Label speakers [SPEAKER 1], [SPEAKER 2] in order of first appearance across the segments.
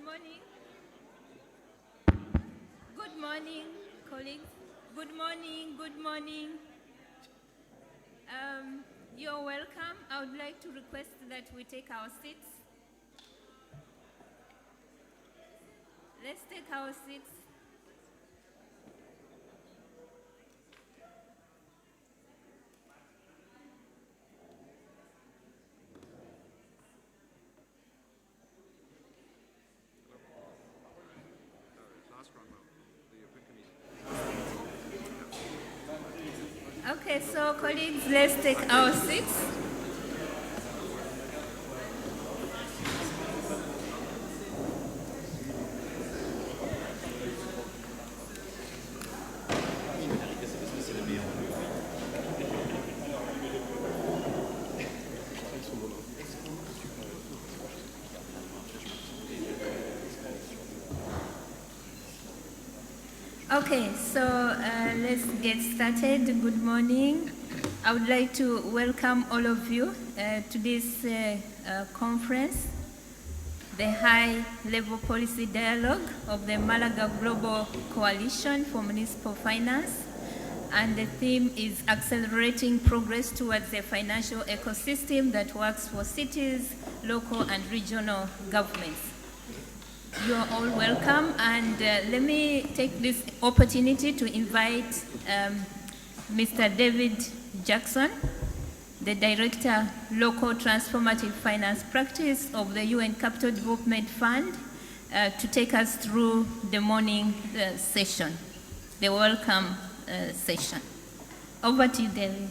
[SPEAKER 1] morning. Good morning, colleagues. Good morning, good morning. You're welcome. I would like to request that we take our seats. Let's take our seats. Okay, so colleagues, let's take our seats. Okay, so let's get started. Good morning. I would like to welcome all of you to this conference, the High-Level Policy Dialogue of the Málaga Global Coalition for Municipal Finance. And the theme is Accelerating Progress Towards a Financial Ecosystem that Works for Cities, Local and Regional Governments. You are all welcome, and let me take this opportunity to invite Mr. David Jackson, the Director, Local Transformative Finance Practice of the UN Capital Development Fund, to take us through the morning session, the welcome session. Over to you, David.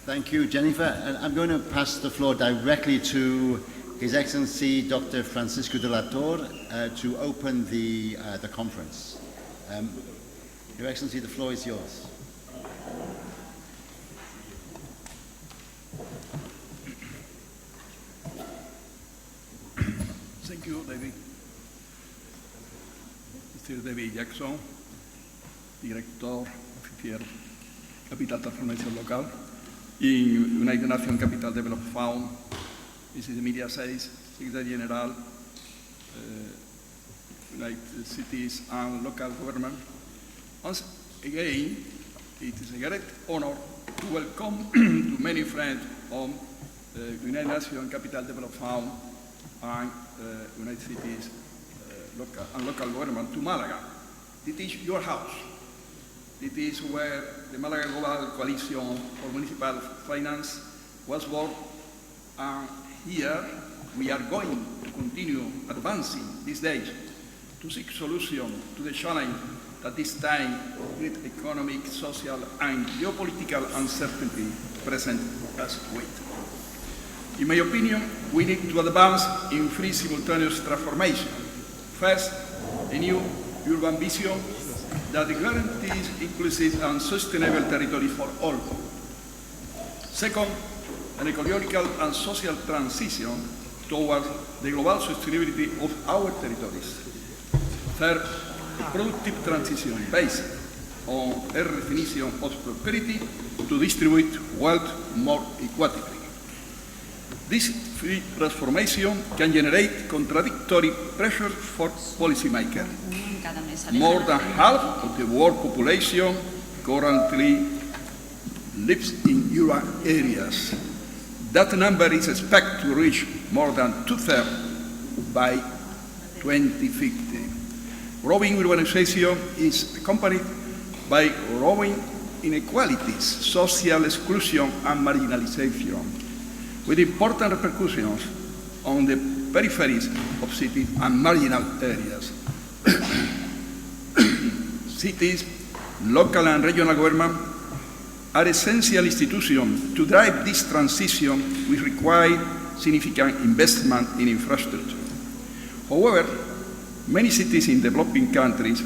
[SPEAKER 2] Thank you, Jennifer. And I'm going to pass the floor directly to His Excellency Dr. Francisco de la Torre to open the conference. Your Excellency, the floor is yours.
[SPEAKER 3] Thank you, David. Mr. David Jackson, Director Oficial Capital Transformation Local in United Nations Capital Development Fund. This is Emilia Says, Secretary General, United Cities and Local Government. Once again, it is a great honor to welcome to many friends of the United Nations Capital Development Fund and United Cities local government to Málaga. It is your house. It is where the Málaga Global Coalition for Municipal Finance was born, and here we are going to continue advancing these days to seek solutions to the challenge that this time with economic, social, and geopolitical uncertainty present us with. In my opinion, we need to advance in three simultaneous transformations. First, a new urban vision that guarantees inclusive and sustainable territory for all. Second, an ecological and social transition towards the global sustainability of our territories. Third, a productive transition based on a redefinition of prosperity to distribute wealth more equitably. This free transformation can generate contradictory pressures for policymakers. More than half of the world population currently lives in urban areas. That number is expected to reach more than 2/3 by 2050. Growing urbanization is accompanied by growing inequalities, social exclusion, and marginalization, with important repercussions on the peripheries of cities and marginal areas. Cities, local and regional government are essential institutions to drive this transition, which require significant investment in infrastructure. However, many cities in developing countries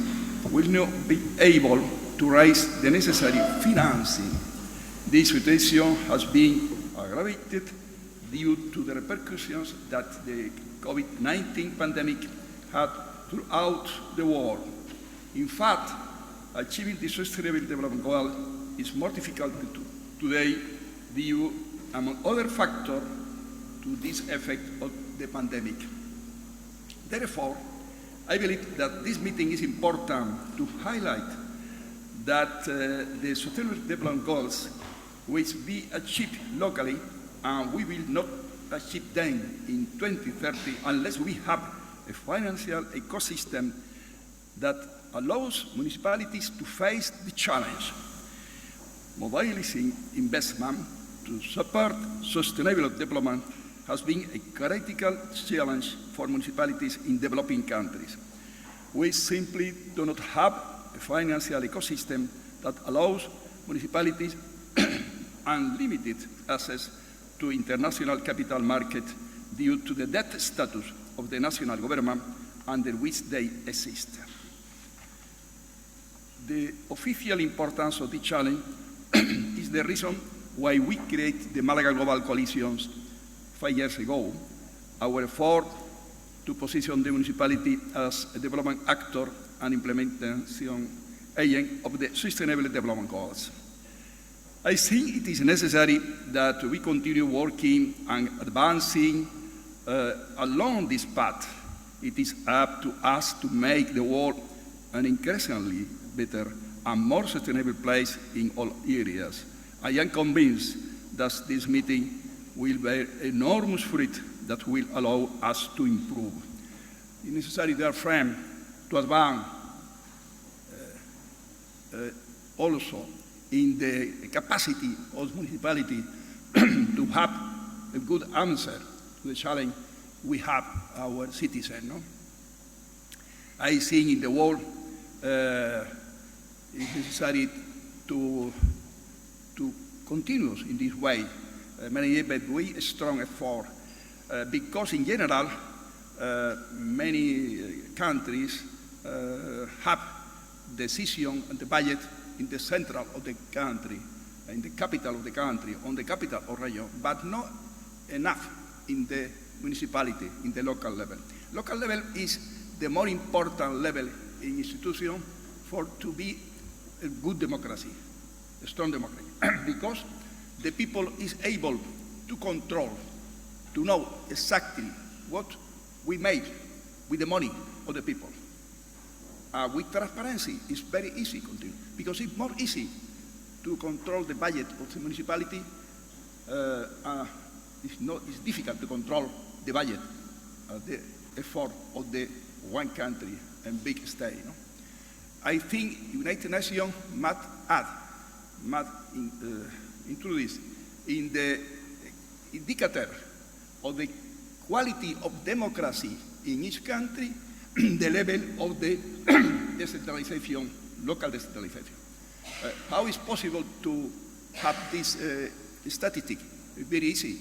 [SPEAKER 3] will not be able to raise the necessary financing. This situation has been aggravated due to the repercussions that the COVID-19 pandemic had throughout the world. In fact, achieving the Sustainable Development Goal is more difficult today due among other factors, to this effect of the pandemic. Therefore, I believe that this meeting is important to highlight that the Sustainable Development Goals will be achieved locally, and we will not achieve them in 2030 unless we have a financial ecosystem that allows municipalities to face the challenge. Mobilizing investment to support sustainable development has been a critical challenge for municipalities in developing countries. We simply do not have a financial ecosystem that allows municipalities unlimited access to international capital market due to the debt status of the national government under which they exist. The official importance of the challenge is the reason why we created the Málaga Global Coalition 5 years ago, our effort to position the municipality as a development actor and implementation agent of the Sustainable Development Goals. I think it is necessary that we continue working and advancing along this path. It is up to us to make the world an increasingly better and more sustainable place in all areas. I am convinced that this meeting will bear enormous fruit that will allow us to improve. It is necessary, dear friend, to advance also in the capacity of municipality to have a good answer to the challenge we have our citizens. No? I think in the world it's necessary to continue in this way, but with a strong effort, because in general, many countries have decision and the budget in the central of the country, in the capital of the country, on the capital or region, but not enough in the municipality, in the local level. Local level is the more important level in institution to be a good democracy, a strong democracy, because the people is able to control, to know exactly what we made with the money of the people. With transparency, it's very easy to continue, because it's more easy to control the budget of the municipality. It's difficult to control the budget, the effort of the one country and big state. No? I think United Nations must include this in the indicator of the quality of democracy in each country, the level of the decentralization, local decentralization. How is possible to have this statistic? It's very easy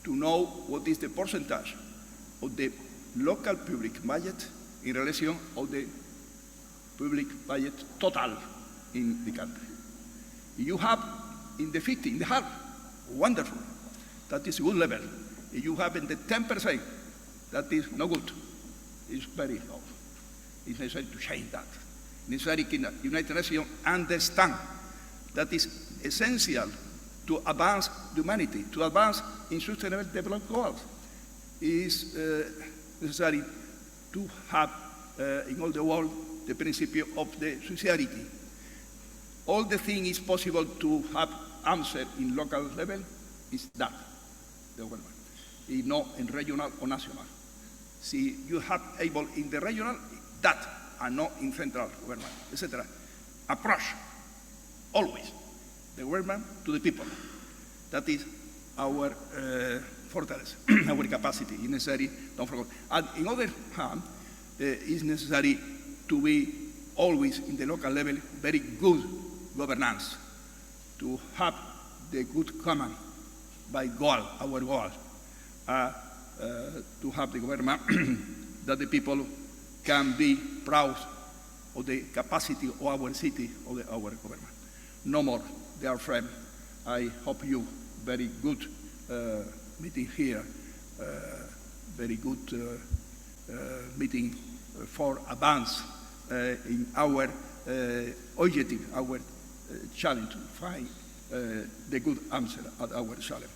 [SPEAKER 3] to know what is the percentage of the local public budget in relation of the public budget total in the country. You have in the 50, in the half, wonderful. That is a good level. If you have in the 10%, that is no good. It's very low. It's necessary to change that. It's necessary that the United Nations understand that is essential to advance humanity, to advance in sustainable development goals. It's necessary to have in all the world the principle of the subsidiarity. All the thing is possible to have answer in local level is that, the government. It's not in regional or national. See, you have able in the regional, that, and not in central government, etc. Approach, always, the government to the people. That is our fortress, our capacity. It's necessary, don't forget. And in other hand, it's necessary to be always in the local level very good governance, to have the good command by goal, our goal, to have the government that the people can be proud of the capacity of our city, of our government. No more, dear friend. I hope you very good meeting here, very good meeting for advance in our objective, our challenge to find the good answer at our challenge.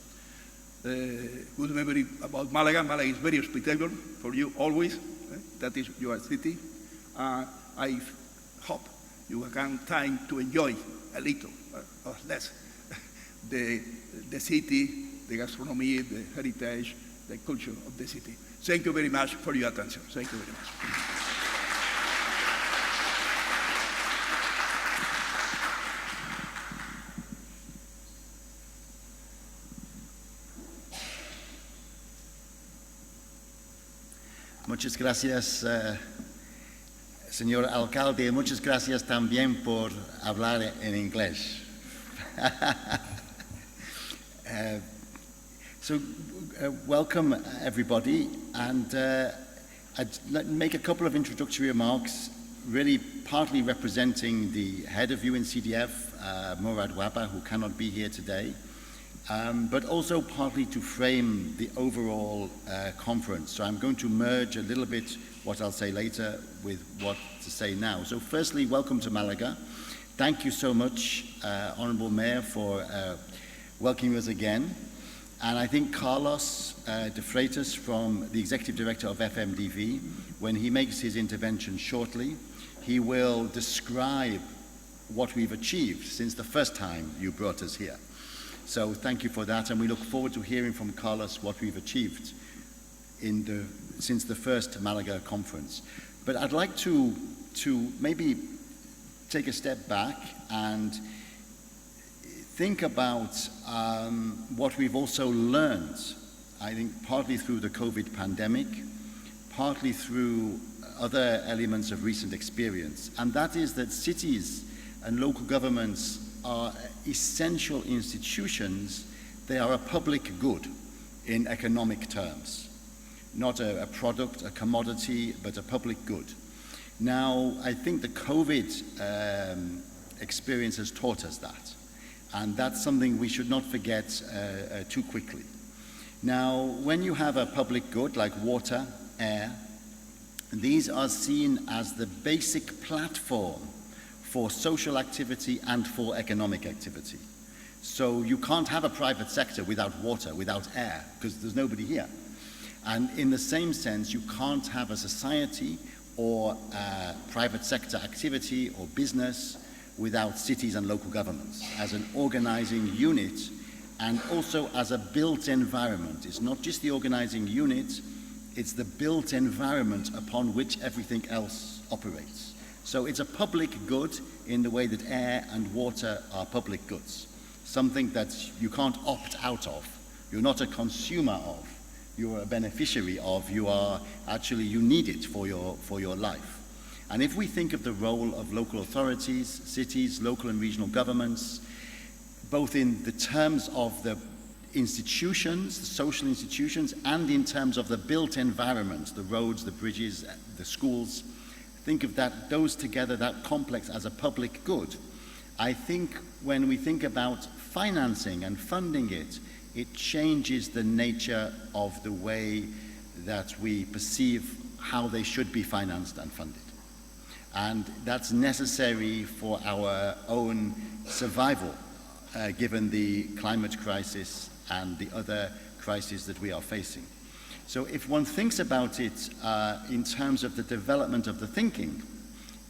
[SPEAKER 3] good memory about Málaga. Málaga is very hospitable for you always. That is your city. I hope you can time to enjoy a little or less the city, the gastronomy, the heritage, the culture of the city. Thank you very much for your attention. Thank you very much.
[SPEAKER 2] Muchas gracias, señor alcalde. Muchas gracias también por hablar en inglés. Welcome everybody, and I'd like to make a couple of introductory remarks, really partly representing the head of UNCDF, Murad Waba, who cannot be here today, but also partly to frame the overall conference. So I'm going to merge a little bit what I'll say later with what to say now. So firstly, welcome to Malaga. Thank you so much, Honourable Mayor, for welcoming us again. And I think Carlos de Freitas, from the Executive Director of FMDV, when he makes his intervention shortly, he will describe what we've achieved since the first time you brought us here. So thank you for that, and we look forward to hearing from Carlos what we've achieved since the first Málaga conference. But I'd like to maybe take a step back and think about what we've also learned, I think partly through the COVID pandemic, partly through other elements of recent experience, and that is that cities and local governments are essential institutions. They are a public good in economic terms, not a product, a commodity, but a public good. Now, I think the COVID experience has taught us that, and that's something we should not forget too quickly. Now, when you have a public good like water, air, these are seen as the basic platform for social activity and for economic activity. So you can't have a private sector without water, without air, because there's nobody here. And in the same sense, you can't have a society or private sector activity or business without cities and local governments as an organizing unit and also as a built environment. It's not just the organizing unit, it's the built environment upon which everything else operates. So it's a public good in the way that air and water are public goods, something that you can't opt out of. You're not a consumer of, you're a beneficiary of, you need it for your life. And if we think of the role of local authorities, cities, local and regional governments, both in the terms of the institutions, the social institutions, and in terms of the built environment, the roads, the bridges, the schools, think of those together, that complex as a public good. I think when we think about financing and funding it, it changes the nature of the way that we perceive how they should be financed and funded. And that's necessary for our own survival, given the climate crisis and the other crises that we are facing. So if one thinks about it in terms of the development of the thinking,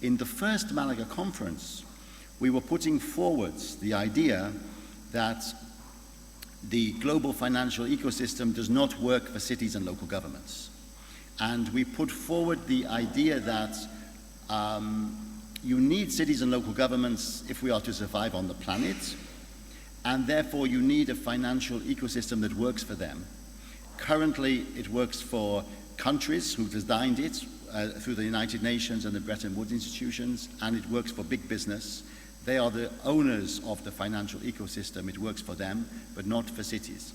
[SPEAKER 2] in the first Malaga conference, we were putting forward the idea that the global financial ecosystem does not work for cities and local governments. And we put forward the idea that you need cities and local governments if we are to survive on the planet, and therefore you need a financial ecosystem that works for them. Currently, it works for countries who designed it through the United Nations and the Bretton Woods institutions, and it works for big business. They are the owners of the financial ecosystem. It works for them, but not for cities.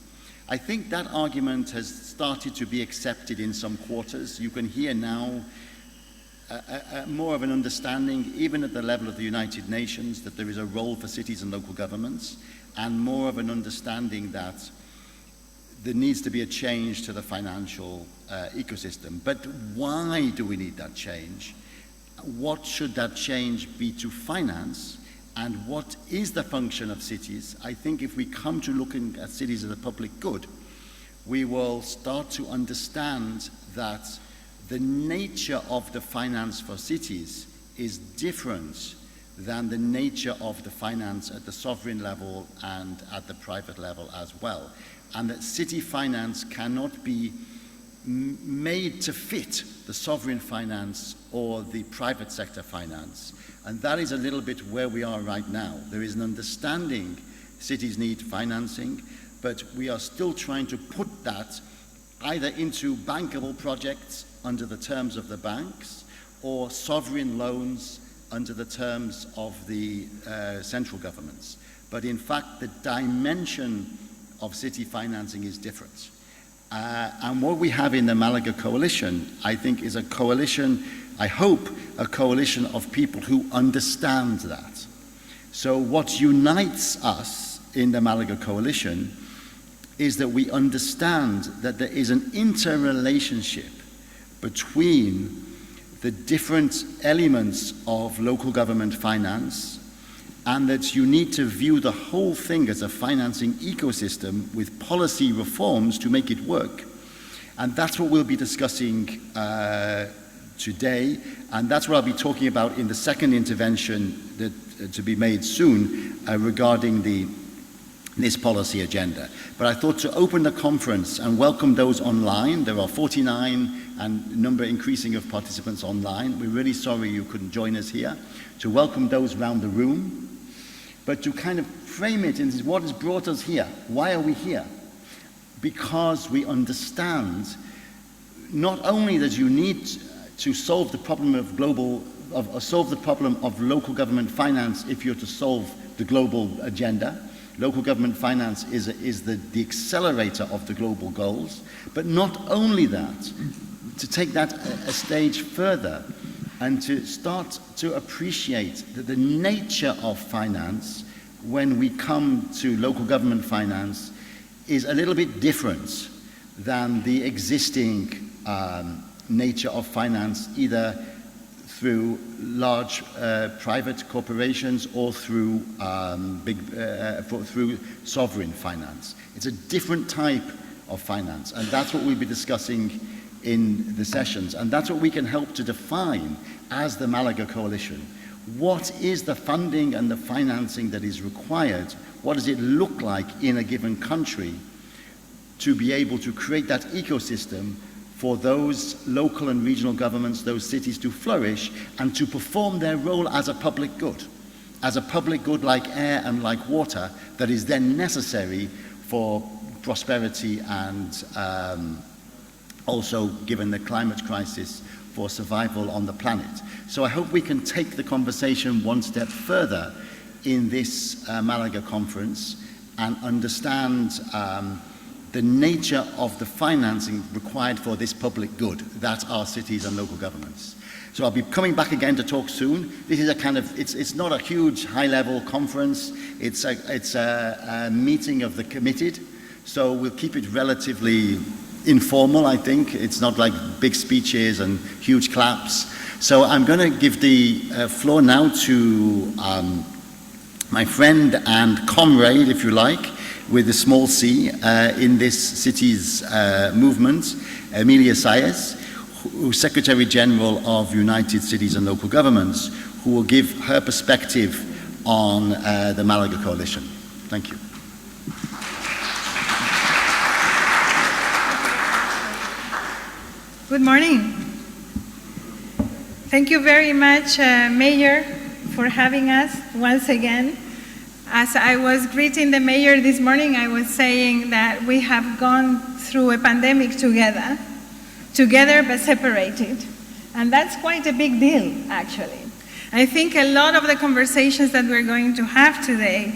[SPEAKER 2] I think that argument has started to be accepted in some quarters. You can hear now more of an understanding, even at the level of the United Nations, that there is a role for cities and local governments, and more of an understanding that there needs to be a change to the financial ecosystem. But why do we need that change? What should that change be to finance? And what is the function of cities? I think if we come to looking at cities as a public good, we will start to understand that the nature of the finance for cities is different than the nature of the finance at the sovereign level and at the private level as well. And that city finance cannot be made to fit the sovereign finance or the private sector finance. And that is a little bit where we are right now. There is an understanding cities need financing, but we are still trying to put that either into bankable projects under the terms of the banks or sovereign loans under the terms of the central governments. But in fact, the dimension of city financing is different. And what we have in the Málaga Coalition, I think, is a coalition, I hope, a coalition of people who understand that. So what unites us in the Málaga Coalition is that we understand that there is an interrelationship between the different elements of local government finance, and that you need to view the whole thing as a financing ecosystem with policy reforms to make it work. And that's what we'll be discussing today, and that's what I'll be talking about in the second intervention that, to be made soon regarding this policy agenda. But I thought to open the conference and welcome those online. There are 49 and number increasing of participants online. We're really sorry you couldn't join us here. To welcome those around the room, but to kind of frame it in what has brought us here. Why are we here? Because we understand not only that you need to solve the problem of solve the problem of local government finance if you're to solve the global agenda. Local government finance is the accelerator of the global goals, but not only that, to take that a stage further and to start to appreciate that the nature of finance when we come to local government finance is a little bit different than the existing nature of finance, either through large private corporations or through through sovereign finance. It's a different type of finance, and that's what we'll be discussing in the sessions, and that's what we can help to define as the Málaga Coalition. What is the funding and the financing that is required? What does it look like in a given country to be able to create that ecosystem for those local and regional governments, those cities to flourish and to perform their role as a public good like air and like water that is then necessary for prosperity and also, given the climate crisis, for survival on the planet. So I hope we can take the conversation one step further in this Málaga conference and understand the nature of the financing required for this public good, that are cities and local governments. So I'll be coming back again to talk soon. This is a kind of, it's not a huge high-level conference, it's a meeting of the committed, so we'll keep it relatively informal, I think. It's not like big speeches and huge claps. So I'm going to give the floor now to my friend and comrade, if you like, with a small c, in this city's movement, Emilia Saez, who's Secretary General of United Cities and Local Governments, who will give her perspective on the Málaga Coalition. Thank you.
[SPEAKER 4] Good morning. Thank you very much, Mayor, for having us once again. As I was greeting the Mayor this morning, I was saying that we have gone through a pandemic together but separated. And that's quite a big deal, actually. I think a lot of the conversations that we're going to have today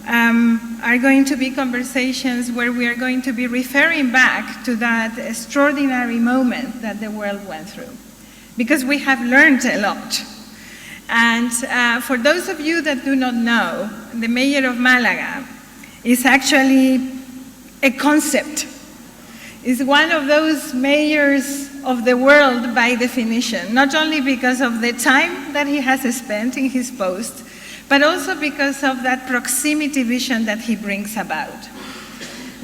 [SPEAKER 4] are going to be conversations where we are going to be referring back to that extraordinary moment that the world went through, because we have learned a lot. And for those of you that do not know, the Mayor of Málaga is actually a concept. Is one of those mayors of the world by definition, not only because of the time that he has spent in his post, but also because of that proximity vision that he brings about.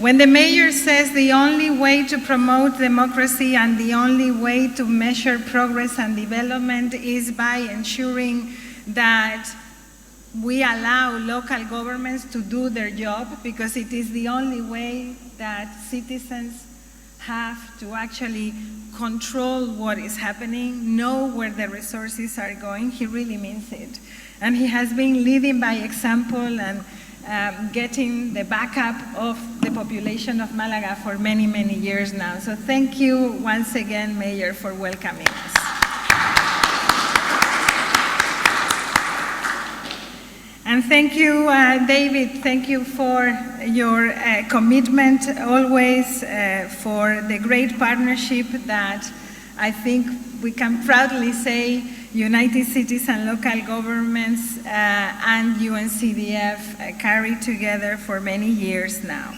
[SPEAKER 4] When the mayor says the only way to promote democracy and the only way to measure progress and development is by ensuring that we allow local governments to do their job, because it is the only way that citizens have to actually control what is happening, know where the resources are going, he really means it. And he has been leading by example and getting the backup of the population of Malaga for many, many years now. So thank you once again, Mayor, for welcoming us. And thank you, David, thank you for your commitment always, for the great partnership that I think we can proudly say United Cities and Local Governments and UNCDF carry together for many years now.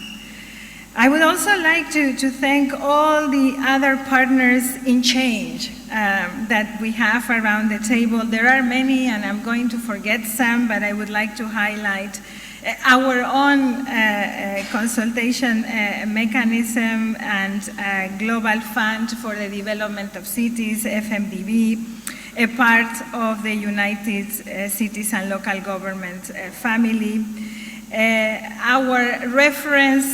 [SPEAKER 4] I would also like to thank all the other partners in change that we have around the table. There are many, and I'm going to forget some, but I would like to highlight our own consultation mechanism and Global Fund for the Development of Cities, FMDV, a part of the United Cities and Local Government family. Our reference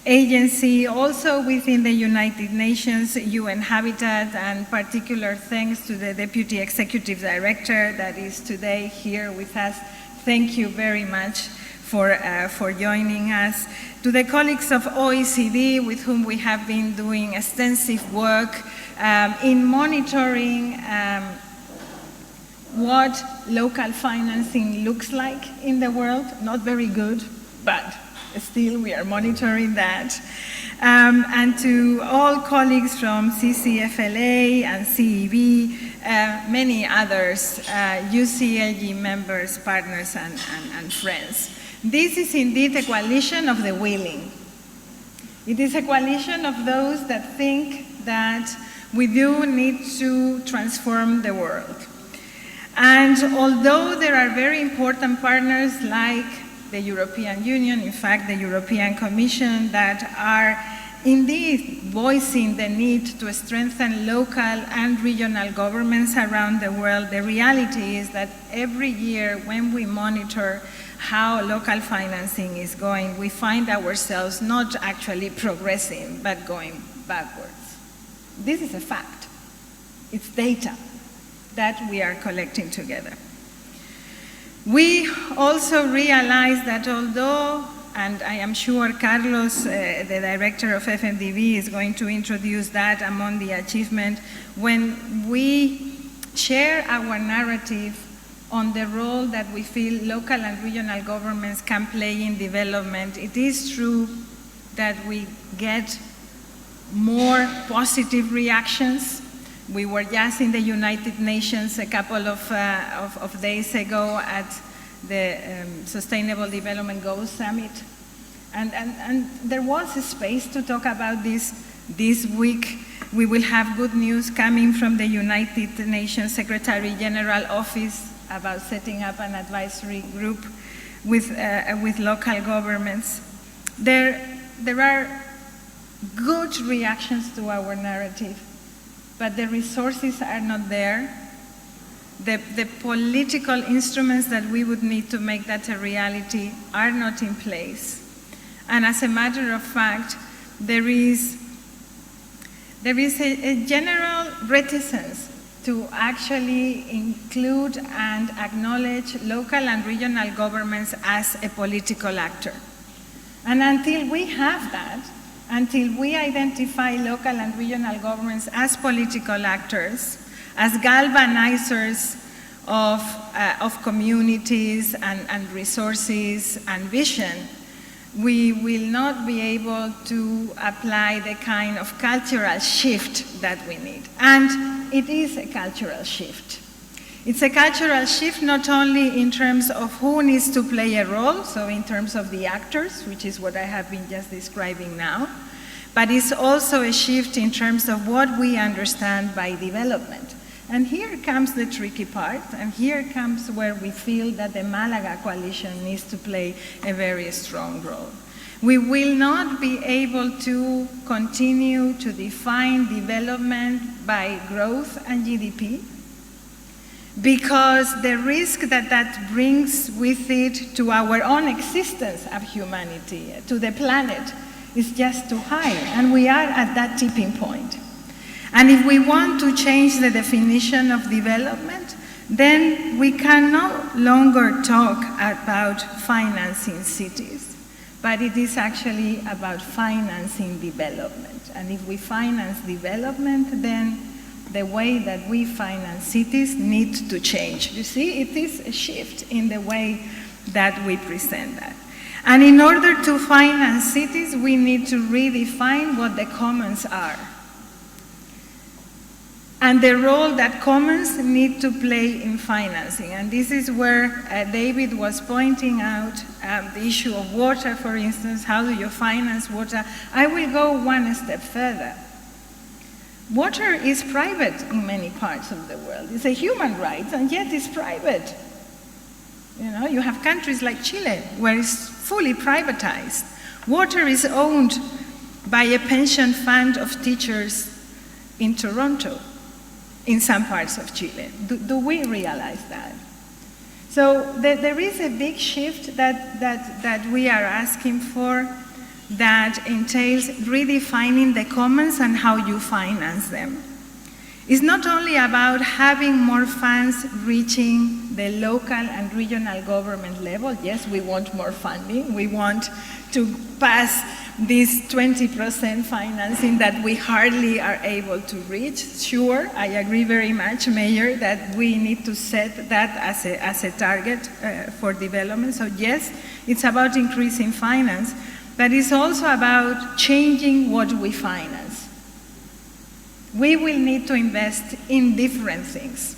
[SPEAKER 4] agency also within the United Nations, UN Habitat, and particular thanks to the Deputy Executive Director that is today here with us. Thank you very much for joining us. To the colleagues of OECD with whom we have been doing extensive work in monitoring what local financing looks like in the world. Not very good, but still we are monitoring that. And to all colleagues from CCFLA and CEB, many others, UCLG members, partners, and friends. This is indeed a coalition of the willing. It is a coalition of those that think that we do need to transform the world. And although there are very important partners like the European Union, in fact the European Commission, that are indeed voicing the need to strengthen local and regional governments around the world, the reality is that every year when we monitor how local financing is going, we find ourselves not actually progressing, but going backwards. This is a fact. It's data that we are collecting together. We also realize that although, and I am sure Carlos, the director of FMDV, is going to introduce that among the achievement, when we share our narrative on the role that we feel local and regional governments can play in development, it is true that we get more positive reactions. We were just in the United Nations a couple of days ago at the Sustainable Development Goals Summit. And there was a space to talk about this week. We will have good news coming from the United Nations Secretary General Office about setting up an advisory group with local governments. There are good reactions to our narrative, but the resources are not there. The political instruments that we would need to make that a reality are not in place. And as a matter of fact, there is a general reticence to actually include and acknowledge local and regional governments as a political actor. And until we have that, until we identify local and regional governments as political actors, as galvanizers of communities and resources and vision, we will not be able to apply the kind of cultural shift that we need. And it is a cultural shift. It's a cultural shift not only in terms of who needs to play a role, so in terms of the actors, which is what I have been just describing now, but it's also a shift in terms of what we understand by development. And here comes the tricky part, and here comes where we feel that the Málaga Coalition needs to play a very strong role. We will not be able to continue to define development by growth and GDP, because the risk that that brings with it to our own existence of humanity, to the planet, is just too high, and we are at that tipping point. And if we want to change the definition of development, then we can no longer talk about financing cities, but it is actually about financing development. And if we finance development, then the way that we finance cities needs to change. You see, it is a shift in the way that we present that. And in order to finance cities, we need to redefine what the commons are, and the role that commons need to play in financing. And this is where David was pointing out the issue of water, for instance. How do you finance water? I will go one step further. Water is private in many parts of the world. It's a human right, and yet it's private. You know, you have countries like Chile, where it's fully privatized. Water is owned by a pension fund of teachers in Toronto, in some parts of Chile. Do we realize that? So there is a big shift that we are asking for, that entails redefining the commons and how you finance them. It's not only about having more funds reaching the local and regional government level. Yes, we want more funding. We want to pass this 20% financing that we hardly are able to reach. Sure, I agree very much, Mayor, that we need to set that as a target for development. So yes, it's about increasing finance, but it's also about changing what we finance. We will need to invest in different things.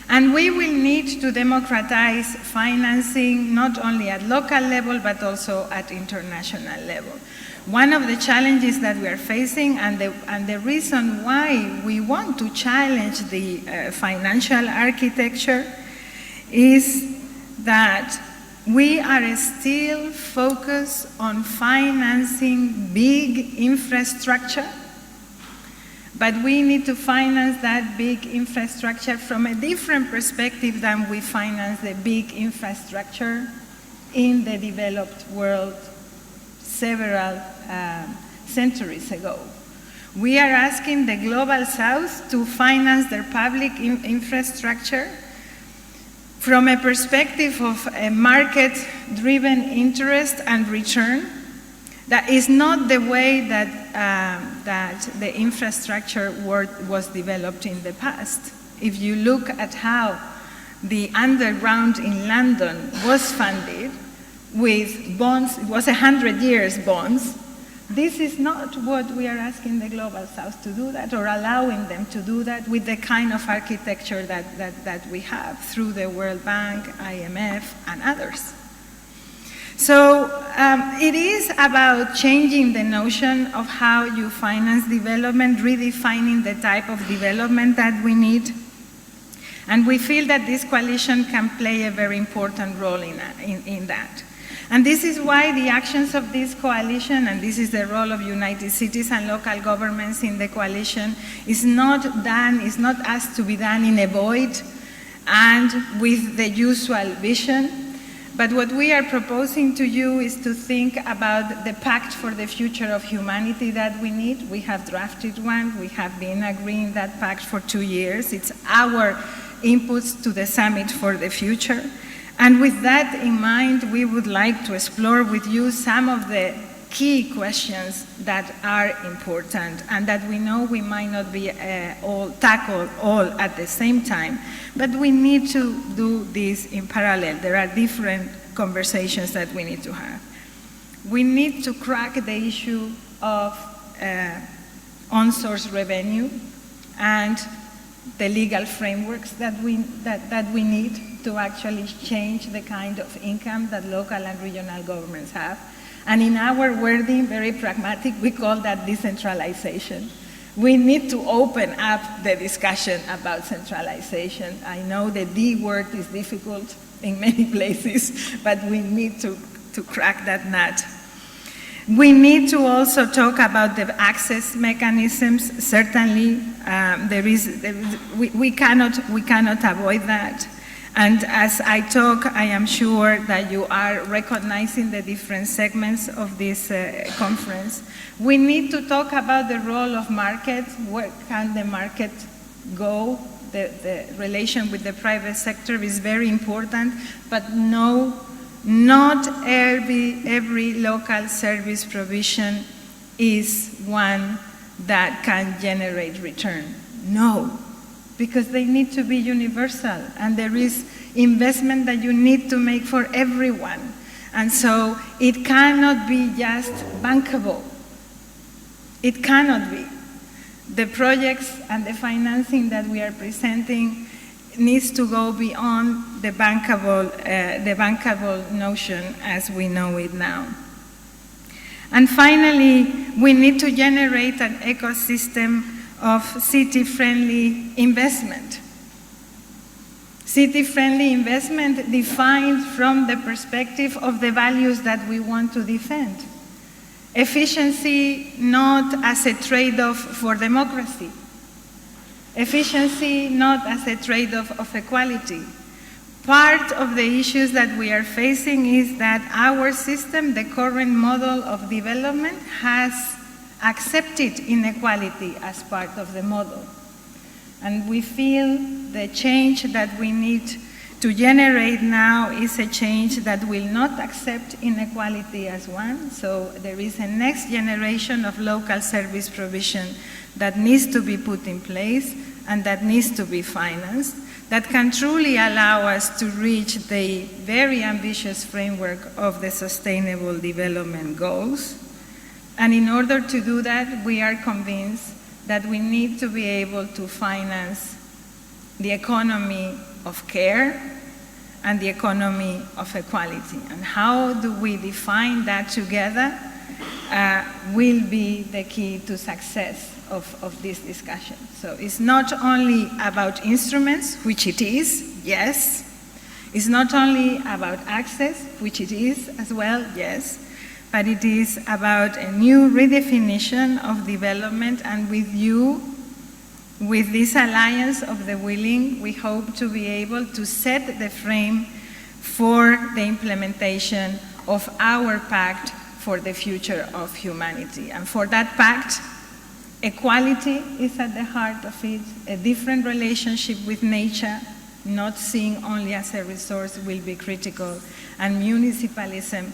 [SPEAKER 4] And we will need to democratize financing, not only at local level, but also at international level. One of the challenges that we are facing, and the reason why we want to challenge the financial architecture, is that we are still focused on financing big infrastructure, but we need to finance that big infrastructure from a different perspective than we finance the big infrastructure in the developed world several centuries ago. We are asking the Global South to finance their public infrastructure from a perspective of a market-driven interest and return. That is not the way that the infrastructure was developed in the past. If you look at how the underground in London was funded with bonds, it was 100 years bonds. This is not what we are asking the Global South to do that, or allowing them to do that with the kind of architecture that we have through the World Bank, IMF, and others. So it is about changing the notion of how you finance development, redefining the type of development that we need. And we feel that this coalition can play a very important role in that. And this is why the actions of this coalition, and this is the role of United Cities and local governments in the coalition, is not asked to be done in a void and with the usual vision. But what we are proposing to you is to think about the pact for the future of humanity that we need. We have drafted one. We have been agreeing that pact for 2 years. It's our inputs to the Summit for the Future. And with that in mind, we would like to explore with you some of the key questions that are important and that we know we might not be tackled all at the same time, but we need to do this in parallel. There are different conversations that we need to have. We need to crack the issue of on-source revenue and the legal frameworks that we need to actually change the kind of income that local and regional governments have. And in our wording, very pragmatic, we call that decentralization. We need to open up the discussion about centralization. I know the D word is difficult in many places, but we need to crack that nut. We need to also talk about the access mechanisms. Certainly, we cannot avoid that. And as I talk, I am sure that you are recognizing the different segments of this conference. We need to talk about the role of market. Where can the market go? The relation with the private sector is very important, but no, not every local service provision is one that can generate return. No. Because they need to be universal, and there is investment that you need to make for everyone. And so it cannot be just bankable. It cannot be. The projects and the financing that we are presenting needs to go beyond the bankable notion as we know it now. And finally, we need to generate an ecosystem of city-friendly investment. City-friendly investment defined from the perspective of the values that we want to defend. Efficiency not as a trade-off for democracy. Efficiency not as a trade-off of equality. Part of the issues that we are facing is that our system, the current model of development, has accepted inequality as part of the model. And we feel the change that we need to generate now is a change that will not accept inequality as one. So there is a next generation of local service provision that needs to be put in place and that needs to be financed, that can truly allow us to reach the very ambitious framework of the Sustainable Development Goals. And in order to do that, we are convinced that we need to be able to finance the economy of care and the economy of equality. And how do we define that together will be the key to success of this discussion. So it's not only about instruments, which it is, yes. It's not only about access, which it is as well, yes. But it is about a new redefinition of development, and with you, with this alliance of the willing, we hope to be able to set the frame for the implementation of our pact for the future of humanity. And for that pact, equality is at the heart of it, a different relationship with nature, not seeing only as a resource will be critical, and municipalism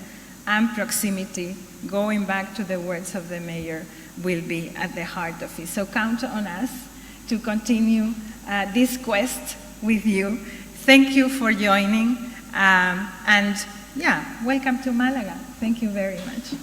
[SPEAKER 4] and proximity, going back to the words of the mayor, will be at the heart of it. So count on us to continue this quest with you. Thank you for joining, and yeah, welcome to Malaga. Thank you very much.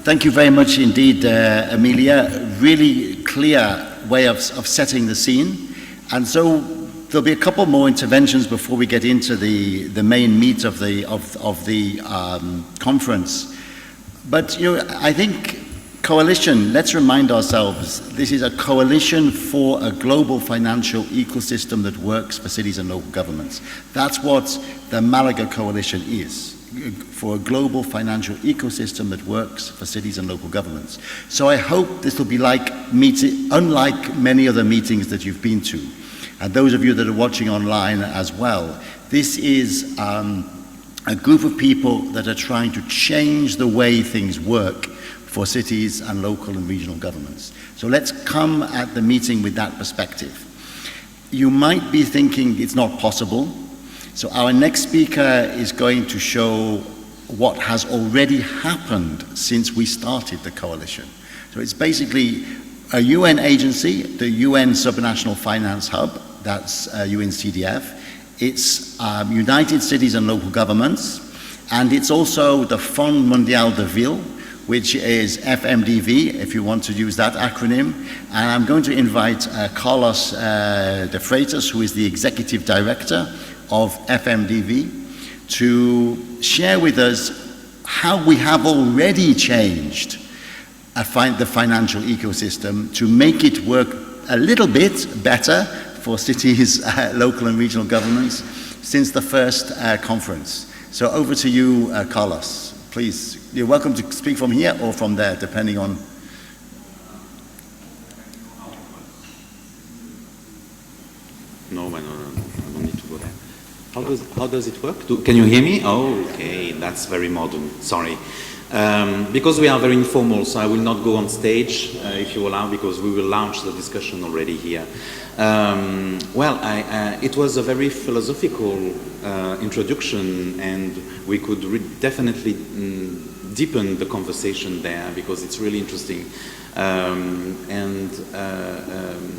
[SPEAKER 2] Thank you very much indeed, Amelia. Really clear way of setting the scene. And so there'll be a couple more interventions before we get into the main meat of the conference. But I think coalition, let's remind ourselves, this is a coalition for a global financial ecosystem that works for cities and local governments. That's what the Málaga Coalition is, for a global financial ecosystem that works for cities and local governments. So I hope this will be unlike many other meetings that you've been to. And those of you that are watching online as well, this is a group of people that are trying to change the way things work for cities and local and regional governments. So let's come at the meeting with that perspective. You might be thinking it's not possible. So our next speaker is going to show what has already happened since we started the coalition. So it's basically a UN agency, the UN Supranational Finance Hub, that's UNCDF. It's United Cities and Local Governments, and it's also the Fond Mondial de Ville, which is FMDV, if you want to use that acronym. And I'm going to invite Carlos de Freitas, who is the Executive Director of FMDV, to share with us how we have already changed the financial ecosystem to make it work a little bit better for cities, local and regional governments since the first conference. So over to you, Carlos. Please, you're welcome to speak from here or from there, depending on...
[SPEAKER 5] No, I don't need to go there. How does it work? Can you hear me? Oh, okay, that's very modern, sorry. Because we are very informal, so I will not go on stage, if you allow, because we will launch the discussion already here. It was a very philosophical introduction, and we could definitely deepen the conversation there, because it's really interesting.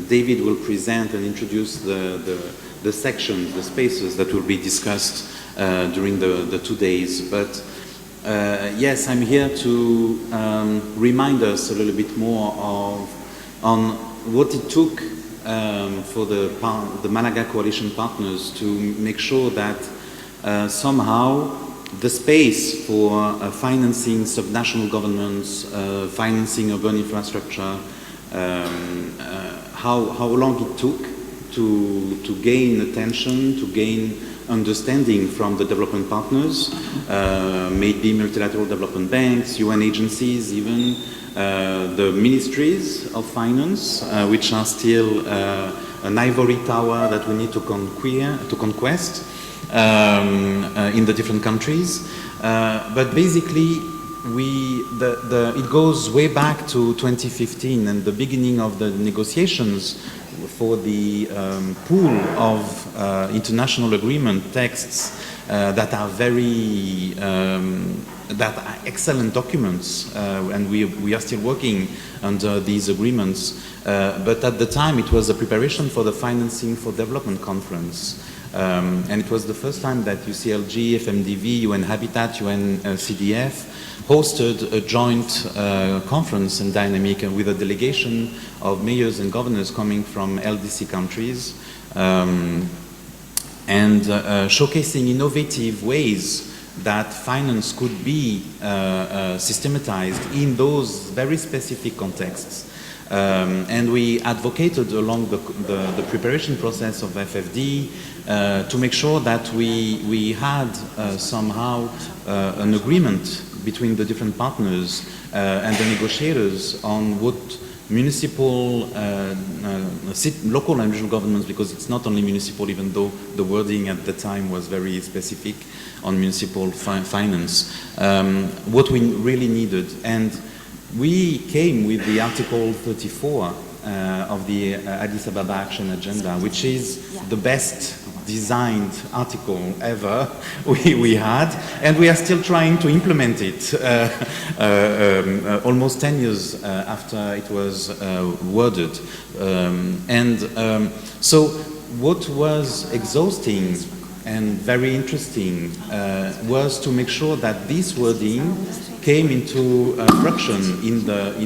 [SPEAKER 5] David will present and introduce the sections, the spaces that will be discussed during the 2 days. But yes, I'm here to remind us a little bit more on what it took for the Málaga Coalition partners to make sure that somehow the space for financing subnational governments, financing urban infrastructure, how long it took to gain attention, to gain understanding from the development partners, maybe multilateral development banks, UN agencies even, the ministries of finance, which are still an ivory tower that we need to conquest in the different countries. But basically, it goes way back to 2015 and the beginning of the negotiations for the pool of international agreement texts that are very that are excellent documents, and we are still working under these agreements. But at the time, it was a preparation for the Financing for Development Conference. And it was the first time that UCLG, FMDV, UN Habitat, UNCDF hosted a joint conference and dynamic with a delegation of mayors and governors coming from LDC countries, and showcasing innovative ways that finance could be systematized in those very specific contexts. And we advocated along the preparation process of FFD to make sure that we had somehow an agreement between the different partners and the negotiators on what municipal, local and regional governments, because it's not only municipal, even though the wording at the time was very specific on municipal finance, what we really needed. And we came with the Article 34 of the Addis Ababa Action Agenda, which is the best designed article ever we had, and we are still trying to implement it almost 10 years after it was worded. So what was exhausting and very interesting was to make sure that this wording came into fruition in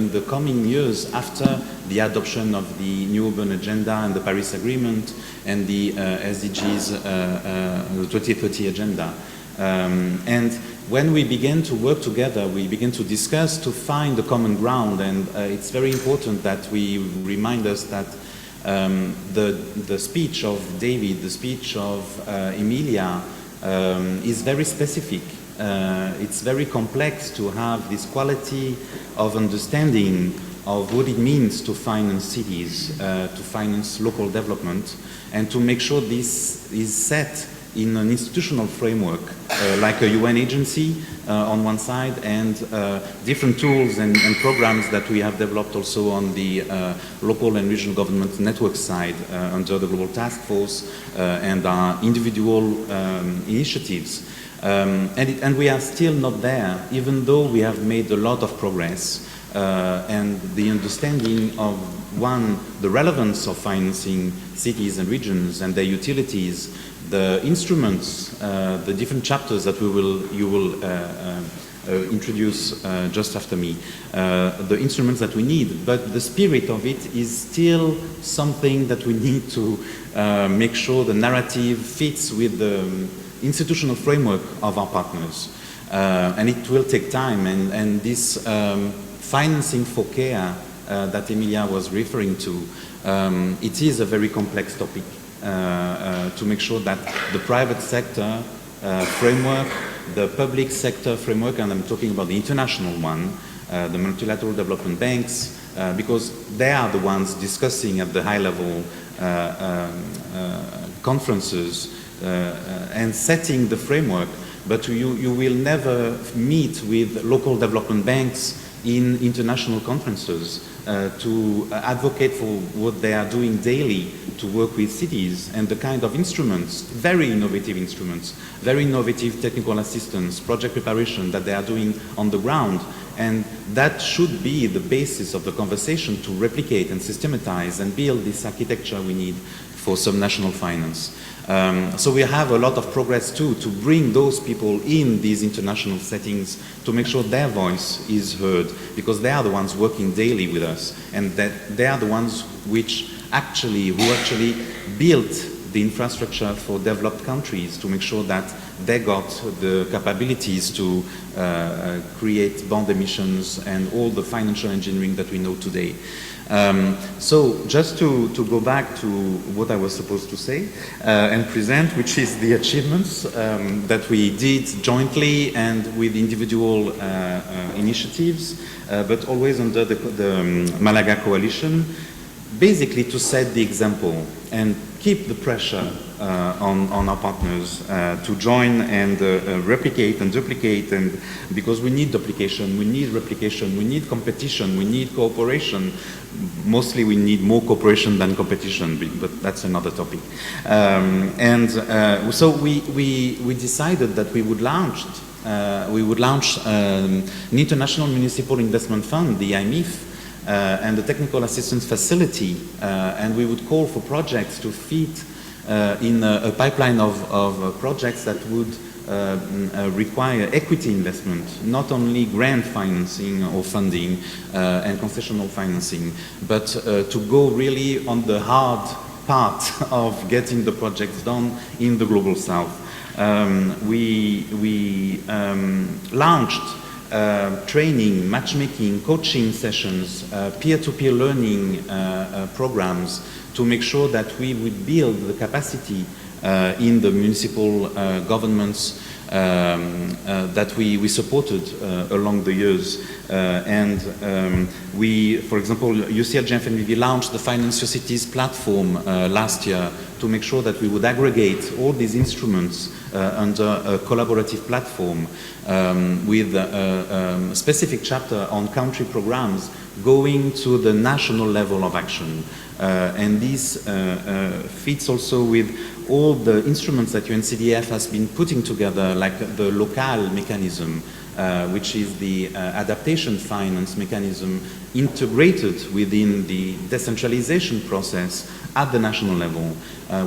[SPEAKER 5] the coming years after the adoption of the New Urban Agenda and the Paris Agreement and the SDGs, the 2030 Agenda. And when we began to work together, we began to discuss to find a common ground, and it's very important that we remind us that the speech of David, the speech of Emilia is very specific. It's very complex to have this quality of understanding of what it means to finance cities, to finance local development, and to make sure this is set in an institutional framework, like a UN agency on one side, and different tools and programs that we have developed also on the local and regional government network side under the Global Task Force and our individual initiatives. And we are still not there, even though we have made a lot of progress. And the understanding of, one, the relevance of financing cities and regions and their utilities, the instruments, the different chapters that you will introduce just after me, the instruments that we need, but the spirit of it is still something that we need to make sure the narrative fits with the institutional framework of our partners. And it will take time, and this financing for care that Emilia was referring to, it is a very complex topic to make sure that the private sector framework, the public sector framework, and I'm talking about the international one, the multilateral development banks, because they are the ones discussing at the high level conferences and setting the framework, but you will never meet with local development banks in international conferences to advocate for what they are doing daily to work with cities and the kind of instruments, very innovative instruments, very innovative technical assistance, project preparation that they are doing on the ground. And that should be the basis of the conversation to replicate and systematize and build this architecture we need for subnational finance. So we have a lot of progress too to bring those people in these international settings to make sure their voice is heard, because they are the ones working daily with us, and that they are the ones who actually built the infrastructure for developed countries to make sure that they got the capabilities to create bond emissions and all the financial engineering that we know today. So just to go back to what I was supposed to say and present, which is the achievements that we did jointly and with individual initiatives, but always under the Málaga Coalition, basically to set the example and keep the pressure on our partners to join and replicate and duplicate, and because we need duplication, we need replication, we need competition, we need cooperation. Mostly we need more cooperation than competition, but that's another topic. So we decided that we would launch an International Municipal Investment Fund, the IMIF, and the Technical Assistance Facility, and we would call for projects to fit in a pipeline of projects that would require equity investment, not only grant financing or funding and concessional financing, but to go really on the hard part of getting the projects done in the Global South. We launched training, matchmaking, coaching sessions, peer-to-peer learning programs to make sure that we would build the capacity in the municipal governments that we supported along the years. We, for example, UCLG and FMDV launched the Finance Your Cities platform last year to make sure that we would aggregate all these instruments under a collaborative platform with a specific chapter on country programs going to the national level of action. And this fits also with all the instruments that UNCDF has been putting together, like the local mechanism, which is the adaptation finance mechanism integrated within the decentralization process at the national level,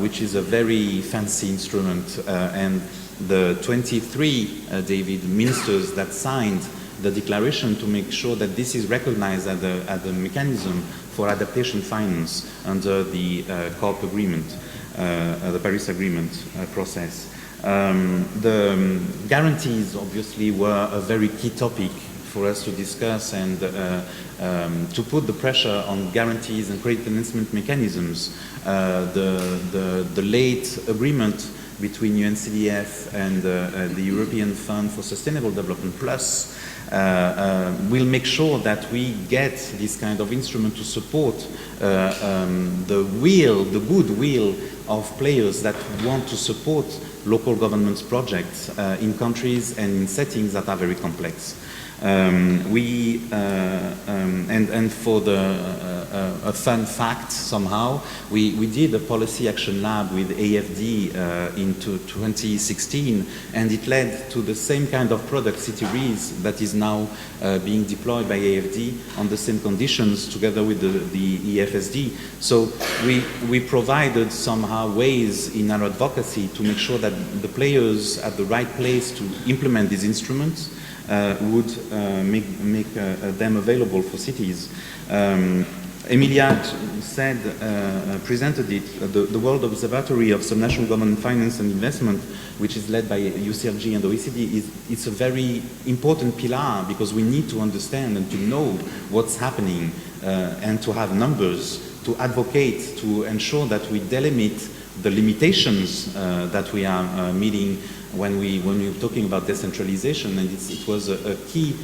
[SPEAKER 5] which is a very fancy instrument. And the 23, David, ministers that signed the declaration to make sure that this is recognized as a mechanism for adaptation finance under the COP agreement, the Paris Agreement process. The guarantees obviously were a very key topic for us to discuss and to put the pressure on guarantees and credit enhancement mechanisms. The late agreement between UNCDF and the European Fund for Sustainable Development Plus will make sure that we get this kind of instrument to support the goodwill of players that want to support local governments projects in countries and in settings that are very complex. And for a fun fact somehow, we did a policy action lab with AFD in 2016, and it led to the same kind of product, CityRees, that is now being deployed by AFD on the same conditions together with the EFSD. So we provided somehow ways in our advocacy to make sure that the players at the right place to implement these instruments would make them available for cities. Emilia said, presented it, the World Observatory of Subnational Government Finance and Investment, which is led by UCLG and OECD, it's a very important pillar because we need to understand and to know what's happening and to have numbers to advocate, to ensure that we delimit the limitations that we are meeting when we're talking about decentralization, and it was a key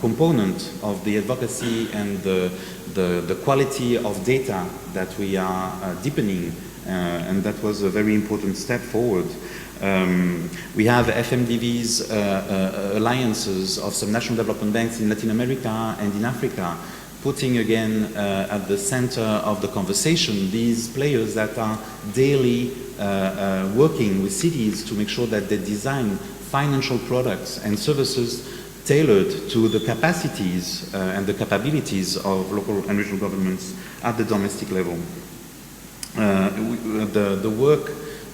[SPEAKER 5] component of the advocacy and the quality of data that we are deepening, and that was a very important step forward. We have FMDV's alliances of some national development banks in Latin America and in Africa, putting again at the center of the conversation these players that are daily working with cities to make sure that they design financial products and services tailored to the capacities and the capabilities of local and regional governments at the domestic level.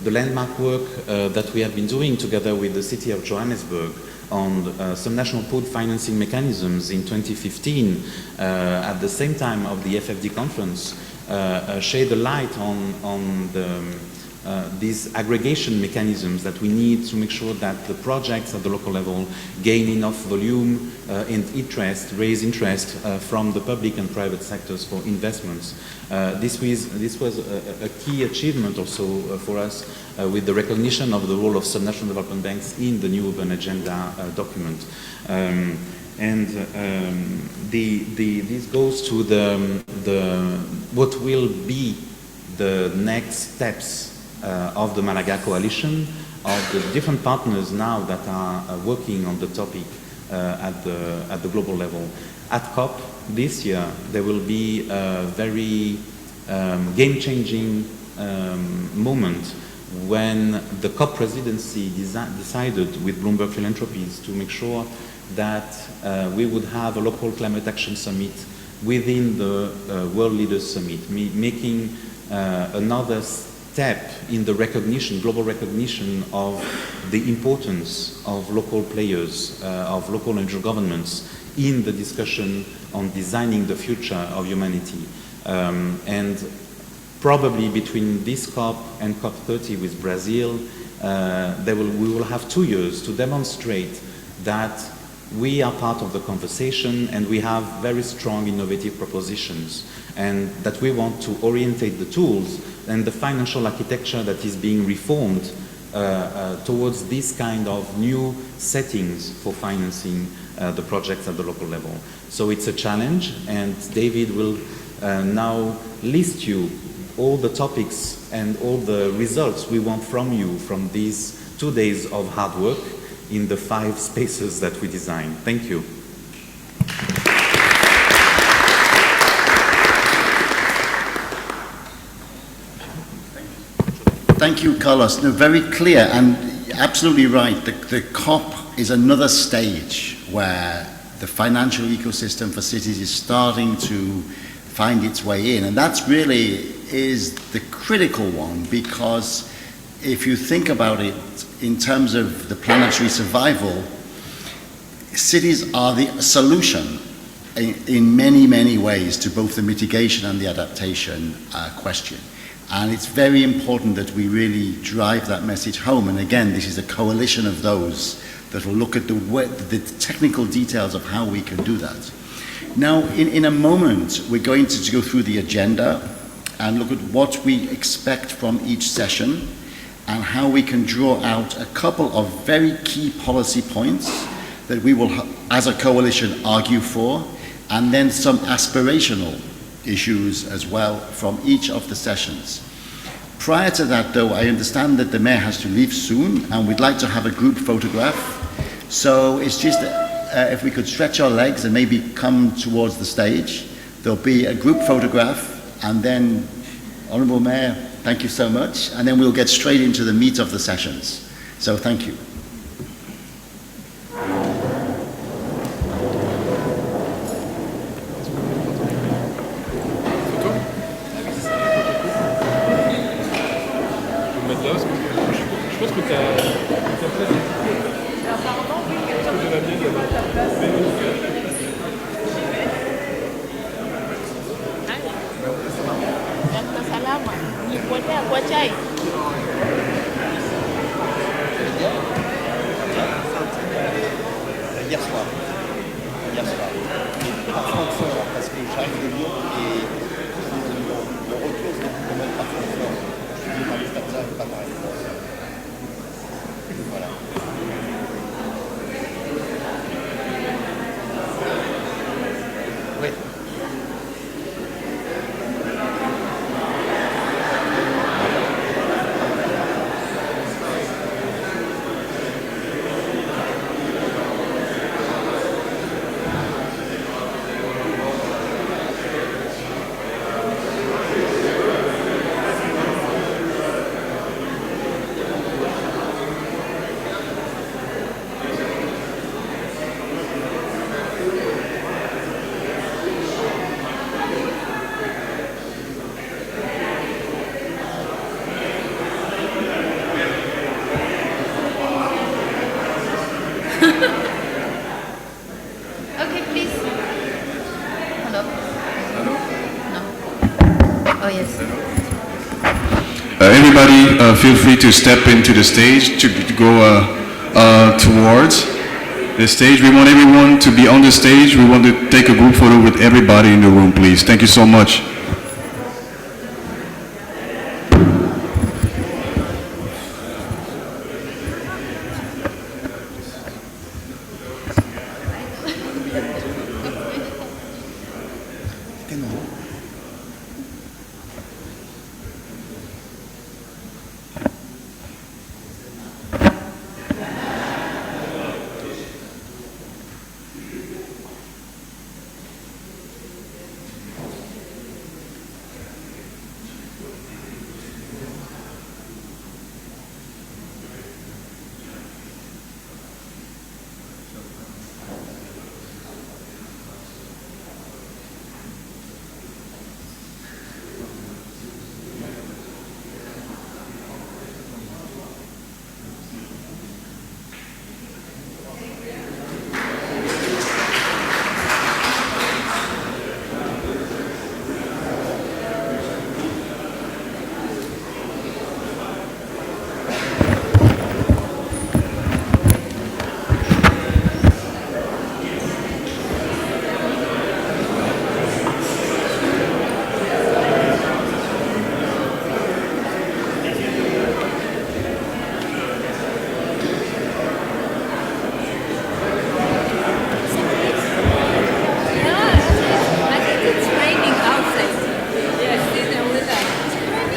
[SPEAKER 5] The landmark work that we have been doing together with the City of Johannesburg on some national pooled financing mechanisms in 2015 at the same time of the FFD conference shed a light on these aggregation mechanisms that we need to make sure that the projects at the local level gain enough volume and interest, raise interest from the public and private sectors for investments. This was a key achievement also for us with the recognition of the role of subnational development banks in the new urban agenda document. This goes to what will be the next steps of the Málaga Coalition, of the different partners now that are working on the topic at the global level. At COP this year, there will be a very game-changing moment when the COP presidency decided with Bloomberg Philanthropies to make sure that we would have a local climate action summit within the World Leaders Summit, making another step in the recognition, global recognition of the importance of local players, of local and regional governments in the discussion on designing the future of humanity. And probably between this COP and COP30 with Brazil, we will have 2 years to demonstrate that we are part of the conversation and we have very strong innovative propositions, and that we want to orientate the tools and the financial architecture that is being reformed towards this kind of new settings for financing the projects at the local level. So it's a challenge, and David will now list you all the topics and all the results we want from you from these 2 days of hard work in the 5 spaces that we designed. Thank you.
[SPEAKER 2] Thank you, Carlos. No, very clear and absolutely right. The COP is another stage where the financial ecosystem for cities is starting to find its way in. And that's really is the critical one, because if you think about it in terms of the planetary survival, cities are the solution in many, many ways to both the mitigation and the adaptation question. And it's very important that we really drive that message home. And again, this is a coalition of those that will look at the technical details of how we can do that. Now, in a moment, we're going to go through the agenda and look at what we expect from each session and how we can draw out a couple of very key policy points that we will, as a coalition, argue for, and then some aspirational issues as well from each of the sessions. Prior to that, though, I understand that the mayor has to leave soon, and we'd like to have a group photograph. So it's just if we could stretch our legs and maybe come towards the stage. There'll be a group photograph, and then, Honourable Mayor, thank you so much, and then we'll get straight into the meat of the sessions. So thank you.
[SPEAKER 6] Hier soir. Par Francfort, parce que
[SPEAKER 2] charge de Lyon et le retour c'est quand même pas trop fort. Je suis dans les comme ça, pas pareil. Voilà. Oui.
[SPEAKER 1] Okay, please. Hello. No. Oh, yes.
[SPEAKER 6] Everybody, feel free to step into the stage to go towards the stage. We want everyone to be on the stage. We want to take a group photo with everybody in the room, please. Thank you so much.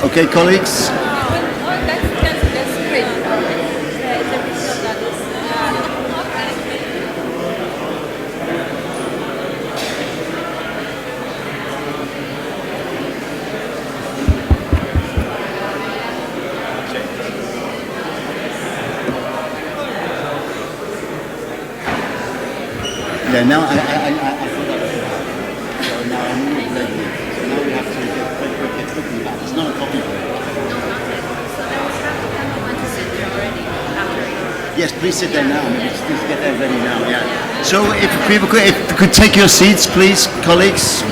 [SPEAKER 2] Okay, colleagues. Yeah, now I forgot. So now I need to ready. So now we have to get quickly back. It's not a copy book. Yes, please sit there now. Let's get there ready now. Yeah. So if people could take your seats, please, colleagues.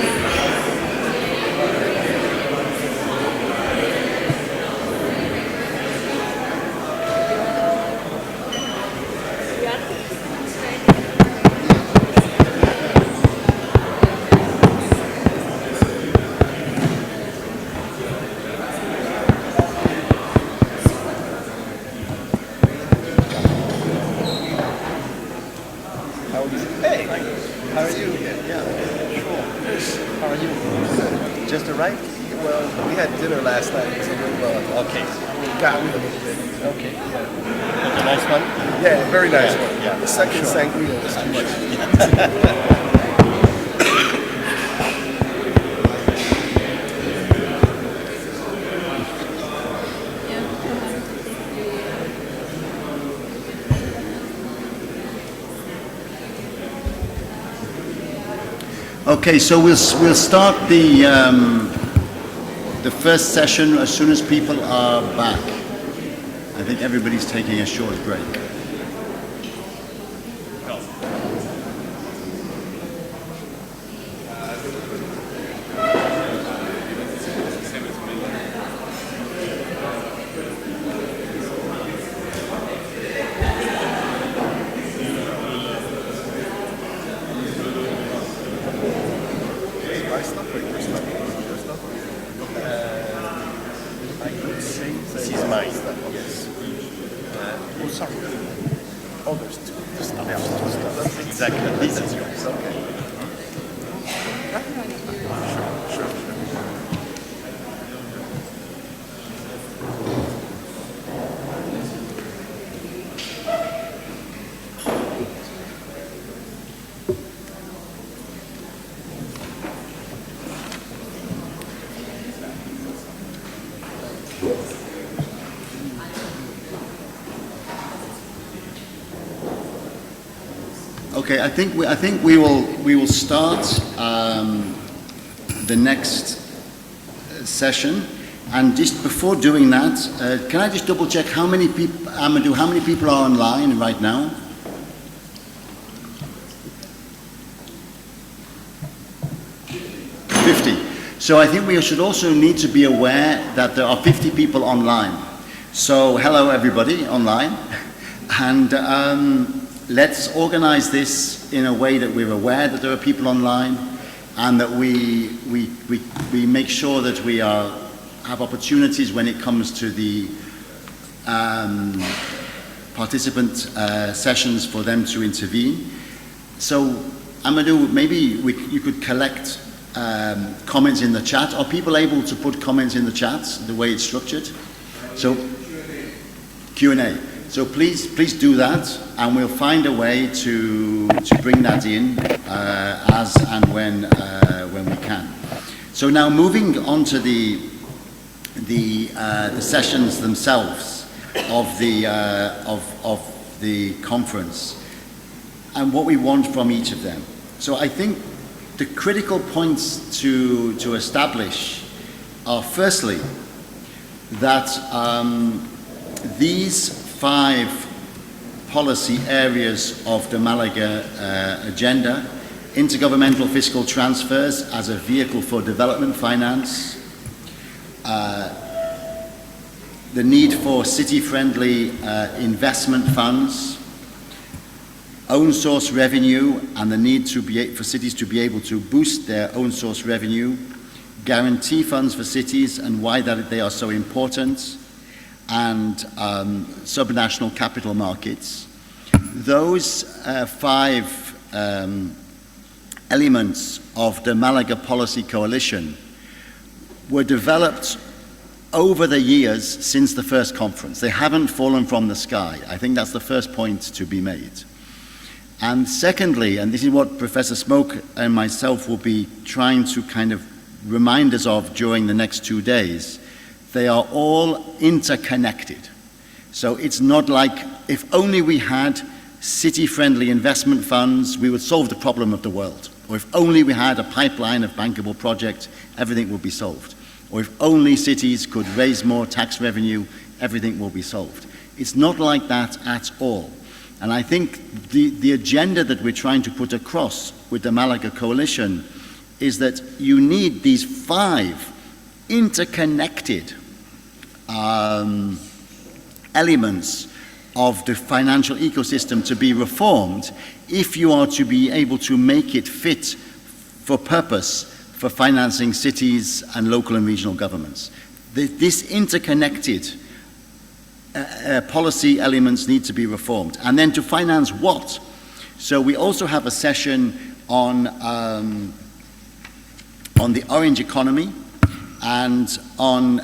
[SPEAKER 7] Hey, how are you? Yeah, sure. How are you? Just arrived? Well, we had dinner last night. It was a little, okay. Got me a little bit. Okay. Yeah.
[SPEAKER 2] A nice one?
[SPEAKER 7] Yeah, very nice one.
[SPEAKER 2] Yeah.
[SPEAKER 7] The second sangria was too much.
[SPEAKER 2] Okay, so we'll start the first session as soon as people are back. I think everybody's taking a short break.
[SPEAKER 7] Oh, there's two. Exactly. This is yours. Okay. Sure.
[SPEAKER 2] Okay, I think we will start the next session, and just before doing that, can I just double check how many people, Amadou, how many people are online right now? So I think we should also need to be aware that there are 50 people online. So hello everybody online, and let's organize this in a way that we're aware that there are people online, and that we make sure that we have opportunities when it comes to the participant sessions for them to intervene. So Amadou, maybe you could collect comments in the chat. Are people able to put comments in the chat the way it's structured? So Q&A. So please do that, and we'll find a way to bring that in as and when we can. So now moving on to the sessions themselves of the conference, and what we want from each of them. So I think the critical points to establish are, firstly, that these 5 policy areas of the Malaga agenda: intergovernmental fiscal transfers as a vehicle for development finance, the need for city-friendly investment funds, own source revenue and the need for cities to be able to boost their own source revenue, guarantee funds for cities and why they are so important, and subnational capital markets. Those 5 elements of the Málaga Policy Coalition were developed over the years since the first conference. They haven't fallen from the sky. I think that's the first point to be made. And secondly, and this is what Professor Smoke and myself will be trying to kind of remind us of during the next 2 days, they are all interconnected. So it's not like if only we had city-friendly investment funds, we would solve the problem of the world. Or if only we had a pipeline of bankable projects, everything would be solved. Or if only cities could raise more tax revenue, everything will be solved. It's not like that at all. And I think the agenda that we're trying to put across with the Málaga Coalition is that you need these 5 interconnected elements of the financial ecosystem to be reformed if you are to be able to make it fit for purpose for financing cities and local and regional governments. This interconnected policy elements need to be reformed. And then to finance what? So we also have a session on the orange economy and on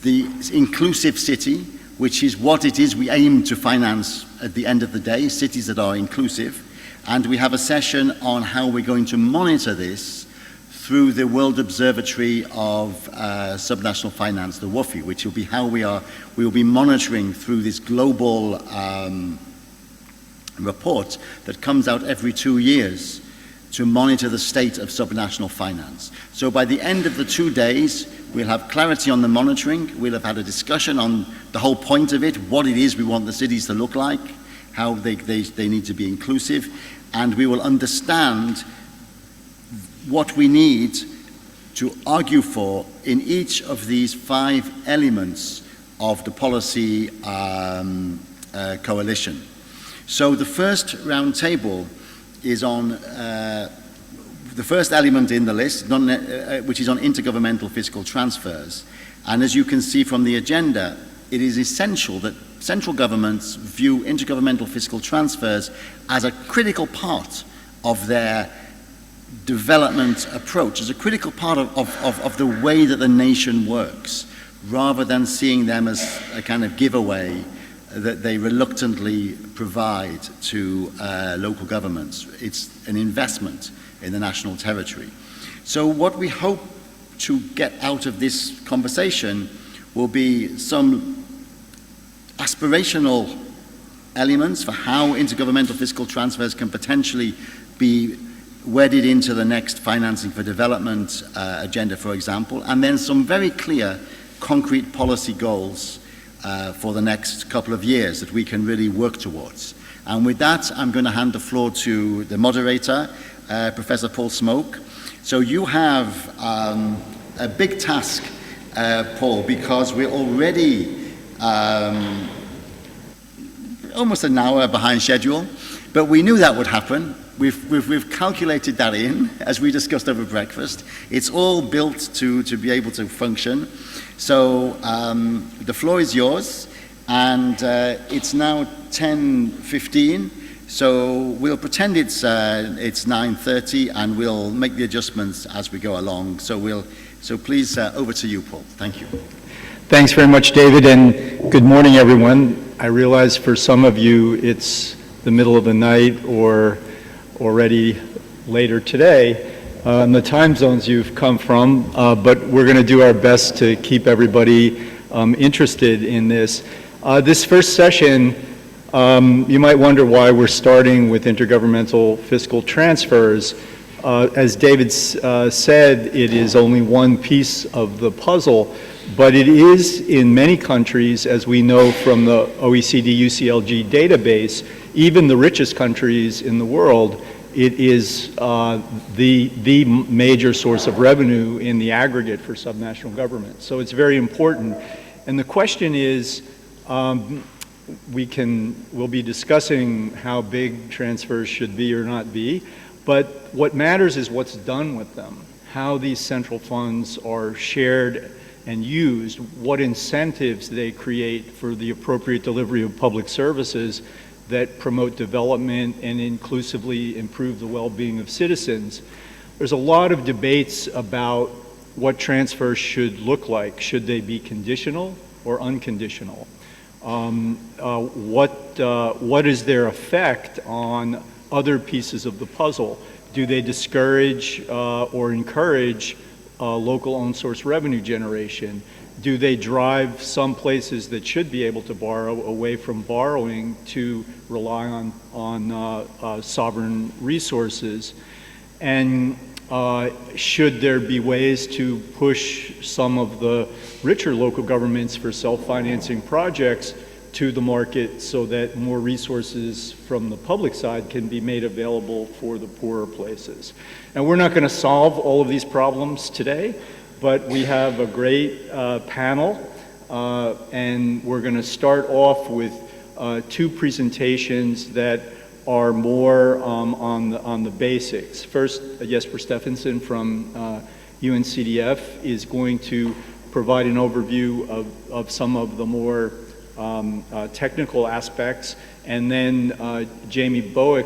[SPEAKER 2] the inclusive city, which is what it is we aim to finance at the end of the day, cities that are inclusive. And we have a session on how we're going to monitor this through the World Observatory of Subnational Finance, the WOFI, which will be how we will be monitoring through this global report that comes out every 2 years to monitor the state of subnational finance. So by the end of the 2 days, we'll have clarity on the monitoring, we'll have had a discussion on the whole point of it, what it is we want the cities to look like, how they need to be inclusive, and we will understand what we need to argue for in each of these 5 elements of the policy coalition. So the first roundtable is on the first element in the list, which is on intergovernmental fiscal transfers. And as you can see from the agenda, it is essential that central governments view intergovernmental fiscal transfers as a critical part of their development approach, as a critical part of the way that the nation works, rather than seeing them as a kind of giveaway that they reluctantly provide to local governments. It's an investment in the national territory. So what we hope to get out of this conversation will be some aspirational elements for how intergovernmental fiscal transfers can potentially be wedded into the next financing for development agenda, for example, and then some very clear concrete policy goals for the next couple of years that we can really work towards. And with that, I'm going to hand the floor to the moderator, Professor Paul Smoke. So you have a big task, Paul, because we're already almost an hour behind schedule, but we knew that would happen. We've calculated that in, as we discussed over breakfast. It's all built to be able to function. So the floor is yours, and it's now 10:15. So we'll pretend it's 9:30, and we'll make the adjustments as we go along. So please, over to you, Paul. Thank you.
[SPEAKER 8] Thanks very much, David, and good morning, everyone. I realize for some of you it's the middle of the night or already later today in the time zones you've come from, but we're going to do our best to keep everybody interested in this. This first session, you might wonder why we're starting with intergovernmental fiscal transfers. As David said, it is only one piece of the puzzle, but it is in many countries, as we know from the OECD UCLG database, even the richest countries in the world, it is the major source of revenue in the aggregate for subnational governments. So it's very important. And the question is, we'll be discussing how big transfers should be or not be, but what matters is what's done with them, how these central funds are shared and used, what incentives they create for the appropriate delivery of public services that promote development and inclusively improve the well-being of citizens. There's a lot of debates about what transfers should look like. Should they be conditional or unconditional? What is their effect on other pieces of the puzzle? Do they discourage or encourage local own source revenue generation? Do they drive some places that should be able to borrow away from borrowing to rely on sovereign resources? And should there be ways to push some of the richer local governments for self-financing projects to the market so that more resources from the public side can be made available for the poorer places? Now, we're not going to solve all of these problems today, but we have a great panel, and we're going to start off with two presentations that are more on the basics. First, Jesper Steffensen from UNCDF is going to provide an overview of some of the more technical aspects, and then Jamie Boix,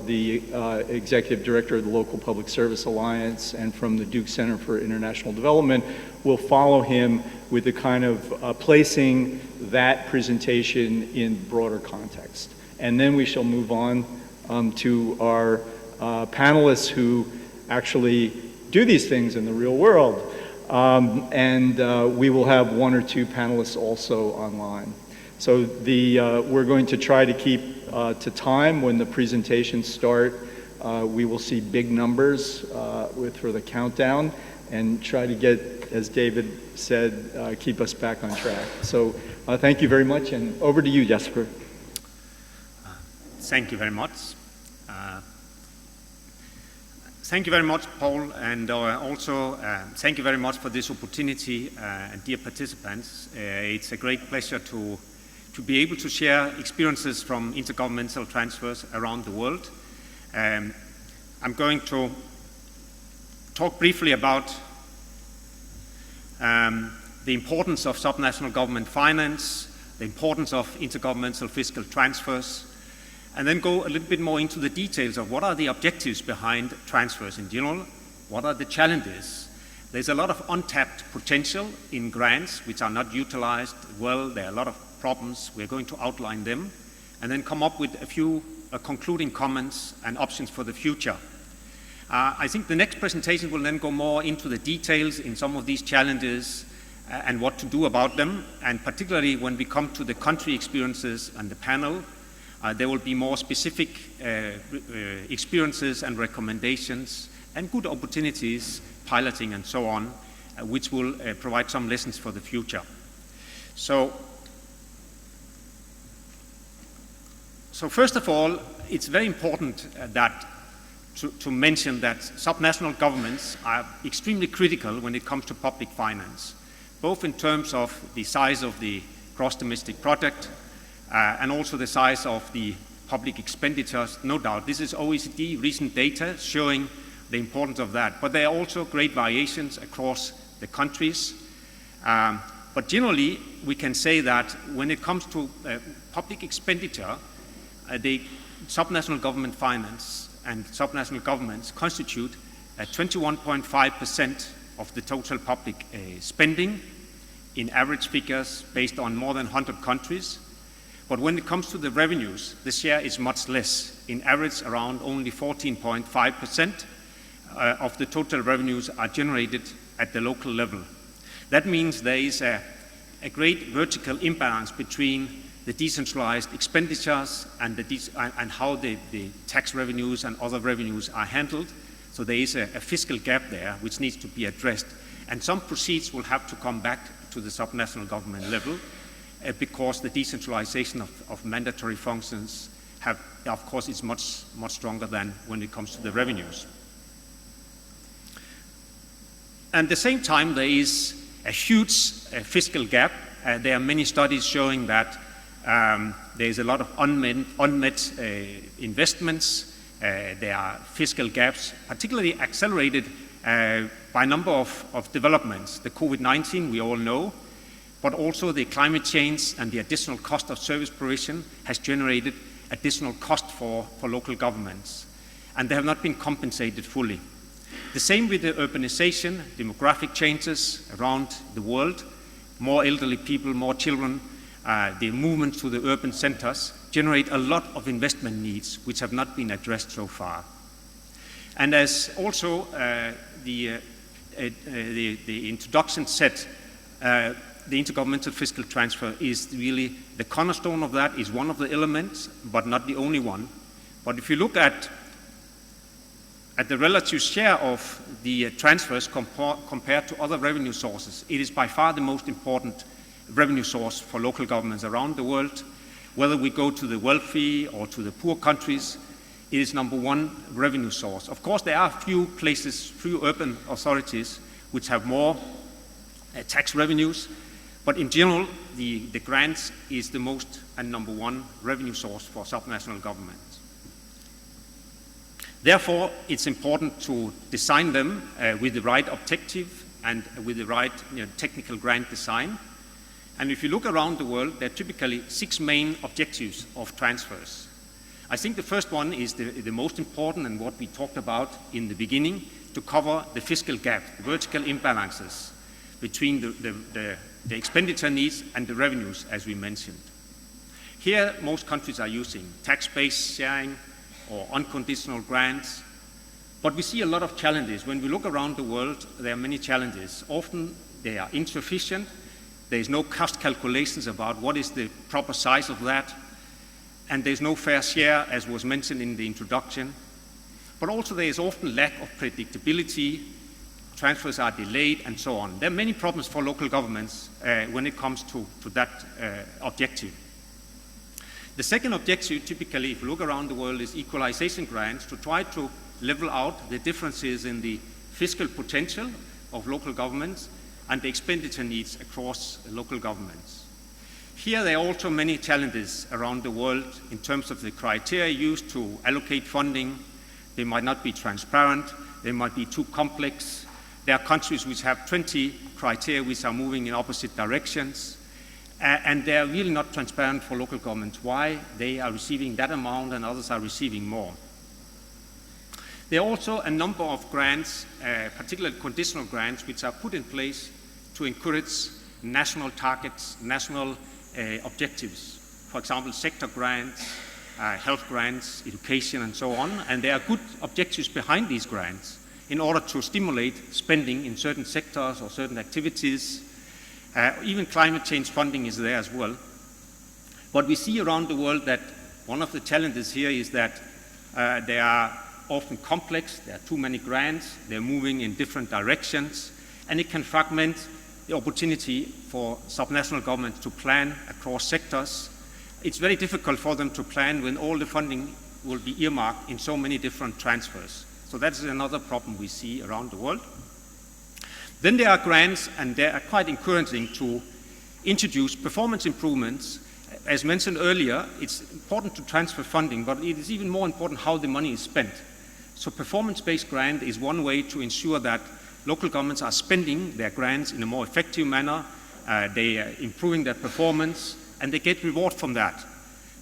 [SPEAKER 8] the Executive Director of the Local Public Service Alliance and from the Duke Center for International Development, will follow him with the kind of placing that presentation in broader context. And then we shall move on to our panelists who actually do these things in the real world. We will have one or two panelists also online. So we're going to try to keep to time when the presentations start. We will see big numbers for the countdown and try to get, as David said, keep us back on track. So thank you very much, and over to you, Jesper.
[SPEAKER 9] Thank you very much. Thank you very much, Paul, and also thank you very much for this opportunity, dear participants. It's a great pleasure to be able to share experiences from intergovernmental transfers around the world. I'm going to talk briefly about the importance of subnational government finance, the importance of intergovernmental fiscal transfers, and then go a little bit more into the details of what are the objectives behind transfers in general, what are the challenges. There's a lot of untapped potential in grants which are not utilized well. There are a lot of problems. We're going to outline them and then come up with a few concluding comments and options for the future. I think the next presentation will then go more into the details in some of these challenges and what to do about them, and particularly when we come to the country experiences and the panel, there will be more specific experiences and recommendations and good opportunities, piloting and so on, which will provide some lessons for the future. So first of all, it's very important that to mention that subnational governments are extremely critical when it comes to public finance, both in terms of the size of the gross domestic product and also the size of the public expenditures. No doubt, this is OECD recent data showing the importance of that, but there are also great variations across the countries. But generally, we can say that when it comes to public expenditure, the subnational government finance and subnational governments constitute 21.5% of the total public spending in average figures based on more than 100 countries. But when it comes to the revenues, the share is much less. In average, around only 14.5% of the total revenues are generated at the local level. That means there is a great vertical imbalance between the decentralized expenditures and how the tax revenues and other revenues are handled. So there is a fiscal gap there which needs to be addressed. And some proceeds will have to come back to the subnational government level because the decentralization of mandatory functions of course, is much stronger than when it comes to the revenues. And at the same time, there is a huge fiscal gap. There are many studies showing that there is a lot of unmet investments. There are fiscal gaps, particularly accelerated by a number of developments. The COVID-19, we all know, but also the climate change and the additional cost of service provision has generated additional cost for local governments, and they have not been compensated fully. The same with the urbanization, demographic changes around the world, more elderly people, more children, the movement to the urban centers generate a lot of investment needs which have not been addressed so far. And as also the introduction said, the intergovernmental fiscal transfer is really the cornerstone of that, is one of the elements, but not the only one. But if you look at the relative share of the transfers compared to other revenue sources, it is by far the most important revenue source for local governments around the world. Whether we go to the wealthy or to the poor countries, it is number one revenue source. Of course, there are few places, few urban authorities which have more tax revenues, but in general, the grants is the most and number one revenue source for subnational governments. Therefore, it's important to design them with the right objective and with the right technical grant design. And if you look around the world, there are typically 6 main objectives of transfers. I think the first one is the most important and what we talked about in the beginning, to cover the fiscal gap, the vertical imbalances between the expenditure needs and the revenues, as we mentioned. Here, most countries are using tax-based sharing or unconditional grants, but we see a lot of challenges. When we look around the world, there are many challenges. Often they are insufficient. There is no cost calculations about what is the proper size of that, and there's no fair share, as was mentioned in the introduction. But also there is often lack of predictability, transfers are delayed, and so on. There are many problems for local governments when it comes to that objective. The second objective, typically, if you look around the world, is equalization grants, to try to level out the differences in the fiscal potential of local governments and the expenditure needs across local governments. Here there are also many challenges around the world in terms of the criteria used to allocate funding. They might not be transparent, they might be too complex. There are countries which have 20 criteria which are moving in opposite directions. and they are really not transparent for local governments why they are receiving that amount and others are receiving more. There are also a number of grants, particularly conditional grants, which are put in place to encourage national targets, national objectives. For example, sector grants, health grants, education, and so on. And there are good objectives behind these grants in order to stimulate spending in certain sectors or certain activities. Even climate change funding is there as well. But we see around the world that one of the challenges here is that they are often complex, there are too many grants, they're moving in different directions, and it can fragment the opportunity for subnational governments to plan across sectors. It's very difficult for them to plan when all the funding will be earmarked in so many different transfers. So that's another problem we see around the world. Then there are grants, and they are quite encouraging to introduce performance improvements. As mentioned earlier, it's important to transfer funding, but it is even more important how the money is spent. So performance-based grant is one way to ensure that local governments are spending their grants in a more effective manner, they are improving their performance, and they get reward from that.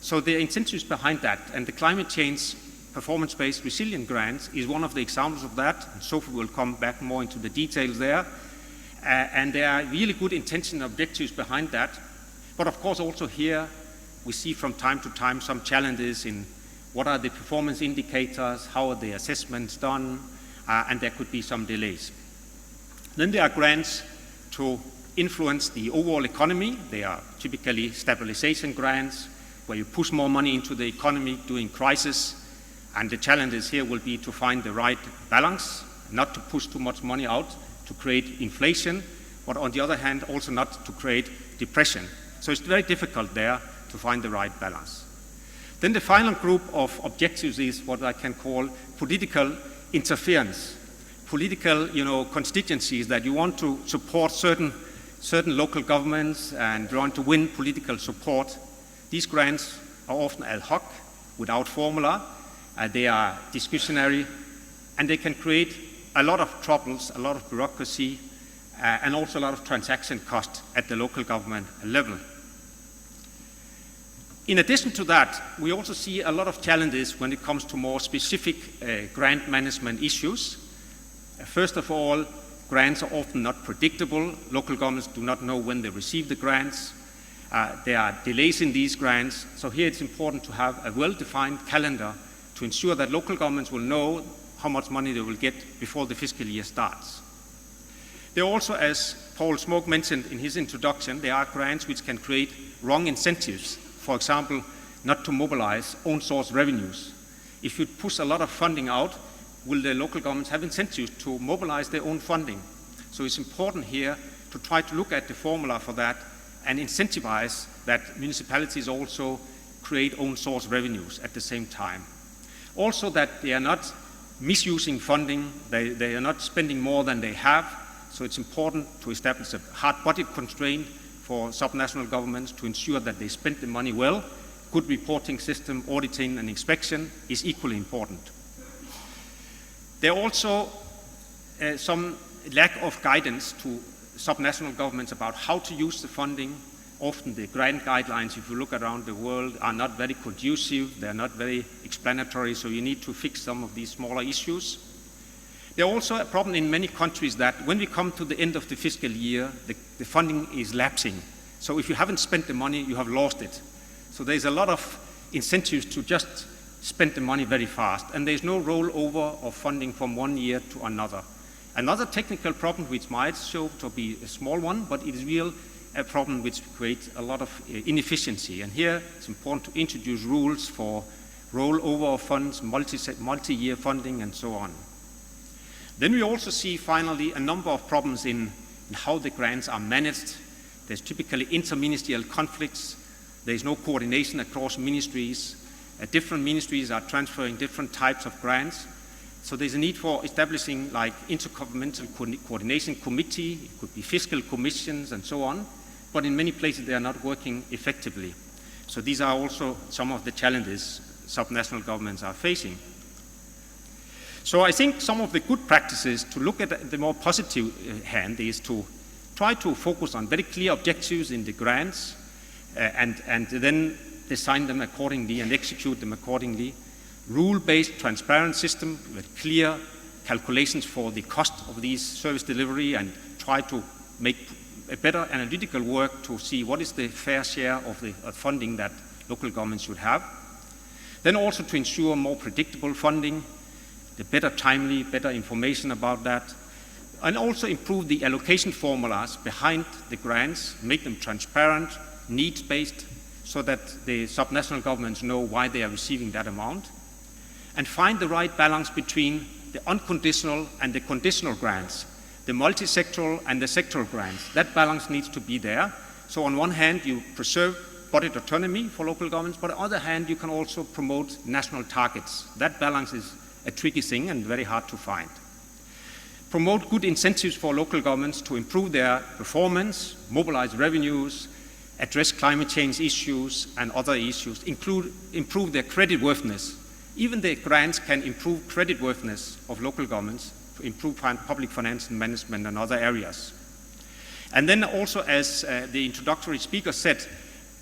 [SPEAKER 9] So there are incentives behind that, and the climate change performance-based resilient grants is one of the examples of that, and Sophie will come back more into the details there. And there are really good intention objectives behind that. But of course also here we see from time to time some challenges in what are the performance indicators, how are the assessments done, and there could be some delays. Then there are grants to influence the overall economy. They are typically stabilization grants, where you push more money into the economy during crisis, and the challenges here will be to find the right balance, not to push too much money out to create inflation, but on the other hand also not to create depression. So it's very difficult there to find the right balance. Then the final group of objectives is what I can call political interference. Political, constituencies that you want to support certain local governments and want to win political support. These grants are often ad hoc, without formula. They are discretionary, and they can create a lot of troubles, a lot of bureaucracy, and also a lot of transaction cost at the local government level. In addition to that, we also see a lot of challenges when it comes to more specific grant management issues. First of all, grants are often not predictable. Local governments do not know when they receive the grants. There are delays in these grants. So here it's important to have a well-defined calendar to ensure that local governments will know how much money they will get before the fiscal year starts. There are also, as Paul Smoke mentioned in his introduction, there are grants which can create wrong incentives. For example, not to mobilize own source revenues. If you push a lot of funding out, will the local governments have incentives to mobilize their own funding? So it's important here to try to look at the formula for that and incentivize that municipalities also create own source revenues at the same time. Also that they are not misusing funding, they are not spending more than they have, so it's important to establish a hard budget constraint for subnational governments to ensure that they spend the money well. Good reporting system, auditing and inspection is equally important. There are also some lack of guidance to subnational governments about how to use the funding. Often the grant guidelines, if you look around the world, are not very conducive, they're not very explanatory, so you need to fix some of these smaller issues. There's also a problem in many countries that when we come to the end of the fiscal year, the funding is lapsing. So if you haven't spent the money, you have lost it. So there's a lot of incentives to just spend the money very fast, and there's no rollover of funding from one year to another. Another technical problem which might show to be a small one, but it is real a problem which creates a lot of inefficiency. And here it's important to introduce rules for rollover of funds, multi-year funding, and so on. Then we also see finally a number of problems in how the grants are managed. There's typically interministerial conflicts. There's no coordination across ministries. Different ministries are transferring different types of grants. So there's a need for establishing like intergovernmental coordination committee, it could be fiscal commissions and so on, but in many places they are not working effectively. So these are also some of the challenges subnational governments are facing. So I think some of the good practices to look at the more positive hand is to try to focus on very clear objectives in the grants, and then design them accordingly and execute them accordingly. Rule-based, transparent system with clear calculations for the cost of these service delivery, and try to make a better analytical work to see what is the fair share of the funding that local governments should have. Then also to ensure more predictable funding, the better timely, better information about that, and also improve the allocation formulas behind the grants, make them transparent, needs-based, so that the subnational governments know why they are receiving that amount, and find the right balance between the unconditional and the conditional grants, the multi-sectoral and the sectoral grants. That balance needs to be there. So on one hand, you preserve budget autonomy for local governments, but on the other hand, you can also promote national targets. That balance is a tricky thing and very hard to find. Promote good incentives for local governments to improve their performance, mobilize revenues, address climate change issues and other issues, improve their creditworthiness. Even the grants can improve creditworthiness of local governments, to improve public finance and management and other areas. And then also, as the introductory speaker said,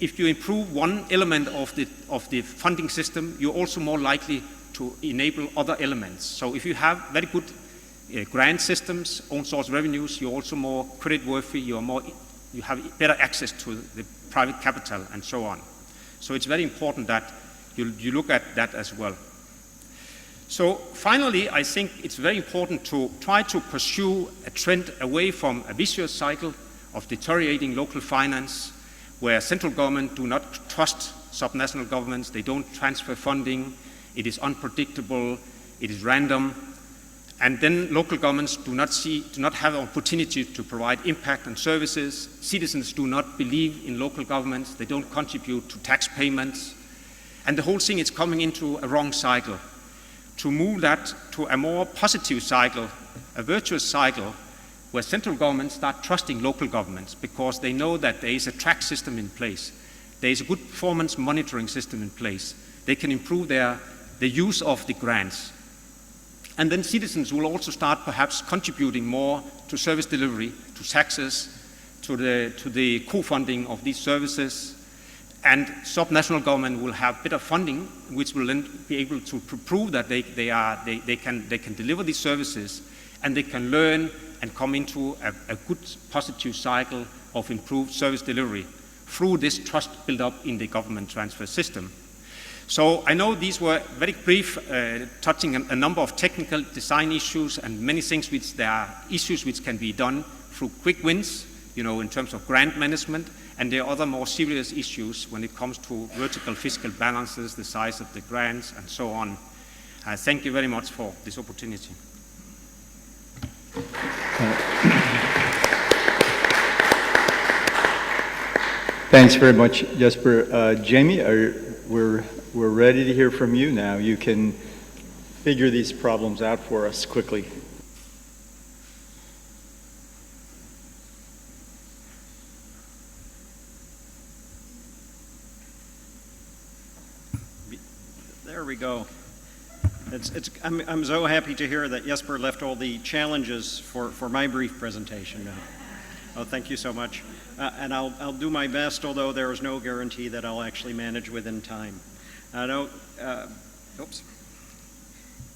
[SPEAKER 9] if you improve one element of the funding system, you're also more likely to enable other elements. So if you have very good grant systems, own source revenues, you're also more creditworthy, you have better access to the private capital and so on. So it's very important that you look at that as well. So finally, I think it's very important to try to pursue a trend away from a vicious cycle of deteriorating local finance, where central government do not trust subnational governments, they don't transfer funding, it is unpredictable, it is random, and then local governments do not have an opportunity to provide impact and services. Citizens do not believe in local governments, they don't contribute to tax payments, and the whole thing is coming into a wrong cycle. To move that to a more positive cycle, a virtuous cycle, where central governments start trusting local governments because they know that there is a track system in place, there is a good performance monitoring system in place, they can improve the use of the grants. And then citizens will also start perhaps contributing more to service delivery, to taxes, to the co-funding of these services, and subnational government will have better funding, which will then be able to prove that they can deliver these services, and they can learn and come into a good positive cycle of improved service delivery through this trust built up in the government transfer system. So I know these were very brief, touching a number of technical design issues and many things which there are issues which can be done through quick wins, in terms of grant management, and there are other more serious issues when it comes to vertical fiscal balances, the size of the grants, and so on. Thank you very much for this opportunity.
[SPEAKER 8] Thanks very much, Jesper. Jamie, we're ready to hear from you now. You can figure these problems out for us quickly.
[SPEAKER 10] There we go. I'm so happy to hear that Jesper left all the challenges for my brief presentation. Oh, thank you so much. And I'll do my best, although there is no guarantee that I'll actually manage within time. Oops.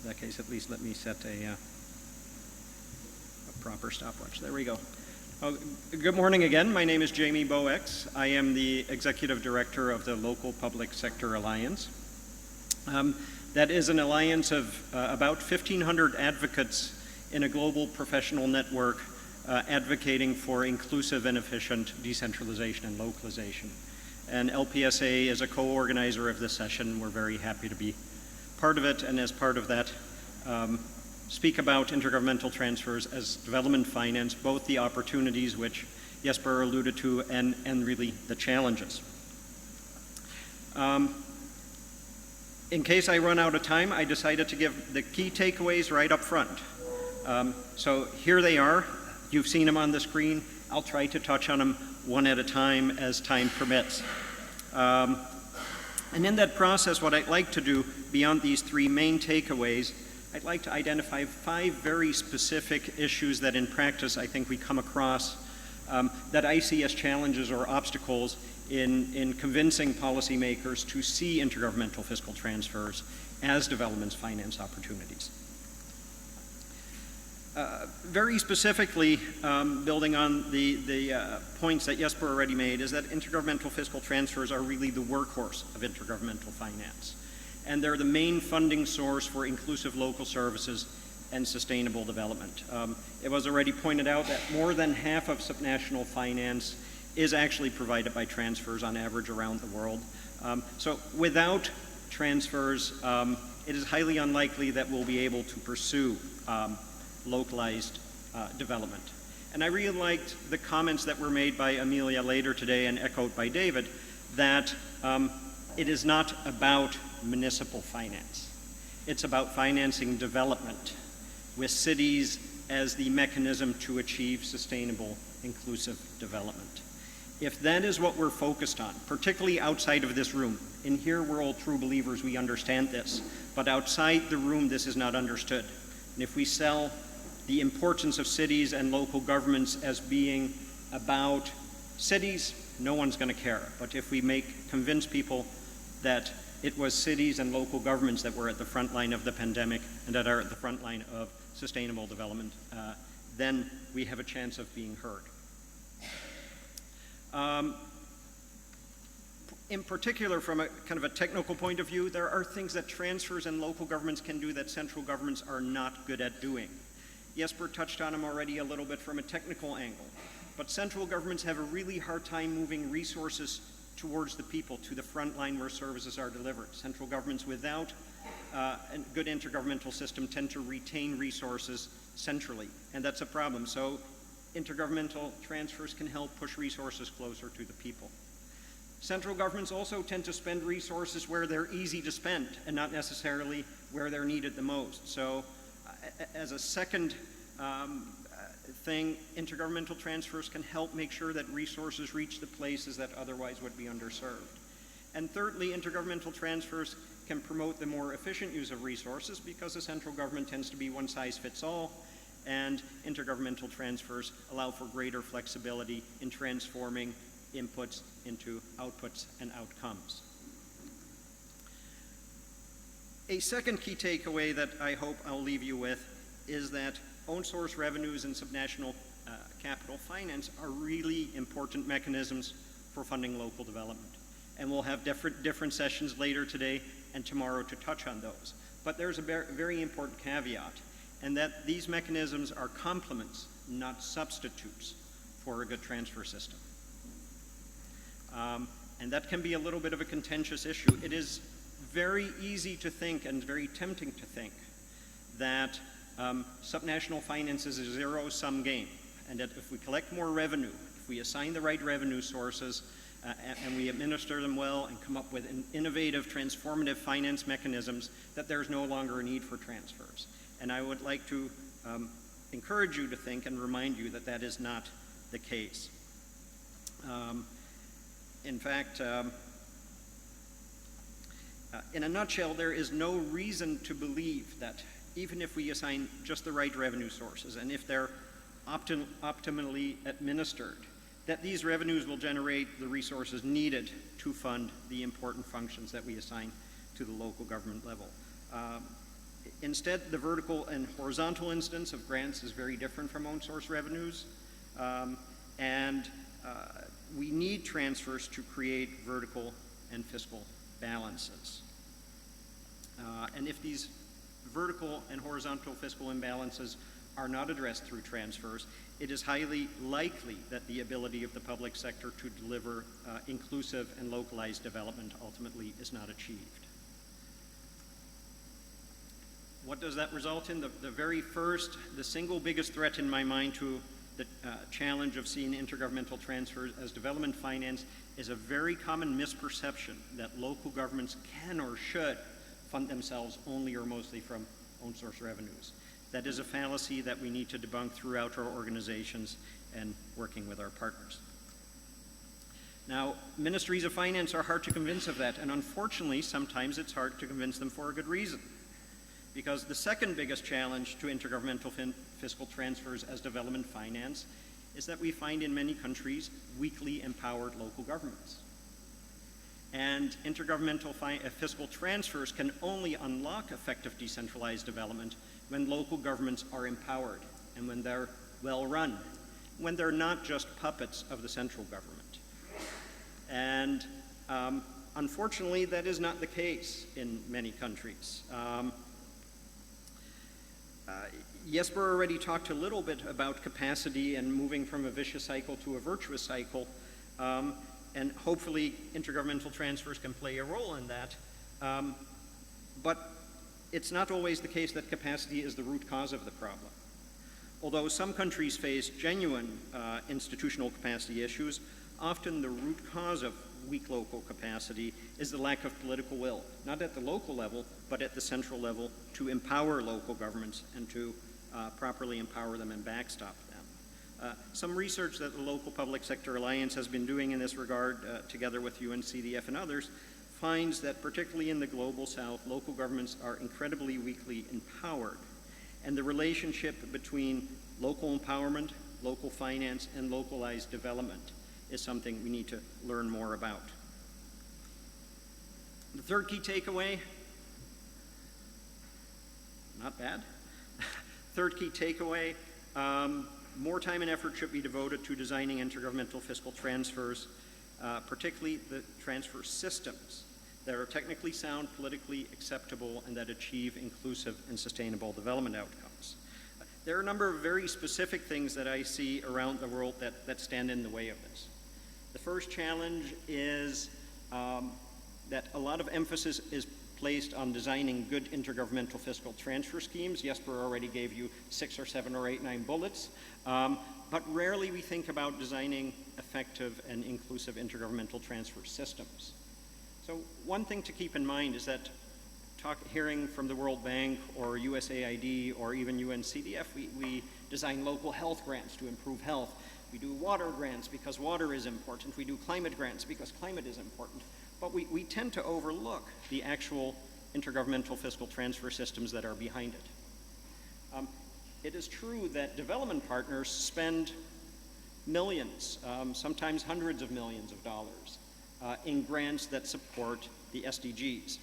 [SPEAKER 10] In that case, at least let me set a proper stopwatch. There we go. Good morning again. My name is Jamie Boex. I am the Executive Director of the Local Public Sector Alliance. That is an alliance of about 1,500 advocates in a global professional network advocating for inclusive and efficient decentralization and localization. And LPSA is a co-organizer of this session. We're very happy to be part of it, and as part of that, speak about intergovernmental transfers as development finance, both the opportunities which Jesper alluded to and really the challenges. In case I run out of time, I decided to give the key takeaways right up front. So here they are. You've seen them on the screen. I'll try to touch on them one at a time as time permits. And in that process, what I'd like to do, beyond these three main takeaways, I'd like to identify 5 very specific issues that in practice I think we come across that I see as challenges or obstacles in convincing policymakers to see intergovernmental fiscal transfers as development finance opportunities. Very specifically, building on the points that Jesper already made, is that intergovernmental fiscal transfers are really the workhorse of intergovernmental finance. And they're the main funding source for inclusive local services and sustainable development. It was already pointed out that more than half of subnational finance is actually provided by transfers on average around the world. So without transfers, it is highly unlikely that we'll be able to pursue localized development. And I really liked the comments that were made by Amelia later today and echoed by David, that it is not about municipal finance. It's about financing development with cities as the mechanism to achieve sustainable, inclusive development. If that is what we're focused on, particularly outside of this room, in here we're all true believers, we understand this, but outside the room this is not understood. And if we sell the importance of cities and local governments as being about cities, no one's going to care. But if we convince people that it was cities and local governments that were at the front line of the pandemic and that are at the front line of sustainable development, then we have a chance of being heard. In particular, from a kind of a technical point of view, there are things that transfers and local governments can do that central governments are not good at doing. Jesper touched on them already a little bit from a technical angle, but central governments have a really hard time moving resources towards the people, to the front line where services are delivered. Central governments without a good intergovernmental system tend to retain resources centrally, and that's a problem. So intergovernmental transfers can help push resources closer to the people. Central governments also tend to spend resources where they're easy to spend and not necessarily where they're needed the most. So as a second thing, intergovernmental transfers can help make sure that resources reach the places that otherwise would be underserved. And thirdly, intergovernmental transfers can promote the more efficient use of resources because the central government tends to be one size fits all, and intergovernmental transfers allow for greater flexibility in transforming inputs into outputs and outcomes. A second key takeaway that I hope I'll leave you with is that own source revenues and subnational capital finance are really important mechanisms for funding local development. And we'll have different sessions later today and tomorrow to touch on those. But there's a very important caveat, and that these mechanisms are complements, not substitutes, for a good transfer system. And that can be a little bit of a contentious issue. It is very easy to think and very tempting to think that subnational finance is a zero-sum game, and that if we collect more revenue, if we assign the right revenue sources, and we administer them well and come up with innovative, transformative finance mechanisms, that there's no longer a need for transfers. And I would like to encourage you to think and remind you that that is not the case. In fact, in a nutshell, there is no reason to believe that even if we assign just the right revenue sources, and if they're optimally administered, that these revenues will generate the resources needed to fund the important functions that we assign to the local government level. Instead, the vertical and horizontal instance of grants is very different from own source revenues, and we need transfers to create vertical and fiscal balances. And if these vertical and horizontal fiscal imbalances are not addressed through transfers, it is highly likely that the ability of the public sector to deliver inclusive and localized development ultimately is not achieved. What does that result in? The single biggest threat in my mind to the challenge of seeing intergovernmental transfers as development finance is a very common misperception that local governments can or should fund themselves only or mostly from own source revenues. That is a fallacy that we need to debunk throughout our organizations and working with our partners. Now, ministries of finance are hard to convince of that, and unfortunately, sometimes it's hard to convince them for a good reason. Because the second biggest challenge to intergovernmental fiscal transfers as development finance is that we find in many countries weakly empowered local governments. And intergovernmental fiscal transfers can only unlock effective decentralized development when local governments are empowered and when they're well run, when they're not just puppets of the central government. And unfortunately, that is not the case in many countries. Jesper already talked a little bit about capacity and moving from a vicious cycle to a virtuous cycle. And hopefully intergovernmental transfers can play a role in that. But it's not always the case that capacity is the root cause of the problem. Although some countries face genuine institutional capacity issues, often the root cause of weak local capacity is the lack of political will, not at the local level, but at the central level, to empower local governments and to properly empower them and backstop them. Some research that the Local Public Sector Alliance has been doing in this regard, together with UNCDF and others, finds that particularly in the Global South, local governments are incredibly weakly empowered. And the relationship between local empowerment, local finance, and localized development is something we need to learn more about. The third key takeaway, not bad. Third key takeaway, more time and effort should be devoted to designing intergovernmental fiscal transfers, particularly the transfer systems that are technically sound, politically acceptable, and that achieve inclusive and sustainable development outcomes. There are a number of very specific things that I see around the world that stand in the way of this. The first challenge is that a lot of emphasis is placed on designing good intergovernmental fiscal transfer schemes. Jesper already gave you 6 or 7 or 8, 9 bullets, but rarely we think about designing effective and inclusive intergovernmental transfer systems. So one thing to keep in mind is that hearing from the World Bank or USAID or even UNCDF, we design local health grants to improve health. We do water grants because water is important. We do climate grants because climate is important. But we tend to overlook the actual intergovernmental fiscal transfer systems that are behind it. It is true that development partners spend millions, sometimes hundreds of millions of dollars in grants that support the SDGs.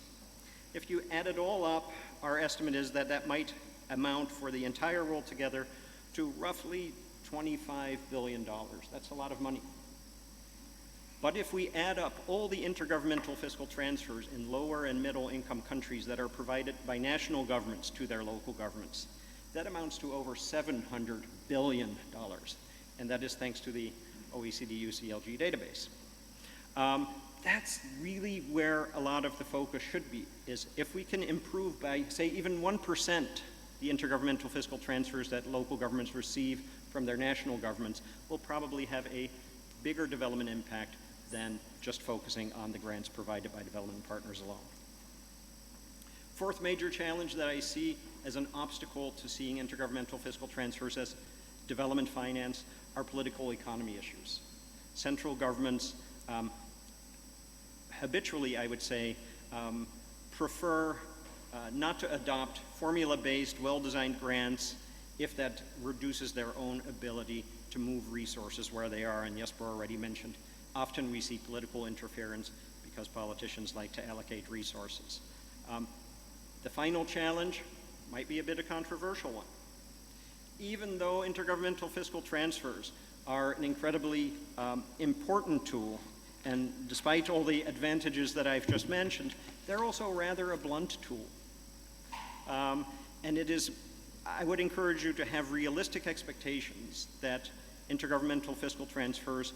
[SPEAKER 10] If you add it all up, our estimate is that that might amount for the entire world together to roughly $25 billion. That's a lot of money. But if we add up all the intergovernmental fiscal transfers in lower and middle income countries that are provided by national governments to their local governments, that amounts to over $700 billion. And that is thanks to the OECD UCLG database. That's really where a lot of the focus should be, is if we can improve by, say, even 1% the intergovernmental fiscal transfers that local governments receive from their national governments, we'll probably have a bigger development impact than just focusing on the grants provided by development partners alone. Fourth major challenge that I see as an obstacle to seeing intergovernmental fiscal transfers as development finance are political economy issues. Central governments habitually, I would say, prefer not to adopt formula-based, well-designed grants if that reduces their own ability to move resources where they are, and Jesper already mentioned, often we see political interference because politicians like to allocate resources. The final challenge might be a bit of a controversial one. Even though intergovernmental fiscal transfers are an incredibly important tool, and despite all the advantages that I've just mentioned, they're also rather a blunt tool. And it is, I would encourage you to have realistic expectations that intergovernmental fiscal transfers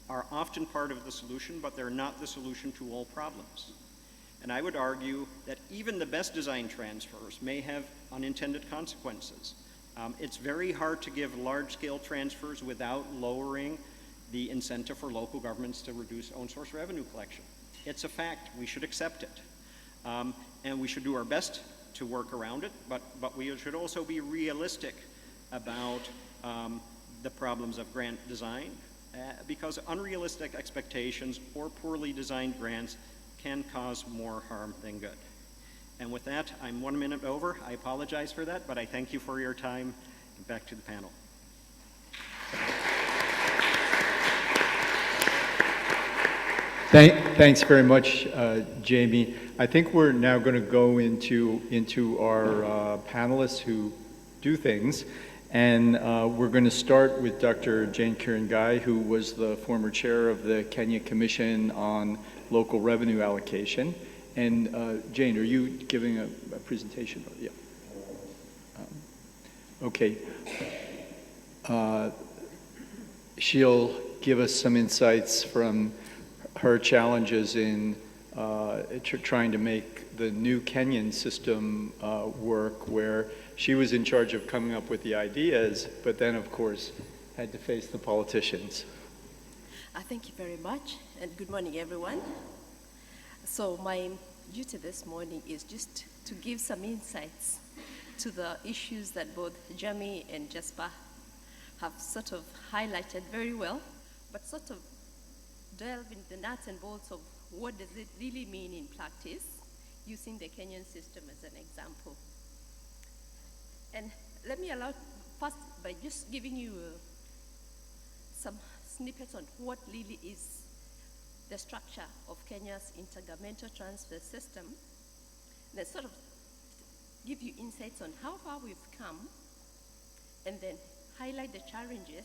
[SPEAKER 10] are often part of the solution, but they're not the solution to all problems. And I would argue that even the best designed transfers may have unintended consequences. It's very hard to give large-scale transfers without lowering the incentive for local governments to reduce own source revenue collection. It's a fact. We should accept it. And we should do our best to work around it, but we should also be realistic about the problems of grant design, because unrealistic expectations or poorly designed grants can cause more harm than good. And with that, I'm 1 minute over. I apologize for that, but I thank you for your time. Back to the panel.
[SPEAKER 8] Thanks very much, Jamie. I think we're now going to go into our panelists who do things. And we're going to start with Dr. Jane Kiran-Gai, who was the former chair of the Kenya Commission on Local Revenue Allocation. And Jane, are you giving a presentation? Yeah. Okay. She'll give us some insights from her challenges in trying to make the new Kenyan system work, where she was in charge of coming up with the ideas, but then, of course, had to face the politicians.
[SPEAKER 11] Thank you very much, and good morning, everyone. So my duty this morning is just to give some insights to the issues that both Jamie and Jasper have sort of highlighted very well, but sort of delve into the nuts and bolts of what does it really mean in practice, using the Kenyan system as an example. And let me allow first by just giving you some snippets on what really is the structure of Kenya's intergovernmental transfer system, and then sort of give you insights on how far we've come, and then highlight the challenges.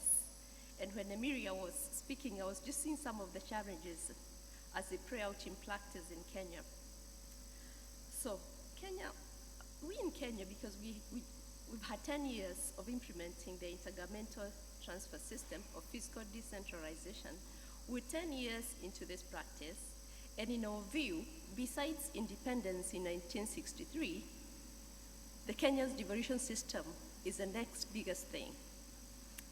[SPEAKER 11] And when Emiria was speaking, I was just seeing some of the challenges as they play out in practice in Kenya. So Kenya, we in Kenya, because we've had 10 years of implementing the intergovernmental transfer system of fiscal decentralization. We're 10 years into this practice, and in our view, besides independence in 1963, the Kenya's devolution system is the next biggest thing.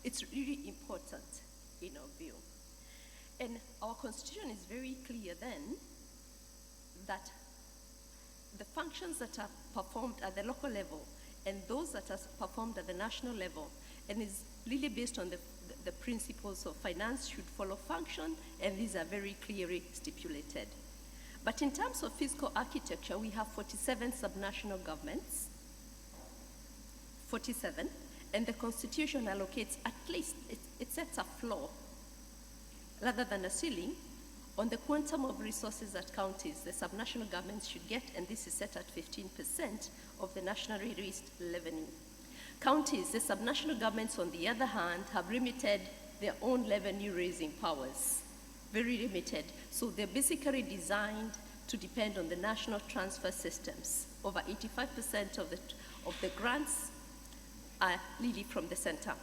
[SPEAKER 11] It's really important in our view. And our constitution is very clear then that the functions that are performed at the local level and those that are performed at the national level, and is really based on the principles of finance should follow function, and these are very clearly stipulated. But in terms of fiscal architecture, we have 47 subnational governments, 47, and the Constitution allocates at least, it sets a floor rather than a ceiling on the quantum of resources that counties, the subnational governments should get, and this is set at 15% of the nationally raised revenue. Counties, the subnational governments, on the other hand, have limited their own revenue raising powers, very limited. So they're basically designed to depend on the national transfer systems. Over 85% of the grants are really from the center.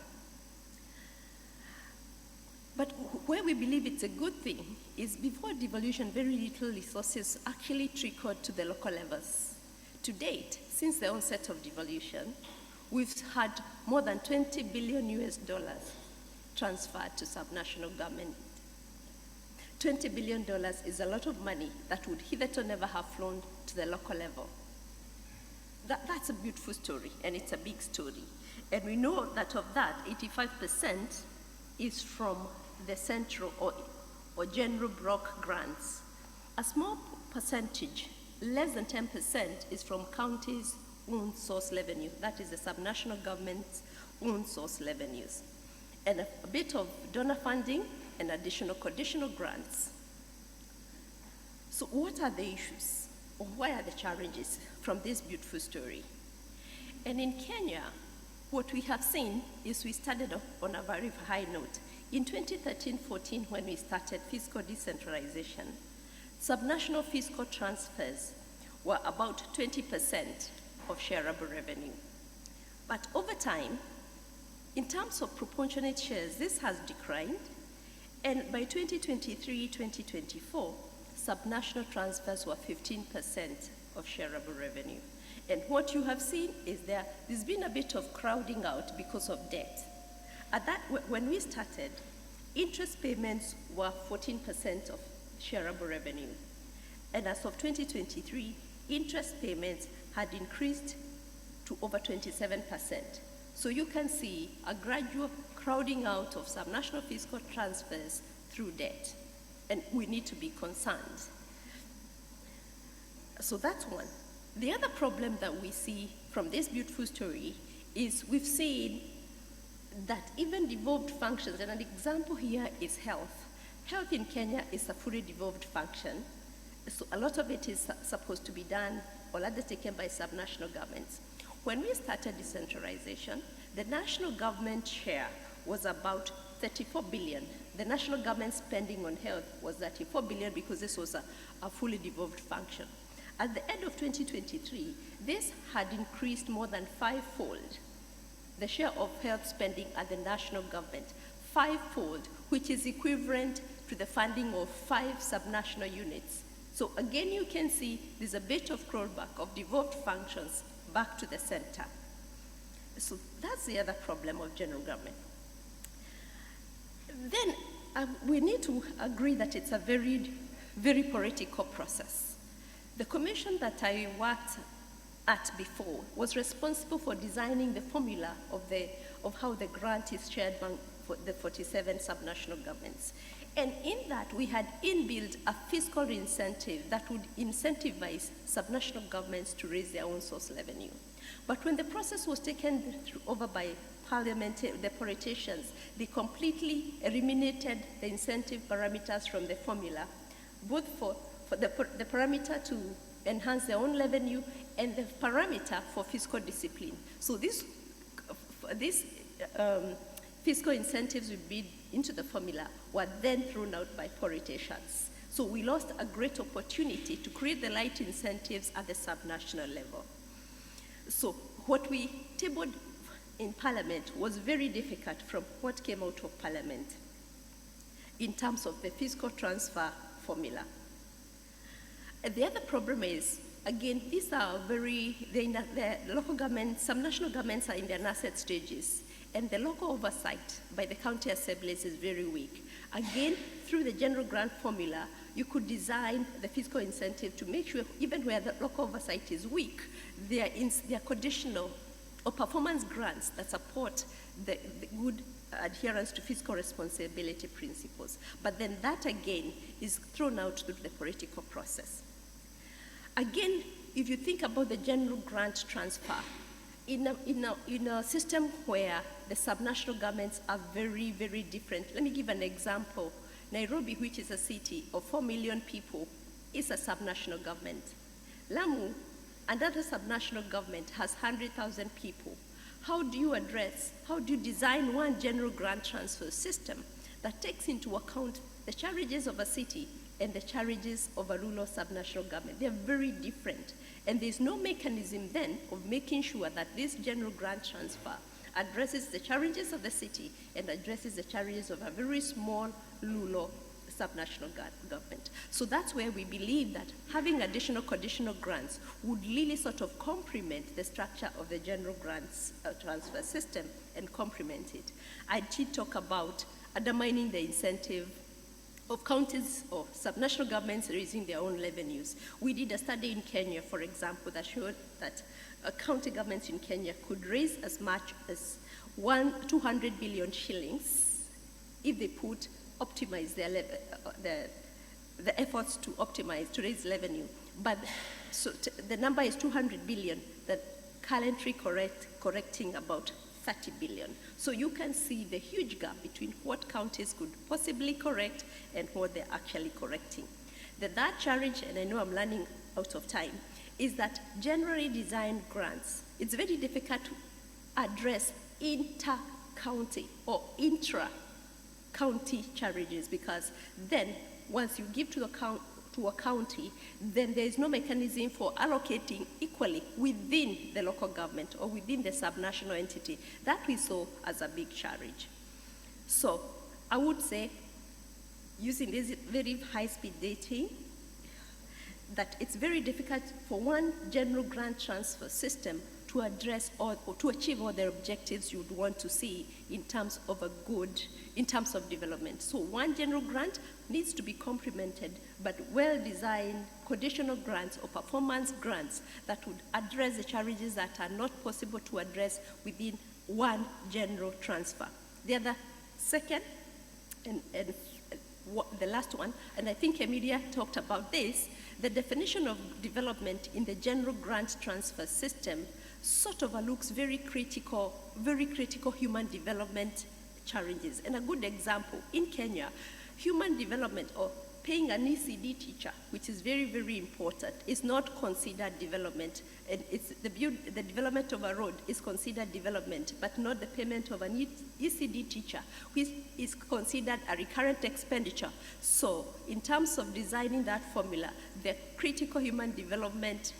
[SPEAKER 11] But where we believe it's a good thing is before devolution, very little resources actually trickled to the local levels. To date, since the onset of devolution, we've had more than $20 billion transferred to subnational government. $20 billion is a lot of money that would hitherto never have flown to the local level. That's a beautiful story, and it's a big story. And we know that of that, 85% is from the central or general block grants. A small percentage, less than 10%, is from counties' own source revenue. That is the subnational government's own source revenues. And a bit of donor funding and additional conditional grants. So what are the issues? Or what are the challenges from this beautiful story? And in Kenya, what we have seen is we started off on a very high note. In 2013-14, when we started fiscal decentralization, subnational fiscal transfers were about 20% of shareable revenue. But over time, in terms of proportionate shares, this has declined, and by 2023-2024, subnational transfers were 15% of shareable revenue. And what you have seen is there's been a bit of crowding out because of debt. When we started, interest payments were 14% of shareable revenue. And as of 2023, interest payments had increased to over 27%. So you can see a gradual crowding out of subnational fiscal transfers through debt. And we need to be concerned. So that's one. The other problem that we see from this beautiful story is we've seen that even devolved functions, and an example here is health, health in Kenya is a fully devolved function. So a lot of it is supposed to be done or undertaken by subnational governments. When we started decentralization, the national government share was about 34 billion. The national government spending on health was 34 billion because this was a fully devolved function. At the end of 2023, this had increased more than fivefold, the share of health spending at the national government, fivefold, which is equivalent to the funding of 5 subnational units. So again, you can see there's a bit of crawlback of devolved functions back to the center. So that's the other problem of general government. Then we need to agree that it's a very, very political process. The commission that I worked at before was responsible for designing the formula of how the grant is shared among the 47 subnational governments. And in that, we had inbuilt a fiscal incentive that would incentivize subnational governments to raise their own source revenue. But when the process was taken over by Parliament, the politicians, they completely eliminated the incentive parameters from the formula, both for the parameter to enhance their own revenue and the parameter for fiscal discipline. So these fiscal incentives we built into the formula were then thrown out by politicians. So we lost a great opportunity to create the right incentives at the subnational level. So what we tabled in Parliament was very difficult from what came out of Parliament in terms of the fiscal transfer formula. The other problem is, again, these are the local governments, some national governments are in their nascent stages, and the local oversight by the county assemblies is very weak. Again, through the general grant formula, you could design the fiscal incentive to make sure, even where the local oversight is weak, there are conditional or performance grants that support the good adherence to fiscal responsibility principles. But then that, again, is thrown out through the political process. Again, if you think about the general grant transfer, in a system where the subnational governments are very, very different. Let me give an example. Nairobi, which is a city of 4 million people, is a subnational government. Lamu, another subnational government, has 100,000 people. How do you design one general grant transfer system that takes into account the challenges of a city and the challenges of a rural subnational government? They're very different. And there's no mechanism then of making sure that this general grant transfer addresses the challenges of the city and addresses the challenges of a very small rural subnational government. So that's where we believe that having additional conditional grants would really sort of complement the structure of the general grants transfer system and complement it. I did talk about undermining the incentive of counties or subnational governments raising their own revenues. We did a study in Kenya, for example, that showed that county governments in Kenya could raise as much as 200 billion shillings if they optimize the efforts to optimize, to raise revenue. But so the number is 200 billion, that currently correcting about 30 billion. So you can see the huge gap between what counties could possibly correct and what they're actually correcting. The third challenge, and I know I'm running out of time, is that generally designed grants, it's very difficult to address inter-county or intra-county challenges, because then once you give to a county, then there is no mechanism for allocating equally within the local government or within the subnational entity. That we saw as a big challenge. So I would say, using this very high-speed dating, that it's very difficult for one general grant transfer system to address or to achieve all the objectives you would want to see in terms of development. So one general grant needs to be complemented, but well-designed conditional grants or performance grants that would address the challenges that are not possible to address within one general transfer. The other second, and the last one, and I think Emilia talked about this, the definition of development in the general grant transfer system sort of looks very critical human development challenges. And a good example, in Kenya, human development or paying an ECD teacher, which is very, very important, is not considered development. And it's the development of a road is considered development, but not the payment of an ECD teacher, which is considered a recurrent expenditure. So in terms of designing that formula, the critical human development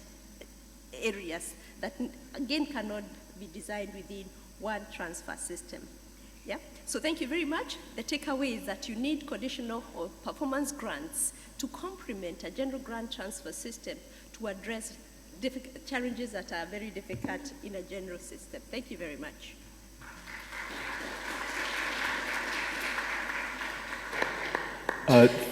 [SPEAKER 11] areas that, again, cannot be designed within one transfer system. Yeah? So thank you very much. The takeaway is that you need conditional or performance grants to complement a general grant transfer system to address challenges that are very difficult in a general system. Thank you very much.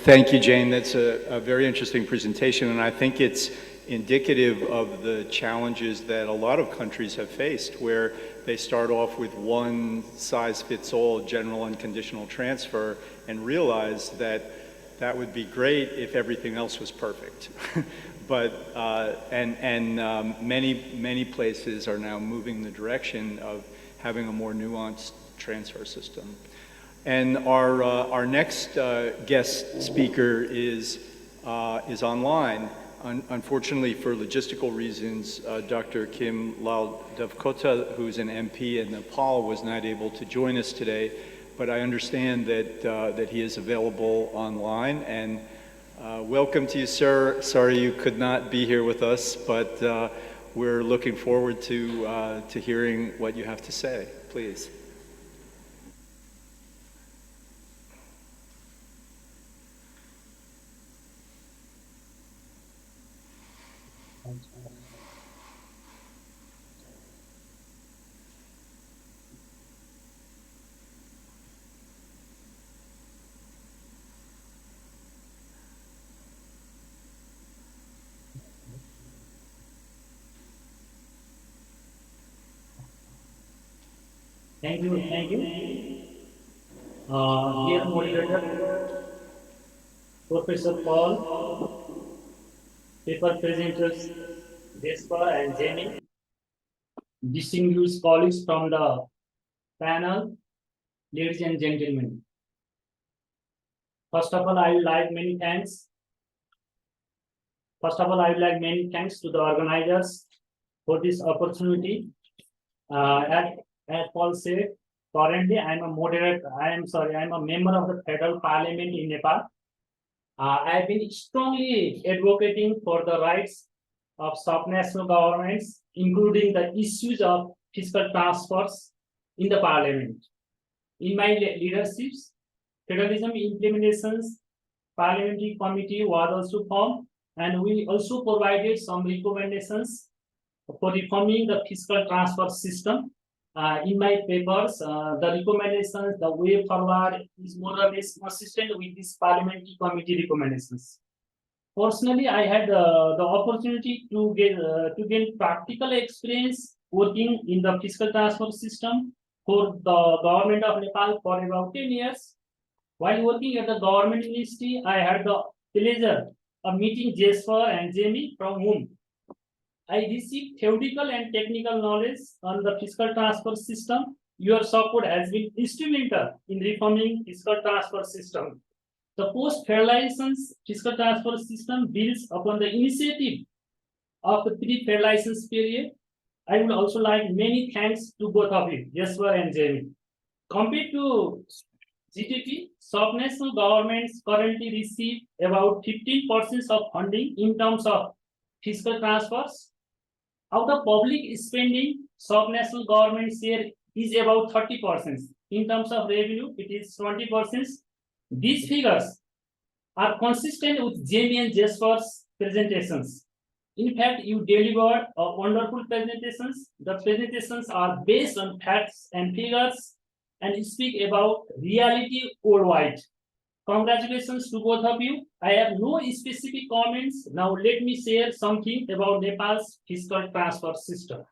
[SPEAKER 8] Thank you, Jane. That's a very interesting presentation, and I think it's indicative of the challenges that a lot of countries have faced, where they start off with one size fits all general and conditional transfer and realize that that would be great if everything else was perfect. But many places are now moving in the direction of having a more nuanced transfer system. And our next guest speaker is online. Unfortunately, for logistical reasons, Dr. Kim Lal Devkota, who's an MP in Nepal, was not able to join us today, but I understand that he is available online. And welcome to you, sir. Sorry you could not be here with us, but we're looking forward to hearing what you have to say. Please.
[SPEAKER 12] Thank you. Dear moderator, Professor Paul, paper presenters Vespa and Jamie, distinguished colleagues from the panel, ladies and gentlemen. First of all, I would like many thanks. To the organizers for this opportunity. As Paul said, currently I'm a member of the Federal Parliament in Nepal. I have been strongly advocating for the rights of subnational governments, including the issues of fiscal transfers in the Parliament. In my leaderships, Federalism Implementations Parliamentary Committee was also formed, and we also provided some recommendations for reforming the fiscal transfer system. In my papers, the recommendations, the way forward is more or less consistent with this parliamentary committee recommendations. Personally, I had the opportunity to gain practical experience working in the fiscal transfer system for the government of Nepal for about 10 years. While working at the government ministry, I had the pleasure of meeting Jesper and Jamie, from whom I received theoretical and technical knowledge on the fiscal transfer system. Your support has been instrumental in reforming fiscal transfer system. The post-federalization fiscal transfer system builds upon the initiative of the pre-federalization period. I would also like many thanks to both of you, Jesper and Jamie. Compared to GDP, subnational governments currently receive about 15% of funding in terms of fiscal transfers. Out of public spending, subnational government share is about 30%. In terms of revenue, it is 20%. These figures are consistent with Jamie and Jesper's presentations. In fact, you delivered wonderful presentations. The presentations are based on facts and figures and speak about reality worldwide. Congratulations to both of you. I have no specific comments. Now let me share something about Nepal's fiscal transfer system.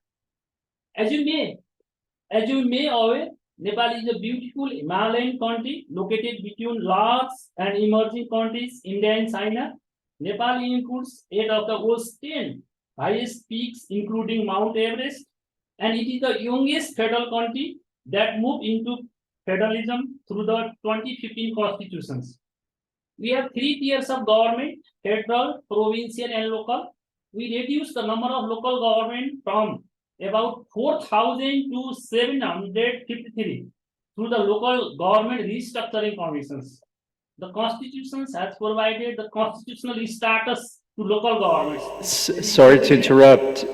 [SPEAKER 12] As you may aware, Nepal is a beautiful Himalayan country located between large and emerging countries, India and China. Nepal includes 8 of the world's 10 highest peaks, including Mount Everest, and it is the youngest federal country that moved into federalism through the 2015 constitutions. We have 3 tiers of government: federal, provincial, and local. We reduced the number of local government from about 4,000 to 753 through the local government restructuring commissions. The Constitution has provided the constitutional status to local governments.
[SPEAKER 8] Sorry to interrupt,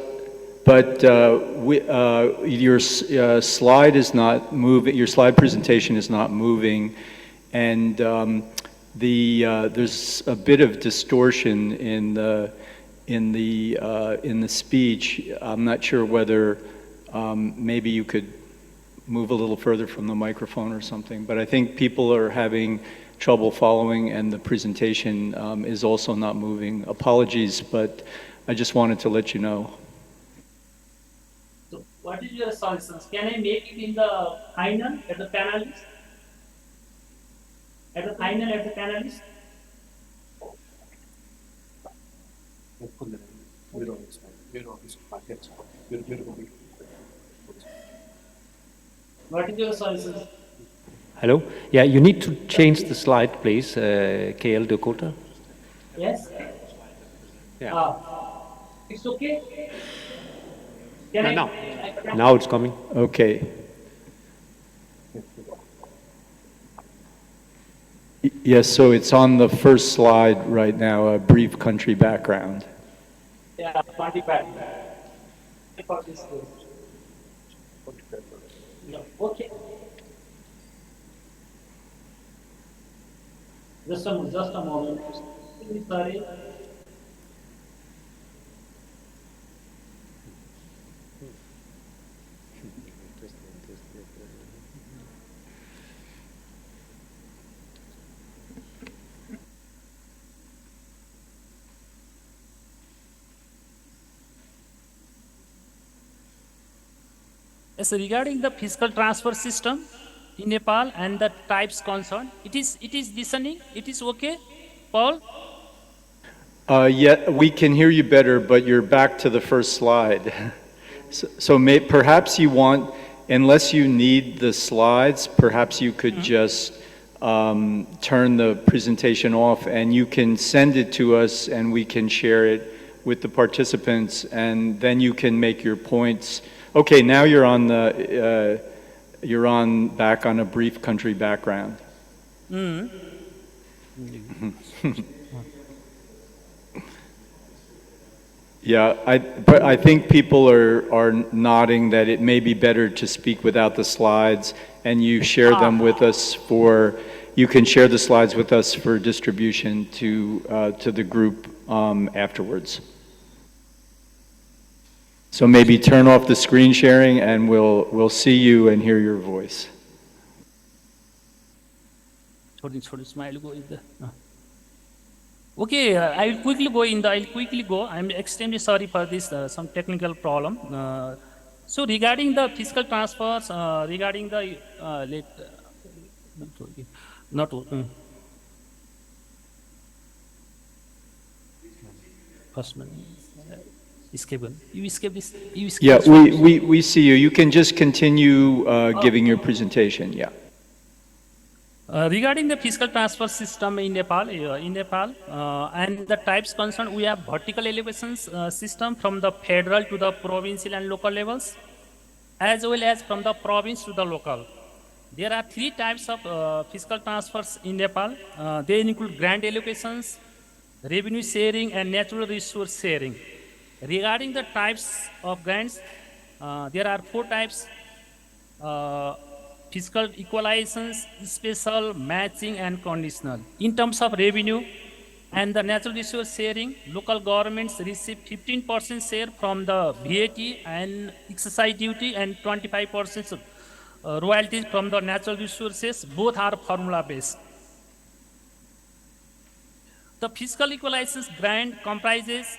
[SPEAKER 8] but your slide is not moving. Your slide presentation is not moving, and there's a bit of distortion in the speech. I'm not sure whether maybe you could move a little further from the microphone or something. But I think people are having trouble following, and the presentation is also not moving. Apologies, but I just wanted to let you know.
[SPEAKER 12] So, what is your solutions? Can I make it in the final at the panelist? At the final at the panelist? What is your solutions?
[SPEAKER 13] Hello? Yeah, you need to change the slide, please, KL Dakota.
[SPEAKER 12] Yes?
[SPEAKER 13] Yeah.
[SPEAKER 12] It's okay?
[SPEAKER 13] Now it's coming.
[SPEAKER 8] Okay. Yes, so it's on the first slide right now, a brief country background.
[SPEAKER 12] Yeah, 20 background. Okay. Just a moment. Sorry.
[SPEAKER 14] Yes, regarding the fiscal transfer system in Nepal and the types concerned, it is listening. It is okay, Paul?
[SPEAKER 8] Yeah, we can hear you better, but you're back to the first slide. So perhaps you want, unless you need the slides, perhaps you could just turn the presentation off, and you can send it to us, and we can share it with the participants, and then you can make your points. Okay, now you're on the back on a brief country background. Yeah, but I think people are nodding that it may be better to speak without the slides, and you share them with us you can share the slides with us for distribution to the group afterwards. So maybe turn off the screen sharing, and we'll see you and hear your voice.
[SPEAKER 14] Okay, I'll quickly go. I'm extremely sorry for this, some technical problem. So regarding the fiscal transfers, regarding the first one. Escape. You escape this. You escape.
[SPEAKER 8] Yeah, we see you. You can just continue giving your presentation. Yeah.
[SPEAKER 14] Regarding the fiscal transfer system in Nepal, and the types concerned, we have vertical elevations system from the federal to the provincial and local levels, as well as from the province to the local. There are 3 types of fiscal transfers in Nepal. They include grant allocations, revenue sharing, and natural resource sharing. Regarding the types of grants, there are 4 types: fiscal equalizations, special, matching, and conditional. In terms of revenue and the natural resource sharing, local governments receive 15% share from the VAT and excise duty, and 25% royalties from the natural resources. Both are formula-based. The fiscal equalizations grant comprises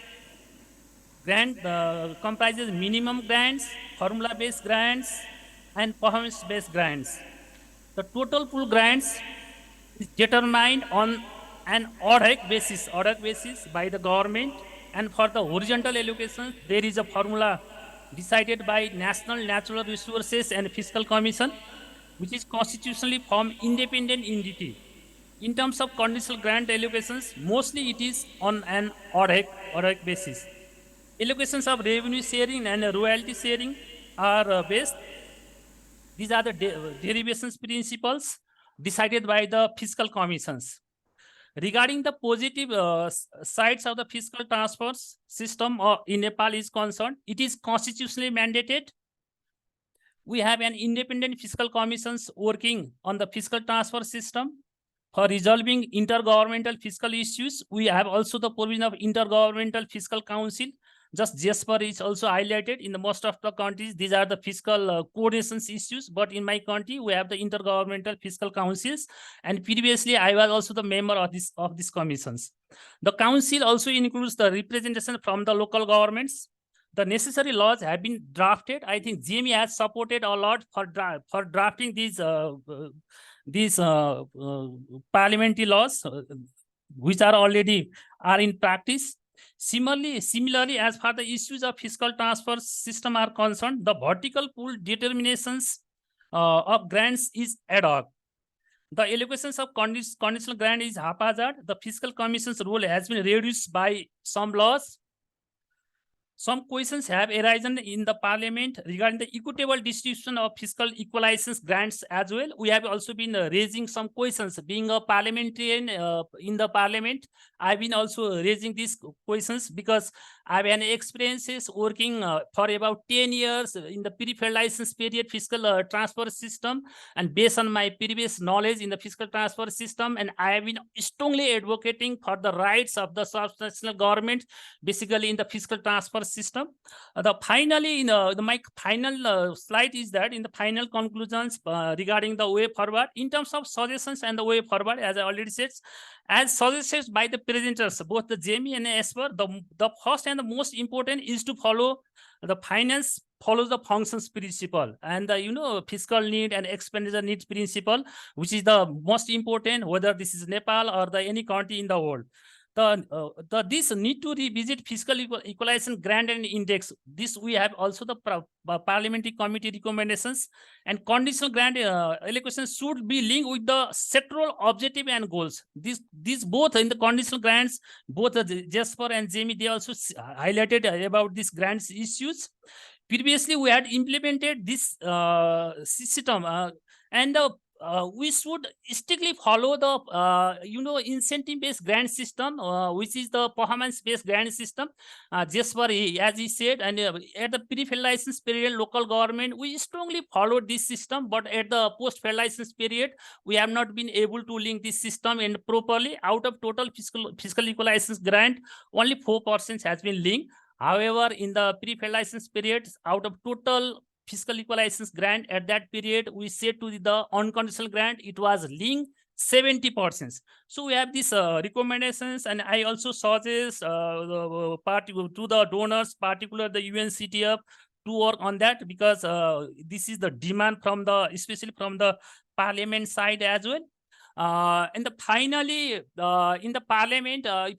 [SPEAKER 14] minimum grants, formula-based grants, and performance-based grants. The total pool grants is determined on an ad hoc basis by the government, and for the horizontal allocation, there is a formula decided by National Natural Resources and Fiscal Commission, which is constitutionally formed independent entity. In terms of conditional grant allocations, mostly it is on an ad hoc basis. Allocations of revenue sharing and royalty sharing are based. These are the derivations principles decided by the fiscal commissions. Regarding the positive sides of the fiscal transfers system in Nepal is concerned, it is constitutionally mandated. We have an independent fiscal commissions working on the fiscal transfer system. For resolving intergovernmental fiscal issues, we have also the provision of Intergovernmental Fiscal Council. Just JSPER is also highlighted in the most of the countries. These are the fiscal coordination issues, but in my country, we have the Intergovernmental Fiscal Councils. And previously, I was also the member of these commissions. The council also includes the representation from the local governments. The necessary laws have been drafted. I think GME has supported a lot for drafting these parliamentary laws, which are already in practice. Similarly, as far the issues of fiscal transfer system are concerned, the vertical pool determinations of grants is ad hoc. The allocations of conditional grant is haphazard. The fiscal commission's role has been reduced by some laws. Some questions have arisen in the parliament regarding the equitable distribution of fiscal equalization grants as well. We have also been raising some questions. Being a parliamentarian in the parliament, I've been also raising these questions because I've had experiences working for about 10 years in the pre-fair license period fiscal transfer system, and based on my previous knowledge in the fiscal transfer system, and I have been strongly advocating for the rights of the subnational government, basically in the fiscal transfer system. Finally, my final slide is that in the final conclusions regarding the way forward, in terms of suggestions and the way forward, as I already said, as suggested by the presenters, both the JME and ESPER, the first and the most important is to follow the finance follows the functions principle and the fiscal need and expenditure needs principle, which is the most important, whether this is Nepal or any country in the world. This need to revisit fiscal equalization grant and index. This we have also the parliamentary committee recommendations, and conditional grant allocations should be linked with the sectoral objective and goals. These both in the conditional grants, both JSPER and JME, they also highlighted about these grants issues. Previously, we had implemented this system and we should strictly follow the incentive-based grant system, which is the performance-based grant system. Just for as he said, and at the pre-fair license period, local government we strongly followed this system, but at the post-fair license period, we have not been able to link this system and properly. Out of total fiscal equalization grant, only 4% has been linked. However, in the pre-fair license period, out of total fiscal equalization grant at that period, we said to the unconditional grant, it was linked 70%. So we have these recommendations, and I also suggest to the donors, particularly the UNCDF, to work on that, because this is the demand from especially from the parliament side as well. And finally, in the parliament, I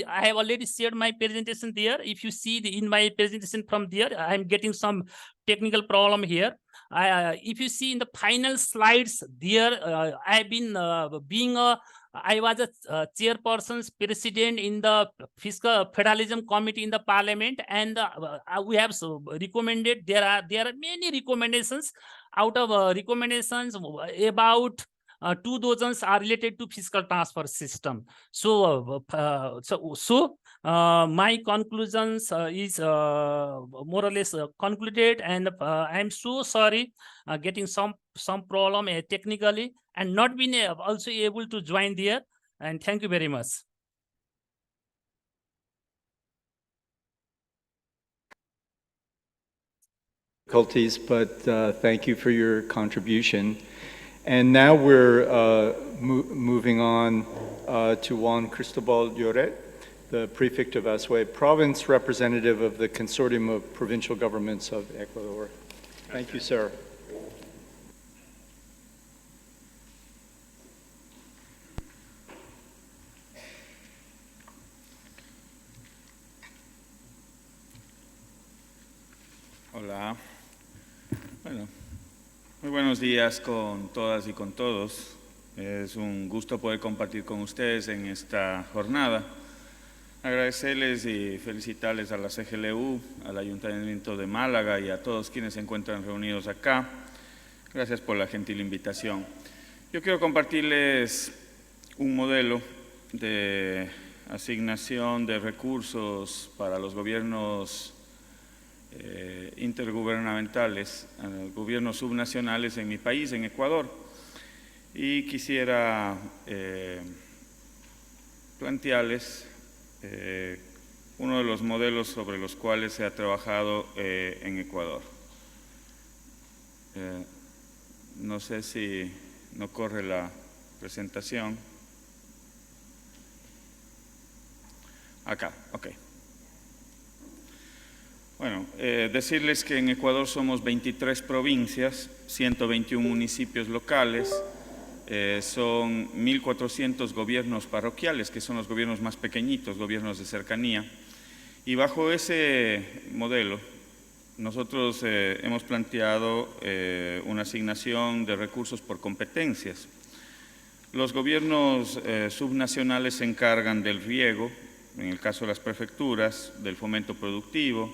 [SPEAKER 14] have already shared my presentation there. If you see in my presentation from there, I'm getting some technical problem here. If you see in the final slides there, I've been I was a chairperson's president in the Fiscal Federalism Committee in the Parliament, and we have recommended, there are many recommendations. Out of recommendations, about 2 dozens are related to fiscal transfer system. So, my conclusions is more or less concluded, and I'm so sorry getting some problem technically and not being also able to join there. And thank you very much.
[SPEAKER 8] Difficulties, but thank you for your contribution. And now we're moving on to Juan Cristobal Lloret, the Prefect of Azuay Province, representative of the Consortium of Provincial Governments of Ecuador. Thank you, sir.
[SPEAKER 15] Hola. Bueno, muy buenos días con todas y con todos. Es un gusto poder compartir con ustedes en esta jornada. Agradecerles y felicitarles a la CGLU, al Ayuntamiento de Málaga y a todos quienes se encuentran reunidos acá. Gracias por la gentil invitación. Yo quiero compartirles un modelo de asignación de recursos para los gobiernos intergubernamentales, gobiernos subnacionales en mi país, en Ecuador. Y quisiera plantearles uno de los modelos sobre los cuales se ha trabajado en Ecuador. No sé si no corre la presentación. Acá, ok. Bueno, decirles que en Ecuador somos 23 provincias, 121 municipios locales, son 1.400 gobiernos parroquiales, que son los gobiernos más pequeñitos, gobiernos de cercanía. Y bajo ese modelo, nosotros hemos planteado una asignación de recursos por competencias. Los gobiernos subnacionales se encargan del riego, en el caso de las prefecturas, del fomento productivo,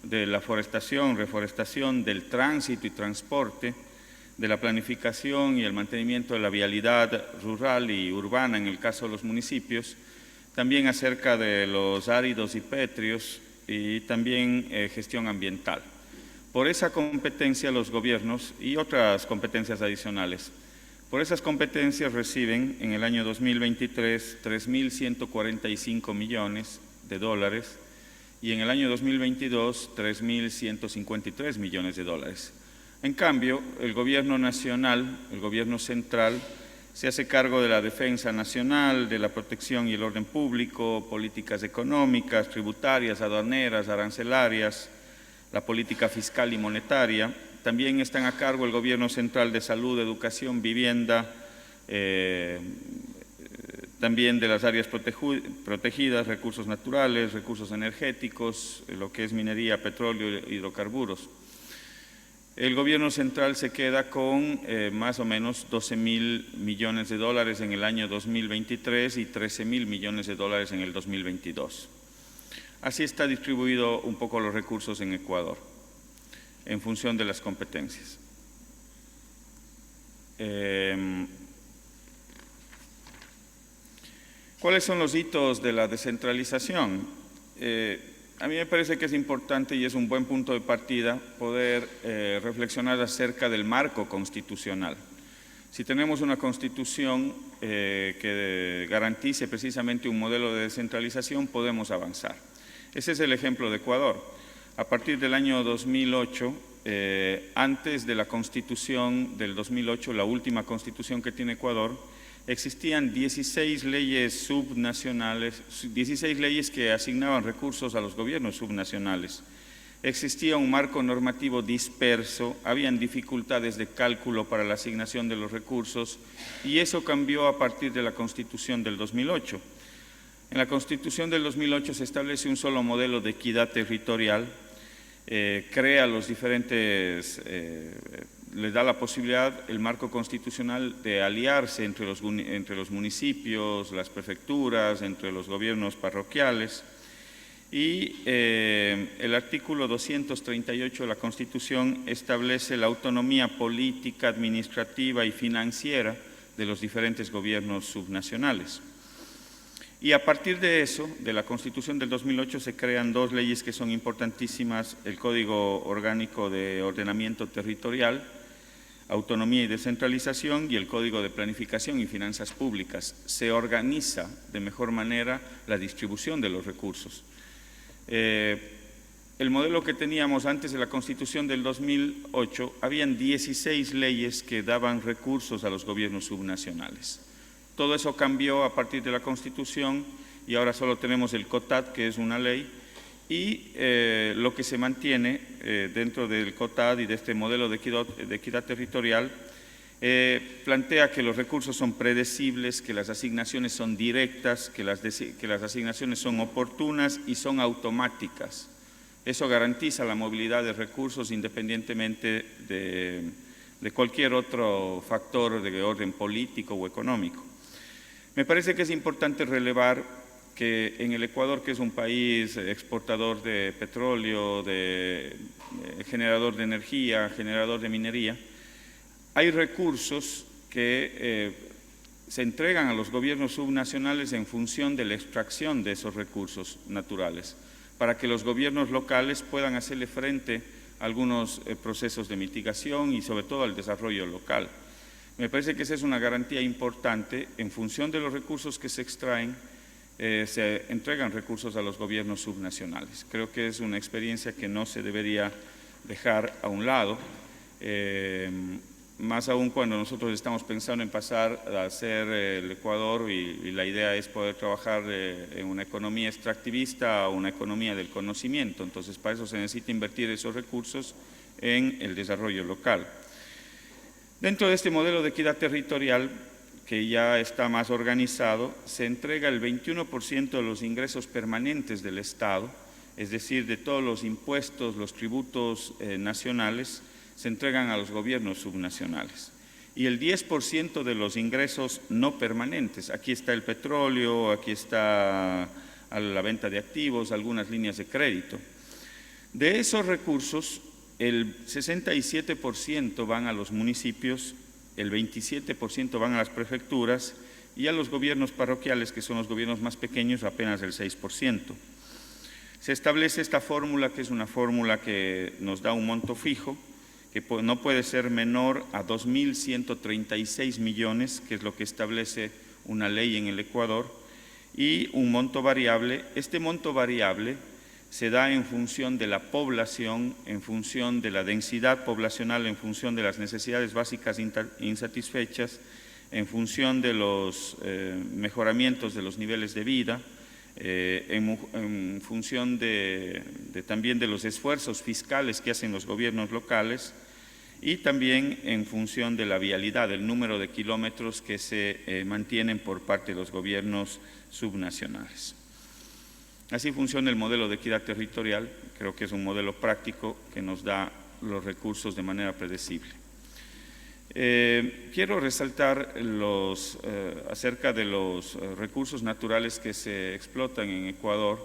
[SPEAKER 15] de la forestación, reforestación, del tránsito y transporte, de la planificación y el mantenimiento de la vialidad rural y urbana en el caso de los municipios, también acerca de los áridos y pétreos y también gestión ambiental. Por esa competencia los gobiernos y otras competencias adicionales, por esas competencias reciben en el año 2023 $3.145 millones y en el año 2022 $3.153 millones. En cambio, el gobierno nacional, el gobierno central, se hace cargo de la defensa nacional, de la protección y el orden público, políticas económicas, tributarias, aduaneras, arancelarias, la política fiscal y monetaria. También están a cargo el gobierno central de salud, educación, vivienda, también de las áreas protegidas, recursos naturales, recursos energéticos, lo que es minería, petróleo, hidrocarburos. El gobierno central se queda con más o menos $12.000 millones en el año 2023 y $13.000 millones en el 2022. Así está distribuido un poco los recursos en Ecuador, en función de las competencias. ¿Cuáles son los hitos de la descentralización? A mí me parece que es importante y es un buen punto de partida poder reflexionar acerca del marco constitucional. Si tenemos una constitución que garantice precisamente un modelo de descentralización, podemos avanzar. Ese es el ejemplo de Ecuador. A partir del año 2008, antes de la constitución del 2008, la última constitución que tiene Ecuador, existían 16 leyes subnacionales, 16 leyes que asignaban recursos a los gobiernos subnacionales. Existía un marco normativo disperso, habían dificultades de cálculo para la asignación de los recursos y eso cambió a partir de la Constitución del 2008. En la Constitución del 2008 se establece un solo modelo de equidad territorial, crea los diferentes les da la posibilidad, el marco constitucional, de aliarse entre los municipios, las prefecturas, entre los gobiernos parroquiales. Y el artículo 238 de la Constitución establece la autonomía política, administrativa y financiera de los diferentes gobiernos subnacionales. Y a partir de eso, de la Constitución del 2008, se crean dos leyes que son importantísimas: el Código Orgánico de Ordenamiento Territorial, Autonomía y Descentralización, y el Código de Planificación y Finanzas Públicas. Se organiza de mejor manera la distribución de los recursos. El modelo que teníamos antes de la Constitución del 2008, habían 16 leyes que daban recursos a los gobiernos subnacionales. Todo eso cambió a partir de la Constitución y ahora solo tenemos el COTAD, que es una ley, y lo que se mantiene dentro del COTAD y de este modelo de equidad territorial plantea que los recursos son predecibles, que las asignaciones son directas, que las asignaciones son oportunas y son automáticas. Eso garantiza la movilidad de recursos independientemente de de cualquier otro factor de orden político o económico. Me parece que es importante relevar que en el Ecuador, que es un país exportador de petróleo, generador de energía, generador de minería, hay recursos que se entregan a los gobiernos subnacionales en función de la extracción de esos recursos naturales, para que los gobiernos locales puedan hacerle frente a algunos procesos de mitigación y sobre todo al desarrollo local. Me parece que esa es una garantía importante. En función de los recursos que se extraen, se entregan recursos a los gobiernos subnacionales. Creo que es una experiencia que no se debería dejar a un lado, más aún cuando nosotros estamos pensando en pasar a ser el Ecuador y la idea es poder trabajar en una economía extractivista o una economía del conocimiento. Entonces, para eso se necesita invertir esos recursos en el desarrollo local. Dentro de este modelo de equidad territorial, que ya está más organizado, se entrega el 21% de los ingresos permanentes del Estado, es decir, de todos los impuestos, los tributos nacionales, se entregan a los gobiernos subnacionales. Y el 10% de los ingresos no permanentes, aquí está el petróleo, aquí está la venta de activos, algunas líneas de crédito. De esos recursos, el 67% van a los municipios, el 27% van a las prefecturas y a los gobiernos parroquiales, que son los gobiernos más pequeños, apenas el 6%. Se establece esta fórmula, que es una fórmula que nos da un monto fijo, que no puede ser menor a 2.136 millones, que es lo que establece una ley en el Ecuador, y un monto variable. Este monto variable se da en función de la población, en función de la densidad poblacional, en función de las necesidades básicas insatisfechas, en función de los mejoramientos de los niveles de vida, en función también de los esfuerzos fiscales que hacen los gobiernos locales y también en función de la vialidad, del número de kilómetros que se mantienen por parte de los gobiernos subnacionales. Así funciona el modelo de equidad territorial. Creo que es un modelo práctico que nos da los recursos de manera predecible. Quiero resaltar acerca de los recursos naturales que se explotan en Ecuador.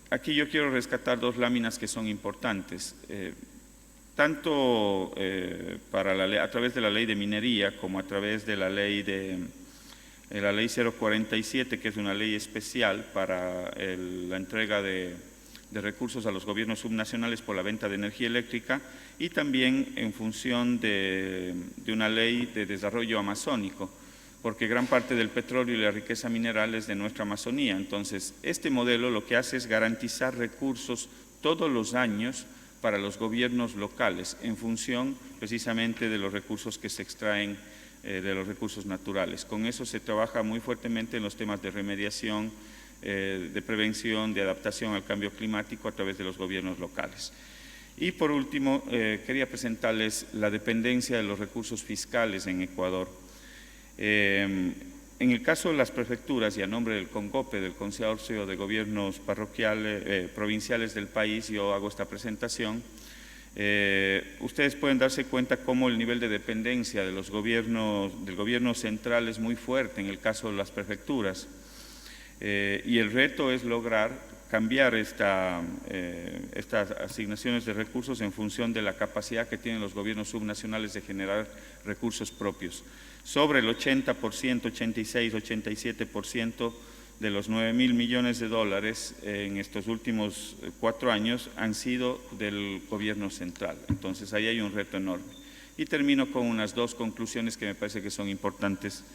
[SPEAKER 15] Aquí yo quiero rescatar dos láminas que son importantes, tanto a través de la ley de minería como a través de la ley 047, que es una ley especial para la entrega de recursos a los gobiernos subnacionales por la venta de energía eléctrica, y también en función de una ley de desarrollo amazónico, porque gran parte del petróleo y la riqueza mineral es de nuestra Amazonía. Entonces, este modelo lo que hace es garantizar recursos todos los años para los gobiernos locales, en función precisamente de los recursos que se extraen de los recursos naturales. Con eso se trabaja muy fuertemente en los temas de remediación, de prevención, de adaptación al cambio climático a través de los gobiernos locales. Y por último, quería presentarles la dependencia de los recursos fiscales en Ecuador. En el caso de las prefecturas, y a nombre del CONGOPE, del Consorcio de Gobiernos Provinciales del país, yo hago esta presentación. Ustedes pueden darse cuenta cómo el nivel de dependencia de del gobierno central es muy fuerte en el caso de las prefecturas. Y el reto es lograr cambiar estas asignaciones de recursos en función de la capacidad que tienen los gobiernos subnacionales de generar recursos propios. Sobre el 80%, 86, 87% de los 9.000 millones de dólares en estos últimos 4 años han sido del gobierno central. Entonces ahí hay un reto enorme. Y termino con unas dos conclusiones que me parece que son importantes.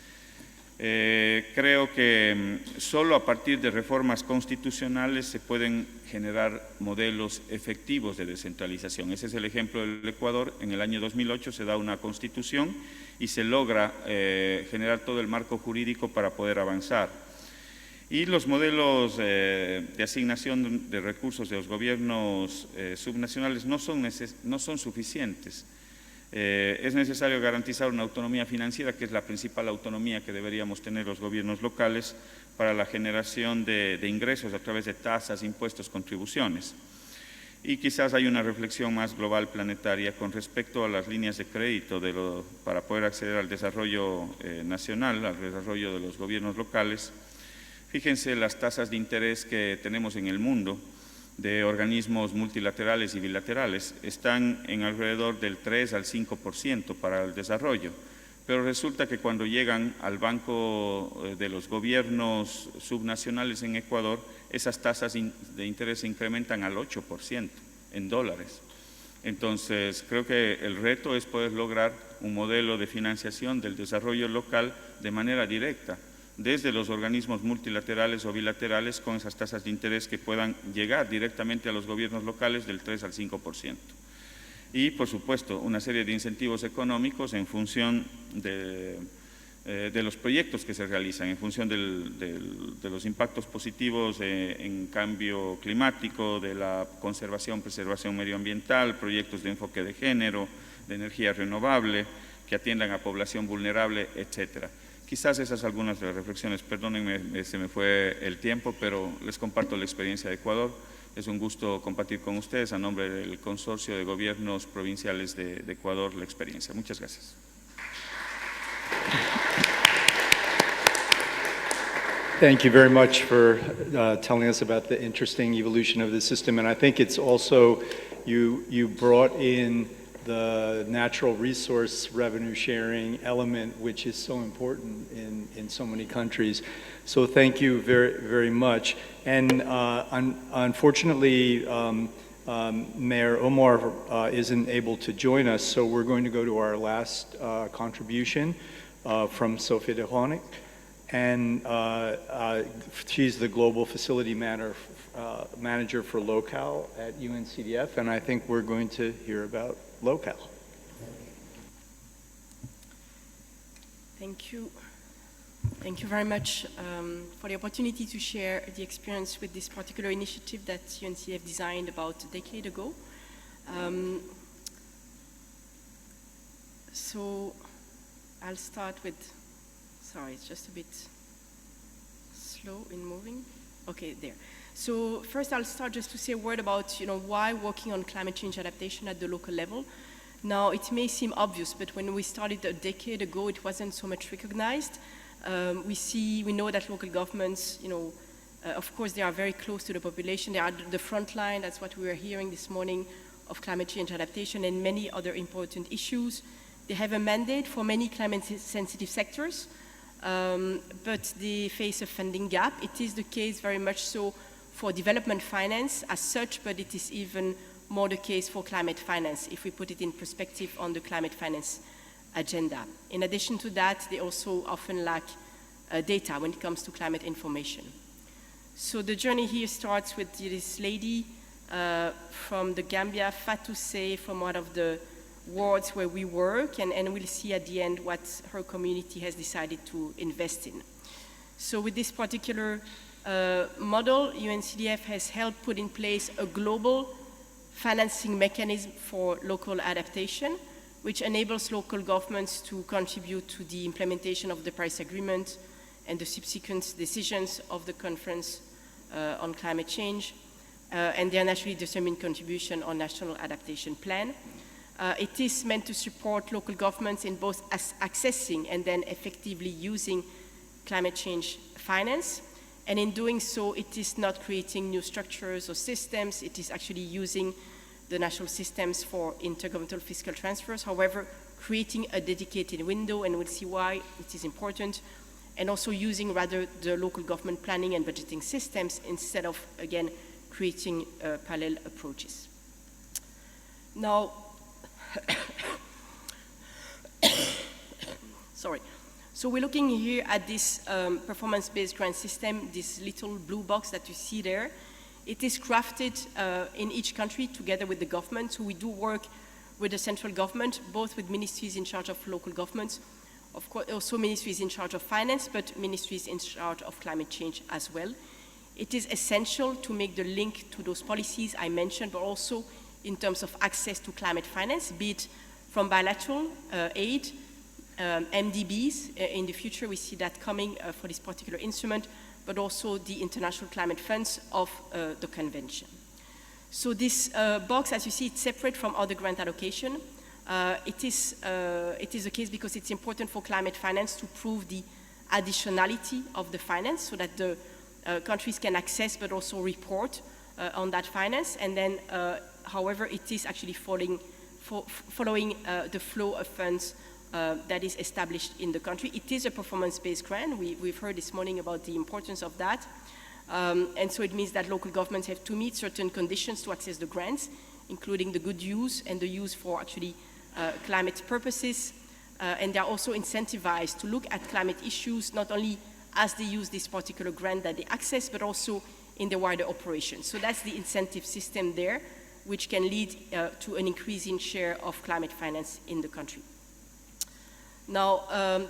[SPEAKER 15] Creo que solo a partir de reformas constitucionales se pueden generar modelos efectivos de descentralización. Ese es el ejemplo del Ecuador. En el año 2008 se da una constitución y se logra generar todo el marco jurídico para poder avanzar. Y los modelos de asignación de recursos de los gobiernos subnacionales no son suficientes. Es necesario garantizar una autonomía financiera, que es la principal autonomía que deberíamos tener los gobiernos locales para la generación de ingresos a través de tasas, impuestos, contribuciones. Y quizás hay una reflexión más global planetaria con respecto a las líneas de crédito para poder acceder al desarrollo nacional, al desarrollo de los gobiernos locales. Fíjense las tasas de interés que tenemos en el mundo de organismos multilaterales y bilaterales. Están en alrededor del 3 al 5% para el desarrollo. Pero resulta que cuando llegan al Banco de los Gobiernos subnacionales en Ecuador, esas tasas de interés se incrementan al 8% en dólares. Entonces, creo que el reto es poder lograr un modelo de financiación del desarrollo local de manera directa, desde los organismos multilaterales o bilaterales, con esas tasas de interés que puedan llegar directamente a los gobiernos locales del 3 al 5%. Y, por supuesto, una serie de incentivos económicos en función de los proyectos que se realizan, en función de los impactos positivos en cambio climático, de la conservación, preservación medioambiental, proyectos de enfoque de género, de energía renovable, que atiendan a población vulnerable, etcétera. Quizás esas algunas de las reflexiones, perdónenme, se me fue el tiempo, pero les comparto la experiencia de Ecuador. Es un gusto compartir con ustedes a nombre del Consorcio de Gobiernos Provinciales de Ecuador la experiencia. Muchas gracias.
[SPEAKER 8] Thank you very much for telling us about the interesting evolution of the system. And I think it's also, you brought in the natural resource revenue sharing element, which is so important in so many countries. So thank you very, very much. And unfortunately, Mayor Omar isn't able to join us, so we're going to go to our last contribution from Sofia de Honig. And she's the Global Facility Manager for Local at UNCDF, and I think we're going to hear about Local.
[SPEAKER 16] Thank you. Thank you very much for the opportunity to share the experience with this particular initiative that UNCDF designed about a decade ago. So I'll start with, sorry, it's just a bit slow in moving. Okay, there. So first I'll start just to say a word about, why working on climate change adaptation at the local level. Now, it may seem obvious, but when we started a decade ago, it wasn't so much recognized. We know that local governments, of course, they are very close to the population. They are the front line. That's what we were hearing this morning of climate change adaptation and many other important issues. They have a mandate for many climate-sensitive sectors, but they face a funding gap. It is the case very much so for development finance as such, but it is even more the case for climate finance, if we put it in perspective on the climate finance agenda. In addition to that, they also often lack data when it comes to climate information. So the journey here starts with this lady from the Gambia, Fatou Sey, from one of the wards where we work, and we'll see at the end what her community has decided to invest in. So with this particular model, UNCDF has helped put in place a global financing mechanism for local adaptation, which enables local governments to contribute to the implementation of the Paris Agreement and the subsequent decisions of the Conference on Climate Change, and their nationally determined contribution on National Adaptation Plan. It is meant to support local governments in both accessing and then effectively using climate change finance. And in doing so, it is not creating new structures or systems. It is actually using the national systems for intergovernmental fiscal transfers. However, creating a dedicated window, and we'll see why it is important, and also using rather the local government planning and budgeting systems instead of, again, creating parallel approaches. Now, sorry. So we're looking here at this performance-based grant system, this little blue box that you see there. It is crafted in each country together with the government. So we do work with the central government, both with ministries in charge of local governments, of course also ministries in charge of finance, but ministries in charge of climate change as well. It is essential to make the link to those policies I mentioned, but also in terms of access to climate finance, be it from bilateral aid, MDBs, in the future we see that coming for this particular instrument, but also the international climate funds of the convention. So this box, as you see, it's separate from other grant allocation. It is the case because it's important for climate finance to prove the additionality of the finance so that the countries can access but also report on that finance. And then, however, it is actually following the flow of funds that is established in the country. It is a performance-based grant. We've heard this morning about the importance of that. And so it means that local governments have to meet certain conditions to access the grants, including the good use and the use for actually climate purposes. And they are also incentivized to look at climate issues, not only as they use this particular grant that they access, but also in the wider operation. So that's the incentive system there, which can lead to an increasing share of climate finance in the country. Now,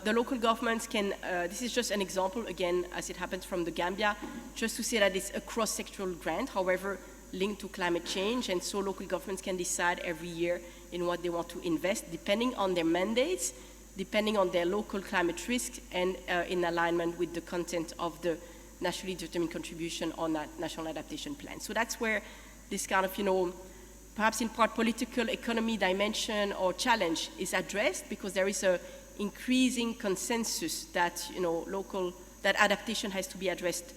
[SPEAKER 16] the local governments can, this is just an example, again, as it happens from the Gambia, just to say that it's a cross-sectoral grant, however, linked to climate change, and so local governments can decide every year in what they want to invest, depending on their mandates, depending on their local climate risk, and in alignment with the content of the nationally determined contribution on that national adaptation plan. So that's where this kind of, perhaps in part political economy dimension or challenge is addressed, because there is a increasing consensus that that adaptation has to be addressed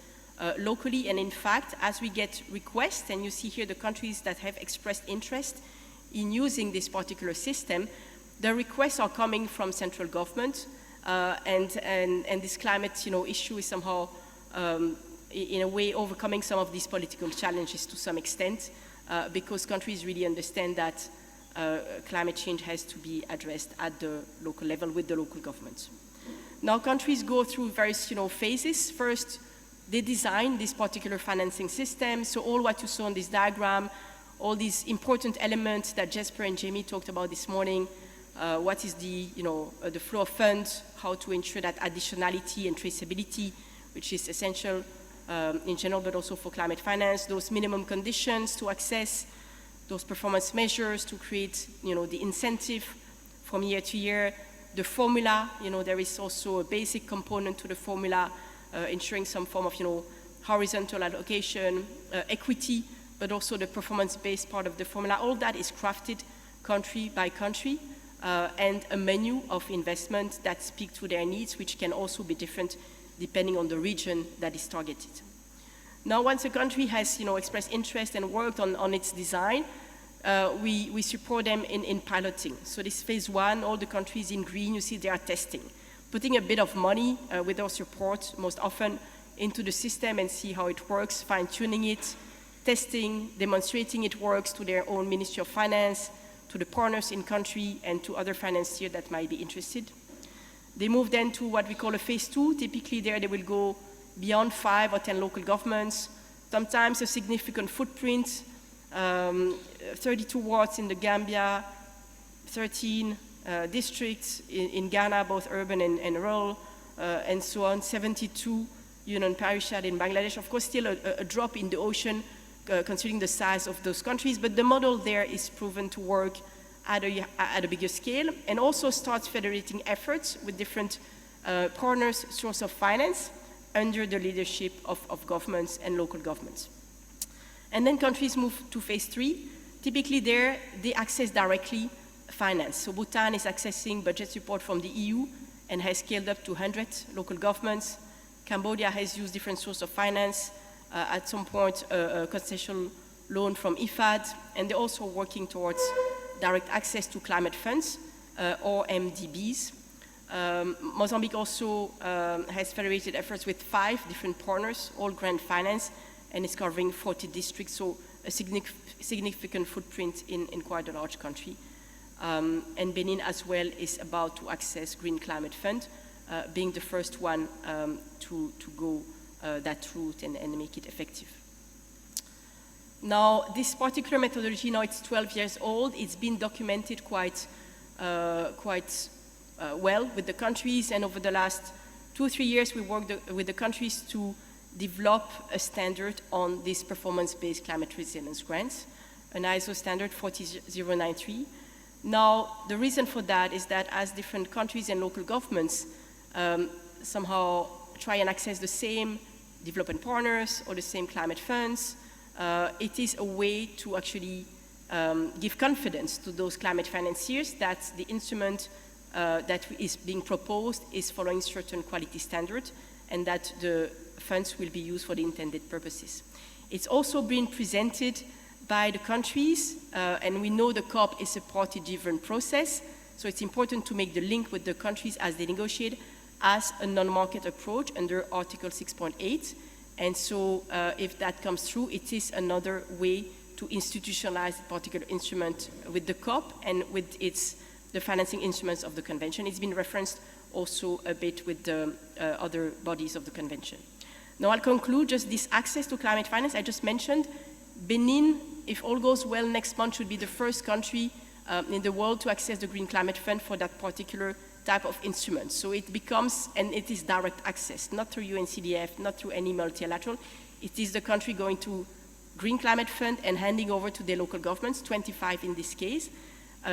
[SPEAKER 16] locally. And in fact, as we get requests, and you see here the countries that have expressed interest in using this particular system, the requests are coming from central government, and this climate issue is somehow in a way overcoming some of these political challenges to some extent, because countries really understand that climate change has to be addressed at the local level with the local governments. Now, countries go through various phases. First, they design this particular financing system. So all what you saw on this diagram, all these important elements that Jesper and Jamie talked about this morning, what is the flow of funds, how to ensure that additionality and traceability, which is essential in general, but also for climate finance, those minimum conditions to access, those performance measures to create, the incentive from year to year, the formula, there is also a basic component to the formula, ensuring some form of, horizontal allocation, equity, but also the performance-based part of the formula. All that is crafted country by country, and a menu of investment that speak to their needs, which can also be different depending on the region that is targeted. Now, once a country has, expressed interest and worked on its design, we support them in piloting. So this phase one, all the countries in green, you see they are testing, putting a bit of money with our support most often into the system and see how it works, fine-tuning it, testing, demonstrating it works to their own Ministry of Finance, to the partners in country, and to other financiers that might be interested. They move then to what we call a phase two. Typically there they will go beyond 5 or 10 local governments, sometimes a significant footprint, 32 wards in the Gambia, 13 districts in Ghana, both urban and rural, and so on, 72 union parishes in Bangladesh. Of course, still a drop in the ocean considering the size of those countries, but the model there is proven to work at a bigger scale, and also starts federating efforts with different partners, source of finance, under the leadership of governments and local governments. And then countries move to phase 3. Typically there, they access directly finance. So Bhutan is accessing budget support from the EU and has scaled up to 100 local governments. Cambodia has used different sources of finance, at some point a concessional loan from IFAD, and they're also working towards direct access to climate funds, or MDBs. Mozambique also has federated efforts with 5 different partners, all grant finance, and is covering 40 districts, so a significant footprint in quite a large country. And Benin as well is about to access Green Climate Fund, being the first one to go that route and make it effective. Now, this particular methodology, now it's 12 years old. It's been documented quite well with the countries, and over the last 2-3 years, we worked with the countries to develop a standard on these performance-based climate resilience grants, an ISO standard 40093. Now, the reason for that is that as different countries and local governments somehow try and access the same development partners or the same climate funds, it is a way to actually give confidence to those climate financiers that the instrument that is being proposed is following certain quality standards and that the funds will be used for the intended purposes. It's also been presented by the countries, and we know the COP is a party-driven process, so it's important to make the link with the countries as they negotiate as a non-market approach under Article 6.8. And so if that comes through, it is another way to institutionalize a particular instrument with the COP and with the financing instruments of the convention. It's been referenced also a bit with the other bodies of the convention. Now I'll conclude just this access to climate finance. I just mentioned Benin, if all goes well next month, should be the first country in the world to access the Green Climate Fund for that particular type of instrument. So it becomes, and it is direct access, not through UNCDF, not through any multilateral. It is the country going to Green Climate Fund and handing over to their local governments, 25 in this case.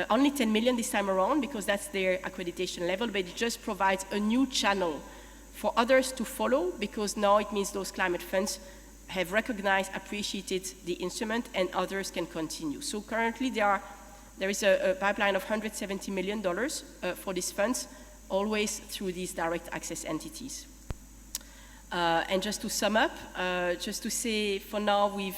[SPEAKER 16] Only 10 million this time around because that's their accreditation level, but it just provides a new channel for others to follow because now it means those climate funds have recognized, appreciated the instrument and others can continue. So currently there is a pipeline of $170 million for these funds, always through these direct access entities. And just to sum up, just to say for now we've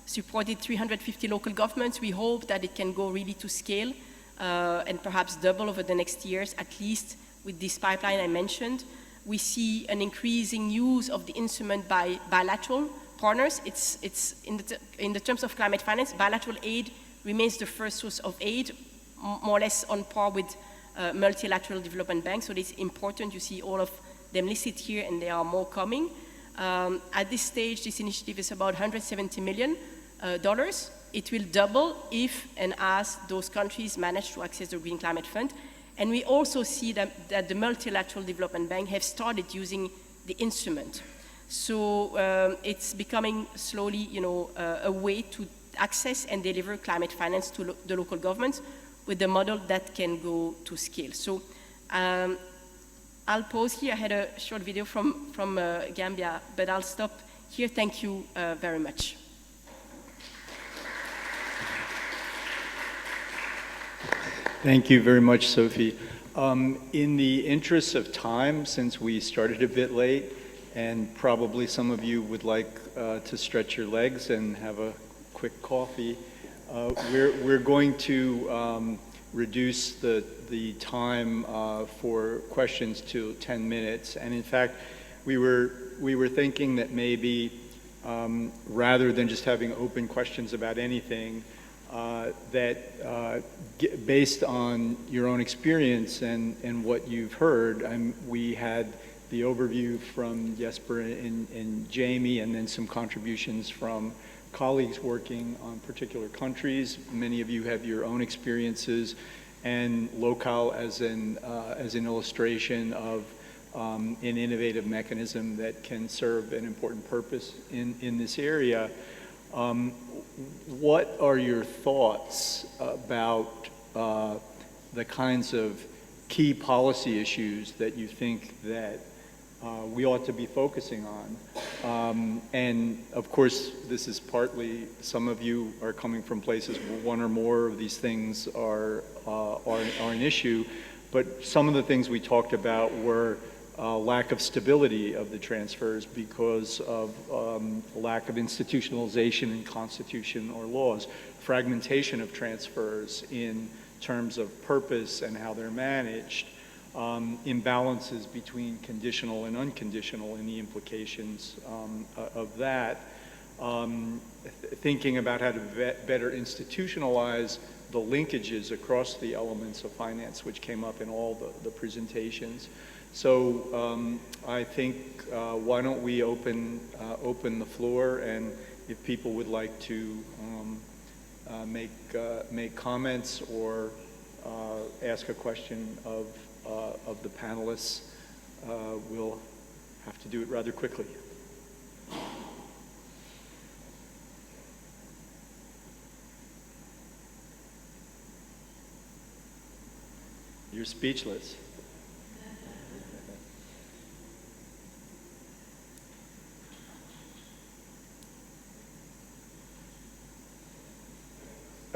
[SPEAKER 16] supported 350 local governments. We hope that it can go really to scale and perhaps double over the next years, at least with this pipeline I mentioned. We see an increasing use of the instrument by bilateral partners. It's in the terms of climate finance, bilateral aid remains the first source of aid, more or less on par with multilateral development banks. So it's important. You see all of them listed here, and there are more coming. At this stage, this initiative is about $170 million. It will double if and as those countries manage to access the Green Climate Fund. And we also see that the multilateral development bank have started using the instrument. So it's becoming slowly, a way to access and deliver climate finance to the local governments with the model that can go to scale. So I'll pause here. I had a short video from Gambia, but I'll stop here. Thank you very much.
[SPEAKER 8] Thank you very much, Sophie. In the interest of time, since we started a bit late, and probably some of you would like to stretch your legs and have a quick coffee, we're going to reduce the time for questions to 10 minutes. And in fact, we were thinking that maybe rather than just having open questions about anything, based on your own experience and what you've heard, we had the overview from Jesper and Jamie, and then some contributions from colleagues working on particular countries. Many of you have your own experiences, and Local as an illustration of an innovative mechanism that can serve an important purpose in this area. What are your thoughts about the kinds of key policy issues that you think that we ought to be focusing on? And of course, this is partly, some of you are coming from places where one or more of these things are an issue, but some of the things we talked about were lack of stability of the transfers because of lack of institutionalization in constitution or laws, fragmentation of transfers in terms of purpose and how they're managed, imbalances between conditional and unconditional and the implications of that, thinking about how to better institutionalize the linkages across the elements of finance, which came up in all the presentations. So I think why don't we open the floor, and if people would like to make comments or ask a question of the panelists, we'll have to do it rather quickly. You're speechless.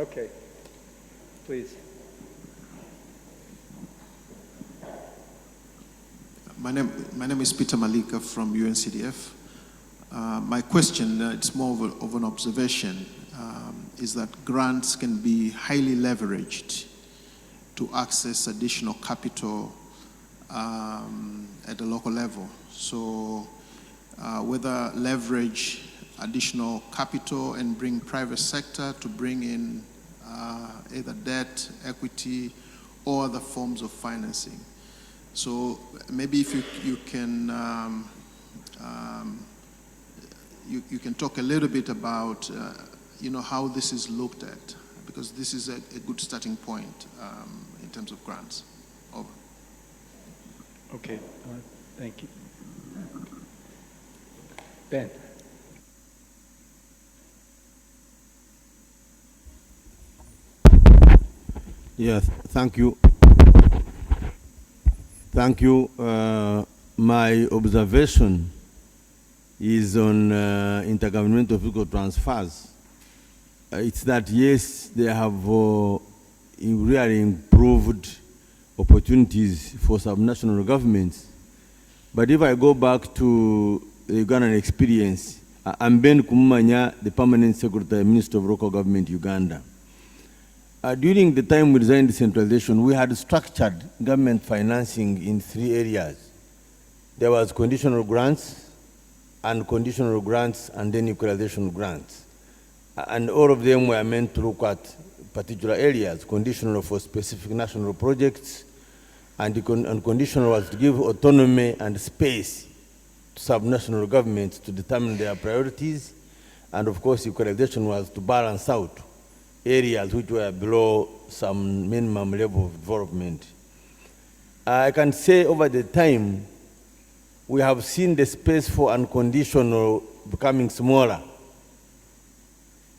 [SPEAKER 8] Okay, please.
[SPEAKER 17] My name is Peter Malika from UNCDF. My question, it's more of an observation, is that grants can be highly leveraged to access additional capital at the local level. So whether leverage additional capital and bring private sector to bring in either debt, equity, or other forms of financing. So maybe if you can you can talk a little bit about how this is looked at, because this is a good starting point in terms of grants. Over.
[SPEAKER 8] Okay, thank you. Ben.
[SPEAKER 18] Yes, thank you. Thank you. My observation is on intergovernmental fiscal transfers. It's that, yes, they have really improved opportunities for subnational governments. But if I go back to the Ugandan experience, I'm Ben Kumanya, the Permanent Secretary, Minister of Local Government, Uganda. During the time we designed decentralization, we had structured government financing in 3 areas. There was conditional grants, unconditional grants, and then equalization grants. And all of them were meant to look at particular areas. Conditional for specific national projects, and unconditional was to give autonomy and space to subnational governments to determine their priorities. And of course, equalization was to balance out areas which were below some minimum level of development. I can say over the time, we have seen the space for unconditional becoming smaller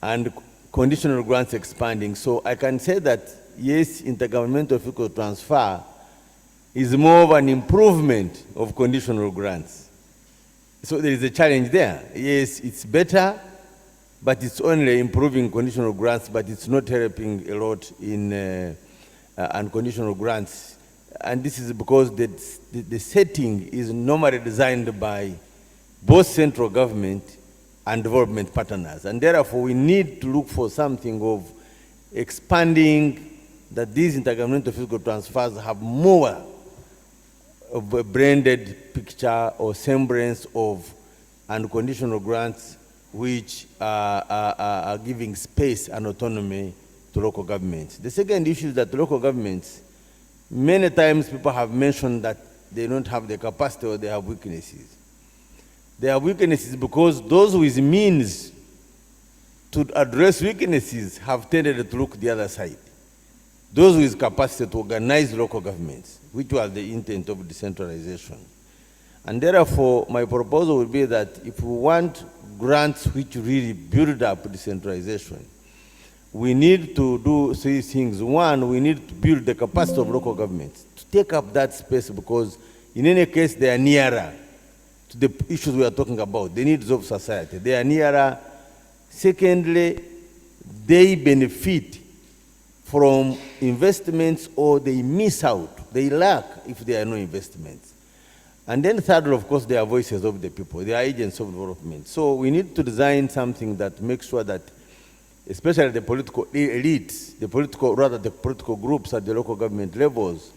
[SPEAKER 18] and conditional grants expanding. So I can say that, yes, intergovernmental fiscal transfer is more of an improvement of conditional grants. So there is a challenge there. Yes, it's better, but it's only improving conditional grants, but it's not helping a lot in unconditional grants. And this is because the setting is normally designed by both central government and development partners. And therefore, we need to look for something of expanding that these intergovernmental fiscal transfers have more of a blended picture or semblance of unconditional grants which are giving space and autonomy to local governments. The second issue is that local governments, many times people have mentioned that they don't have the capacity or they have weaknesses. They have weaknesses because those with means to address weaknesses have tended to look the other side. Those with capacity to organize local governments, which was the intent of decentralization. And therefore, my proposal would be that if we want grants which really build up decentralization, we need to do 3 things. One, we need to build the capacity of local governments to take up that space, because in any case, they are nearer to the issues we are talking about, the needs of society. They are nearer. Secondly, they benefit from investments, or they miss out, they lack if there are no investments. And then thirdly, of course, they are voices of the people, they are agents of development. So we need to design something that makes sure that, especially the political elites, the political groups at the local government levels,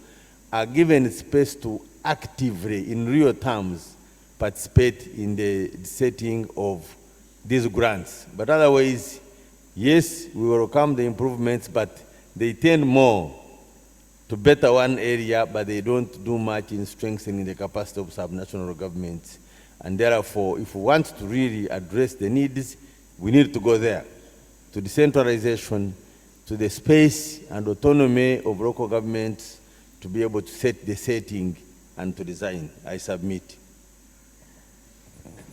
[SPEAKER 18] are given space to actively, in real terms, participate in the setting of these grants. But otherwise, yes, we welcome the improvements, but they tend more to better one area, but they don't do much in strengthening the capacity of subnational governments. And therefore, if we want to really address the needs, we need to go there, to decentralization, to the space and autonomy of local governments to be able to set the setting and to design. I submit.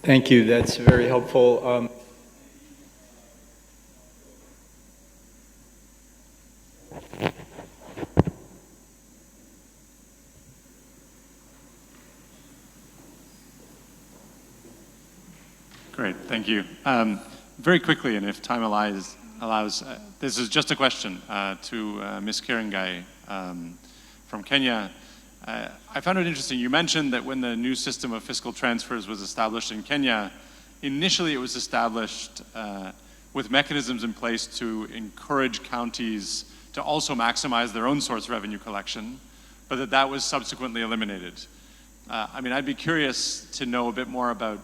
[SPEAKER 8] Thank you, that's very helpful.
[SPEAKER 19] Great, thank you. Very quickly, and if time allows, allows, this is just a question to Ms. Kirangai from Kenya. I found it interesting. You mentioned that when the new system of fiscal transfers was established in Kenya, initially it was established with mechanisms in place to encourage counties to also maximize their own source revenue collection, but that was subsequently eliminated. I mean, I'd be curious to know a bit more about,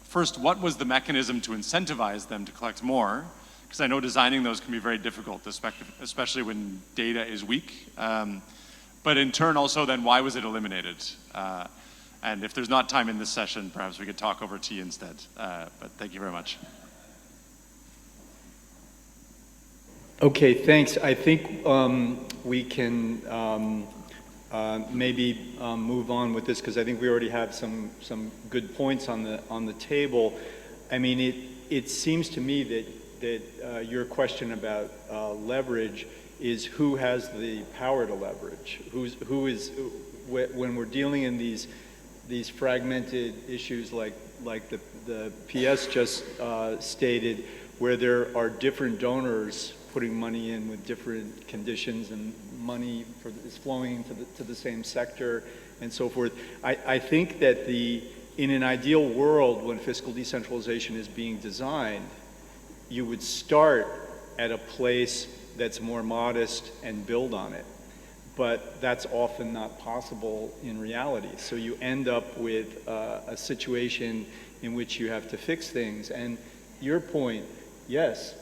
[SPEAKER 19] first, what was the mechanism to incentivize them to collect more? Because I know designing those can be very difficult, especially when data is weak. But in turn also then, why was it eliminated? And if there's not time in this session, perhaps we could talk over tea instead. But thank you very much.
[SPEAKER 8] Okay, thanks. I think we can maybe move on with this because I think we already have some good points on the table. I mean, it seems to me that your question about leverage is who has the power to leverage? Who is when we're dealing in these fragmented issues like the PS just stated, where there are different donors putting money in with different conditions and money is flowing to the same sector and so forth. I think that in an ideal world, when fiscal decentralization is being designed, you would start at a place that's more modest and build on it. But that's often not possible in reality. So you end up with a situation in which you have to fix things. And your point, yes,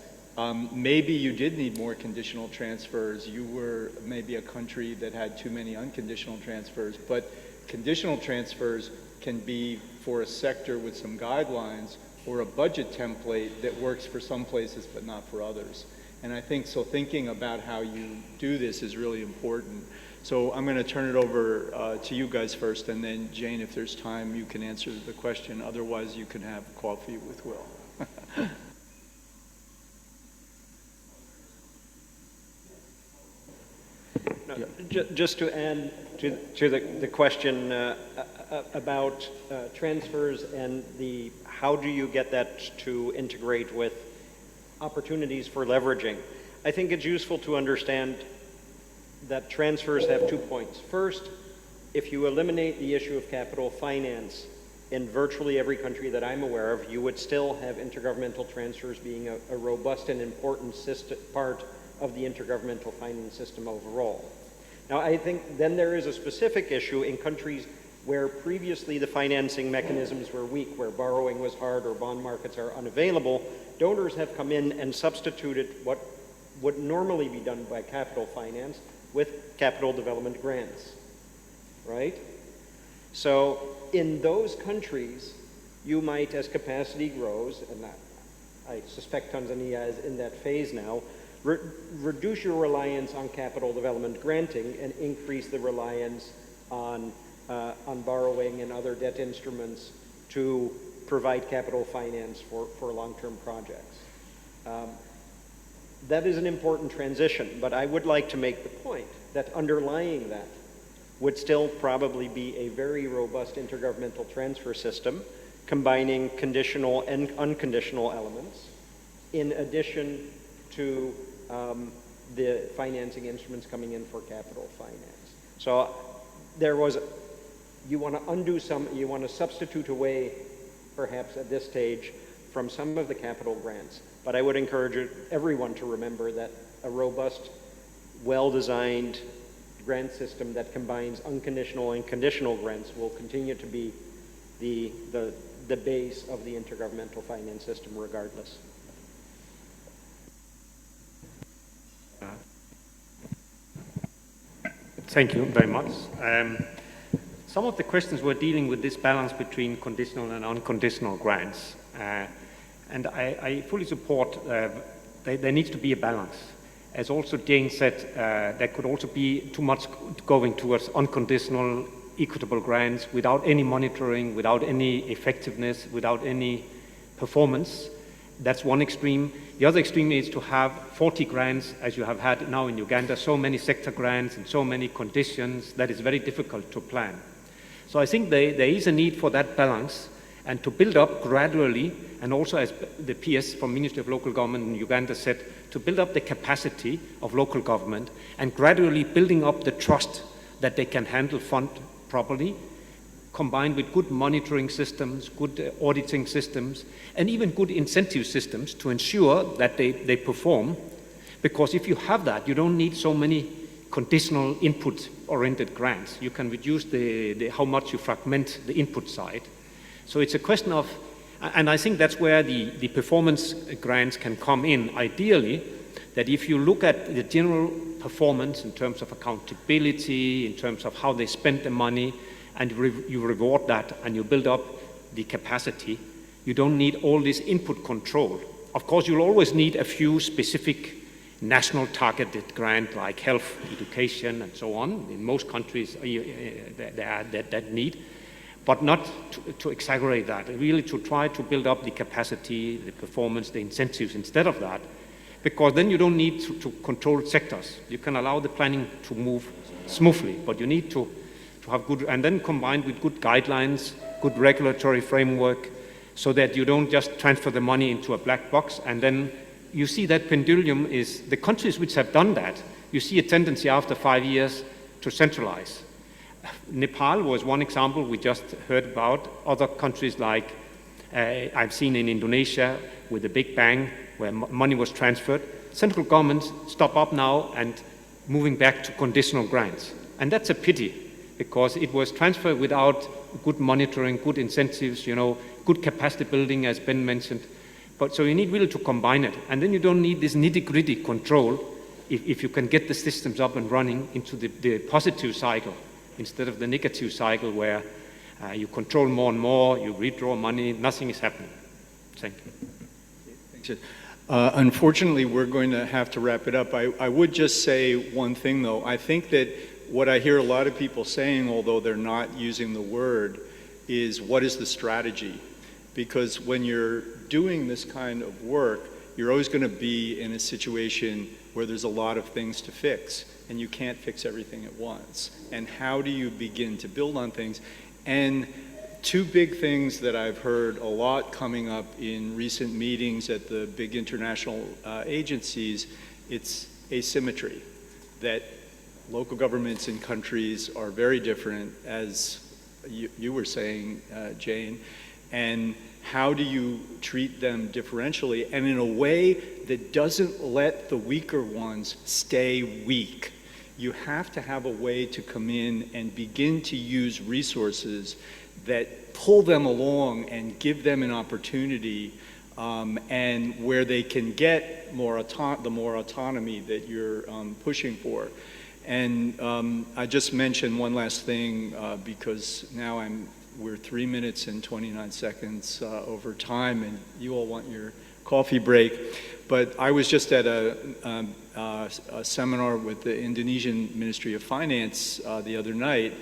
[SPEAKER 8] maybe you did need more conditional transfers. You were maybe a country that had too many unconditional transfers, but conditional transfers can be for a sector with some guidelines or a budget template that works for some places but not for others. And I think so thinking about how you do this is really important. So I'm going to turn it over to you guys first, and then Jane, if there's time, you can answer the question. Otherwise, you can have coffee with Will.
[SPEAKER 10] No, just to add to the question about transfers and how do you get that to integrate with opportunities for leveraging. I think it's useful to understand that transfers have 2 points. First, if you eliminate the issue of capital finance in virtually every country that I'm aware of, you would still have intergovernmental transfers being a robust and important part of the intergovernmental finance system overall. Now, I think then there is a specific issue in countries where previously the financing mechanisms were weak, where borrowing was hard or bond markets are unavailable. Donors have come in and substituted what would normally be done by capital finance with capital development grants, right? So in those countries, you might, as capacity grows, and I suspect Tanzania is in that phase now, reduce your reliance on capital development granting and increase the reliance on borrowing and other debt instruments to provide capital finance for long-term projects. That is an important transition, but I would like to make the point that underlying that would still probably be a very robust intergovernmental transfer system combining conditional and unconditional elements in addition to the financing instruments coming in for capital finance. So you want to undo you want to substitute away perhaps at this stage from some of the capital grants. But I would encourage everyone to remember that a robust, well-designed grant system that combines unconditional and conditional grants will continue to be the base of the intergovernmental finance system regardless.
[SPEAKER 13] Thank you very much. Some of the questions were dealing with this balance between conditional and unconditional grants. And I fully support there needs to be a balance. As also Jane said, there could also be too much going towards unconditional, equitable grants without any monitoring, without any effectiveness, without any performance. That's one extreme. The other extreme is to have 40 grants, as you have had now in Uganda, so many sector grants and so many conditions that is very difficult to plan. So I think there is a need for that balance. and to build up gradually, and also as the PS from Ministry of Local Government in Uganda said, to build up the capacity of local government and gradually building up the trust that they can handle fund properly, combined with good monitoring systems, good auditing systems, and even good incentive systems to ensure that they perform. Because if you have that, you don't need so many conditional input-oriented grants. You can reduce how much you fragment the input side. So it's a question of, and I think that's where the performance grants can come in, ideally, that if you look at the general performance in terms of accountability, in terms of how they spend the money, and you reward that and you build up the capacity, you don't need all this input control. Of course, you'll always need a few specific national targeted grant like health, education, and so on. In most countries, there are that need, but not to exaggerate that, really to try to build up the capacity, the performance, the incentives instead of that, because then you don't need to control sectors. You can allow the planning to move smoothly, but you need to have good, and then combined with good guidelines, good regulatory framework, so that you don't just transfer the money into a black box. And then you see that pendulum is, the countries which have done that, you see a tendency after 5 years to centralize. Nepal was one example we just heard about. Other countries like I've seen in Indonesia with the Big Bang, where money was transferred. Central governments stop up now and moving back to conditional grants. And that's a pity, because it was transferred without good monitoring, good incentives, good capacity building, as Ben mentioned. But so you need really to combine it. And then you don't need this nitty-gritty control if you can get the systems up and running into the positive cycle instead of the negative cycle where you control more and more, you withdraw money, nothing is happening. Thank you.
[SPEAKER 8] Thanks. Unfortunately, we're going to have to wrap it up. I would just say one thing, though. I think that what I hear a lot of people saying, although they're not using the word, is what is the strategy? Because when you're doing this kind of work, you're always going to be in a situation where there's a lot of things to fix, and you can't fix everything at once. And how do you begin to build on things? And two big things that I've heard a lot coming up in recent meetings at the big international agencies, it's asymmetry, that local governments in countries are very different, as you were saying, Jane, and how do you treat them differentially and in a way that doesn't let the weaker ones stay weak? You have to have a way to come in and begin to use resources that pull them along and give them an opportunity, and where they can get the more autonomy that you're pushing for. And I just mentioned one last thing, because now we're 3 minutes and 29 seconds over time, and you all want your coffee break. But I was just at a seminar with the Indonesian Ministry of Finance the other night,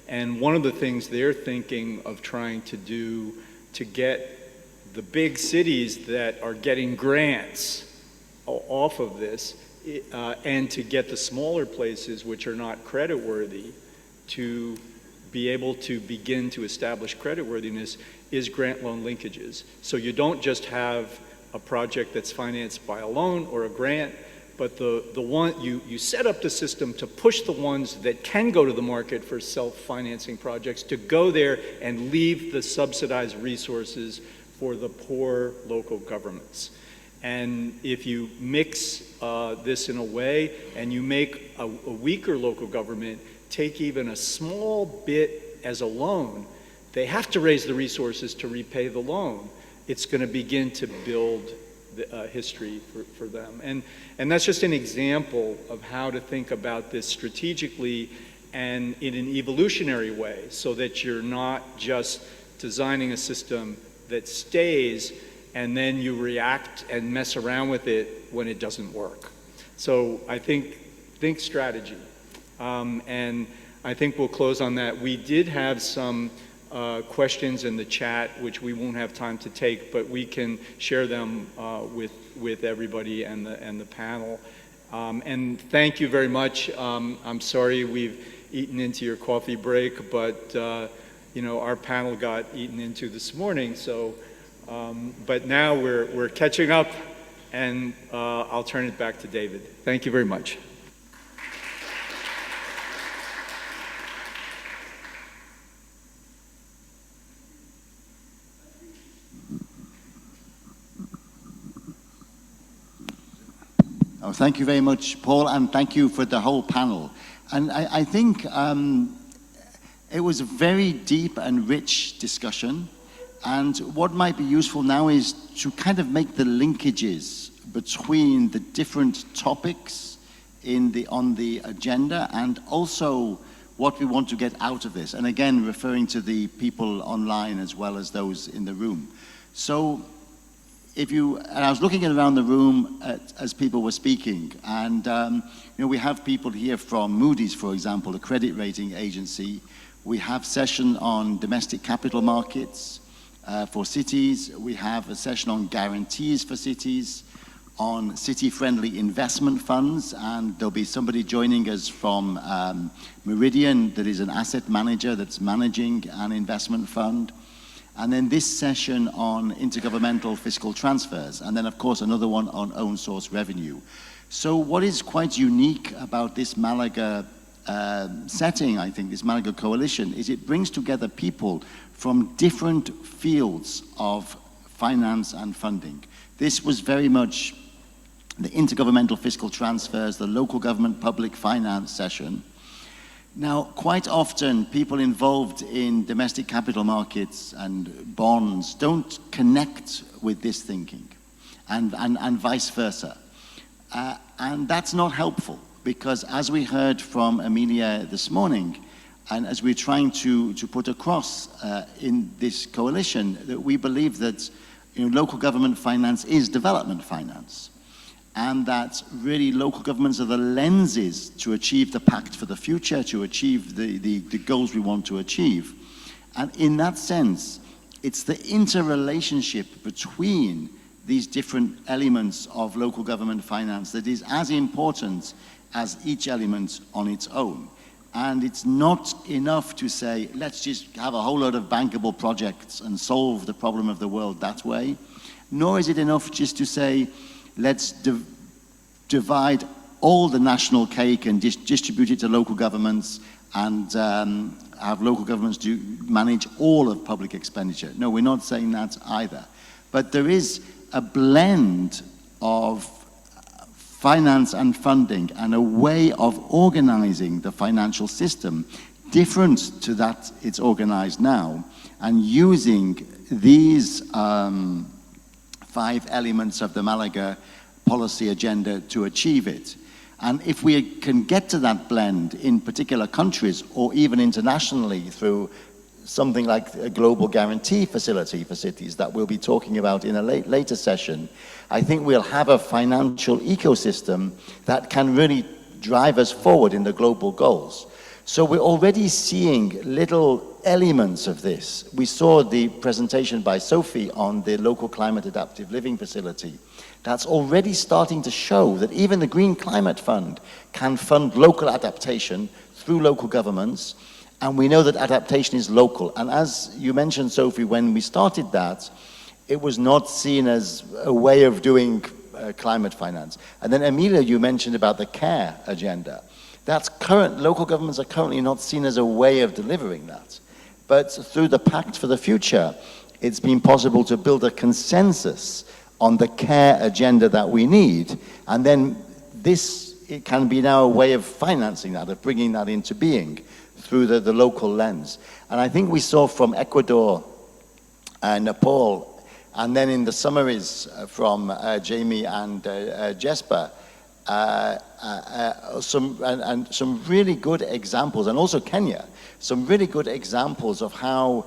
[SPEAKER 8] and one of the things they're thinking of trying to do to get the big cities that are getting grants off of this, and to get the smaller places which are not creditworthy to be able to begin to establish creditworthiness, is grant loan linkages. So you don't just have a project that's financed by a loan or a grant, but the one you set up the system to push the ones that can go to the market for self-financing projects to go there and leave the subsidized resources for the poor local governments. And if you mix this in a way and you make a weaker local government take even a small bit as a loan, they have to raise the resources to repay the loan. It's going to begin to build the, history for them. And that's just an example of how to think about this strategically and in an evolutionary way, so that you're not just designing a system that stays and then you react and mess around with it when it doesn't work. So I think strategy. And I think we'll close on that. We did have some questions in the chat, which we won't have time to take, but we can share them with everybody and the panel. And thank you very much. I'm sorry we've eaten into your coffee break, but our panel got eaten into this morning. So, but now we're catching up, and I'll turn it back to David. Thank you very much.
[SPEAKER 2] Oh, thank you very much, Paul, and thank you for the whole panel. And I think it was a very deep and rich discussion. And what might be useful now is to kind of make the linkages between the different topics on the agenda and also what we want to get out of this. And again, referring to the people online as well as those in the room. So and I was looking around the room as people were speaking, and we have people here from Moody's, for example, a credit rating agency. We have session on domestic capital markets for cities. We have a session on guarantees for cities, on city-friendly investment funds, and there'll be somebody joining us from Meridian that is an asset manager that's managing an investment fund. And then this session on intergovernmental fiscal transfers, and then of course another one on own source revenue. So what is quite unique about this Málaga setting, I think, this Málaga Coalition, is it brings together people from different fields of finance and funding. This was very much the intergovernmental fiscal transfers, the local government public finance session. Now, quite often, people involved in domestic capital markets and bonds don't connect with this thinking, and vice versa. And that's not helpful, because as we heard from Amelia this morning, and as we're trying to put across in this coalition, that we believe that local government finance is development finance. And that really local governments are the lenses to achieve the pact for the future, to achieve the goals we want to achieve. And in that sense, it's the interrelationship between these different elements of local government finance that is as important as each element on its own. And it's not enough to say, let's just have a whole lot of bankable projects and solve the problem of the world that way. Nor is it enough just to say, let's divide all the national cake and distribute it to local governments and have local governments manage all of public expenditure. No, we're not saying that either. But there is a blend of finance and funding and a way of organizing the financial system different to that it's organized now, and using these 5 elements of the Málaga policy agenda to achieve it. And if we can get to that blend in particular countries or even internationally through something like a global guarantee facility for cities that we'll be talking about in a later session, I think we'll have a financial ecosystem that can really drive us forward in the global goals. So we're already seeing little elements of this. We saw the presentation by Sophie on the local climate adaptive living facility. That's already starting to show that even the Green Climate Fund can fund local adaptation through local governments, and we know that adaptation is local. And as you mentioned, Sophie, when we started that, it was not seen as a way of doing climate finance. And then Amelia, you mentioned about the CARE agenda. That's local governments are currently not seen as a way of delivering that. But through the Pact for the Future, it's been possible to build a consensus on the CARE agenda that we need. And then it can be now a way of financing that, of bringing that into being through the local lens. And I think we saw from Ecuador and Nepal, and then in the summaries from Jamie and Jesper, some really good examples, and also Kenya, some really good examples of how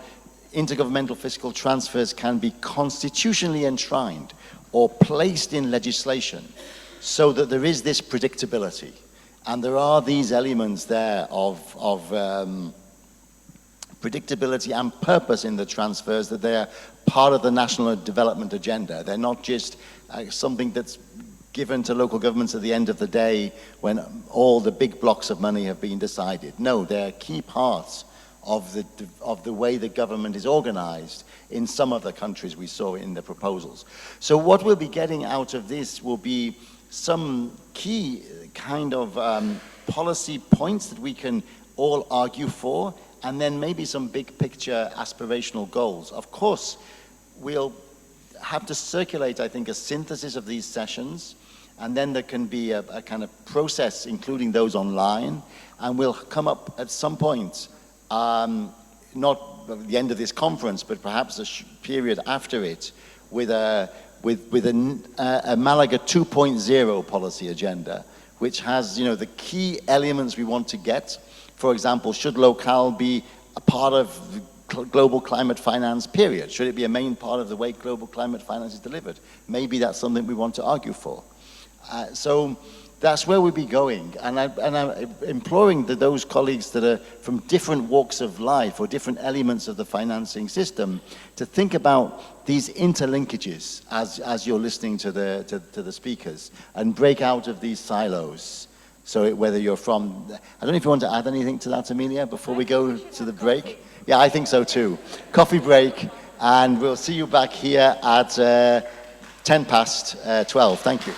[SPEAKER 2] intergovernmental fiscal transfers can be constitutionally enshrined or placed in legislation so that there is this predictability. And there are these elements there of predictability and purpose in the transfers, that they're part of the national development agenda. They're not just something that's given to local governments at the end of the day when all the big blocks of money have been decided. No, they're key parts of the way the government is organized in some of the countries we saw in the proposals. So what we'll be getting out of this will be some key kind of policy points that we can all argue for, and then maybe some big picture aspirational goals. Of course, we'll have to circulate, I think, a synthesis of these sessions, and then there can be a kind of process, including those online, and we'll come up at some point, not at the end of this conference, but perhaps a period after it, with a Malaga 2.0 policy agenda, which has, the key elements we want to get. For example, should locale be a part of global climate finance, period? Should it be a main part of the way global climate finance is delivered? Maybe that's something we want to argue for. So that's where we'll be going. And I'm imploring those colleagues that are from different walks of life or different elements of the financing system to think about these interlinkages as you're listening to the speakers, and break out of these silos. So whether you're from, I don't know if you want to add anything to that, Amelia, before we go to the break? Yeah, I think so too. Coffee break, and we'll see you back here at 10 past 12. Thank you.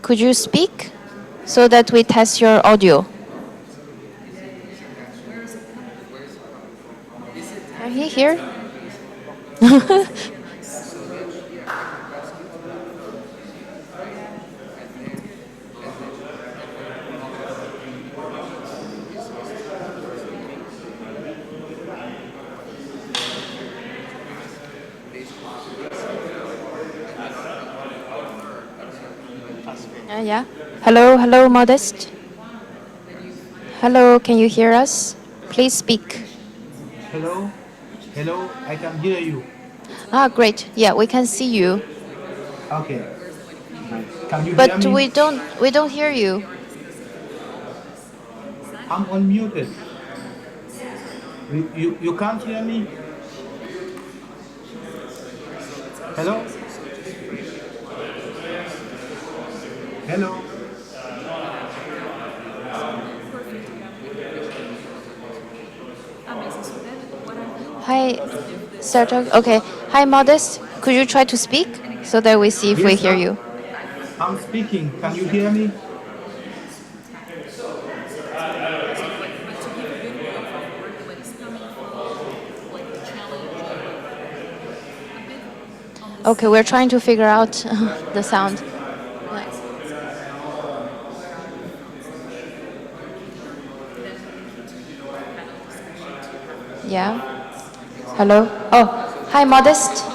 [SPEAKER 20] Could you speak so that we test your audio? Are you here? Yeah. Hello, hello, Modest. Hello, can you hear us? Please speak.
[SPEAKER 21] Hello, hello, I can hear you.
[SPEAKER 20] Ah, great. Yeah, we can see you.
[SPEAKER 21] Okay. Can you
[SPEAKER 20] But
[SPEAKER 21] hear me?
[SPEAKER 20] we don't hear you.
[SPEAKER 21] I'm unmuted. You can't hear me? Hello? Hello?
[SPEAKER 20] Hi, start talk. Okay. Hi, Modest. Could you try to speak so that we see if we
[SPEAKER 21] Yes,
[SPEAKER 20] hear you?
[SPEAKER 21] I'm speaking. Can you hear me?
[SPEAKER 20] Okay, we're trying to figure out the sound. Yeah. Hello. Oh, hi, Modest.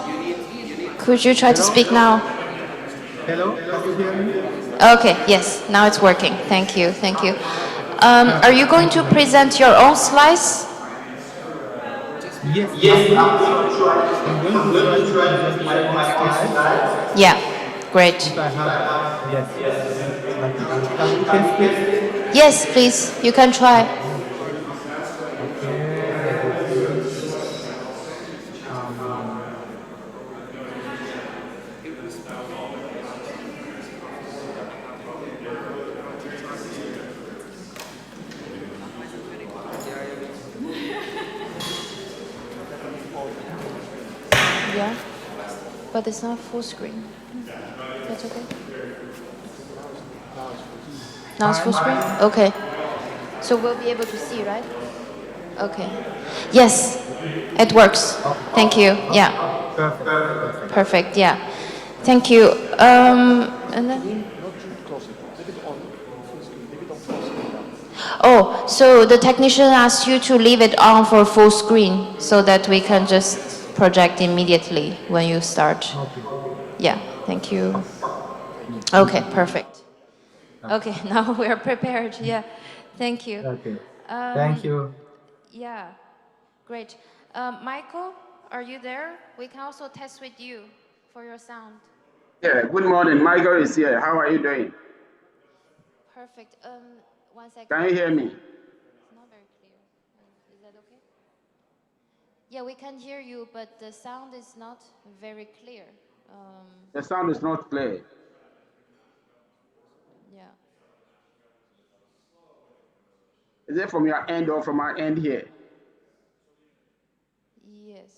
[SPEAKER 20] Could you try to speak now?
[SPEAKER 21] Hello, can you hear me?
[SPEAKER 20] Okay. Yes. Now it's working. Thank you. Thank you. Are you going to present your own slides?
[SPEAKER 21] Yes, I'm going to try to present my own slides.
[SPEAKER 20] Yeah. Great.
[SPEAKER 21] If I have, yes. Can we test it?
[SPEAKER 20] Yes, please. You can try.
[SPEAKER 21] Okay, let me see.
[SPEAKER 20] Yeah. But it's not full screen. That's okay. Now it's full screen? Okay. So we'll be able to see, right? Okay. Yes, it works. Thank you. Yeah. Perfect. Yeah. Thank you. And then. Oh, so the technician asked you to leave it on for full screen so that we can just project immediately when you start. Yeah. Thank you. Okay. Perfect. Okay. Now we are prepared. Yeah. Thank you.
[SPEAKER 21] Okay. Thank you.
[SPEAKER 20] Yeah. Great. Michael, are you there? We can also test with you for your sound.
[SPEAKER 22] Yeah, good morning. Michael is here. How are you doing?
[SPEAKER 20] Perfect. 1 second.
[SPEAKER 22] Can you hear me?
[SPEAKER 20] It's not very clear. Is that okay? Yeah, we can hear you, but the sound is not very clear.
[SPEAKER 22] The sound is not clear.
[SPEAKER 20] Yeah.
[SPEAKER 22] Is it from your end or from our end here?
[SPEAKER 20] Yes.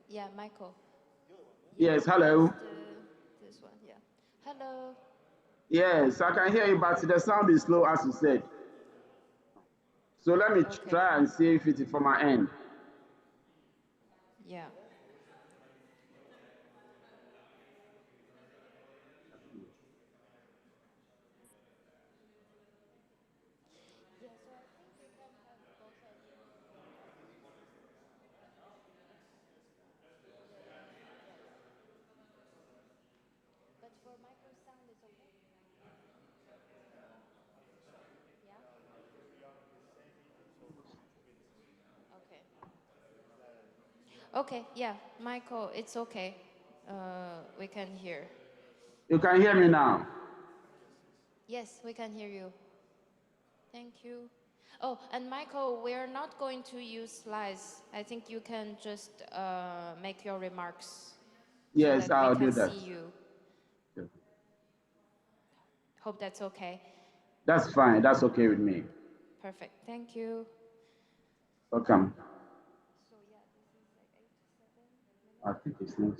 [SPEAKER 20] Yeah, Michael.
[SPEAKER 22] Yes, hello.
[SPEAKER 20] This one, yeah. Hello.
[SPEAKER 22] Yes, I can hear you, but the sound is low, as you said. So let me try and see if it is from my end.
[SPEAKER 20] Yeah. Okay, yeah, Michael, it's okay. We can hear.
[SPEAKER 22] You can hear me now.
[SPEAKER 20] Yes, we can hear you. Thank you. Oh, and Michael, we're not going to use slides. I think you can just make your remarks.
[SPEAKER 22] Yes,
[SPEAKER 20] so that
[SPEAKER 22] I'll
[SPEAKER 20] we can
[SPEAKER 22] do that.
[SPEAKER 20] see you. Hope that's okay.
[SPEAKER 22] That's fine. That's okay with me.
[SPEAKER 20] Perfect. Thank you.
[SPEAKER 22] Welcome. I think it's not.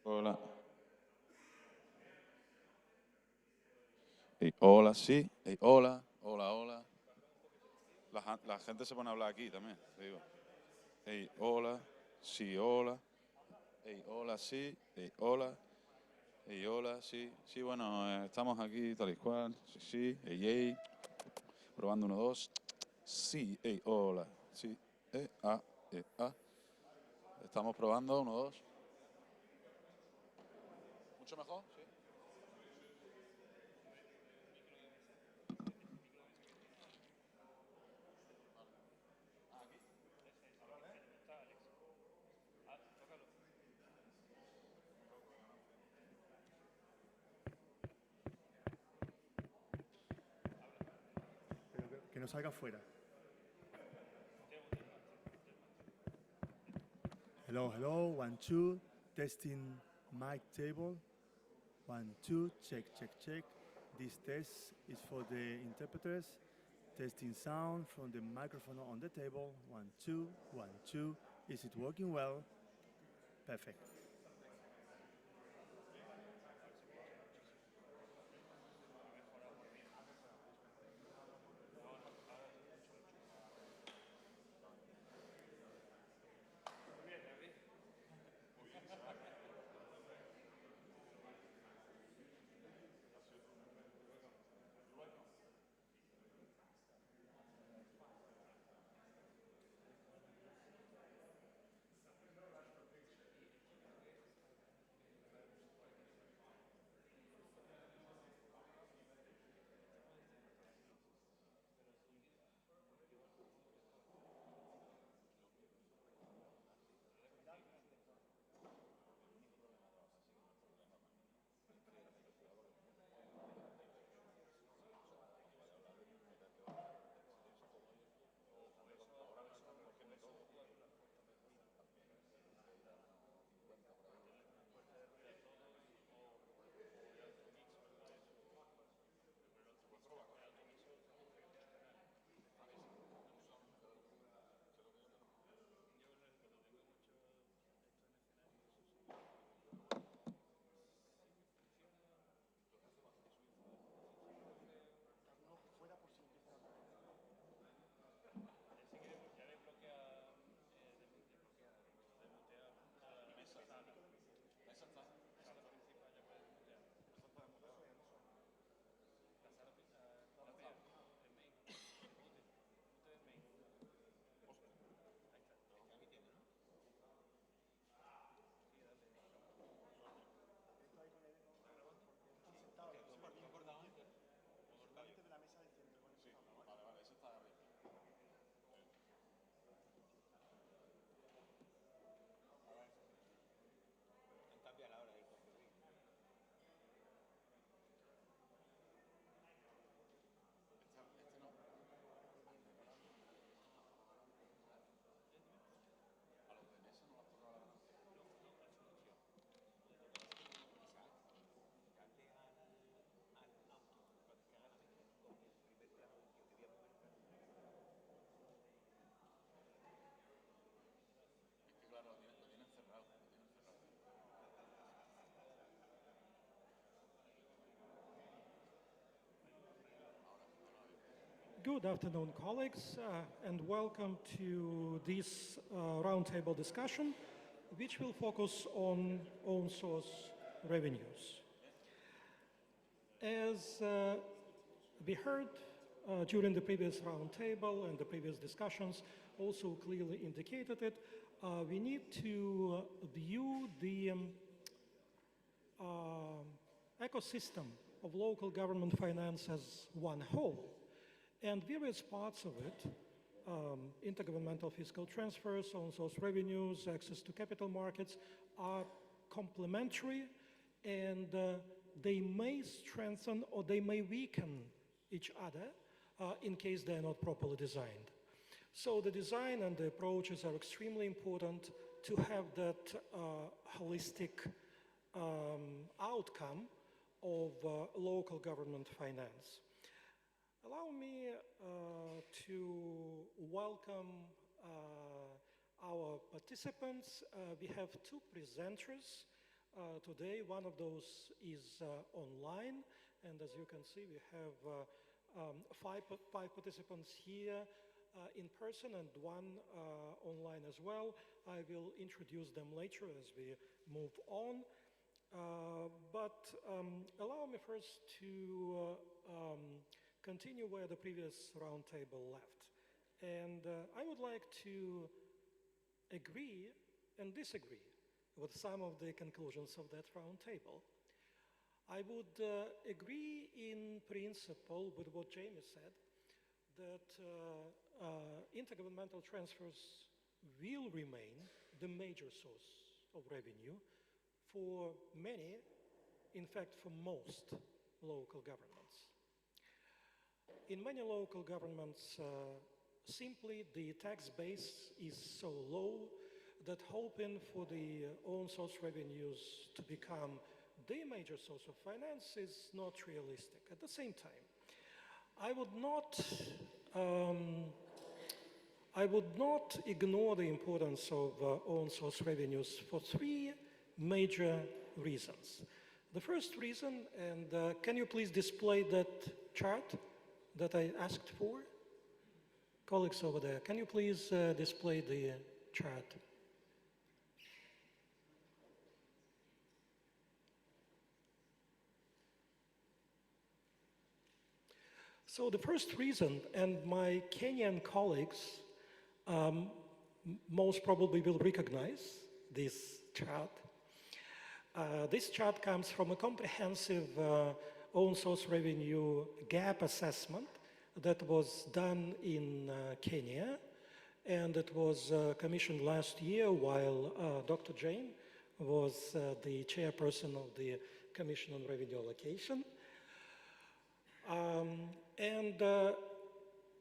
[SPEAKER 3] Hola. Hola, sí. Hola, hola, hola. La gente se pone a hablar aquí también, te digo. Hola, sí, hola. Hola, sí. Hola. Hola, sí. Sí, bueno, estamos aquí tal y cual. Sí, sí. Probando 1, 2. Sí, hola. Sí. A. Estamos probando 1, 2. ¿Mucho mejor? Sí.
[SPEAKER 4] Pero que no salga fuera. Hello, hello, 1, 2, testing mic table. 1, 2, check, check, check. This test is for the interpreters. Testing sound from the microphone on the table. 1, 2, 1, 2. Is it working well? Perfect.
[SPEAKER 23] Good afternoon, colleagues, and welcome to this roundtable discussion, which will focus on own source revenues. As we heard during the previous roundtable and the previous discussions also clearly indicated it, we need to view the ecosystem of local government finance as one whole. And various parts of it, intergovernmental fiscal transfers, own source revenues, access to capital markets, are complementary, and they may strengthen or they may weaken each other in case they're not properly designed. So the design and the approaches are extremely important to have that holistic outcome of local government finance. Allow me to welcome our participants. We have two presenters today. One of those is online, and as you can see, we have five participants here in person and one online as well. I will introduce them later as we move on. But allow me first to continue where the previous roundtable left. And I would like to agree and disagree with some of the conclusions of that roundtable. I would agree in principle with what Jamie said, that intergovernmental transfers will remain the major source of revenue for many, in fact for most local governments. In many local governments, simply the tax base is so low that hoping for the own source revenues to become the major source of finance is not realistic. At the same time, I would not ignore the importance of own source revenues for three major reasons. The first reason, and can you please display that chart that I asked for? Colleagues over there, can you please display the chart? So the first reason, and my Kenyan colleagues most probably will recognize this chart. This chart comes from a comprehensive own source revenue gap assessment that was done in Kenya, and it was commissioned last year while Dr. Jain was the chairperson of the Commission on Revenue Allocation.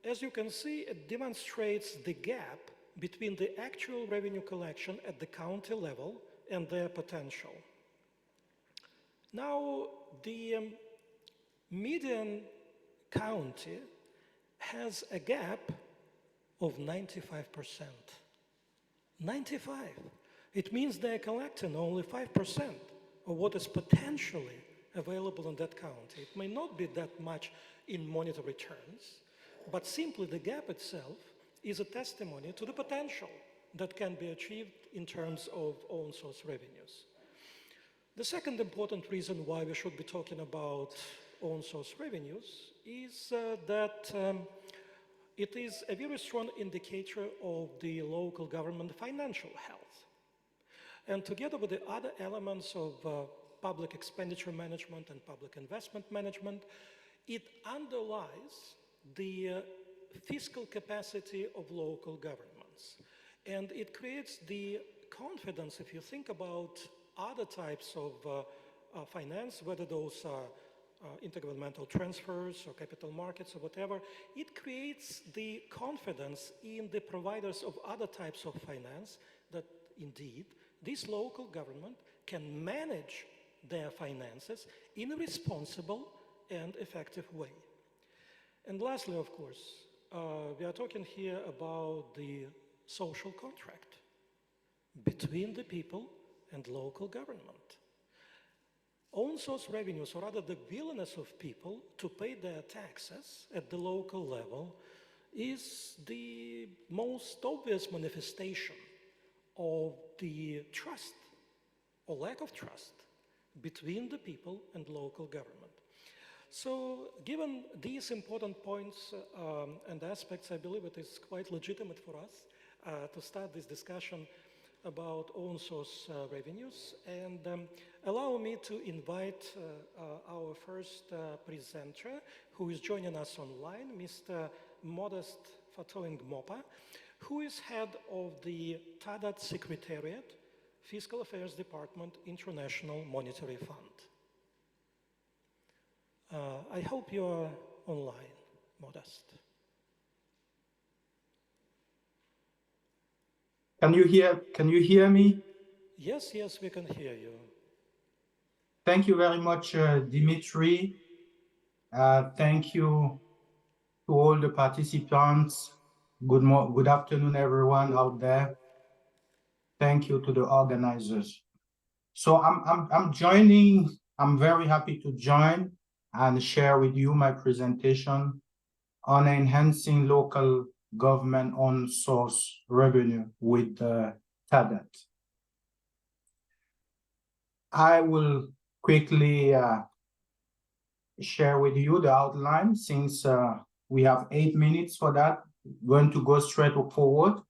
[SPEAKER 23] As you can see, it demonstrates the gap between the actual revenue collection at the county level and their potential. Now, the median county has a gap of 95%. 95. It means they're collecting only 5% of what is potentially available in that county. It may not be that much in monetary terms, but simply the gap itself is a testimony to the potential that can be achieved in terms of own source revenues. The second important reason why we should be talking about own source revenues is that it is a very strong indicator of the local government financial health. And together with the other elements of public expenditure management and public investment management, it underlies the fiscal capacity of local governments. And it creates the confidence, if you think about other types of finance, whether those are intergovernmental transfers or capital markets or whatever, it creates the confidence in the providers of other types of finance that indeed this local government can manage their finances in a responsible and effective way. And lastly, of course, we are talking here about the social contract between the people and local government. Own source revenues, or rather the willingness of people to pay their taxes at the local level, is the most obvious manifestation of the trust or lack of trust between the people and local government. So given these important points and aspects, I believe it is quite legitimate for us to start this discussion about own source revenues. And allow me to invite our first presenter, who is joining us online, Mr. Modest Fatoing Mopa, who is head of the TADAT Secretariat, Fiscal Affairs Department, International Monetary Fund. I hope you are online, Modest.
[SPEAKER 1] Can you hear me?
[SPEAKER 23] Yes, yes, we can hear you.
[SPEAKER 1] Thank you very much, Dimitri. Thank you to all the participants. Good afternoon, everyone out there. Thank you to the organizers. So I'm very happy to join and share with you my presentation on enhancing local government own source revenue with TADAT. I will quickly share with you the outline since we have 8 minutes for that. I'm going to go straight forward.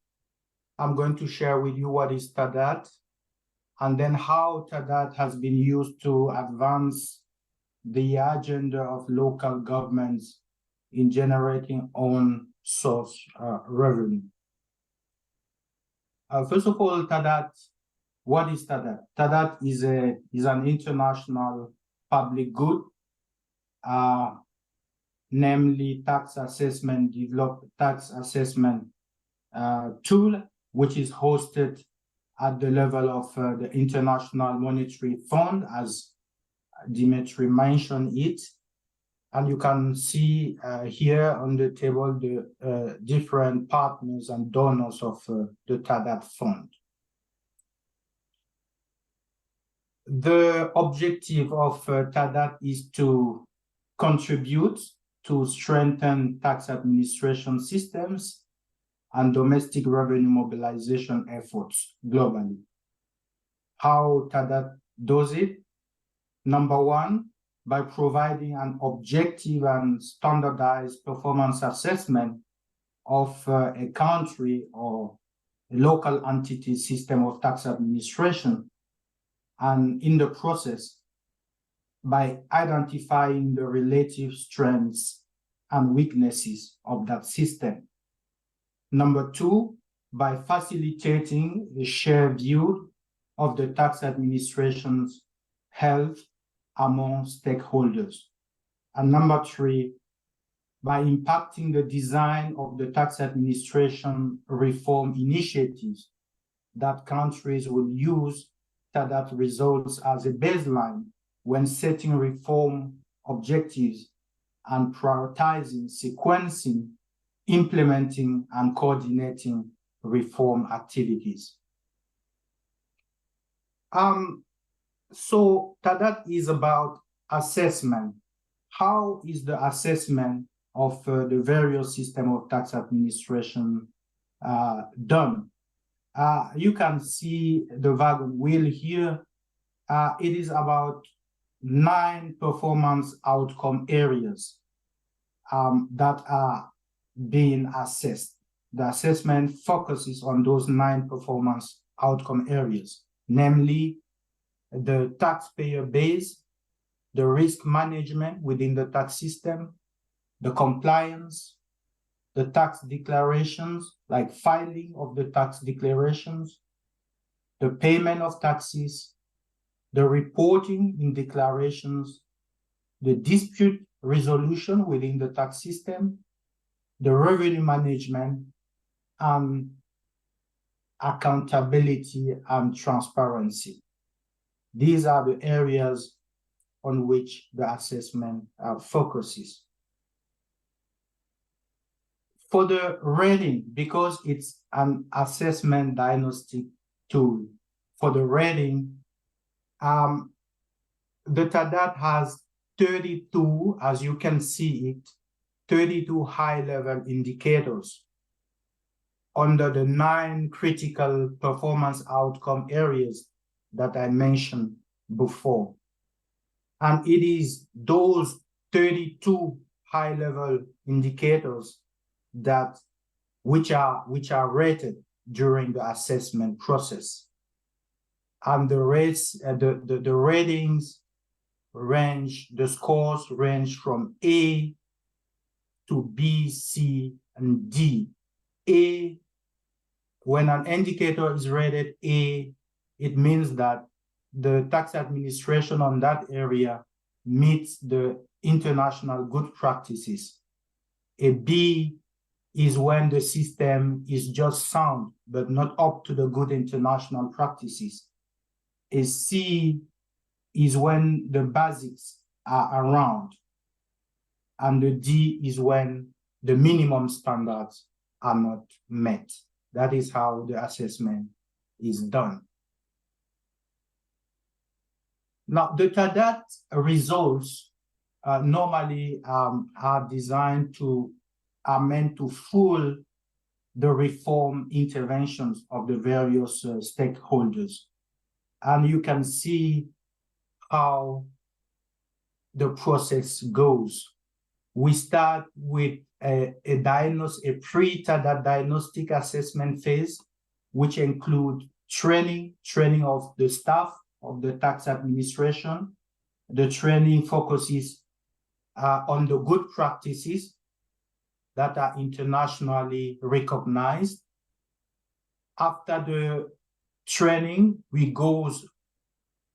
[SPEAKER 1] I'm going to share with you what is TADAT and then how TADAT has been used to advance the agenda of local governments in generating own source revenue. First of all, TADAT, what is TADAT? TADAT is an international public good, namely tax assessment tool, which is hosted at the level of the International Monetary Fund, as Dimitri mentioned it. And you can see here on the table the different partners and donors of the TADAT fund. The objective of TADAT is to contribute to strengthen tax administration systems and domestic revenue mobilization efforts globally. How TADAT does it? Number one, by providing an objective and standardized performance assessment of a country or a local entity system of tax administration, and in the process, by identifying the relative strengths and weaknesses of that system. Number two, by facilitating a shared view of the tax administration's health among stakeholders. And number three, by impacting the design of the tax administration reform initiatives that countries will use TADAT results as a baseline when setting reform objectives and prioritizing, sequencing, implementing, and coordinating reform activities. So TADAT is about assessment. How is the assessment of the various systems of tax administration done? You can see the wagon wheel here. It is about 9 performance outcome areas that are being assessed. The assessment focuses on those 9 performance outcome areas, namely the taxpayer base, the risk management within the tax system, the compliance, the tax declarations, like filing of the tax declarations, the payment of taxes, the reporting in declarations, the dispute resolution within the tax system, the revenue management, and accountability and transparency. These are the areas on which the assessment focuses. For the rating, because it's an assessment diagnostic tool, for the rating, the TADAT has 32, as you can see it, 32 high-level indicators under the 9 critical performance outcome areas that I mentioned before. And it is those 32 high-level indicators that which are rated during the assessment process. And the ratings range, the scores range from A to B, C, and D. A, when an indicator is rated A, it means that the tax administration on that area meets the international good practices. A B is when the system is just sound, but not up to the good international practices. A C is when the basics are around. And the D is when the minimum standards are not met. That is how the assessment is done. Now, the TADAT results normally are designed to, are meant to fuel the reform interventions of the various stakeholders. And you can see how the process goes. We start with a pre-TADAT diagnostic assessment phase, which include training of the staff of the tax administration. The training focuses on the good practices that are internationally recognized. After the training, we go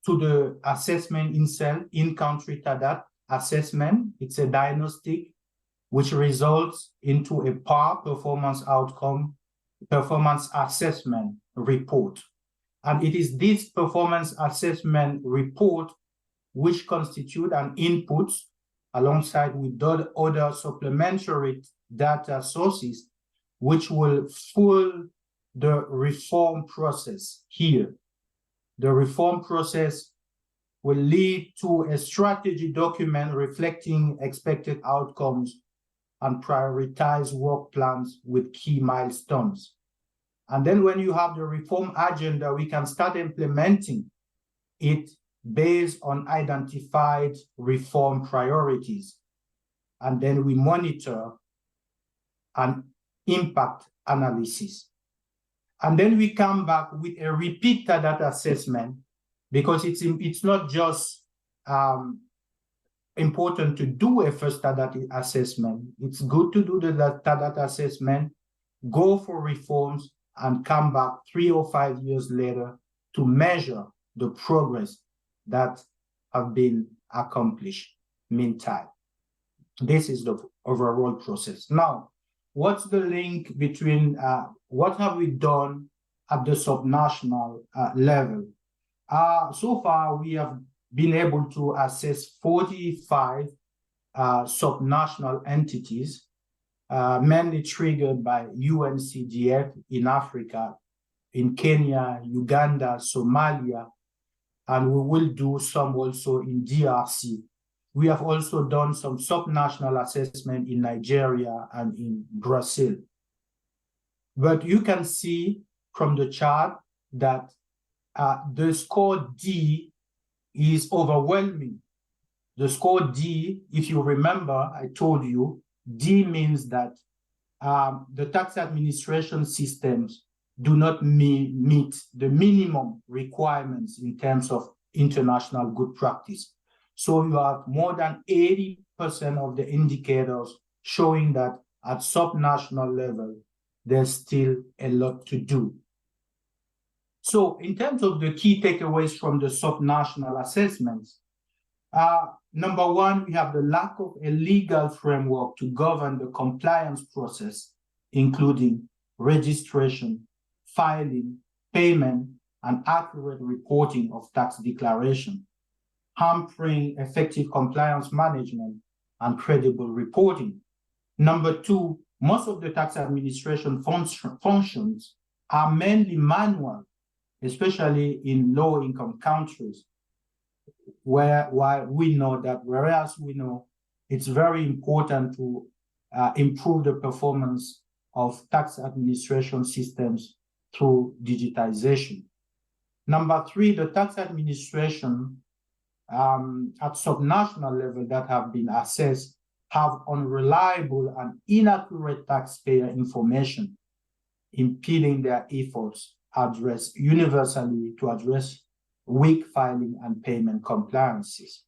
[SPEAKER 1] to the assessment itself, in-country TADAT assessment. It's a diagnostic which results into a PAR, performance assessment report. And it is this performance assessment report which constitute an input alongside with other supplementary data sources, which will fuel the reform process here. The reform process will lead to a strategy document reflecting expected outcomes and prioritize work plans with key milestones. And then when you have the reform agenda, we can start implementing it based on identified reform priorities. And then we monitor an impact analysis. And then we come back with a repeat TADAT assessment, because it's not just important to do a first TADAT assessment. It's good to do the TADAT assessment, go for reforms, and come back 3 or 5 years later to measure the progress that have been accomplished meantime. This is the overall process. Now, what's the link between what have we done at the subnational level? So far, we have been able to assess 45 subnational entities, mainly triggered by UNCDF in Africa, in Kenya, Uganda, Somalia, and we will do some also in DRC. We have also done some subnational assessment in Nigeria and in Brazil. But you can see from the chart that the score D is overwhelming. The score D, if you remember, I told you, D means that the tax administration systems do not meet the minimum requirements in terms of international good practice. So you have more than 80% of the indicators showing that at subnational level, there's still a lot to do. So in terms of the key takeaways from the subnational assessments, number one, we have the lack of a legal framework to govern the compliance process, including registration, filing, payment, and accurate reporting of tax declaration, hampering effective compliance management and credible reporting. Number two, most of the tax administration functions are mainly manual, especially in low-income countries, whereas we know it's very important to improve the performance of tax administration systems through digitization. Number three, the tax administration at subnational level that have been assessed have unreliable and inaccurate taxpayer information, impeding their efforts universally to address weak filing and payment compliances.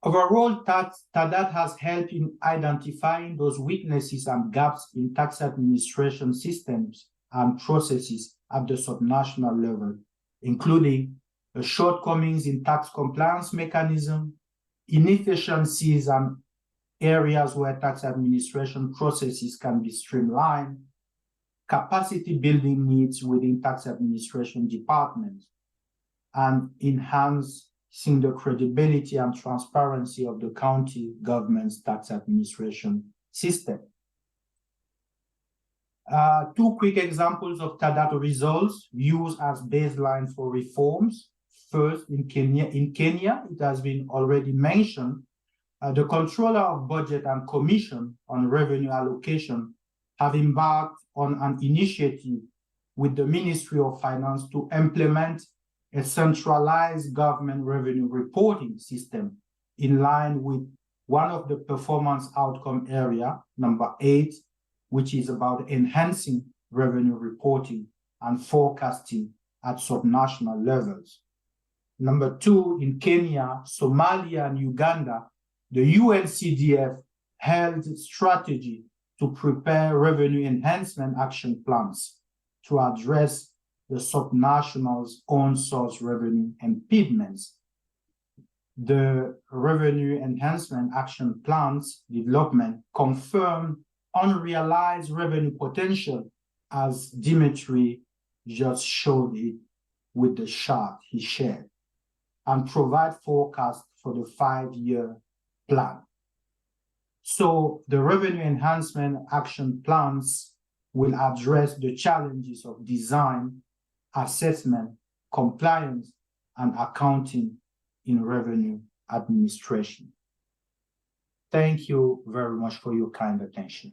[SPEAKER 1] Overall, TADAT has helped in identifying those weaknesses and gaps in tax administration systems and processes at the subnational level, including the shortcomings in tax compliance mechanism, inefficiencies and areas where tax administration processes can be streamlined, capacity building needs within tax administration departments, and enhancing the credibility and transparency of the county government's tax administration system. Two quick examples of TADAT results used as baseline for reforms. First, in Kenya, it has been already mentioned, the Controller of Budget and Commission on Revenue Allocation have embarked on an initiative with the Ministry of Finance to implement a centralized government revenue reporting system in line with one of the performance outcome area, number 8, which is about enhancing revenue reporting and forecasting at subnational levels. Number 2, in Kenya, Somalia, and Uganda, the UNCDF held strategy to prepare revenue enhancement action plans to address the subnationals' own source revenue impediments. The revenue enhancement action plans development confirmed unrealized revenue potential, as Dimitri just showed it with the chart he shared, and provide forecast for the 5-year plan. So the revenue enhancement action plans will address the challenges of design, assessment, compliance, and accounting in revenue administration. Thank you very much for your kind attention.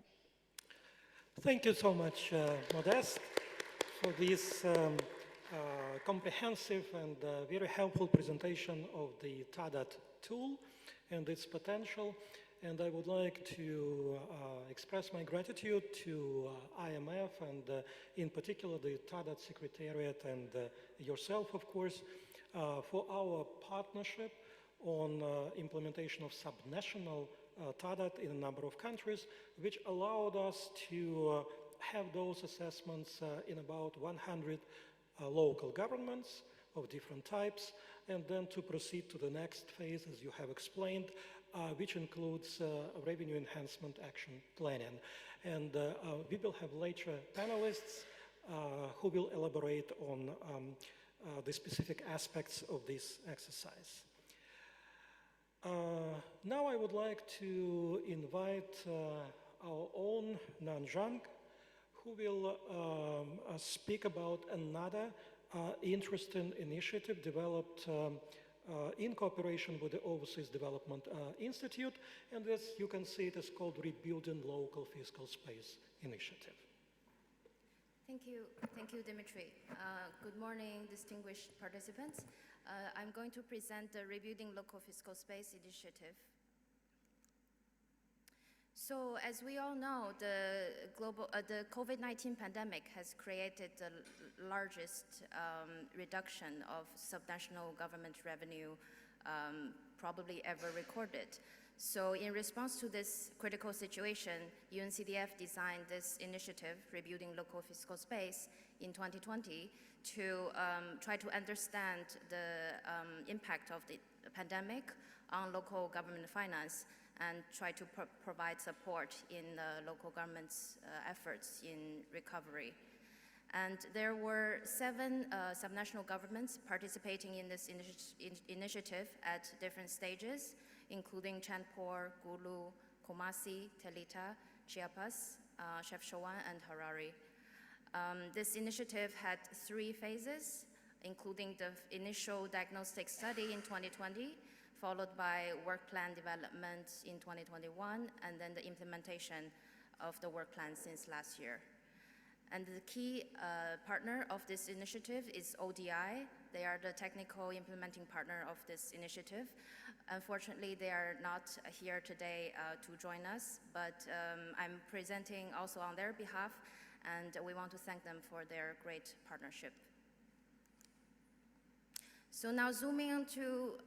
[SPEAKER 23] Thank you so much, Modeste, for this comprehensive and very helpful presentation of the TADAT tool and its potential. And I would like to express my gratitude to IMF and in particular the TADAT Secretariat and yourself, of course, for our partnership on implementation of subnational TADAT in a number of countries, which allowed us to have those assessments in about 100 local governments of different types, and then to proceed to the next phase, as you have explained, which includes revenue enhancement action planning. And we will have later panelists who will elaborate on the specific aspects of this exercise. Now I would like to invite our own Nan Zhang, who will speak about another interesting initiative developed in cooperation with the Overseas Development Institute, and as you can see, it is called Rebuilding Local Fiscal Space Initiative.
[SPEAKER 5] Thank you, Dimitri. Good morning, distinguished participants. I'm going to present the Rebuilding Local Fiscal Space Initiative. So, as we all know, the COVID-19 pandemic has created the largest reduction of subnational government revenue probably ever recorded. So, in response to this critical situation, UNCDF designed this initiative, Rebuilding Local Fiscal Space, in 2020 to try to understand the impact of the pandemic on local government finance and try to provide support in local government's efforts in recovery. And there were 7 subnational governments participating in this initiative at different stages, including Chandpur, Gulu, Kumasi, Telita, Chiapas, Chefchaouen, and Harare. This initiative had 3 phases, including the initial diagnostic study in 2020, followed by work plan development in 2021, and then the implementation of the work plan since last year. And the key partner of this initiative is ODI. They are the technical implementing partner of this initiative. Unfortunately, they are not here today to join us, but I'm presenting also on their behalf, and we want to thank them for their great partnership. So now zooming into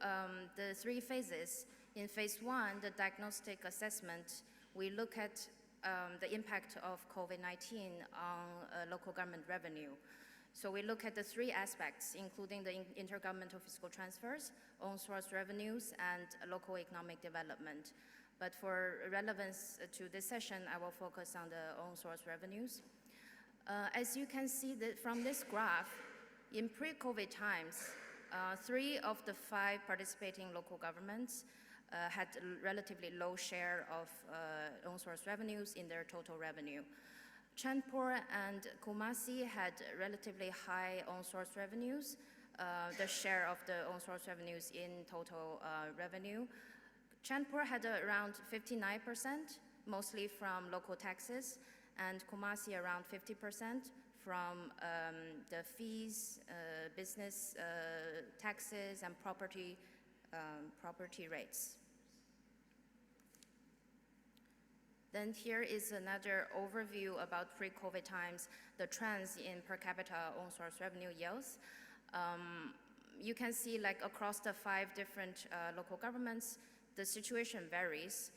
[SPEAKER 5] the 3 phases. In phase 1, the diagnostic assessment, we look at the impact of COVID-19 on local government revenue. So we look at the 3 aspects, including the intergovernmental fiscal transfers, own source revenues, and local economic development. But for relevance to this session, I will focus on the own source revenues. As you can see from this graph, in pre-COVID times, 3 of the 5 participating local governments had a relatively low share of own source revenues in their total revenue. Chandpur and Kumasi had relatively high own-source revenues, the share of the own-source revenues in total revenue. Chandpur had around 59%, mostly from local taxes, and Kumasi around 50% from the fees, business taxes, and property rates. Then here is another overview about pre-COVID times, the trends in per capita own-source revenue yields. You can see like across the 5 different local governments, the situation varies,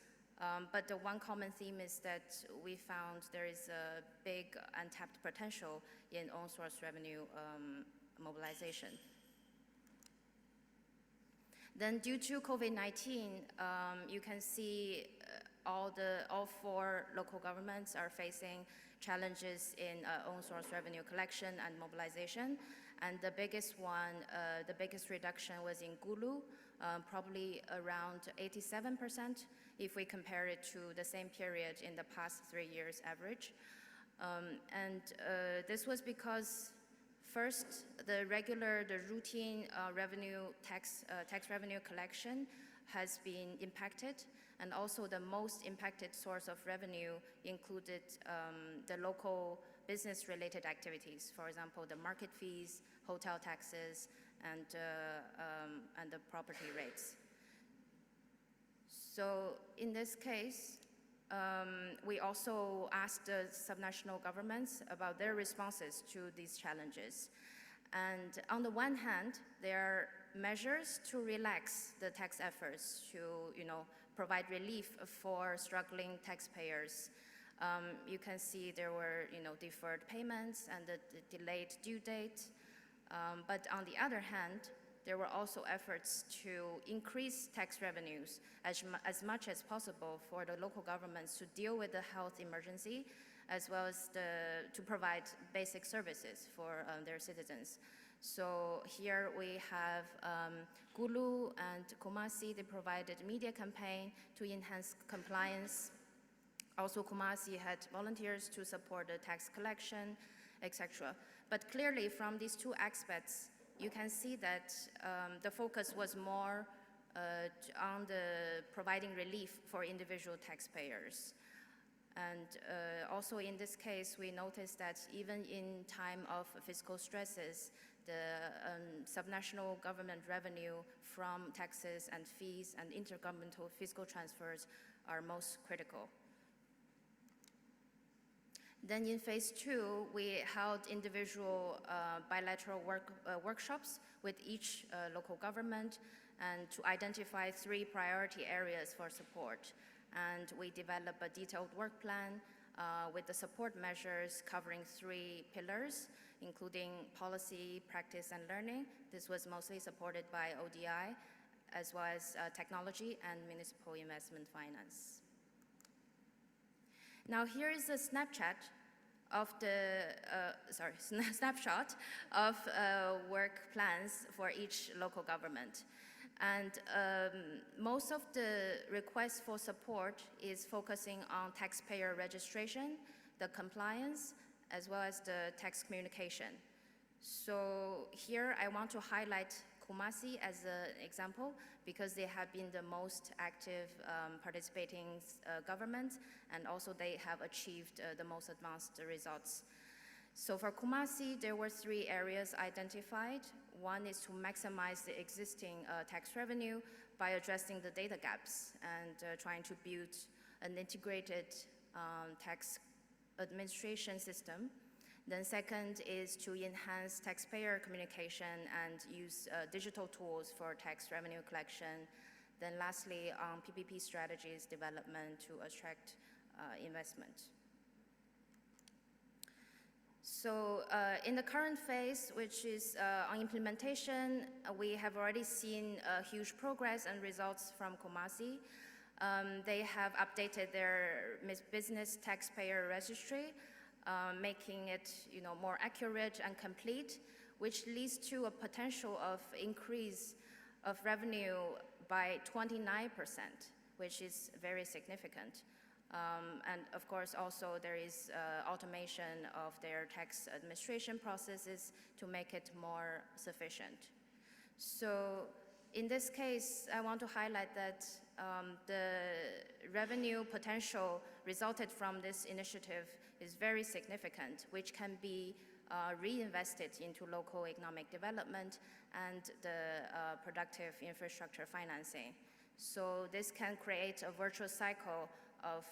[SPEAKER 5] but the one common theme is that we found there is a big untapped potential in own-source revenue mobilization. Then due to COVID-19, you can see all 4 local governments are facing challenges in own-source revenue collection and mobilization. And the biggest one, the biggest reduction was in Gulu, probably around 87% if we compare it to the same period in the past 3 years average. This was because first, the routine revenue tax revenue collection has been impacted, and also the most impacted source of revenue included the local business-related activities, for example, the market fees, hotel taxes, and the property rates. So in this case, we also asked the subnational governments about their responses to these challenges. And on the one hand, there are measures to relax the tax efforts to, provide relief for struggling taxpayers. You can see there were, deferred payments and the delayed due date. But on the other hand, there were also efforts to increase tax revenues as much as possible for the local governments to deal with the health emergency, as well as to provide basic services for their citizens. So here we have Gulu and Kumasi. They provided media campaign to enhance compliance. Also, Kumasi had volunteers to support the tax collection, etc. But clearly, from these 2 aspects, you can see that the focus was more on the providing relief for individual taxpayers. And also in this case, we noticed that even in time of fiscal stresses, the subnational government revenue from taxes and fees and intergovernmental fiscal transfers are most critical. Then in phase 2, we held individual bilateral workshops with each local government and to identify 3 priority areas for support. And we developed a detailed work plan with the support measures covering 3 pillars, including policy, practice, and learning. This was mostly supported by ODI, as well as technology and municipal investment finance. Now here is a snapshot of work plans for each local government. And most of the requests for support is focusing on taxpayer registration, the compliance, as well as the tax communication. So here I want to highlight Kumasi as an example because they have been the most active participating government, and also they have achieved the most advanced results. So for Kumasi, there were 3 areas identified. One is to maximize the existing tax revenue by addressing the data gaps and trying to build an integrated tax administration system. Then second is to enhance taxpayer communication and use digital tools for tax revenue collection. Then lastly, on PPP strategies development to attract investment. So in the current phase, which is on implementation, we have already seen huge progress and results from Kumasi. They have updated their business taxpayer registry, making it more accurate and complete, which leads to a potential of increase of revenue by 29%, which is very significant. And of course, also there is automation of their tax administration processes to make it more sufficient. So in this case, I want to highlight that the revenue potential resulted from this initiative is very significant, which can be reinvested into local economic development and the productive infrastructure financing. So this can create a virtuous cycle of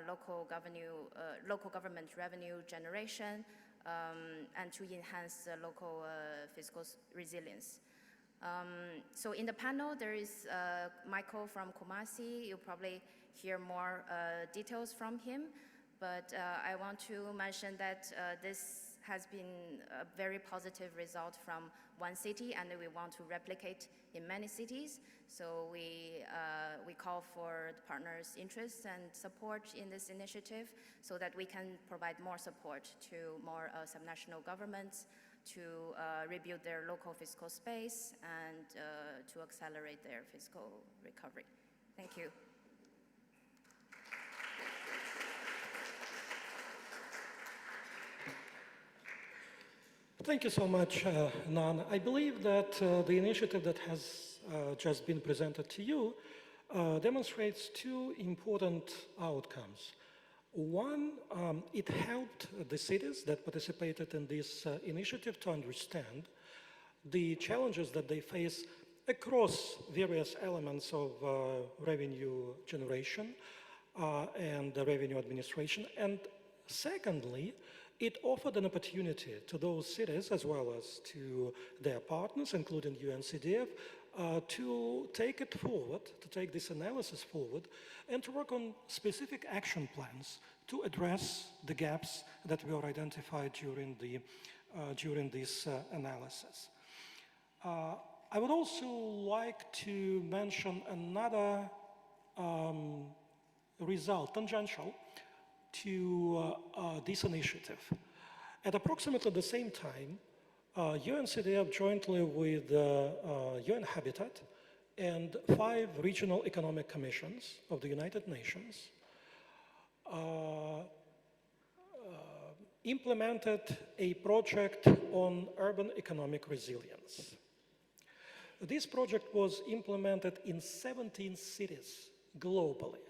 [SPEAKER 5] local government revenue generation and to enhance the local fiscal resilience. So in the panel, there is Michael from Kumasi. You'll probably hear more details from him, but I want to mention that this has been a very positive result from one city, and we want to replicate in many cities. So we call for the partners' interest and support in this initiative so that we can provide more support to more subnational governments to rebuild their local fiscal space and to accelerate their fiscal recovery. Thank you.
[SPEAKER 23] Thank you so much, Nan. I believe that the initiative that has just been presented to you demonstrates two important outcomes. One, it helped the cities that participated in this initiative to understand the challenges that they face across various elements of revenue generation and the revenue administration. And secondly, it offered an opportunity to those cities as well as to their partners, including UNCDF, to take it forward, to take this analysis forward, and to work on specific action plans to address the gaps that were identified during this analysis. I would also like to mention another result, tangential, to this initiative. At approximately the same time, UNCDF jointly with UN Habitat and 5 regional economic commissions of the United Nations implemented a project on urban economic resilience. This project was implemented in 17 cities globally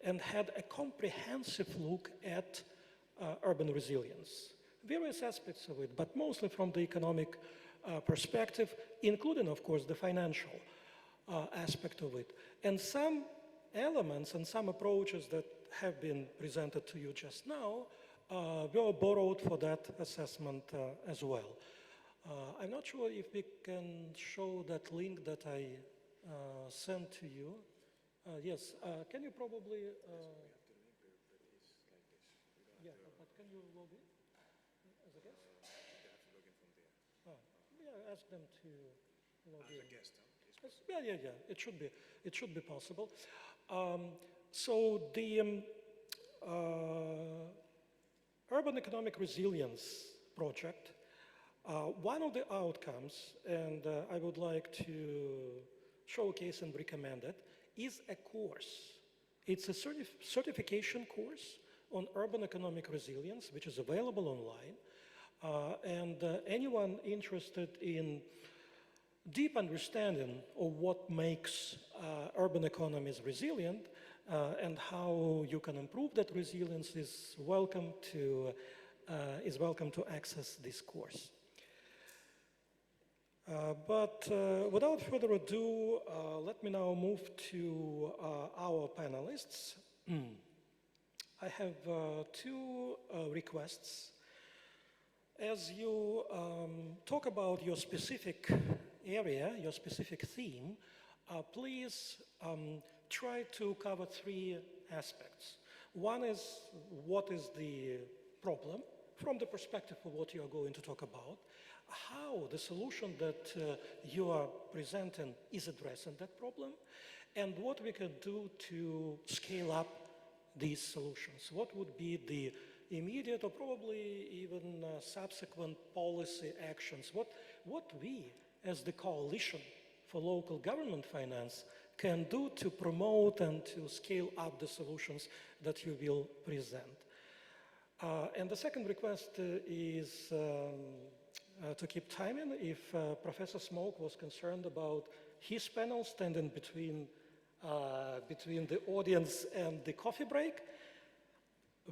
[SPEAKER 23] and had a comprehensive look at urban resilience. Various aspects of it, but mostly from the economic perspective, including, of course, the financial aspect of it. And some elements and some approaches that have been presented to you just now were borrowed for that assessment as well. I'm not sure if we can show that link that I sent to you. Yes, can you probably... yeah, but can you log in as a guest? Yeah, ask them to log in. As a guest, huh? Yeah, it should be possible. So the Urban Economic Resilience Project, one of the outcomes, and I would like to showcase and recommend it, is a course. It's a certification course on urban economic resilience, which is available online. And anyone interested in deep understanding of what makes urban economies resilient and how you can improve that resilience is welcome to access this course. But without further ado, let me now move to our panelists. I have 2 requests. As you talk about your specific area, your specific theme, please try to cover 3 aspects. One is, what is the problem from the perspective of what you are going to talk about, how the solution that you are presenting is addressing that problem, and what we can do to scale up these solutions. What would be the immediate or probably even subsequent policy actions? What we, as the Coalition for Local Government Finance, can do to promote and to scale up the solutions that you will present. And the second request is to keep timing. If Professor Smoke was concerned about his panel standing between the audience and the coffee break,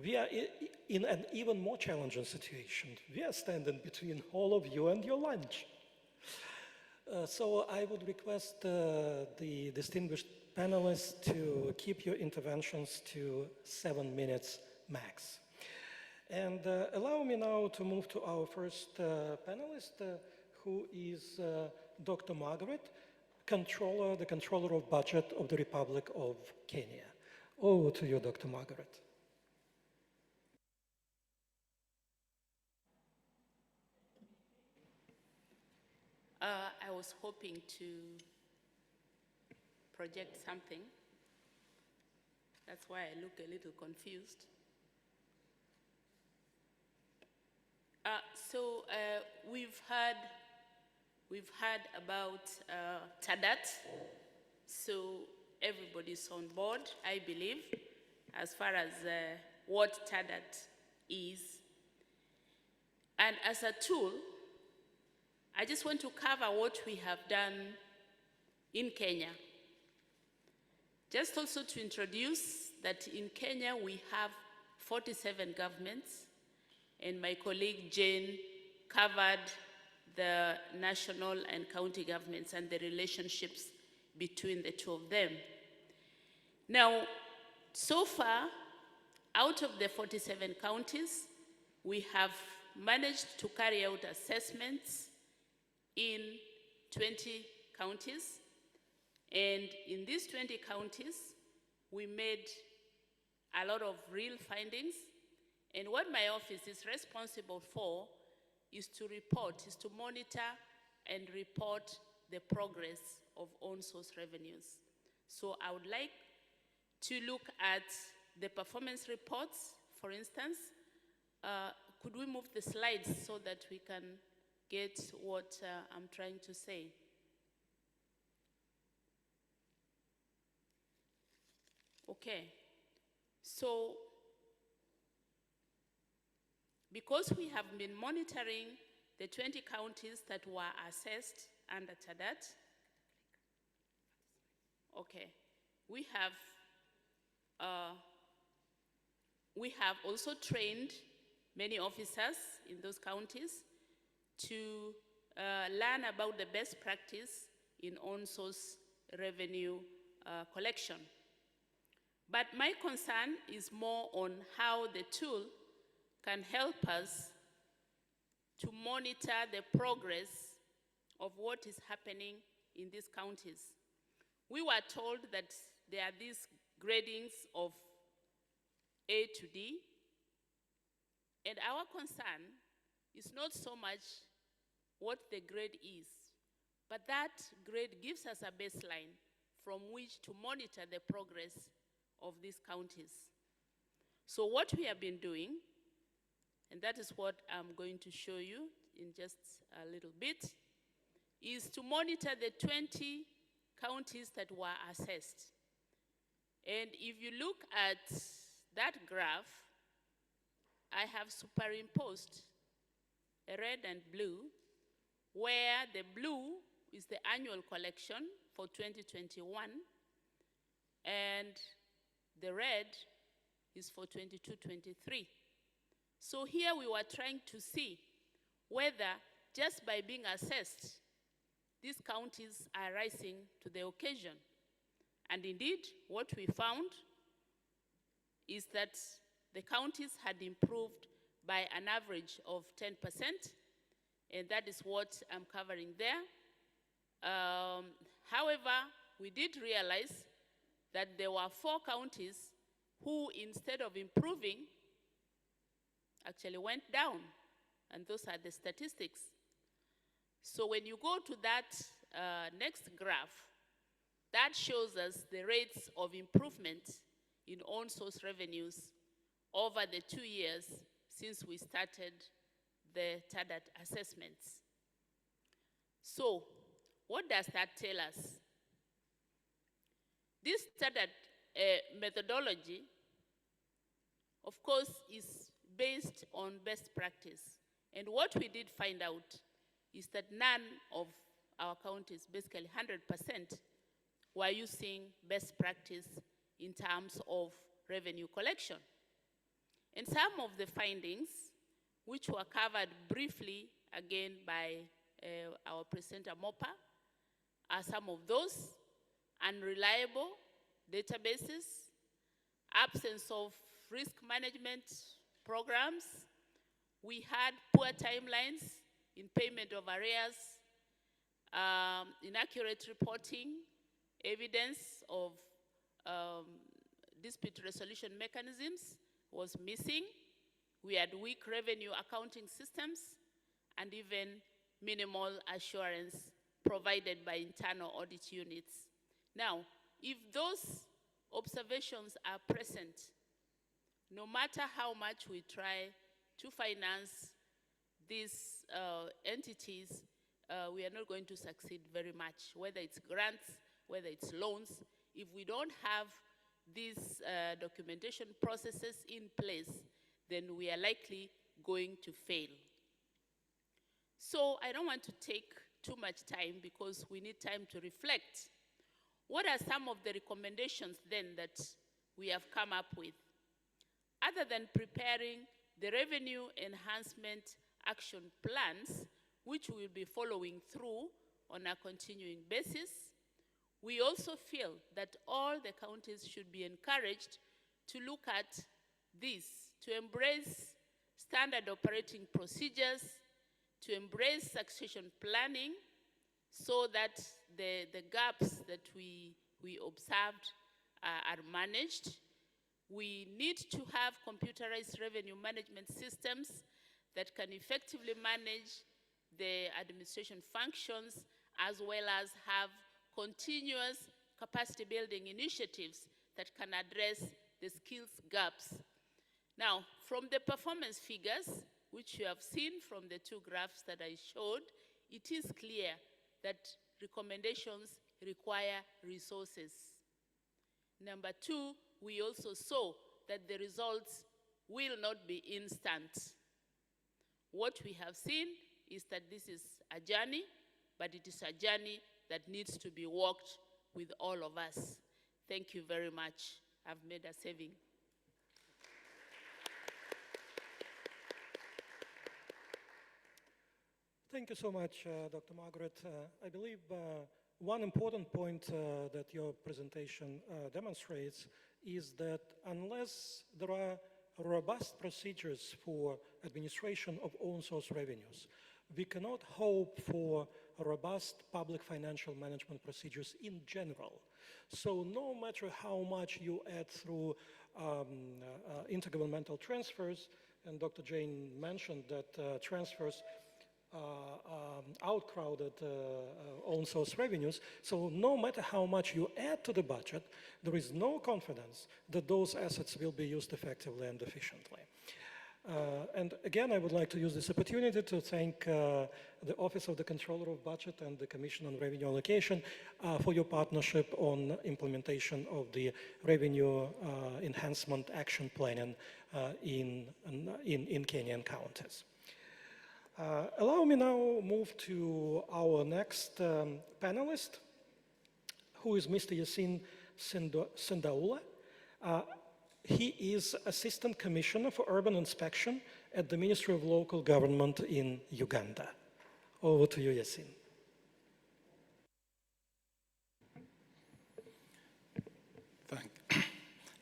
[SPEAKER 23] we are in an even more challenging situation. We are standing between all of you and your lunch. So I would request the distinguished panelists to keep your interventions to 7 minutes max. And allow me now to move to our first panelist, who is Dr. Margaret, the Controller of Budget of the Republic of Kenya. Over to you, Dr. Margaret.
[SPEAKER 6] I was hoping to project something. That's why I look a little confused. We've heard about TADAT. So everybody's on board, I believe, as far as what TADAT is. And as a tool, I just want to cover what we have done in Kenya. Just also to introduce that in Kenya we have 47 governments, and my colleague Jane covered the national and county governments and the relationships between the two of them. Now, so far, out of the 47 counties, we have managed to carry out assessments in 20 counties. And in these 20 counties, we made a lot of real findings. And what my office is responsible for is to monitor and report the progress of own-source revenues. So I would like to look at the performance reports, for instance. Could we move the slides so that we can get what I'm trying to say? Okay, so because we have been monitoring the 20 counties that were assessed under TADAT, okay, we have also trained many officers in those counties to learn about the best practice in own-source revenue collection. But my concern is more on how the tool can help us to monitor the progress of what is happening in these counties. We were told that there are these gradings of A to D, and our concern is not so much what the grade is, but that grade gives us a baseline from which to monitor the progress of these counties. So what we have been doing, and that is what I'm going to show you in just a little bit, is to monitor the 20 counties that were assessed. And if you look at that graph, I have superimposed a red and blue, where the blue is the annual collection for 2021, and the red is for 22-23. So here we were trying to see whether just by being assessed, these counties are rising to the occasion. And indeed, what we found is that the counties had improved by an average of 10%, and that is what I'm covering there. However, we did realize that there were 4 counties who, instead of improving, actually went down, and those are the statistics. So when you go to that next graph, that shows us the rates of improvement in own-source revenues over the 2 years since we started the TADAT assessments. So what does that tell us? This standard methodology, of course, is based on best practice. And what we did find out is that none of our counties, basically 100%, were using best practice in terms of revenue collection. And some of the findings, which were covered briefly again by our presenter Mopa, are some of those: unreliable databases, absence of risk management programs. We had poor timelines in payment of arrears, inaccurate reporting, evidence of dispute resolution mechanisms was missing. We had weak revenue accounting systems and even minimal assurance provided by internal audit units. Now, if those observations are present, no matter how much we try to finance these entities, we are not going to succeed very much, whether it's grants, whether it's loans. If we don't have these documentation processes in place, then we are likely going to fail. So I don't want to take too much time because we need time to reflect. What are some of the recommendations then that we have come up with? Other than preparing the revenue enhancement action plans, which we will be following through on a continuing basis, we also feel that all the counties should be encouraged to look at this, to embrace standard operating procedures, to embrace succession planning, so that the gaps that we observed are managed. We need to have computerized revenue management systems that can effectively manage the administration functions, as well as have continuous capacity building initiatives that can address the skills gaps. Now, from the performance figures, which you have seen from the two graphs that I showed, it is clear that recommendations require resources. Number two, we also saw that the results will not be instant. What we have seen is that this is a journey, but it is a journey that needs to be walked with all of us. Thank you very much. I've made a saving.
[SPEAKER 23] Thank you so much, Dr. Margaret. I believe one important point that your presentation demonstrates is that unless there are robust procedures for administration of own source revenues, we cannot hope for robust public financial management procedures in general. So no matter how much you add through intergovernmental transfers, and Dr. Jane mentioned that transfers outcrowded own source revenues. So no matter how much you add to the budget, there is no confidence that those assets will be used effectively and efficiently. And again, I would like to use this opportunity to thank the Office of the Controller of Budget and the Commission on Revenue Allocation for your partnership on implementation of the Revenue Enhancement Action Plan in Kenyan counties. Allow me now move to our next panelist, who is Mr. Yasin Sendaula. He is Assistant Commissioner for Urban Inspection at the Ministry of Local Government in Uganda. Over to you, Yasin.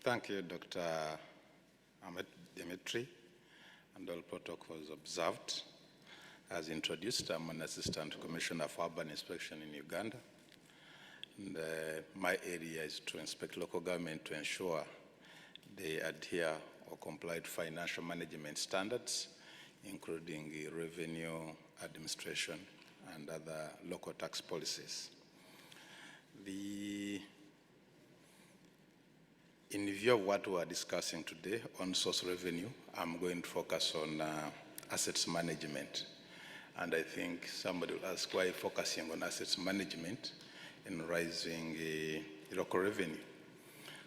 [SPEAKER 7] Thank you, Dr. Ahmed Dimitri, and all protocols observed. As introduced, I'm an Assistant Commissioner for Urban Inspection in Uganda. And, my area is to inspect local government to ensure they adhere or comply to financial management standards, including revenue administration and other local tax policies. In view of what we are discussing today on source revenue, I'm going to focus on assets management. And I think somebody will ask why focusing on assets management in raising local revenue.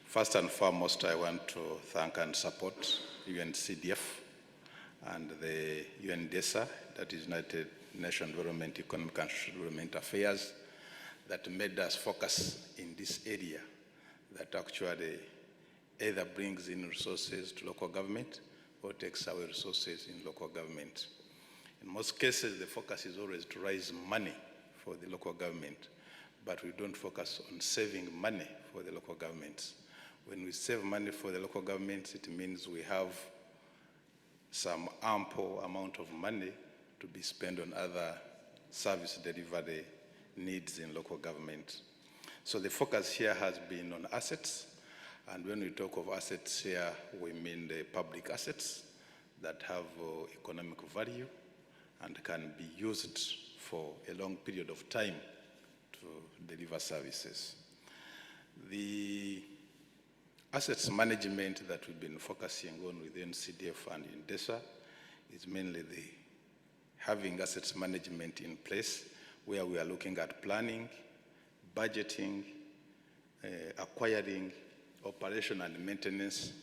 [SPEAKER 7] First and foremost, I want to thank and support UNCDF and the UNDESA, that is United Nations Development, Economic and Development Affairs, that made us focus in this area that actually either brings in resources to local government or takes away resources in local government. In most cases, the focus is always to raise money for the local government, but we don't focus on saving money for the local governments. When we save money for the local governments, it means we have some ample amount of money to be spent on other service delivery needs in local government. So the focus here has been on assets, and when we talk of assets here, we mean the public assets that have economic value and can be used for a long period of time to deliver services. The assets management that we've been focusing on within CDF and INDESA is mainly the having assets management in place where we are looking at planning, budgeting, acquiring, operation and maintenance,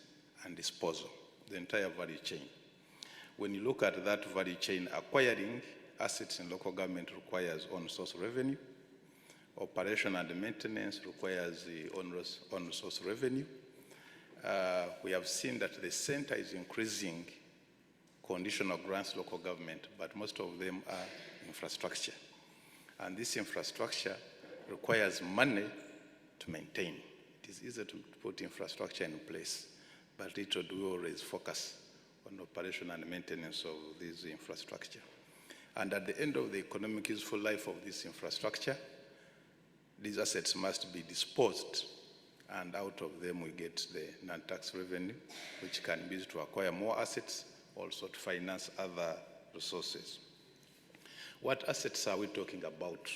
[SPEAKER 7] and disposal, the entire value chain. When you look at that value chain, acquiring assets in local government requires on-source revenue, operation and maintenance requires the on-source revenue. We have seen that the center is increasing conditional grants local government, but most of them are infrastructure. And this infrastructure requires money to maintain. It is easy to put infrastructure in place, but little do we always focus on operation and maintenance of this infrastructure. And at the end of the economic useful life of this infrastructure, these assets must be disposed, and out of them we get the non-tax revenue, which can be used to acquire more assets, also to finance other resources. What assets are we talking about?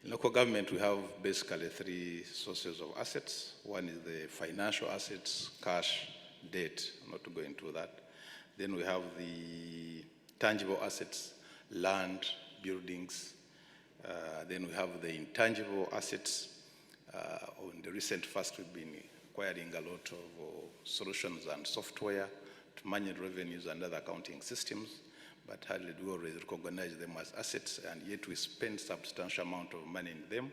[SPEAKER 7] In local government, we have basically three sources of assets. One is the financial assets, cash, debt. I'm not going into that. Then we have the tangible assets, land, buildings. Then we have the intangible assets. On the recent past, we've been acquiring a lot of solutions and software to manage revenues and other accounting systems, but hardly do we always recognize them as assets, and yet we spend substantial amount of money in them,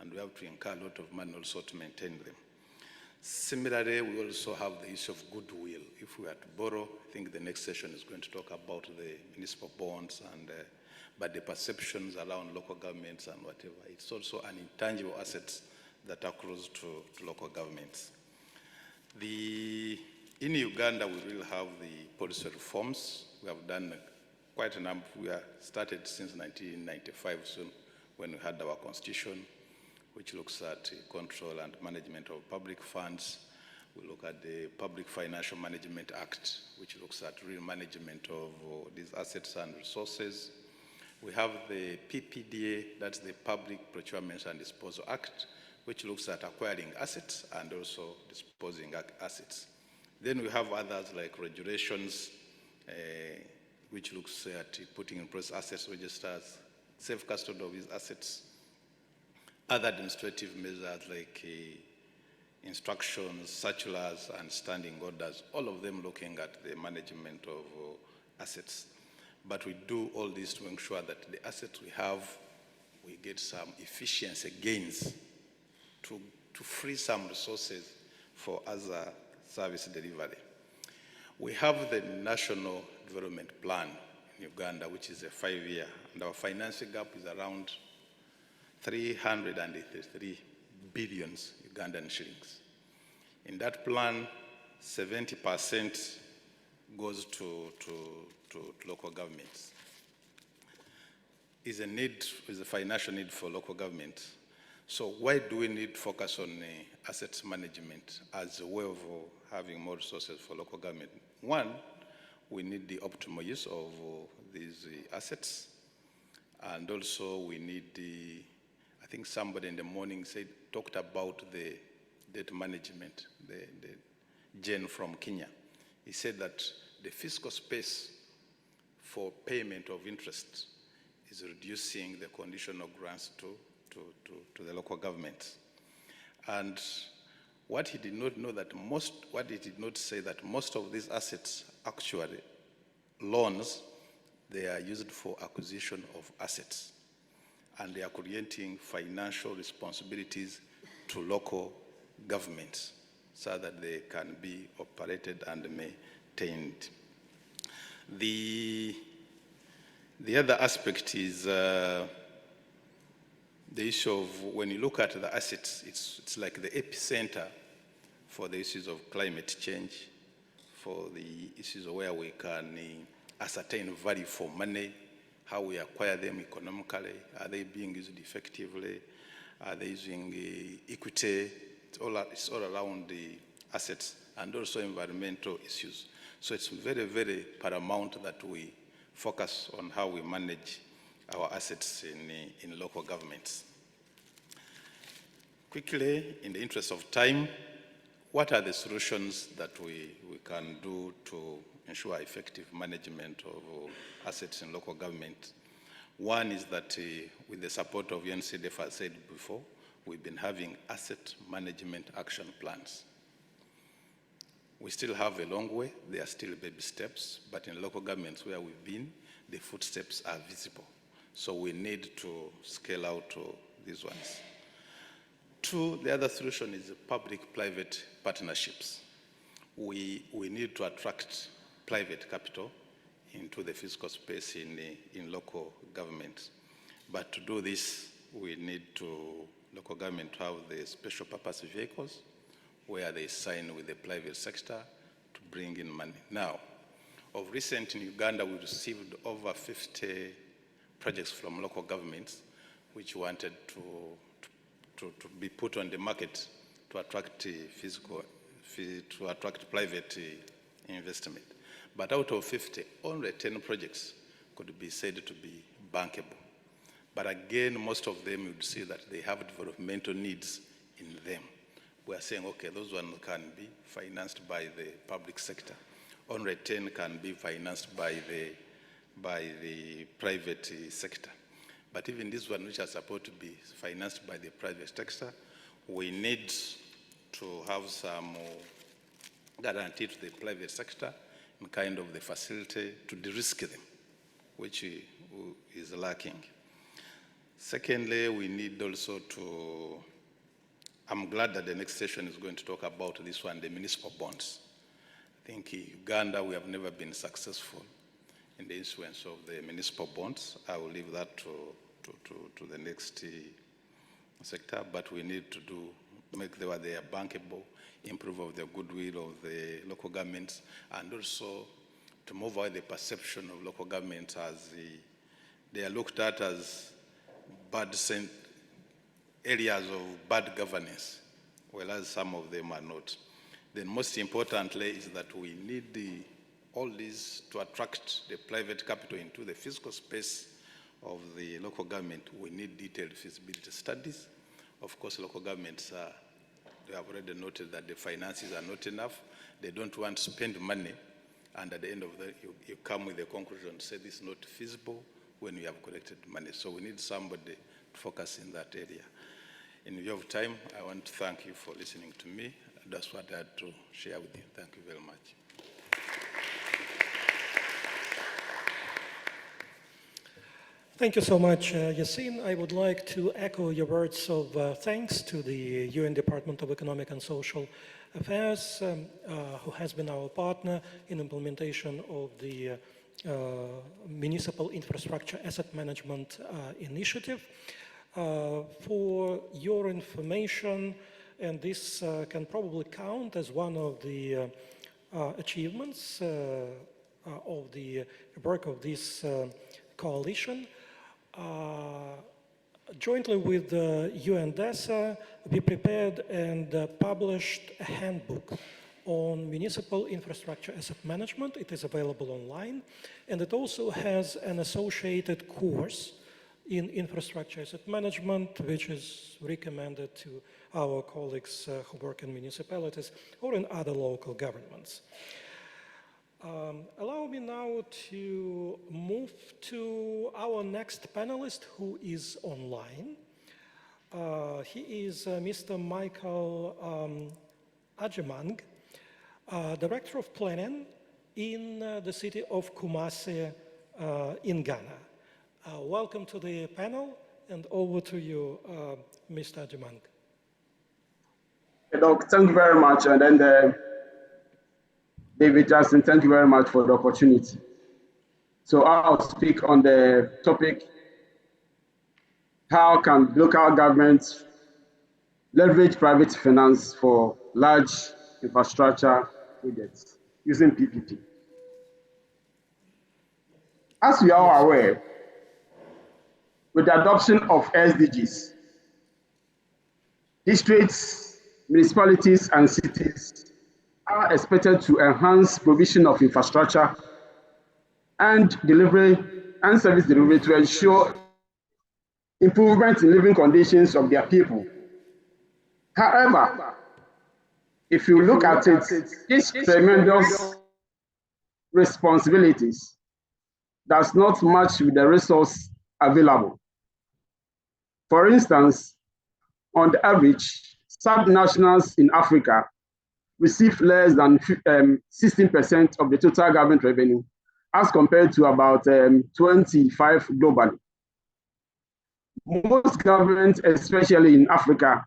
[SPEAKER 7] and we have to incur a lot of money also to maintain them. Similarly, we also have the issue of goodwill. If we are to borrow, I think the next session is going to talk about the municipal bonds, and but the perceptions around local governments and whatever. It's also an intangible asset that accrues to local governments. In Uganda, we will have the policy reforms. We have done quite a number. We are started since 1995, soon, when we had our constitution, which looks at control and management of public funds. We look at the Public Financial Management Act, which looks at real management of these assets and resources. We have the PPDA, that's the Public Procurement and Disposal Act, which looks at acquiring assets and also disposing assets. Then we have others like regulations, which looks at putting in place assets registers, safe custody of these assets, other administrative measures like instructions, circulars, and standing orders, all of them looking at the management of assets. But we do all this to ensure that the assets we have, we get some efficiency gains to free some resources for other service delivery. We have the National Development Plan in Uganda, which is a 5-year, and our financing gap is around 383 billion Ugandan shillings. In that plan, 70% goes to local governments. Is a financial need for local government. So why do we need to focus on assets management as a way of having more resources for local government? One, we need the optimal use of these assets, and also we need I think somebody in the morning talked about the debt management, the Jen from Kenya. He said that the fiscal space for payment of interest is reducing the conditional grants to the local governments. And what he did not know that what he did not say that most of these assets, actually loans, they are used for acquisition of assets. And they are creating financial responsibilities to local governments so that they can be operated and maintained. The other aspect is the issue of when you look at the assets, it's like the epicenter for the issues of climate change, for the issues where we can ascertain value for money, how we acquire them economically, are they being used effectively, are they using equity, it's all around the assets, and also environmental issues. So it's very, very paramount that we focus on how we manage our assets in local governments. Quickly, in the interest of time, what are the solutions that we can do to ensure effective management of assets in local government? One is that with the support of UNCDF, as I said before, we've been having asset management action plans. We still have a long way. There are still baby steps, but in local governments where we've been, the footsteps are visible. So we need to scale out these ones. Two, the other solution is public-private partnerships. We need to attract private capital into the fiscal space in local governments. But to do this, we need local government to have the special purpose vehicles where they sign with the private sector to bring in money. Now, of recent in Uganda, we received over 50 projects from local governments which wanted to be put on the market to attract to attract private investment. But out of 50, only 10 projects could be said to be bankable. But again, most of them you'd see that they have developmental needs in them. We are saying, okay, those ones can be financed by the public sector. Only 10 can be financed by the private sector. But even this one, which are supposed to be financed by the private sector, we need to have some guarantee to the private sector in kind of the facility to de-risk them, which is lacking. Secondly, we need also to, I'm glad that the next session is going to talk about this one, the municipal bonds. I think in Uganda, we have never been successful in the issuance of the municipal bonds. I will leave that to the next sector, but we need to make they are bankable, improve of the goodwill of the local governments, and also to move away the perception of local governments as they are looked at as bad areas of bad governance, whereas some of them are not. Then most importantly is that we need all these to attract the private capital into the fiscal space of the local government. We need detailed feasibility studies. Of course, local governments they have already noted that the finances are not enough. They don't want to spend money, and at the end of that, you come with a conclusion, say this is not feasible when you have collected money. So we need somebody to focus in that area. In view of time, I want to thank you for listening to me. That's what I had to share with you. Thank you very much.
[SPEAKER 23] Thank you so much, Yassine. I would like to echo your words of thanks to the UN Department of Economic and Social Affairs, who has been our partner in implementation of the Municipal Infrastructure Asset Management Initiative. For your information, and this can probably count as one of the achievements of the work of this coalition. Jointly with UNDESA, we prepared and published a handbook on municipal infrastructure asset management. It is available online, and it also has an associated course in infrastructure asset management, which is recommended to our colleagues who work in municipalities or in other local governments. Allow me now to move to our next panelist, who is online. He is Mr. Michael Ajemang, Director of Planning in the city of Kumasi in Ghana. Welcome to the panel, and over to you, Mr. Ajemang.
[SPEAKER 22] Hey, Doc, thank you very much. And then David Justin, thank you very much for the opportunity. So I'll speak on the topic, how can local governments leverage private finance for large infrastructure projects using PPP. As we are aware, with the adoption of SDGs, districts, municipalities, and cities are expected to enhance provision of infrastructure and delivery and service delivery to ensure improvement in living conditions of their people. However, if you look at it, these tremendous responsibilities does not match with the resource available. For instance, on the average, sub-nationals in Africa receive less than 16% of the total government revenue, as compared to about 25 globally. Most governments, especially in Africa,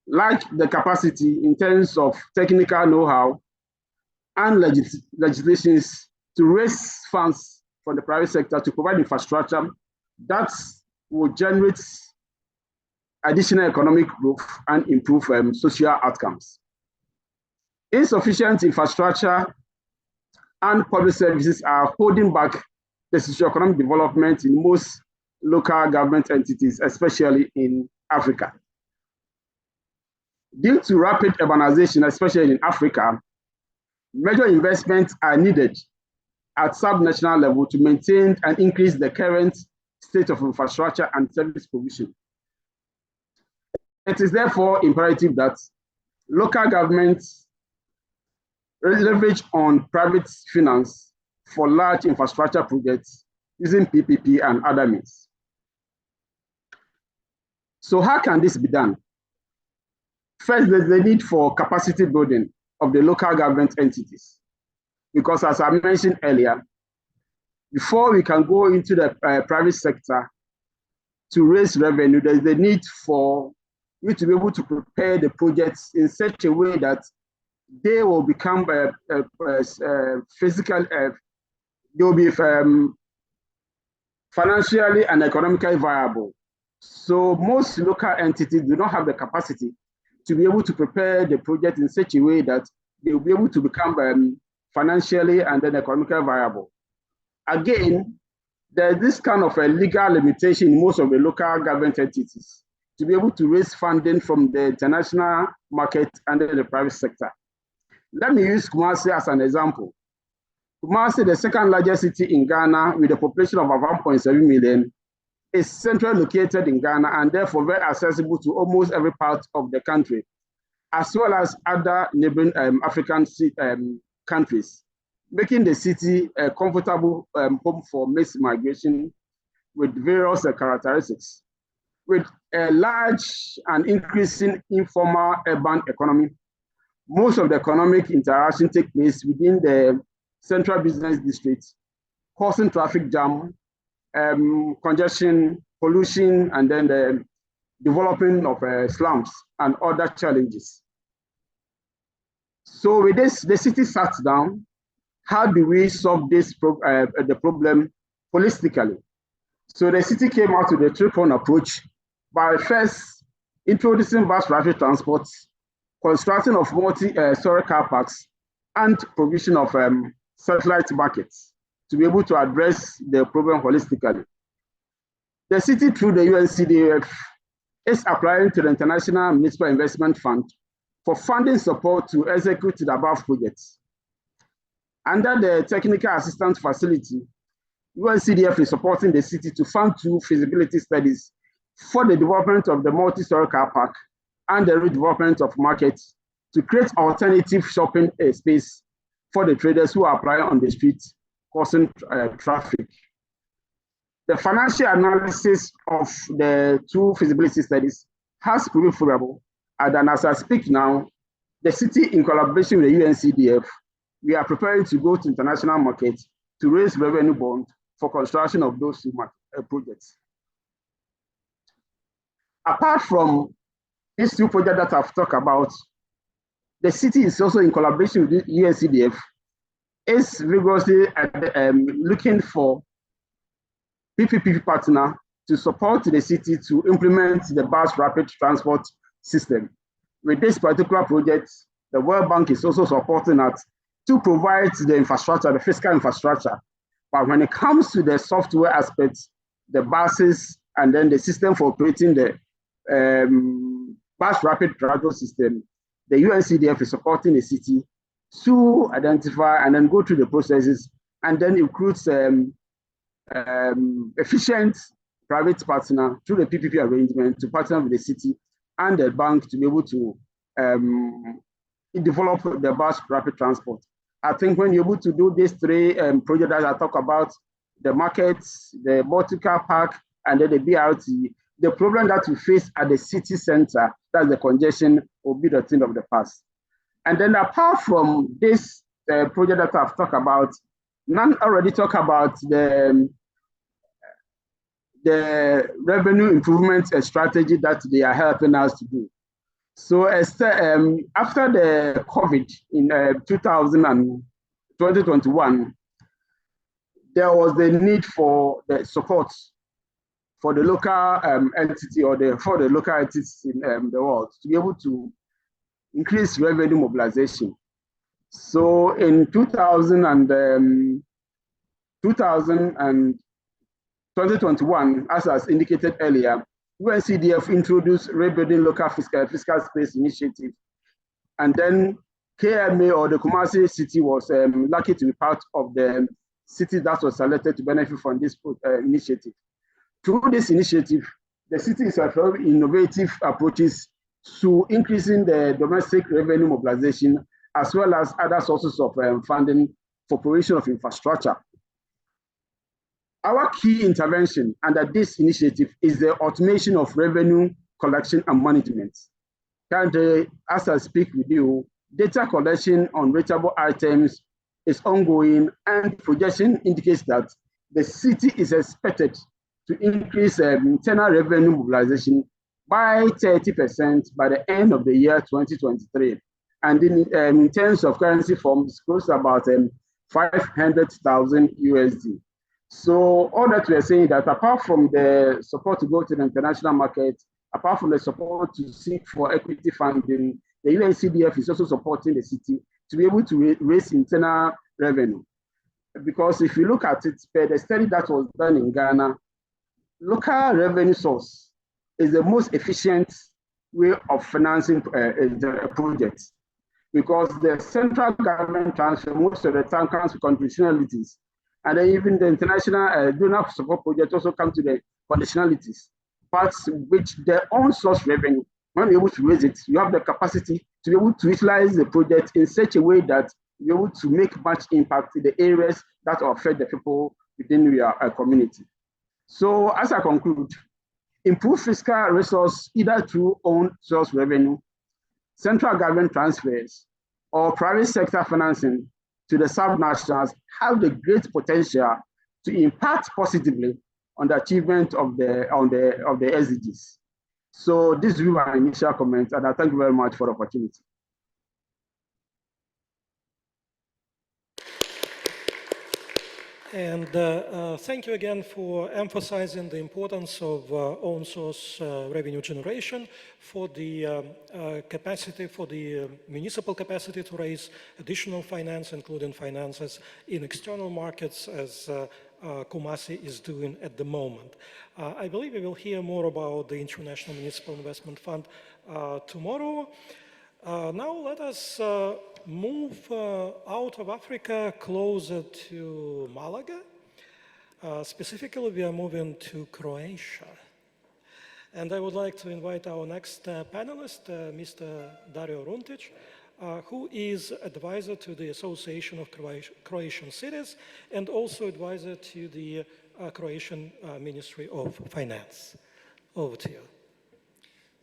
[SPEAKER 22] lack the capacity in terms of technical know-how and legislations to raise funds from the private sector to provide infrastructure that will generate additional economic growth and improve social outcomes. Insufficient infrastructure and public services are holding back the socio-economic development in most local government entities, especially in Africa. Due to rapid urbanization, especially in Africa, major investments are needed at sub-national level to maintain and increase the current state of infrastructure and service provision. It is therefore imperative that local governments leverage on private finance for large infrastructure projects using PPP and other means. So how can this be done? First, there's the need for capacity building of the local government entities. Because as I mentioned earlier, before we can go into the private sector to raise revenue, there's the need for you to be able to prepare the projects in such a way that they will become physical, they will be financially and economically viable. So most local entities do not have the capacity to be able to prepare the project in such a way that they will be able to become financially and then economically viable. Again, there's this kind of a legal limitation in most of the local government entities to be able to raise funding from the international market and then the private sector. Let me use Kumasi as an example. Kumasi, the second largest city in Ghana with a population of about 1.7 million, is centrally located in Ghana and therefore very accessible to almost every part of the country, as well as other neighboring African countries, making the city a comfortable home for mixed migration with various characteristics. With a large and increasing informal urban economy, most of the economic interaction takes place within the central business district, causing traffic jam, congestion, pollution, and then the developing of slums and other challenges. So with this, the city sat down. How do we solve this the problem holistically? So the city came out with a three-pronged approach by first introducing bus traffic transport, construction of multi-story car parks, and provision of satellite markets to be able to address the problem holistically. The city, through the UNCDF, is applying to the International Municipal Investment Fund for funding support to execute the above projects. Under the Technical Assistance Facility, UNCDF is supporting the city to fund 2 feasibility studies for the development of the multi-story car park and the redevelopment of markets to create alternative shopping space for the traders who are applying on the streets, causing traffic. The financial analysis of the two feasibility studies has proven favorable, and as I speak now, the city, in collaboration with the UNCDF, we are preparing to go to international markets to raise revenue bond for construction of those two projects. Apart from these two projects that I've talked about, the city is also in collaboration with the UNCDF, is rigorously looking for PPP partner to support the city to implement the bus rapid transport system. With this particular project, the World Bank is also supporting us to provide the infrastructure, the fiscal infrastructure. But when it comes to the software aspects, the buses, and then the system for operating the bus rapid transport system, the UNCDF is supporting the city to identify and then go through the processes and then recruit efficient private partner through the PPP arrangement to partner with the city and the bank to be able to develop the bus rapid transport. I think when you're able to do these three projects that I talk about, the markets, the multi-car park, and then the BRT, the problem that we face at the city center, that's the congestion, will be the thing of the past. And then apart from this project that I've talked about, none already talk about the revenue improvement strategy that they are helping us to do. So after the COVID in 2021, there was the need for the support for the local entity or for the local entities in the world to be able to increase revenue mobilization. So in 2021, as I indicated earlier, UNCDF introduced Rebuilding Local Fiscal Space Initiative. And then KMA, or the Kumasi city, was lucky to be part of the city that was selected to benefit from this initiative. Through this initiative, the city is offering innovative approaches to increasing the domestic revenue mobilization, as well as other sources of funding for provision of infrastructure. Our key intervention under this initiative is the automation of revenue collection and management. Currently, as I speak with you, data collection on rateable items is ongoing, and projection indicates that the city is expected to increase internal revenue mobilization by 30% by the end of the year 2023. And in terms of currency forms, close to about 500,000 USD. So all that we are saying that apart from the support to go to the international market, apart from the support to seek for equity funding, the UNCDF is also supporting the city to be able to raise internal revenue. Because if you look at it, per the study that was done in Ghana, local revenue source is the most efficient way of financing a project. Because the central government transfer most of the time comes with conditionalities. And then even the international donor support projects also come to the conditionalities, parts which their own source revenue, when you're able to raise it, you have the capacity to be able to utilize the project in such a way that you're able to make much impact in the areas that affect the people within your community. So as I conclude, improve fiscal resource either through own source revenue, central government transfers, or private sector financing to the subnationals have the great potential to impact positively on the achievement of the SDGs. So this is my initial comment, and I thank you very much for the opportunity.
[SPEAKER 23] And thank you again for emphasizing the importance of own source revenue generation for the capacity, for the municipal capacity to raise additional finance, including finances in external markets, as Kumasi is doing at the moment. I believe we will hear more about the International Municipal Investment Fund tomorrow. Now let us move out of Africa closer to Malaga. Specifically, we are moving to Croatia. And I would like to invite our next panelist, Mr. Dario Runtić, who is advisor to the Association of Croatian Cities and also advisor to the Croatian Ministry of Finance. Over to you.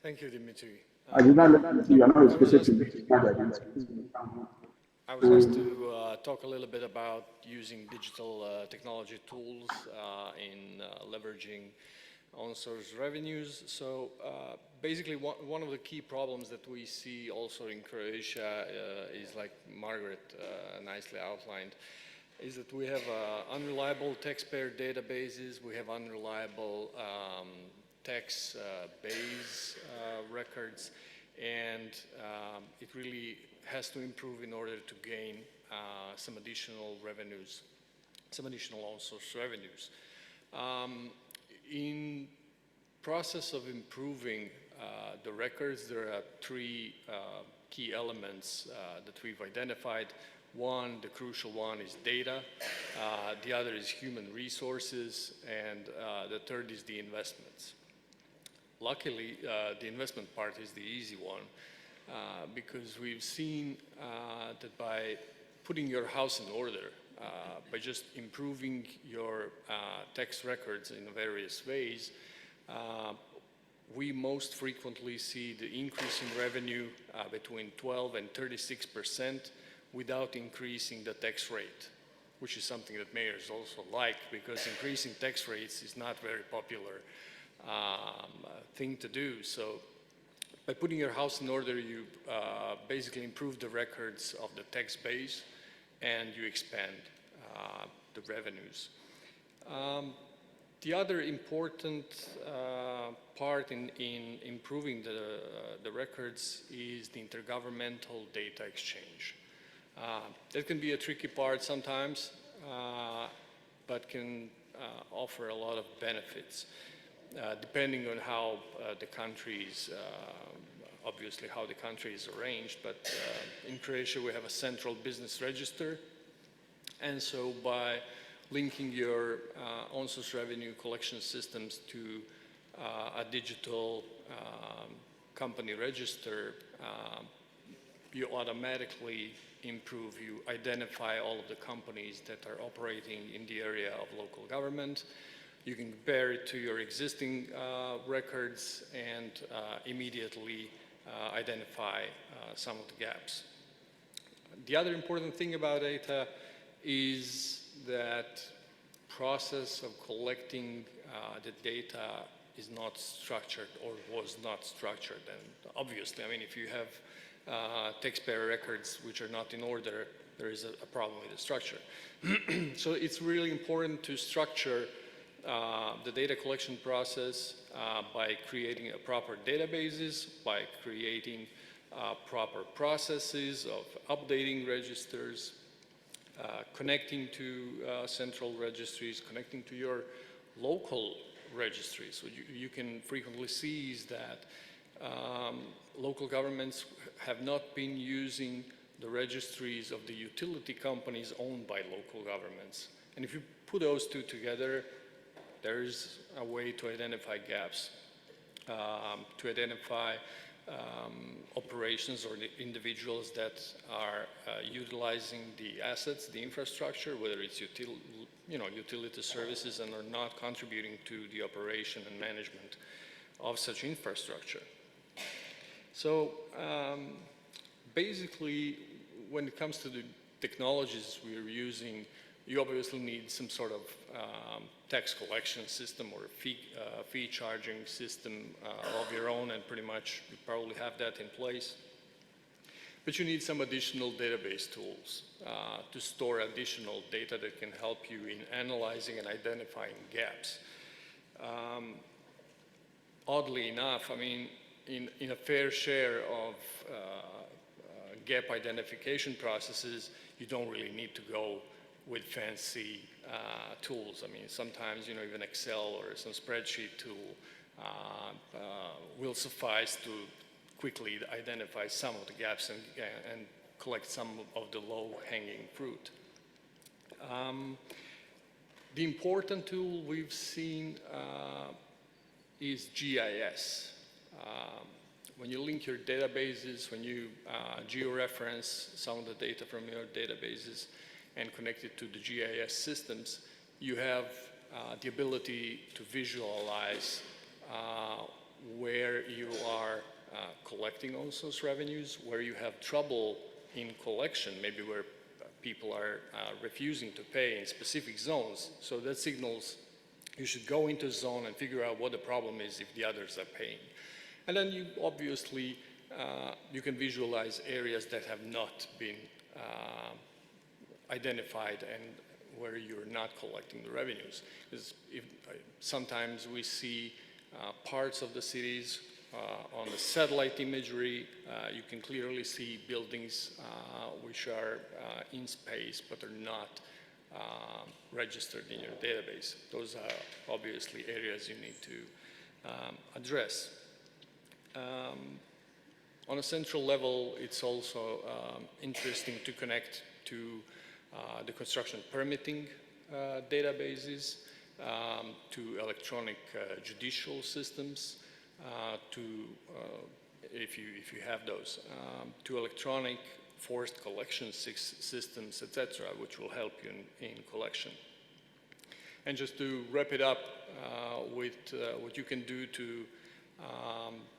[SPEAKER 9] Thank you, Dimitri.
[SPEAKER 22] I did not let you are not expected to
[SPEAKER 9] I was asked to talk a little bit about using digital technology tools in leveraging on-source revenues. So basically one of the key problems that we see also in Croatia is, like Margaret nicely outlined, is that we have unreliable taxpayer databases, we have unreliable tax base records, and it really has to improve in order to gain some additional revenues, some additional on-source revenues. In process of improving the records, there are three key elements that we've identified. One, the crucial one, is data. The other is human resources, and the third is the investments. Luckily, the investment part is the easy one, because we've seen that by putting your house in order, by just improving your tax records in various ways, we most frequently see the increase in revenue between 12 and 36% without increasing the tax rate, which is something that mayors also like, because increasing tax rates is not very popular thing to do. So by putting your house in order, you basically improve the records of the tax base and you expand the revenues. The other important part in improving the records is the intergovernmental data exchange. That can be a tricky part sometimes, but can offer a lot of benefits, depending on how the country's, obviously how the country is arranged. But in Croatia we have a central business register, and so by linking your on-source revenue collection systems to a digital company register, you automatically improve, you identify all of the companies that are operating in the area of local government. You can compare it to your existing records and immediately identify some of the gaps. The other important thing about data is that process of collecting the data is not structured, or was not structured. And obviously, I mean, if you have taxpayer records which are not in order, there is a problem with the structure. So it's really important to structure the data collection process by creating a proper databases, by creating proper processes of updating registers, connecting to central registries, connecting to your local registries. So you can frequently see is that local governments have not been using the registries of the utility companies owned by local governments. And if you put those two together, there's a way to identify gaps, to identify operations or the individuals that are utilizing the assets, the infrastructure, whether it's utility services, and are not contributing to the operation and management of such infrastructure. So basically, when it comes to the technologies we're using, you obviously need some sort of tax collection system or fee charging system of your own, and pretty much you probably have that in place. But you need some additional database tools to store additional data that can help you in analyzing and identifying gaps. Oddly enough, I mean, in a fair share of gap identification processes, you don't really need to go with fancy tools. I mean, sometimes, even Excel or some spreadsheet tool will suffice to quickly identify some of the gaps and collect some of the low-hanging fruit. The important tool we've seen is GIS. When you link your databases, when you georeference some of the data from your databases and connect it to the GIS systems, you have the ability to visualize where you are collecting all those revenues, where you have trouble in collection, maybe where people are refusing to pay in specific zones. So that signals you should go into a zone and figure out what the problem is if the others are paying. And then you obviously, you can visualize areas that have not been identified and where you're not collecting the revenues. Because sometimes we see parts of the cities on the satellite imagery, you can clearly see buildings which are in space but are not registered in your database. Those are obviously areas you need to address. On a central level, it's also interesting to connect to the construction permitting databases, to electronic judicial systems, if you have those, to electronic forced collection systems, etc., which will help you in collection. And just to wrap it up with what you can do to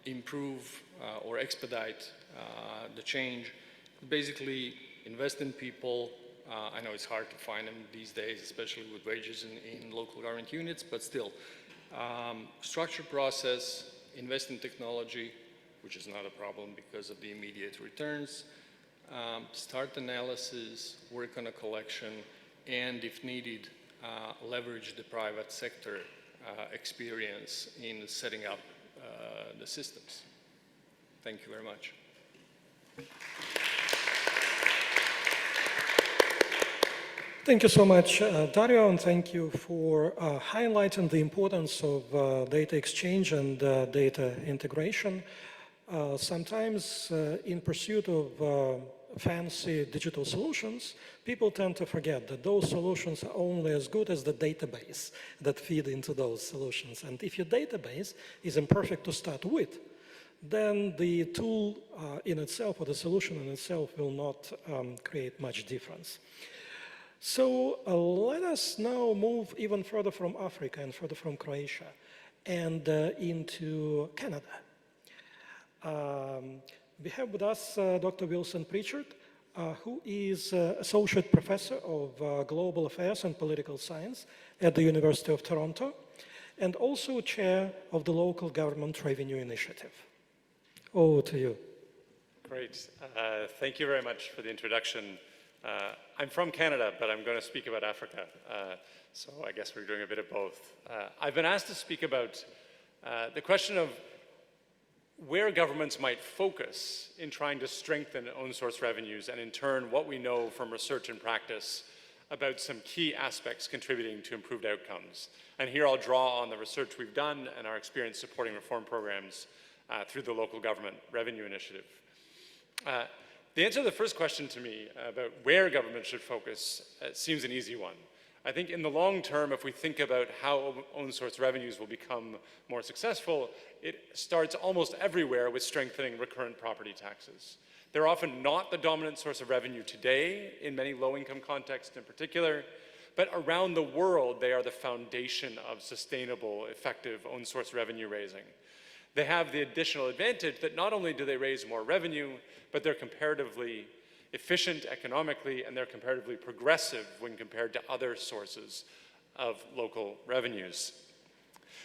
[SPEAKER 9] improve or expedite the change, basically invest in people. I know it's hard to find them these days, especially with wages in local government units, but still, structure process, invest in technology, which is not a problem because of the immediate returns, start analysis, work on a collection, and if needed, leverage the private sector experience in setting up the systems. Thank you very much.
[SPEAKER 23] Thank you so much, Dario, and thank you for highlighting the importance of data exchange and data integration. Sometimes in pursuit of fancy digital solutions, people tend to forget that those solutions are only as good as the database that feed into those solutions. And if your database is imperfect to start with, then the tool in itself or the solution in itself will not create much difference. So let us now move even further from Africa and further from Croatia and into Canada. We have with us Dr. Wilson Pritchard, who is Associate Professor of Global Affairs and Political Science at the University of Toronto, and also Chair of the Local Government Revenue Initiative. Over to you.
[SPEAKER 11] Great. Thank you very much for the introduction. I'm from Canada, but I'm going to speak about Africa, so I guess we're doing a bit of both. I've been asked to speak about the question of where governments might focus in trying to strengthen own source revenues, and in turn, what we know from research and practice about some key aspects contributing to improved outcomes. And here I'll draw on the research we've done and our experience supporting reform programs through the Local Government Revenue Initiative. The answer to the first question to me about where government should focus seems an easy one. I think in the long term, if we think about how own source revenues will become more successful, it starts almost everywhere with strengthening recurrent property taxes. They're often not the dominant source of revenue today, in many low-income contexts in particular, but around the world, they are the foundation of sustainable, effective own source revenue raising. They have the additional advantage that not only do they raise more revenue, but they're comparatively efficient economically, and they're comparatively progressive when compared to other sources of local revenues.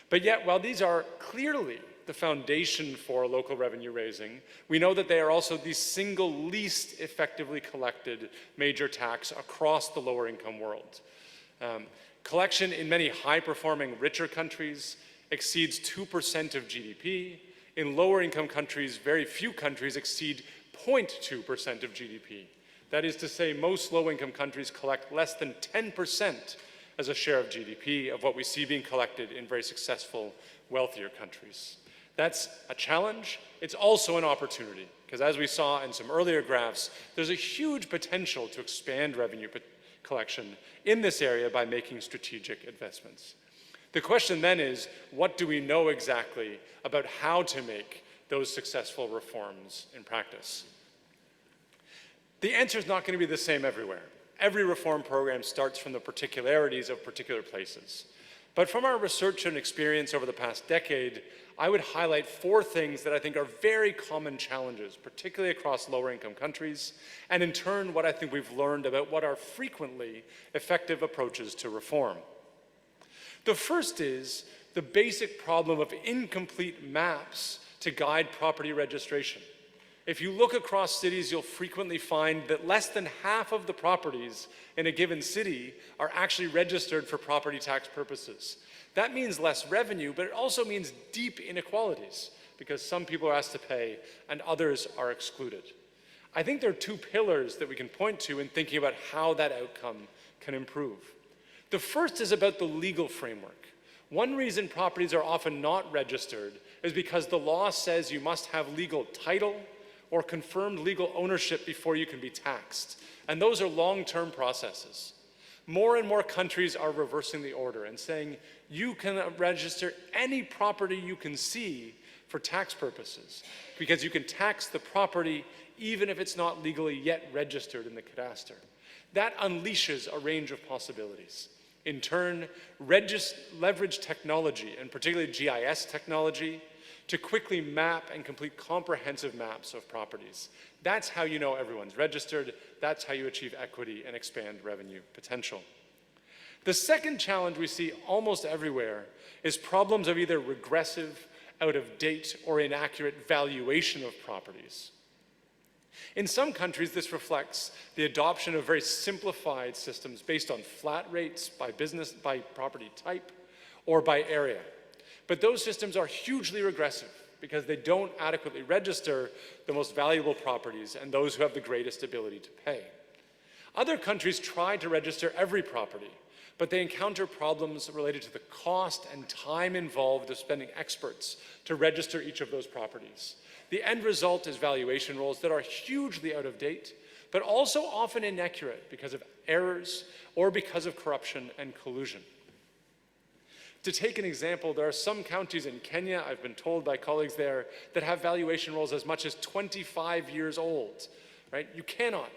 [SPEAKER 11] But yet, while these are clearly the foundation for local revenue raising, we know that they are also the single least effectively collected major tax across the lower income world. Collection in many high-performing, richer countries exceeds 2% of GDP. In lower income countries, very few countries exceed 0.2% of GDP. That is to say, most low-income countries collect less than 10% as a share of GDP of what we see being collected in very successful, wealthier countries. That's a challenge. It's also an opportunity, because as we saw in some earlier graphs, there's a huge potential to expand revenue collection in this area by making strategic investments. The question then is, what do we know exactly about how to make those successful reforms in practice? The answer is not going to be the same everywhere. Every reform program starts from the particularities of particular places. But from our research and experience over the past decade, I would highlight 4 things that I think are very common challenges, particularly across lower income countries, and in turn, what I think we've learned about what are frequently effective approaches to reform. The first is the basic problem of incomplete maps to guide property registration. If you look across cities, you'll frequently find that less than half of the properties in a given city are actually registered for property tax purposes. That means less revenue, but it also means deep inequalities because some people are asked to pay and others are excluded. I think there are 2 pillars that we can point to in thinking about how that outcome can improve. The first is about the legal framework. One reason properties are often not registered is because the law says you must have legal title or confirmed legal ownership before you can be taxed. And those are long-term processes. More and more countries are reversing the order and saying you can register any property you can see for tax purposes because you can tax the property even if it's not legally yet registered in the cadastre. That unleashes a range of possibilities. In turn, leverage technology, and particularly GIS technology, to quickly map and complete comprehensive maps of properties. That's how you know everyone's registered. That's how you achieve equity and expand revenue potential. The second challenge we see almost everywhere is problems of either regressive, out of date, or inaccurate valuation of properties. In some countries, this reflects the adoption of very simplified systems based on flat rates by property type, or by area. But those systems are hugely regressive because they don't adequately register the most valuable properties and those who have the greatest ability to pay. Other countries try to register every property, but they encounter problems related to the cost and time involved of spending experts to register each of those properties. The end result is valuation rolls that are hugely out of date, but also often inaccurate because of errors or because of corruption and collusion. To take an example, there are some counties in Kenya, I've been told by colleagues there, that have valuation rolls as much as 25 years old, right? You cannot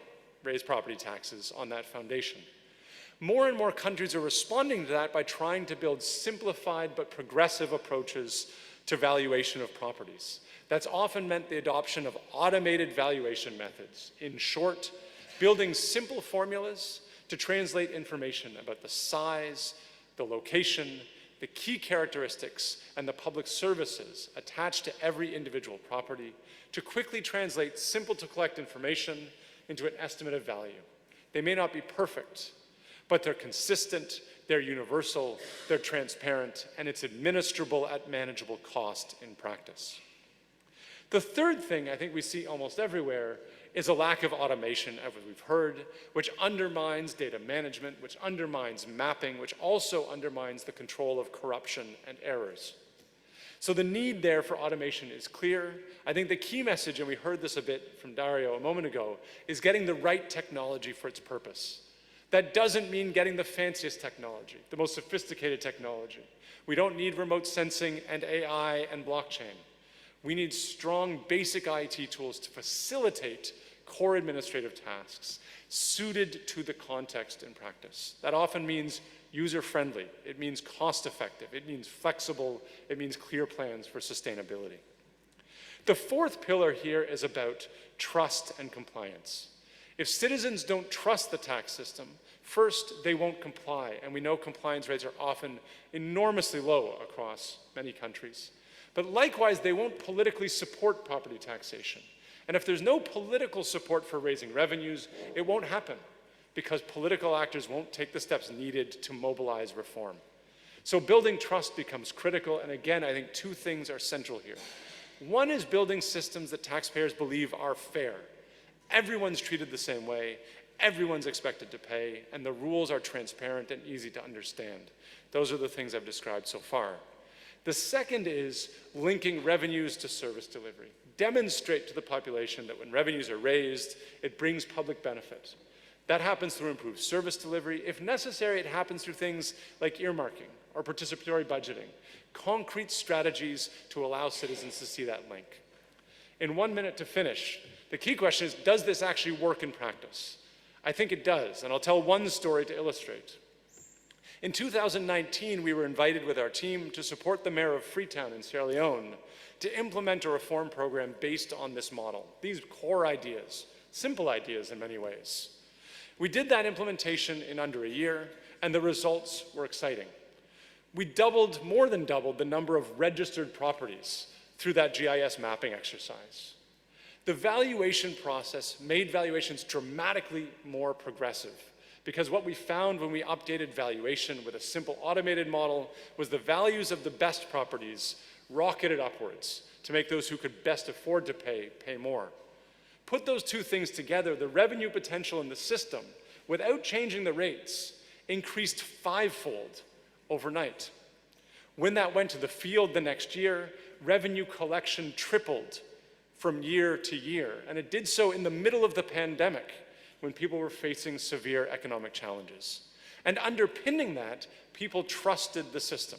[SPEAKER 11] raise property taxes on that foundation. More and more countries are responding to that by trying to build simplified but progressive approaches to valuation of properties. That's often meant the adoption of automated valuation methods. In short, building simple formulas to translate information about the size, the location, the key characteristics, and the public services attached to every individual property to quickly translate simple to collect information into an estimate of value. They may not be perfect, but they're consistent, they're universal, they're transparent, and it's administrable at manageable cost in practice. The third thing I think we see almost everywhere is a lack of automation, as we've heard, which undermines data management, which undermines mapping, which also undermines the control of corruption and errors. So the need there for automation is clear. I think the key message, and we heard this a bit from Dario a moment ago, is getting the right technology for its purpose. That doesn't mean getting the fanciest technology, the most sophisticated technology. We don't need remote sensing and AI and blockchain. We need strong basic IT tools to facilitate core administrative tasks suited to the context and practice. That often means user-friendly, it means cost-effective, it means flexible, it means clear plans for sustainability. The fourth pillar here is about trust and compliance. If citizens don't trust the tax system, first, they won't comply, and we know compliance rates are often enormously low across many countries. But likewise, they won't politically support property taxation. And if there's no political support for raising revenues, it won't happen because political actors won't take the steps needed to mobilize reform. So building trust becomes critical, and again, I think 2 things are central here. One is building systems that taxpayers believe are fair. Everyone's treated the same way, everyone's expected to pay, and the rules are transparent and easy to understand. Those are the things I've described so far. The second is linking revenues to service delivery. Demonstrate to the population that when revenues are raised, it brings public benefit. That happens through improved service delivery. If necessary, it happens through things like earmarking or participatory budgeting, concrete strategies to allow citizens to see that link. In 1 minute to finish, the key question is, does this actually work in practice? I think it does, and I'll tell one story to illustrate. In 2019, we were invited with our team to support the mayor of Freetown in Sierra Leone to implement a reform program based on this model. These core ideas, simple ideas in many ways. We did that implementation in under a year, and the results were exciting. We more than doubled the number of registered properties through that GIS mapping exercise. The valuation process made valuations dramatically more progressive, because what we found when we updated valuation with a simple automated model was the values of the best properties rocketed upwards to make those who could best afford to pay more. Put those two things together, the revenue potential in the system, without changing the rates, increased fivefold overnight. When that went to the field the next year, revenue collection tripled from year to year, and it did so in the middle of the pandemic when people were facing severe economic challenges. And underpinning that, people trusted the system.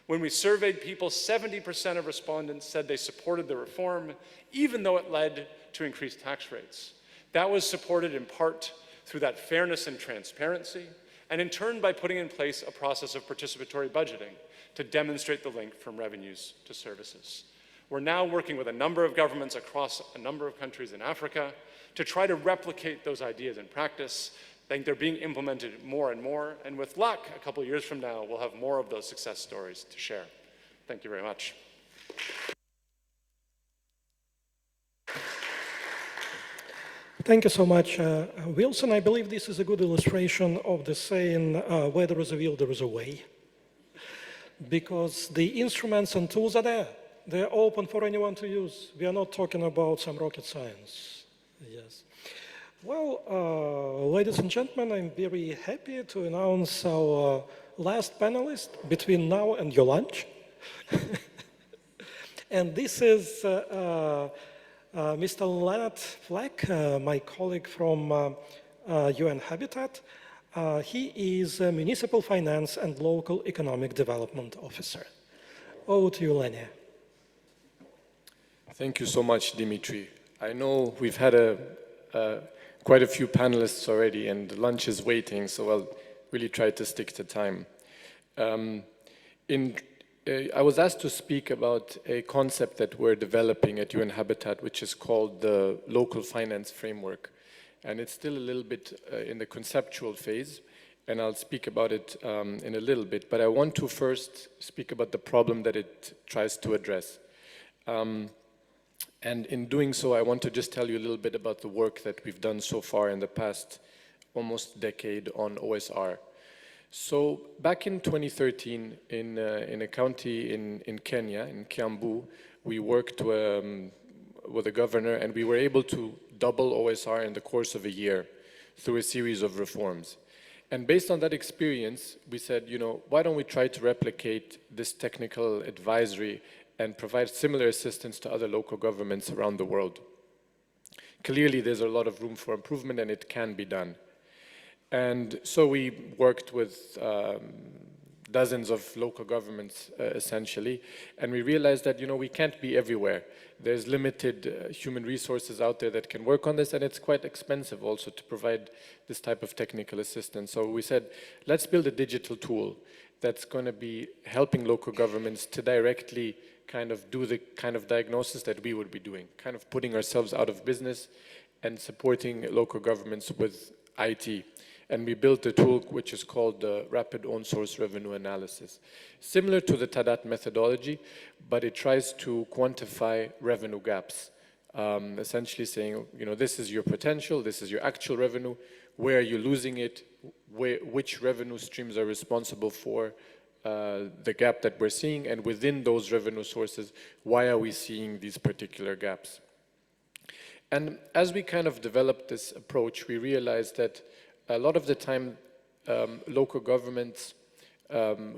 [SPEAKER 11] When we surveyed people, 70% of respondents said they supported the reform, even though it led to increased tax rates. That was supported in part through that fairness and transparency, and in turn by putting in place a process of participatory budgeting to demonstrate the link from revenues to services. We're now working with a number of governments across a number of countries in Africa to try to replicate those ideas in practice. I think they're being implemented more and more, and with luck, a couple of years from now, we'll have more of those success stories to share. Thank you very much.
[SPEAKER 23] Thank you so much, Wilson. I believe this is a good illustration of the saying, where there is a will, there is a way. Because the instruments and tools are there. They're open for anyone to use. We are not talking about some rocket science. Yes. Well, ladies and gentlemen, I'm very happy to announce our last panelist between now and your lunch. And this is Mr. Leonard Fleck, my colleague from UN Habitat. He is a Municipal Finance and Local Economic Development Officer. Over to you, Lenny.
[SPEAKER 9] Thank you so much, Dimitri. I know we've had quite a few panelists already, and lunch is waiting, so I'll really try to stick to time. I was asked to speak about a concept that we're developing at UN Habitat, which is called the Local Finance Framework. And it's still a little bit in the conceptual phase, and I'll speak about it in a little bit. But I want to first speak about the problem that it tries to address. And in doing so, I want to just tell you a little bit about the work that we've done so far in the past almost decade on OSR. So back in 2013, in a county in Kenya, in Kiambu, we worked with the governor, and we were able to double OSR in the course of a year through a series of reforms. And based on that experience, we said, you know, why don't we try to replicate this technical advisory and provide similar assistance to other local governments around the world? Clearly, there's a lot of room for improvement, and it can be done. And so we worked with dozens of local governments, essentially, and we realized that, you know, we can't be everywhere. There's limited human resources out there that can work on this, and it's quite expensive also to provide this type of technical assistance. So we said, let's build a digital tool that's going to be helping local governments to directly kind of do the kind of diagnosis that we would be doing, kind of putting ourselves out of business and supporting local governments with IT. And we built a tool which is called the Rapid On-Source Revenue Analysis. Similar to the TADAT methodology, but it tries to quantify revenue gaps. Essentially saying, you know, this is your potential, this is your actual revenue, where are you losing it, which revenue streams are responsible for the gap that we're seeing, and within those revenue sources, why are we seeing these particular gaps? And as we kind of developed this approach, we realized that a lot of the time, local governments,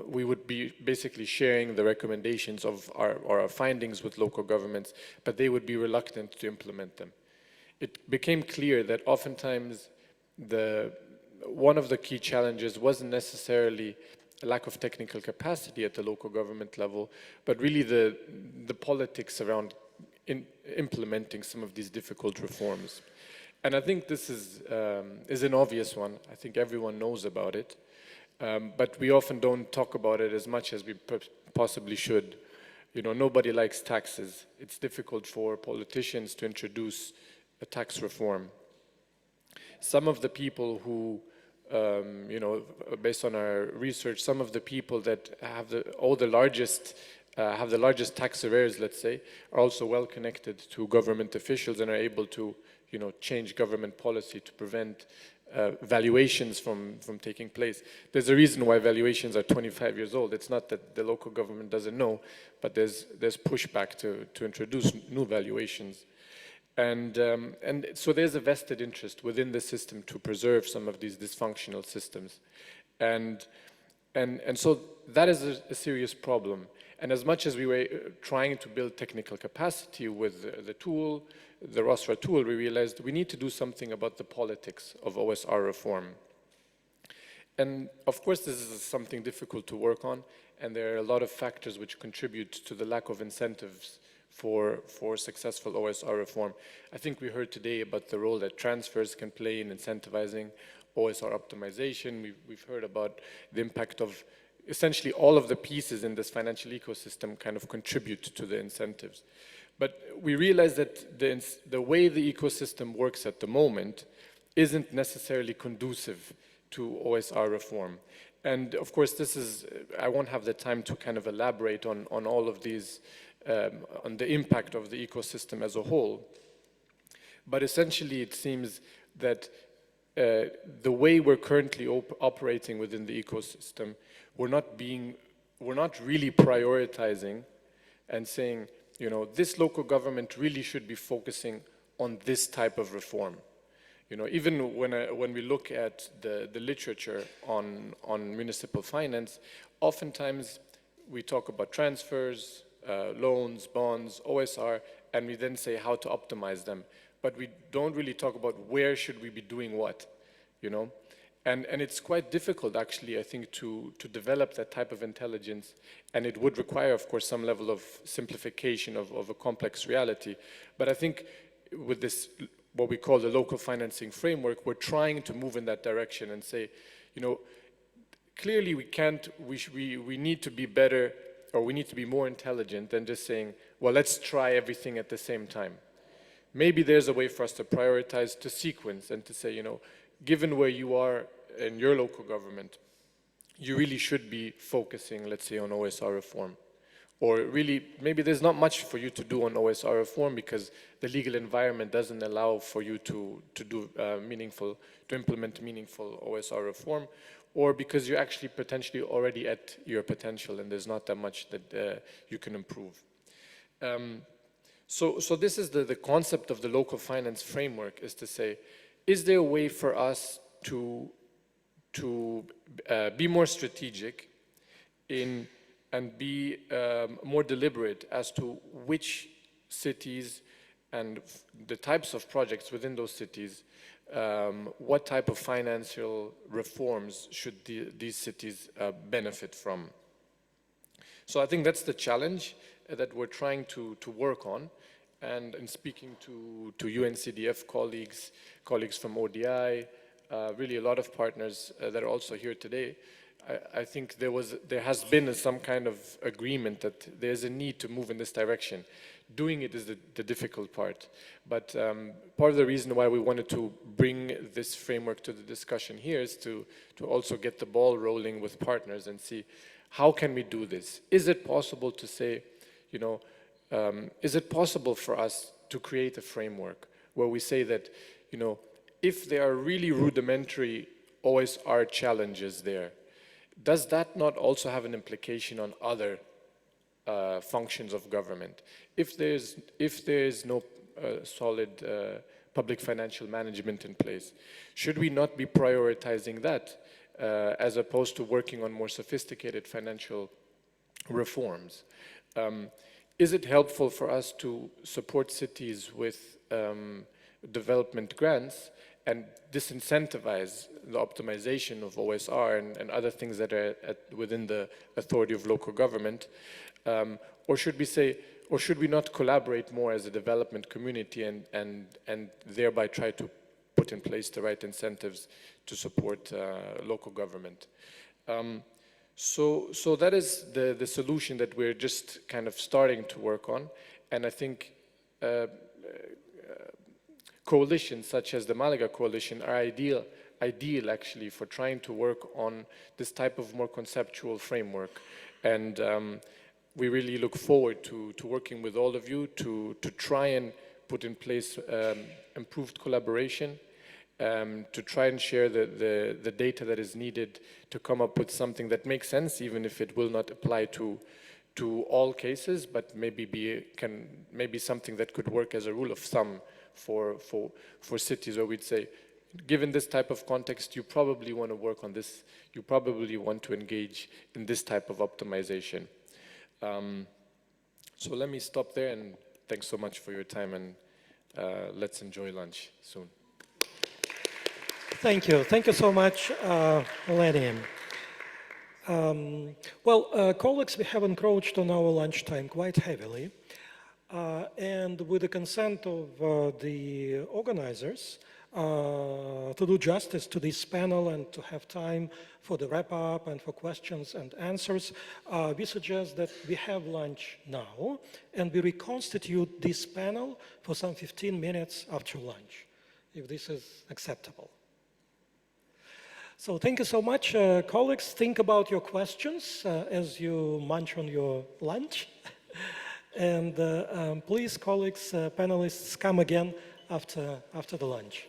[SPEAKER 9] we would be basically sharing the recommendations of our findings with local governments, but they would be reluctant to implement them. It became clear that oftentimes one of the key challenges wasn't necessarily a lack of technical capacity at the local government level, but really the politics around implementing some of these difficult reforms. And I think this is an obvious one. I think everyone knows about it. But we often don't talk about it as much as we possibly should. You know, nobody likes taxes. It's difficult for politicians to introduce a tax reform. Some of the people who, you know, based on our research, some of the people that have the largest tax arrears, let's say, are also well connected to government officials and are able to, you know, change government policy to prevent valuations from taking place. There's a reason why valuations are 25 years old. It's not that the local government doesn't know, but there's pushback to introduce new valuations. And so there's a vested interest within the system to preserve some of these dysfunctional systems. And so that is a serious problem. And as much as we were trying to build technical capacity with the tool, the ROSRA tool, we realized we need to do something about the politics of OSR reform. And of course, this is something difficult to work on, and there are a lot of factors which contribute to the lack of incentives for successful OSR reform. I think we heard today about the role that transfers can play in incentivizing OSR optimization. We've heard about the impact of essentially all of the pieces in this financial ecosystem kind of contribute to the incentives. But we realize that the way the ecosystem works at the moment isn't necessarily conducive to OSR reform. And of course, this is, I won't have the time to kind of elaborate on all of these, on the impact of the ecosystem as a whole. But essentially, it seems that the way we're currently operating within the ecosystem, we're not really prioritizing and saying, you know, this local government really should be focusing on this type of reform. You know, even when we look at the literature on municipal finance, oftentimes we talk about transfers, loans, bonds, OSR, and we then say how to optimize them. But we don't really talk about where should we be doing what, you know? And it's quite difficult, actually, I think, to develop that type of intelligence. And it would require, of course, some level of simplification of a complex reality. But I think with this, what we call the local financing framework, we're trying to move in that direction and say, you know, clearly we need to be better, or we need to be more intelligent than just saying, well, let's try everything at the same time. Maybe there's a way for us to prioritize, to sequence, and to say, you know, given where you are in your local government, you really should be focusing, let's say, on OSR reform. Or really, maybe there's not much for you to do on OSR reform because the legal environment doesn't allow for you to implement meaningful OSR reform, or because you're actually potentially already at your potential and there's not that much that you can improve. So this is the concept of the local finance framework, is to say, is there a way for us to be more strategic and be more deliberate as to which cities and the types of projects within those cities, what type of financial reforms should these cities benefit from? So I think that's the challenge that we're trying to work on. And in speaking to UNCDF colleagues from ODI, really a lot of partners that are also here today, I think there has been some kind of agreement that there's a need to move in this direction. Doing it is the difficult part. But part of the reason why we wanted to bring this framework to the discussion here is to also get the ball rolling with partners and see how can we do this? Is it possible to say, you know, is it possible for us to create a framework where we say that, you know, if there are really rudimentary OSR challenges there, does that not also have an implication on other functions of government? If there is no solid public financial management in place, should we not be prioritizing that as opposed to working on more sophisticated financial reforms? Is it helpful for us to support cities with development grants and disincentivize the optimization of OSR and other things that are within the authority of local government? Or should we say, or should we not collaborate more as a development community and thereby try to put in place the right incentives to support local government? So that is the solution that we're just kind of starting to work on. And I think coalitions such as the Málaga Coalition are ideal actually for trying to work on this type of more conceptual framework. And we really look forward to working with all of you to try and put in place improved collaboration, to try and share the data that is needed to come up with something that makes sense, even if it will not apply to all cases, but maybe something that could work as a rule of thumb for cities, where we'd say, given this type of context, you probably want to work on this, you probably want to engage in this type of optimization. So let me stop there, and thanks so much for your time, and let's enjoy lunch soon.
[SPEAKER 23] Thank you. Thank you so much, Lenny. Colleagues, we have encroached on our lunchtime quite heavily. And with the consent of the organizers, to do justice to this panel and to have time for the wrap-up and for questions and answers, we suggest that we have lunch now, and we reconstitute this panel for some 15 minutes after lunch, if this is acceptable. So thank you so much, colleagues. Think about your questions as you munch on your lunch. And please, colleagues, panelists, come again after the lunch.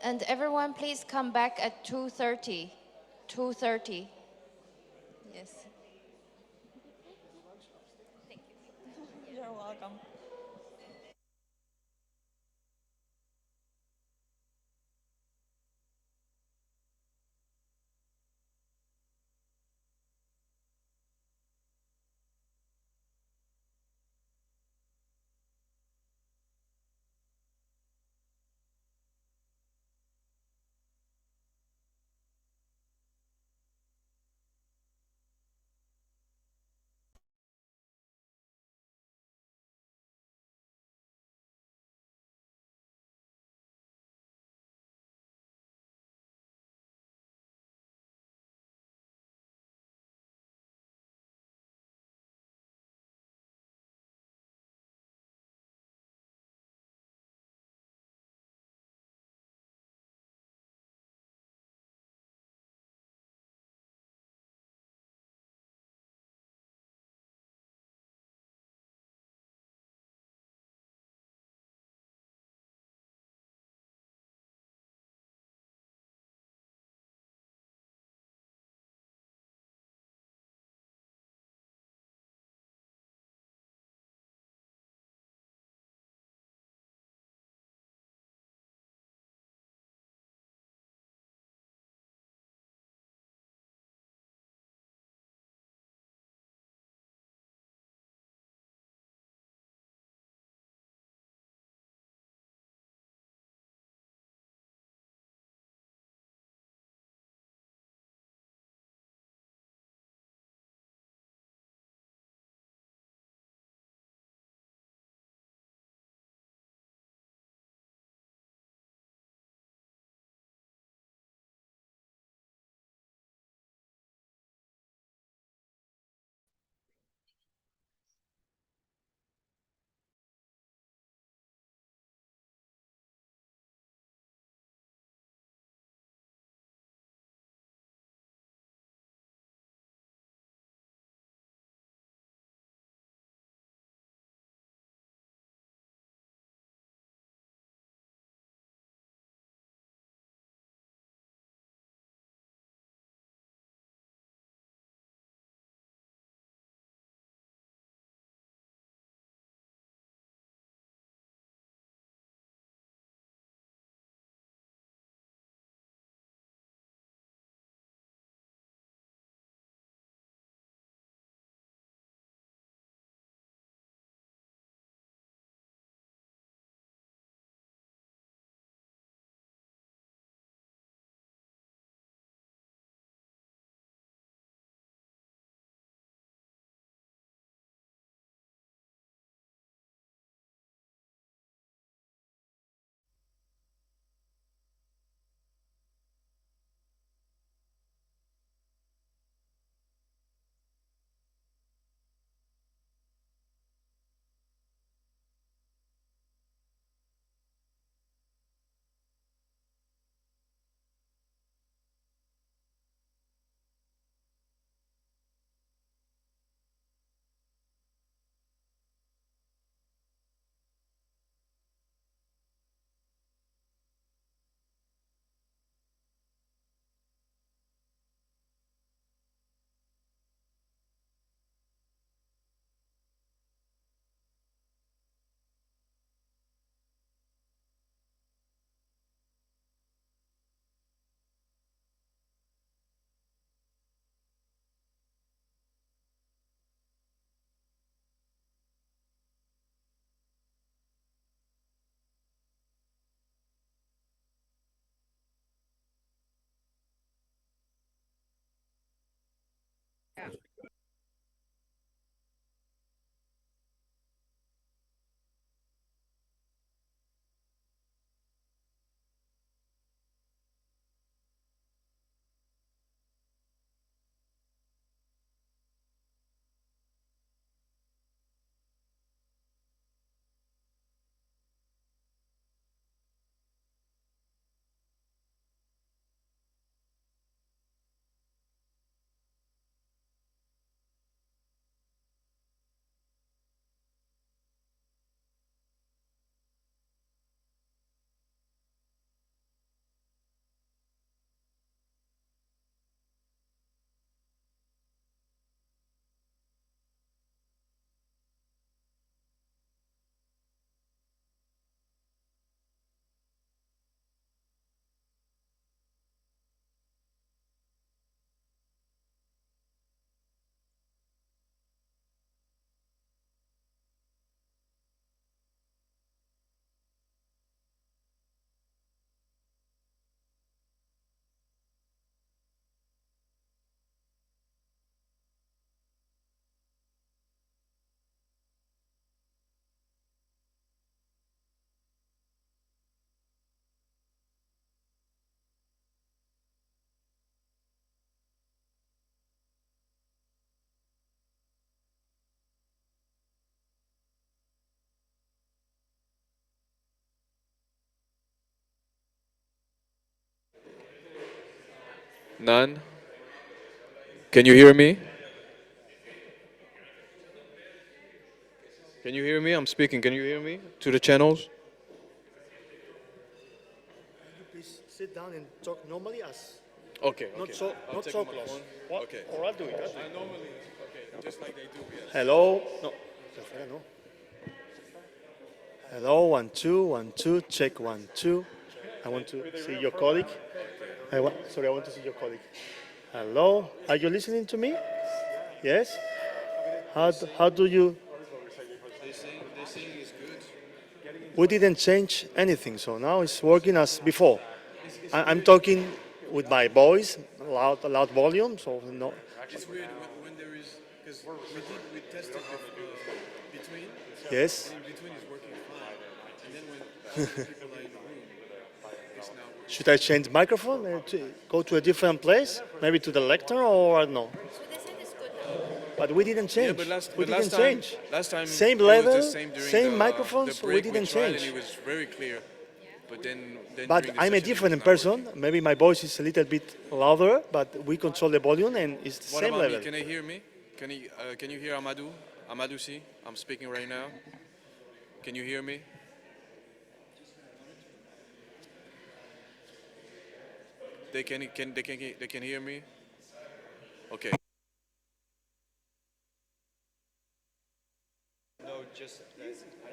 [SPEAKER 20] And everyone, please come back at 2:30. 2:30. Yes. Thank you. You're welcome.
[SPEAKER 12] None? Can you hear me? Can you hear me? I'm speaking. Can you hear me? To the channels?
[SPEAKER 14] Please sit down and talk normally as.
[SPEAKER 12] Okay.
[SPEAKER 14] Not so,
[SPEAKER 12] I'll
[SPEAKER 14] not
[SPEAKER 12] take
[SPEAKER 14] so
[SPEAKER 12] my
[SPEAKER 14] close.
[SPEAKER 12] phone.
[SPEAKER 14] What?
[SPEAKER 12] Okay.
[SPEAKER 14] Or I'll do it.
[SPEAKER 12] I normally, okay, just like they do. Yes.
[SPEAKER 14] Hello. No. Hello. 1 2 1 2. Check 1 2. I want to see your colleague. Sorry, I want to see your colleague. Hello. Are you listening to me? Yes. How do you?
[SPEAKER 12] They saying it's good.
[SPEAKER 14] We didn't change anything, so now it's working as before. I'm talking with my voice, loud volume, so no.
[SPEAKER 12] It's weird when there is, because we tested between.
[SPEAKER 14] Yes.
[SPEAKER 12] And in between is working fine. And then when people are in the room, it's not working.
[SPEAKER 14] Should I change microphone and go to a different place? Maybe to the lectern or I don't know. But we didn't change.
[SPEAKER 12] Yeah,
[SPEAKER 14] we didn't
[SPEAKER 12] last
[SPEAKER 14] change.
[SPEAKER 12] time
[SPEAKER 14] Same
[SPEAKER 12] it
[SPEAKER 14] level,
[SPEAKER 12] was the same during
[SPEAKER 14] same
[SPEAKER 12] the
[SPEAKER 14] microphones.
[SPEAKER 12] break
[SPEAKER 14] We didn't
[SPEAKER 12] tried
[SPEAKER 14] change.
[SPEAKER 12] And it was very clear. But then
[SPEAKER 14] But
[SPEAKER 12] during the
[SPEAKER 14] I'm a
[SPEAKER 12] session, it was
[SPEAKER 14] different
[SPEAKER 12] not
[SPEAKER 14] person.
[SPEAKER 12] working.
[SPEAKER 14] Maybe my voice is a little bit louder, but we control the volume and it's the
[SPEAKER 12] What
[SPEAKER 14] same
[SPEAKER 12] about
[SPEAKER 14] level.
[SPEAKER 12] me? Can I hear me? Can you hear Amadou? Amadou, see? I'm speaking right now. Can you hear me? They can hear me? Okay.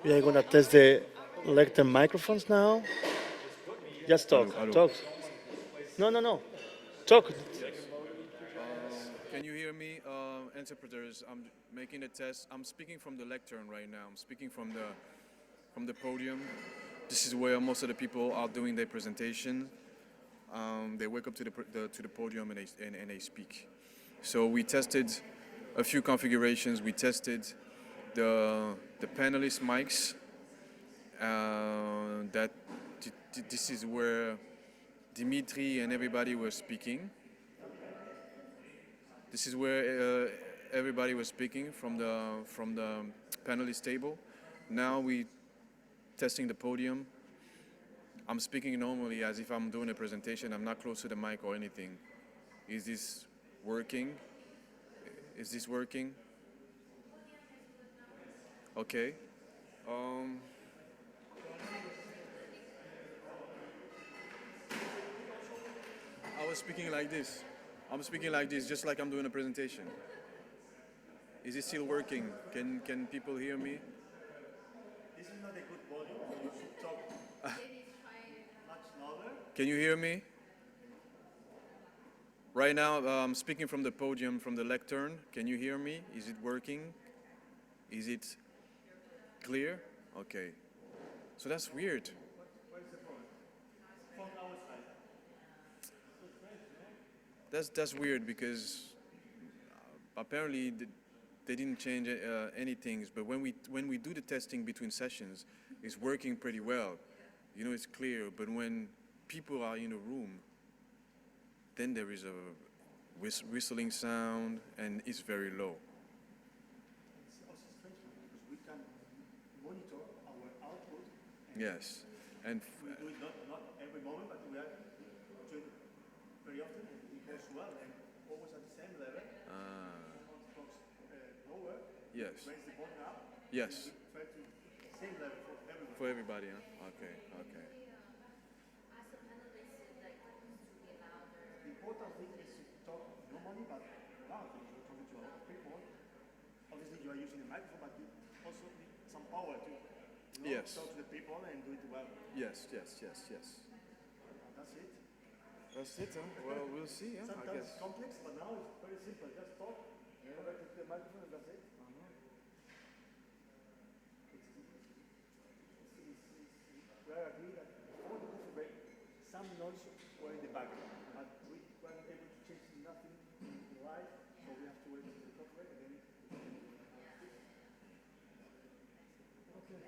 [SPEAKER 14] We are going to test the lectern microphones now. Just talk.
[SPEAKER 12] Hello.
[SPEAKER 14] Talk. No. Talk.
[SPEAKER 12] Can you hear me, interpreters? I'm making a test. I'm speaking from the lectern right now. I'm speaking from the podium. This is where most of the people are doing their presentation. They wake up to the podium and they speak. So we tested a few configurations. We tested the panelist mics. This is where Dimitri and everybody were speaking. This is where everybody was speaking from the panelist table. Now we testing the podium. I'm speaking normally as if I'm doing a presentation. I'm not close to the mic or anything. Is this working? Is this working? Okay. I was speaking like this. I'm speaking like this, just like I'm doing a presentation. Is it still working? Can people hear me?
[SPEAKER 14] This is not a good volume. You should talk much louder.
[SPEAKER 12] Can you hear me? Right now, I'm speaking from the podium, from the lectern. Can you hear me? Is it working? Is it clear? Okay. So that's weird.
[SPEAKER 14] Where's the phone? From our side.
[SPEAKER 12] That's weird because apparently they didn't change anything. But when we do the testing between sessions, it's working pretty well. You know, it's clear. But when people are in a room, then there is a whistling sound and it's very low.
[SPEAKER 14] It's also strange because we can monitor our output.
[SPEAKER 12] Yes, and
[SPEAKER 14] we do it not every moment, but we are doing it very often, and it goes well, and always at the same level. Lower.
[SPEAKER 12] Yes.
[SPEAKER 14] Raise the button up.
[SPEAKER 12] Yes.
[SPEAKER 14] Try to same level for everyone.
[SPEAKER 12] For everybody, huh? Okay.
[SPEAKER 14] The important thing is to talk normally, but loudly. You're talking to a lot of people. Obviously, you are using a microphone, but you also need some power to
[SPEAKER 12] Yes.
[SPEAKER 14] talk to the people and do it well.
[SPEAKER 12] Yes.
[SPEAKER 14] And that's it.
[SPEAKER 12] That's it, huh? Well, we'll see, huh?
[SPEAKER 14] Sometimes
[SPEAKER 12] I guess.
[SPEAKER 14] it's complex, but now it's very simple. Just talk, connect to the microphone, and that's it. We are agreed that before the coffee break, some noise were in the background, but we weren't able to change nothing live, so we have to wait until the coffee break and then. Okay.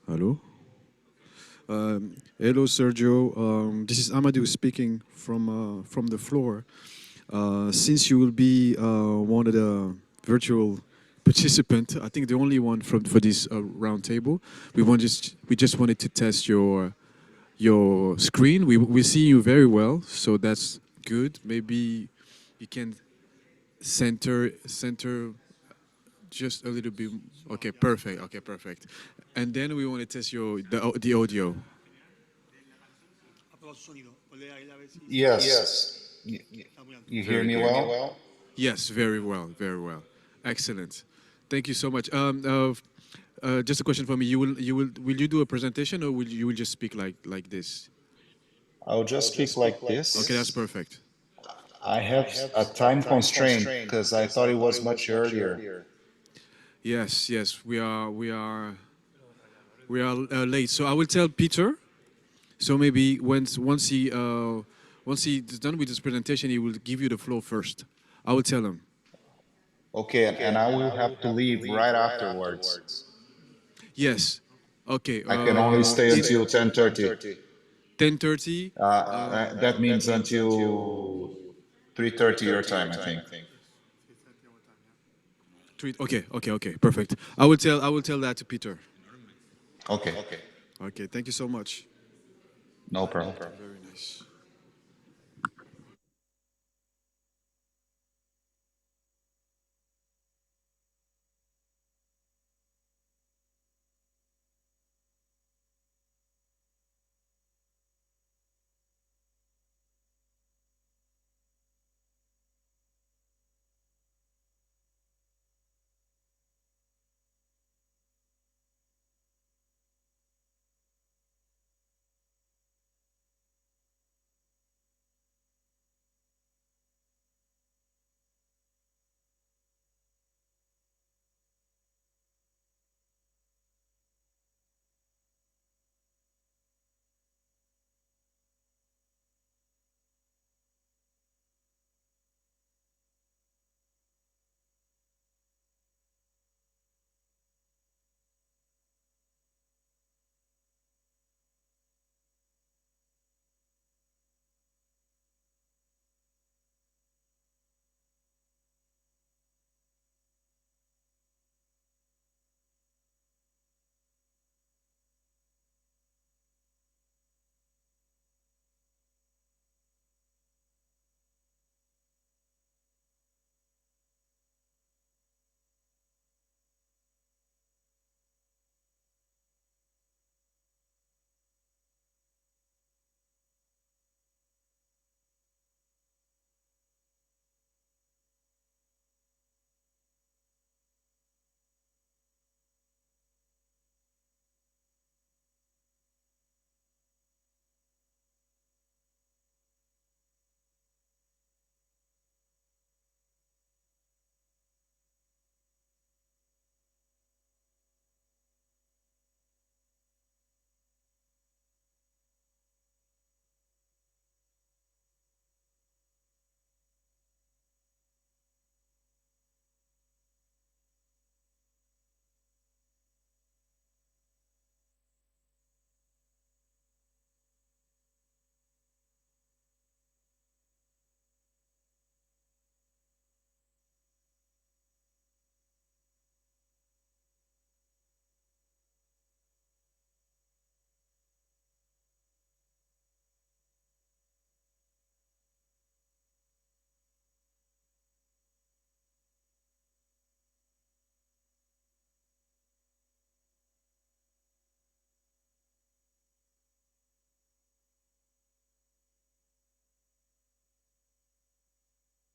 [SPEAKER 15] Hello. Hello, Sergio. This is Amadou speaking from the floor. Since you will be one of the virtual participants, I think the only one for this roundtable, we just wanted to test your screen. We see you very well, so that's good. Maybe you can center just a little bit. Okay, perfect. Okay, perfect. And then we want to test the audio.
[SPEAKER 16] Yes. You hear me well?
[SPEAKER 15] Yes, very well, very well. Excellent. Thank you so much. Just a question for me. Will you do a presentation, or will you just speak like this?
[SPEAKER 16] I'll just speak like this.
[SPEAKER 15] Okay, that's perfect.
[SPEAKER 16] I have a time constraint because I thought it was much earlier.
[SPEAKER 15] Yes, we are late. So I will tell Peter. So maybe once he's done with his presentation, he will give you the floor first. I will tell him.
[SPEAKER 16] Okay, and I will have to leave right afterwards.
[SPEAKER 15] Yes. Okay.
[SPEAKER 16] I can only stay until 10:30.
[SPEAKER 15] 10:30.
[SPEAKER 16] That means until 3:30 your time, I think.
[SPEAKER 15] Okay. Perfect. I will tell that to Peter.
[SPEAKER 16] Okay.
[SPEAKER 15] Okay. Thank you so much.
[SPEAKER 16] No problem.
[SPEAKER 15] Very nice.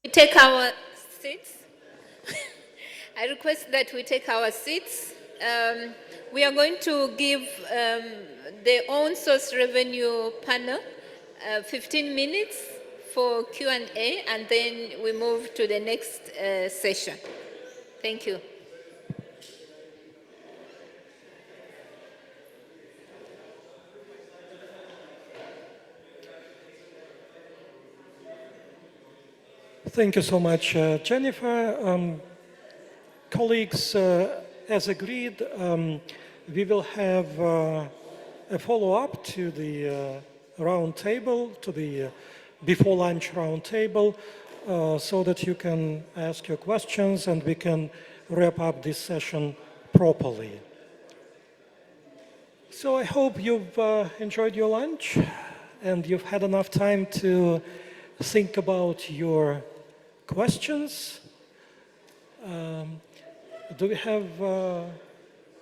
[SPEAKER 17] We take our seats. I request that we take our seats. We are going to give the own source revenue panel 15 minutes for Q&A, and then we move to the next session. Thank you.
[SPEAKER 23] Thank you so much, Jennifer. Colleagues, as agreed, we will have a follow-up to the roundtable, to the before lunch roundtable, so that you can ask your questions and we can wrap up this session properly. So I hope you've enjoyed your lunch and you've had enough time to think about your questions. Do we have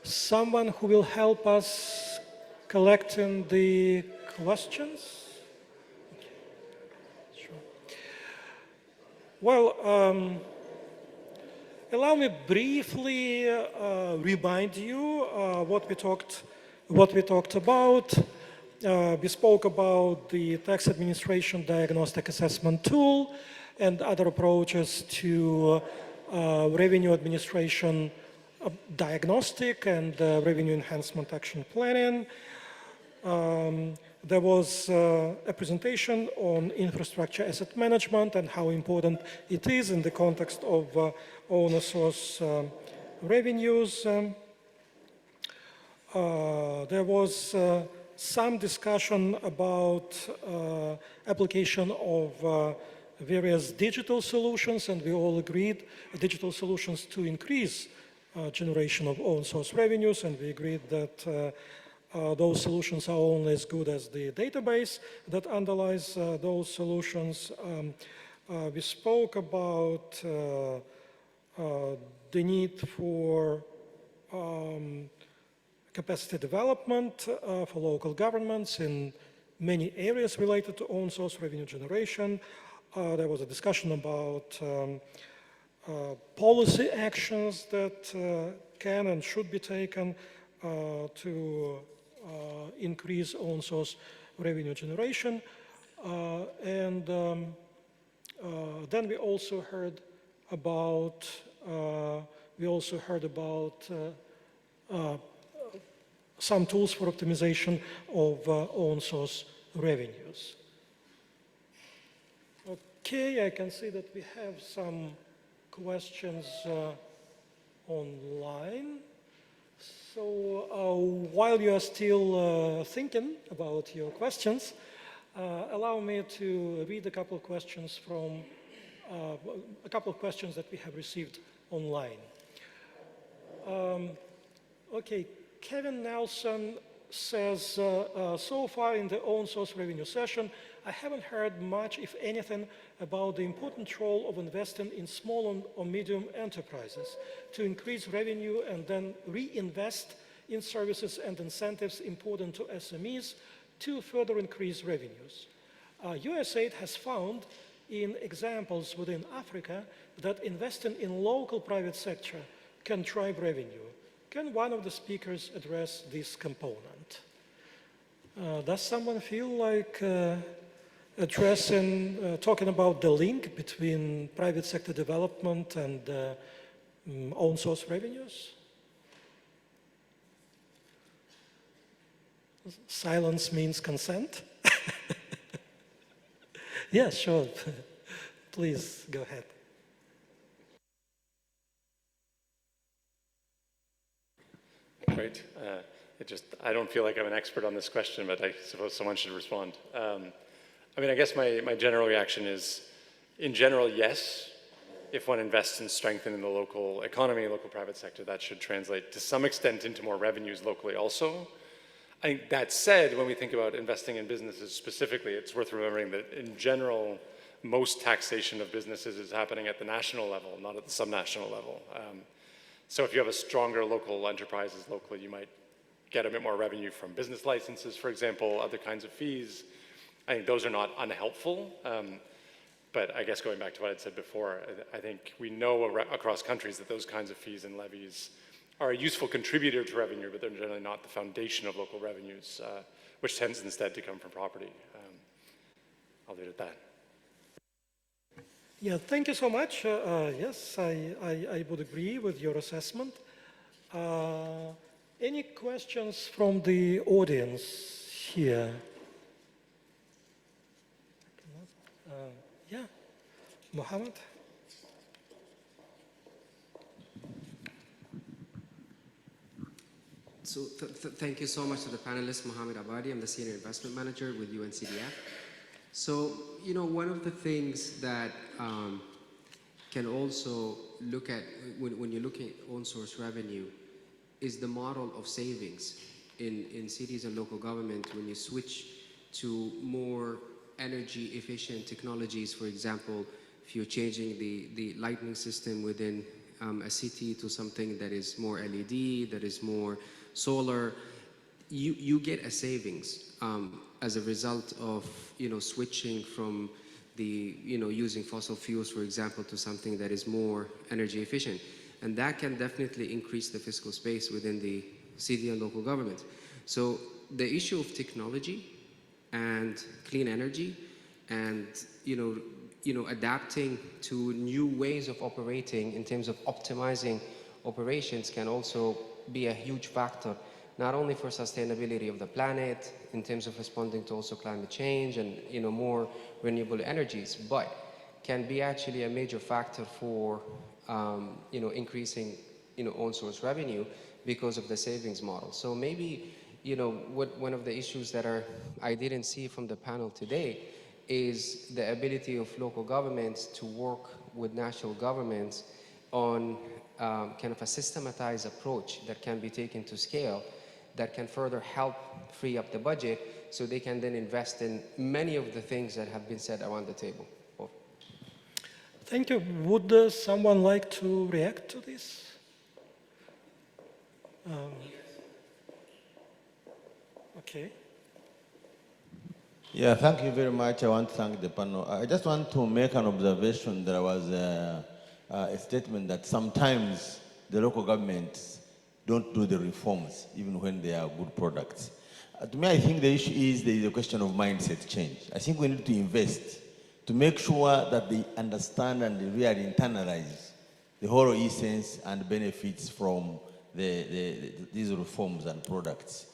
[SPEAKER 23] someone who will help us collecting the questions? Well, allow me briefly remind you what we talked about. We spoke about the tax administration diagnostic assessment tool and other approaches to revenue administration diagnostic and revenue enhancement action planning. There was a presentation on infrastructure asset management and how important it is in the context of owner source revenues. There was some discussion about application of various digital solutions, and we all agreed digital solutions to increase generation of own source revenues, and we agreed that those solutions are only as good as the database that underlies those solutions. We spoke about the need for capacity development for local governments in many areas related to own source revenue generation. There was a discussion about policy actions that can and should be taken to increase own source revenue generation. And then we also heard about some tools for optimization of own source revenues. Okay, I can see that we have some questions online. So while you are still thinking about your questions, allow me to read a couple of questions from that we have received online. Okay, Kevin Nelson says, so far in the own source revenue session, I haven't heard much, if anything, about the important role of investing in small or medium enterprises to increase revenue and then reinvest in services and incentives important to SMEs to further increase revenues. USAID has found in examples within Africa that investing in local private sector can drive revenue. Can one of the speakers address this component? Does someone feel like talking about the link between private sector development and own source revenues? Silence means consent. Yeah, sure. Please go ahead.
[SPEAKER 11] Great. I don't feel like I'm an expert on this question, but I suppose someone should respond. I mean, I guess my general reaction is, in general, yes. If one invests in strengthening the local economy, local private sector, that should translate to some extent into more revenues locally also. I think that said, when we think about investing in businesses specifically, it's worth remembering that in general, most taxation of businesses is happening at the national level, not at the subnational level. So if you have a stronger local enterprises locally, you might get a bit more revenue from business licenses, for example, other kinds of fees. I think those are not unhelpful. But I guess going back to what I'd said before, I think we know across countries that those kinds of fees and levies are a useful contributor to revenue, but they're generally not the foundation of local revenues, which tends instead to come from property. I'll leave it at that.
[SPEAKER 23] Yeah, thank you so much. Yes, I would agree with your assessment. Any questions from the audience here? Yeah, Mohammed?
[SPEAKER 10] So thank you so much to the panelists. Mohammed Abadi, I'm the Senior Investment Manager with UNCDF. So, you know, one of the things that can also look at, when you're looking at own source revenue, is the model of savings in cities and local government when you switch to more energy efficient technologies. For example, if you're changing the lighting system within a city to something that is more LED, that is more solar, you get a savings as a result of, you know, switching from the, you know, using fossil fuels, for example, to something that is more energy efficient. And that can definitely increase the fiscal space within the city and local government. So the issue of technology and clean energy and, you know, adapting to new ways of operating in terms of optimizing operations can also be a huge factor, not only for sustainability of the planet, in terms of responding to also climate change and, you know, more renewable energies, but can be actually a major factor for, you know, increasing, you know, own source revenue because of the savings model. So maybe, you know, one of the issues that I didn't see from the panel today is the ability of local governments to work with national governments on kind of a systematized approach that can be taken to scale, that can further help free up the budget so they can then invest in many of the things that have been said around the table.
[SPEAKER 23] Thank you. Would someone like to react to this? Okay.
[SPEAKER 18] Yeah, thank you very much. I want to thank the panel. I just want to make an observation. There was a statement that sometimes the local governments don't do the reforms, even when they are good products. To me, I think the issue is there is a question of mindset change. I think we need to invest to make sure that they understand and they really internalize the whole essence and benefits from these reforms and products.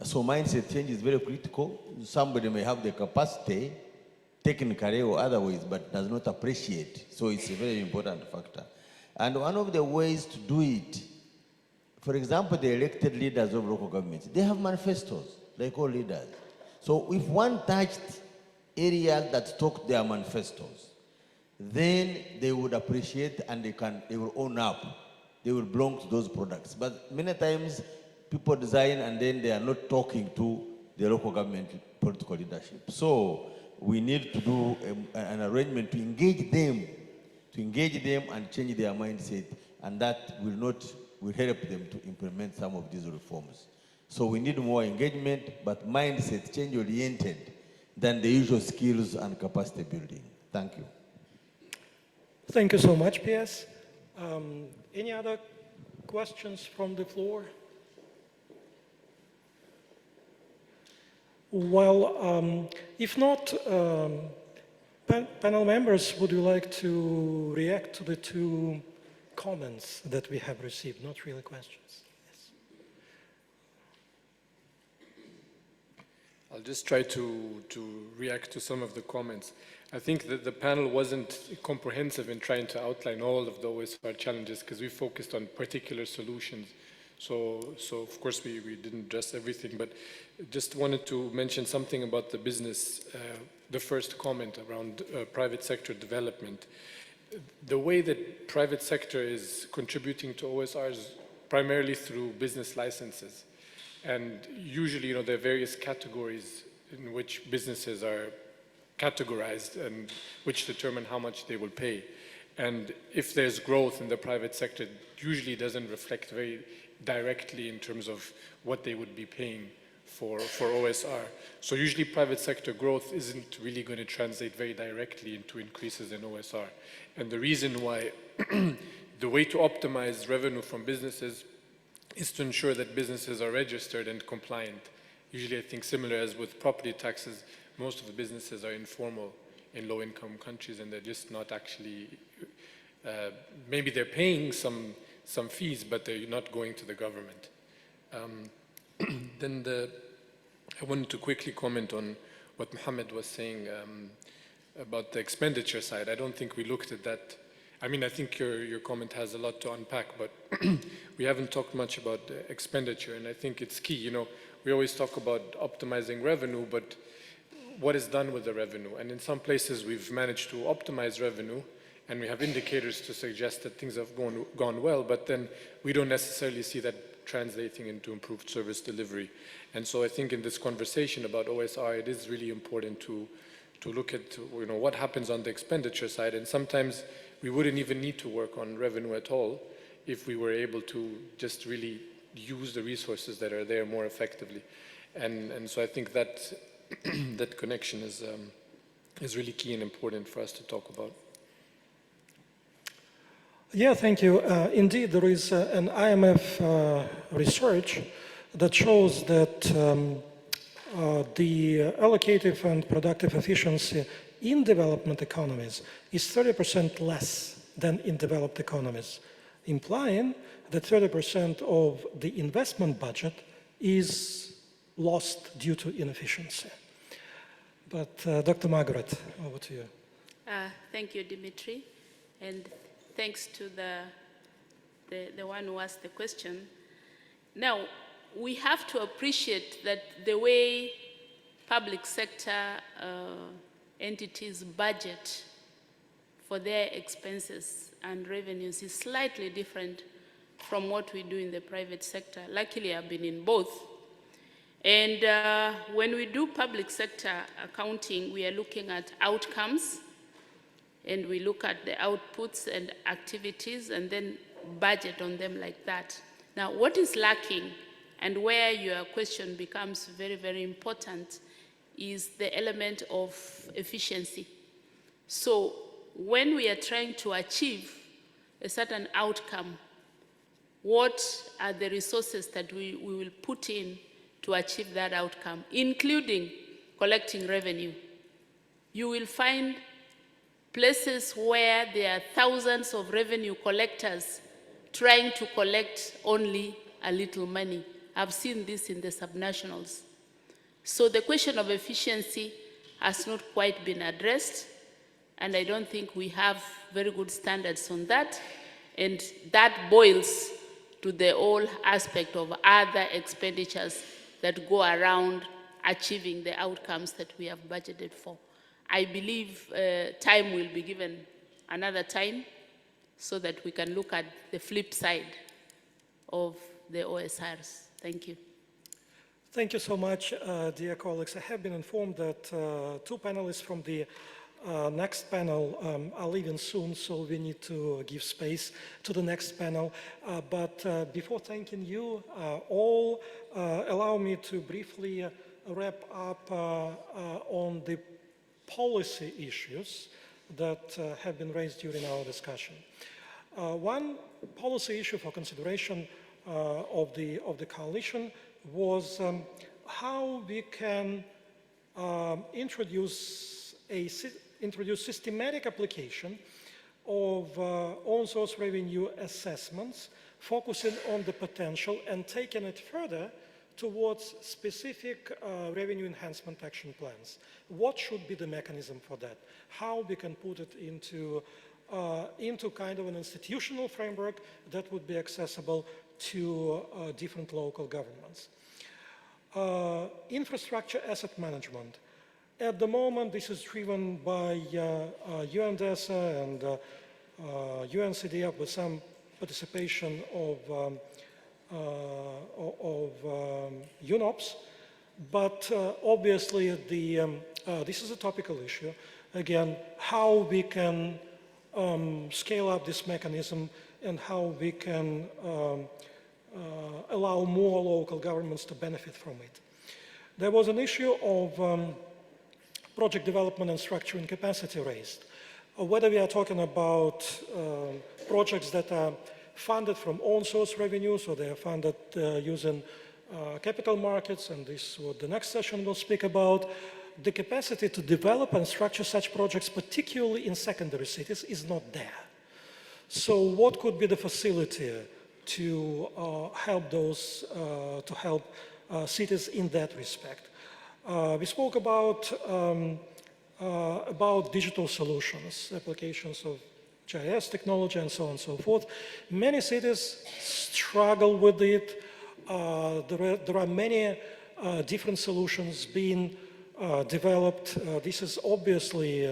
[SPEAKER 18] So mindset change is very critical. Somebody may have the capacity, technically or otherwise, but does not appreciate. So it's a very important factor. And one of the ways to do it, for example, the elected leaders of local governments, they have manifestos, like all leaders. So if one touched areas that talk their manifestos, then they would appreciate and they will own up. They will belong to those products. But many times people design and then they are not talking to the local government political leadership. So we need to do an arrangement to engage them and change their mindset, and that will help them to implement some of these reforms. So we need more engagement, but mindset change oriented than the usual skills and capacity building. Thank you.
[SPEAKER 23] Thank you so much, PS. Any other questions from the floor? Well, if not, panel members, would you like to react to the two comments that we have received, not really questions?
[SPEAKER 9] I'll just try to react to some of the comments. I think that the panel wasn't comprehensive in trying to outline all of the OSR challenges because we focused on particular solutions. So of course we didn't address everything, but just wanted to mention something about the business, the first comment around private sector development. The way that private sector is contributing to OSRs primarily through business licenses. And usually, you know, there are various categories in which businesses are categorized and which determine how much they will pay. And if there's growth in the private sector, it usually doesn't reflect very directly in terms of what they would be paying for OSR. So usually private sector growth isn't really going to translate very directly into increases in OSR. And the reason why the way to optimize revenue from businesses is to ensure that businesses are registered and compliant. Usually I think similar as with property taxes, most of the businesses are informal in low-income countries and they're just not actually, maybe they're paying some fees, but they're not going to the government. Then I wanted to quickly comment on what Mohammed was saying about the expenditure side. I don't think we looked at that. I mean, I think your comment has a lot to unpack, but we haven't talked much about expenditure, and I think it's key. You know, we always talk about optimizing revenue, but what is done with the revenue? And in some places, we've managed to optimize revenue, and we have indicators to suggest that things have gone well, but then we don't necessarily see that translating into improved service delivery. And so I think in this conversation about OSR, it is really important to look at, you know, what happens on the expenditure side, and sometimes we wouldn't even need to work on revenue at all if we were able to just really use the resources that are there more effectively. And so I think that that connection is really key and important for us to talk about.
[SPEAKER 23] Yeah, thank you. Indeed, there is an IMF research that shows that the allocative and productive efficiency in development economies is 30% less than in developed economies, implying that 30% of the investment budget is lost due to inefficiency. But Dr. Margaret, over to you.
[SPEAKER 6] Thank you, Dimitri, and thanks to the one who asked the question. Now, we have to appreciate that the way public sector entities budget for their expenses and revenues is slightly different from what we do in the private sector. Luckily, I've been in both. And when we do public sector accounting, we are looking at outcomes, and we look at the outputs and activities, and then budget on them like that. Now, what is lacking, and where your question becomes very, very important, is the element of efficiency. So when we are trying to achieve a certain outcome, what are the resources that we will put in to achieve that outcome, including collecting revenue? You will find places where there are thousands of revenue collectors trying to collect only a little money. I've seen this in the subnationals. So the question of efficiency has not quite been addressed, and I don't think we have very good standards on that, and that boils to the whole aspect of other expenditures that go around achieving the outcomes that we have budgeted for. I believe time will be given another time so that we can look at the flip side of the OSRs. Thank you.
[SPEAKER 23] Thank you so much, dear colleagues. I have been informed that two panelists from the next panel are leaving soon, so we need to give space to the next panel. But before thanking you all, allow me to briefly wrap up on the policy issues that have been raised during our discussion. One policy issue for consideration of the coalition was how we can introduce systematic application of own source revenue assessments, focusing on the potential and taking it further towards specific revenue enhancement action plans. What should be the mechanism for that? How we can put it into kind of an institutional framework that would be accessible to different local governments. Infrastructure asset management. At the moment, this is driven by UNDESA and UNCDF with some participation of UNOPS, but obviously this is a topical issue. Again, how we can scale up this mechanism and how we can allow more local governments to benefit from it. There was an issue of project development and structuring capacity raised. Whether we are talking about projects that are funded from own source revenues or they are funded using capital markets, and this is what the next session will speak about, the capacity to develop and structure such projects, particularly in secondary cities, is not there. So what could be the facility to help those, cities in that respect? We spoke about digital solutions, applications of GIS technology and so on and so forth. Many cities struggle with it. There are many different solutions being developed. This is obviously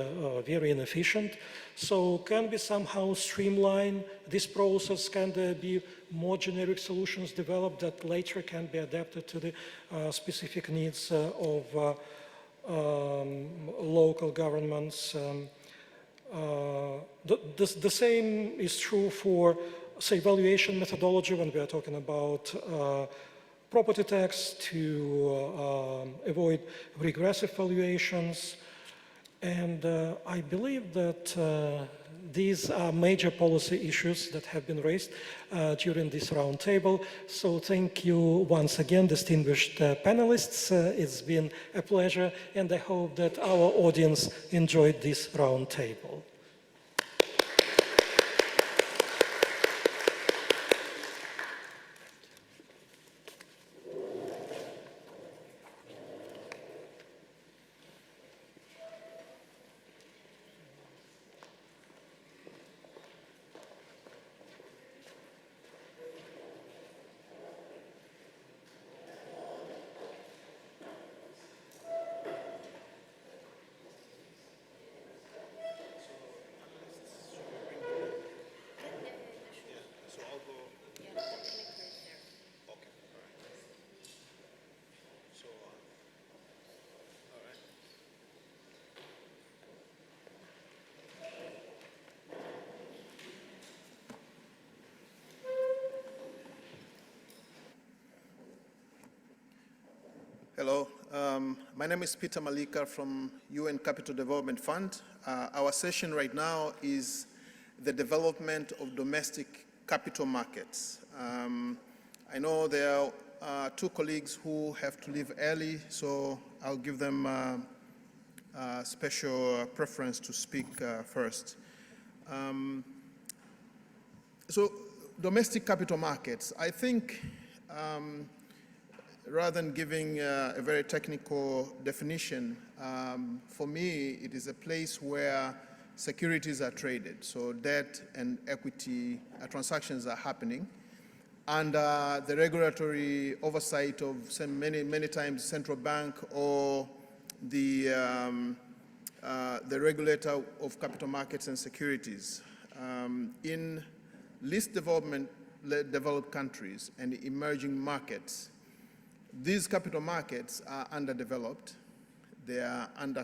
[SPEAKER 23] very inefficient. So can we somehow streamline this process? Can there be more generic solutions developed that later can be adapted to the specific needs of local governments? The same is true for, say, valuation methodology when we are talking about property tax to avoid regressive valuations. And I believe that these are major policy issues that have been raised during this roundtable. So thank you once again, distinguished panelists. It's been a pleasure, and I hope that our audience enjoyed this roundtable.
[SPEAKER 8] Hello, my name is Peter Malika from UN Capital Development Fund. Our session right now is the development of domestic capital markets. I know there are two colleagues who have to leave early, so I'll give them a special preference to speak first. So domestic capital markets, I think rather than giving a very technical definition, for me, it is a place where securities are traded. So debt and equity transactions are happening under the regulatory oversight of many times central bank or the regulator of capital markets and securities. In least developed countries and emerging markets, these capital markets are underdeveloped, they are under